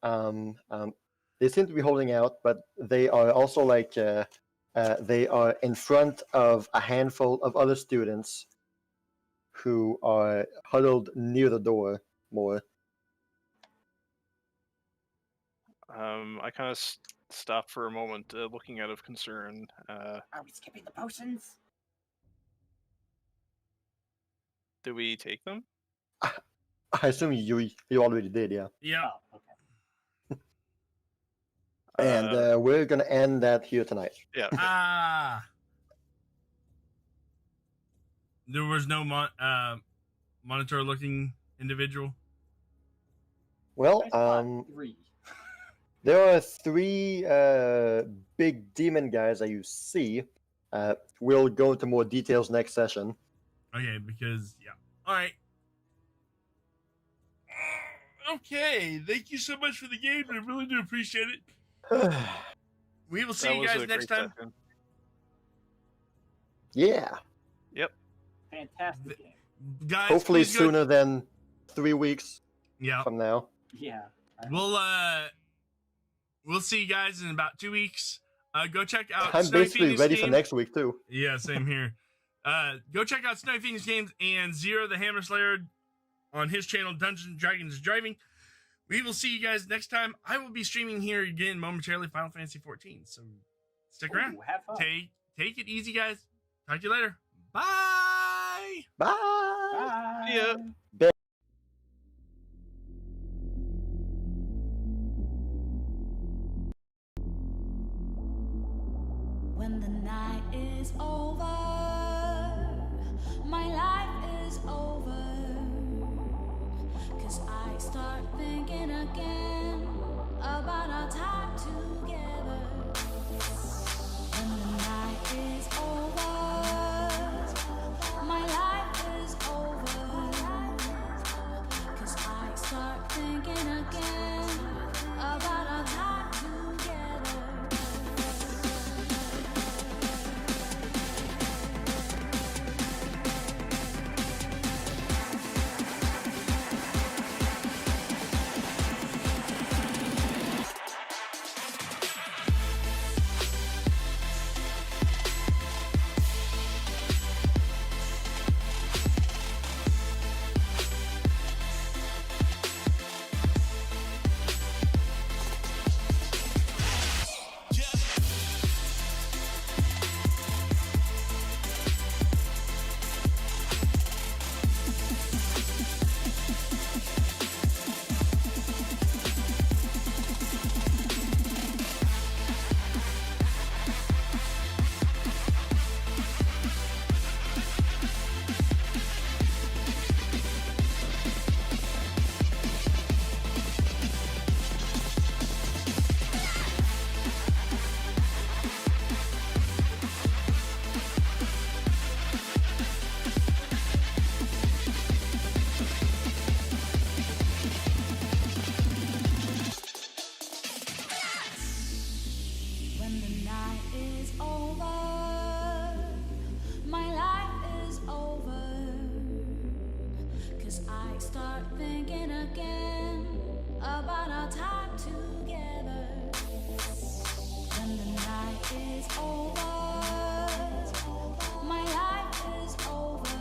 They seem to be holding out, but they are also like they are in front of a handful of other students who are huddled near the door more. I kind of stop for a moment, looking out of concern. Are we skipping the potions? Do we take them? I assume you already did, yeah. Yeah. Oh, okay. And we're gonna end that here tonight. Yeah. Ah. There was no monitor-looking individual. Well, I spot 3. there are 3 big demon guys that you see. We'll go into more details next session. Okay, because yeah. All right. Okay, thank you so much for the game. I really do appreciate it. We will see That you was guys a next great time. session. Yeah. Fantastic game. Guys, Hopefully please go- sooner than 3 weeks Yeah. from now. Yeah. We'll see you guys in about 2 weeks. Go check out I'm Snowy basically Phoenix ready for Games. next week too. Yeah, same here. Go check out Snowy Phoenix Games and Zero the Hammer Slayer on his channel, Dungeons and Dragons Driving. We will see you guys next time. I will be streaming here again momentarily, Final Fantasy 14. So stick around. Ooh, have fun. Take it easy, guys. Talk to you later. Bye. Bye. Bye. See ya. When the night is over, my life is over. 'Cause I start thinking again about our time together. When the night is over, my life is over. 'Cause I start thinking again about our time together. When the night is over, my life is over. 'Cause I start thinking again about our time together. When the night is over, my life is over.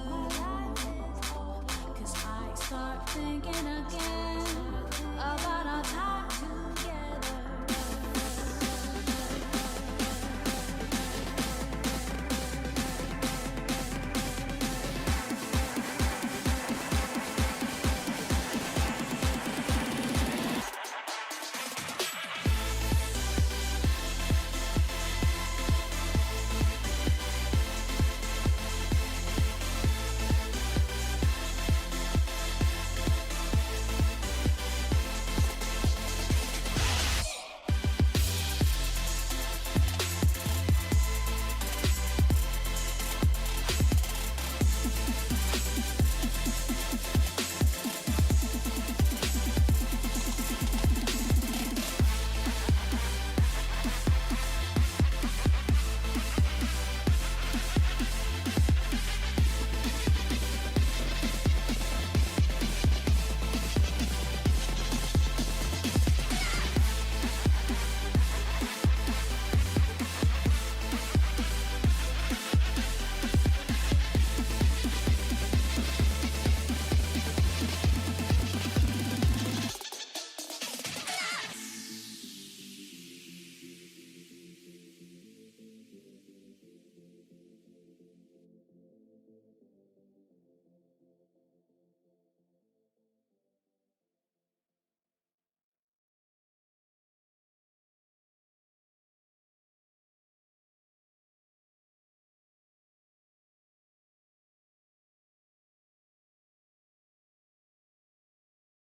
'Cause I start thinking again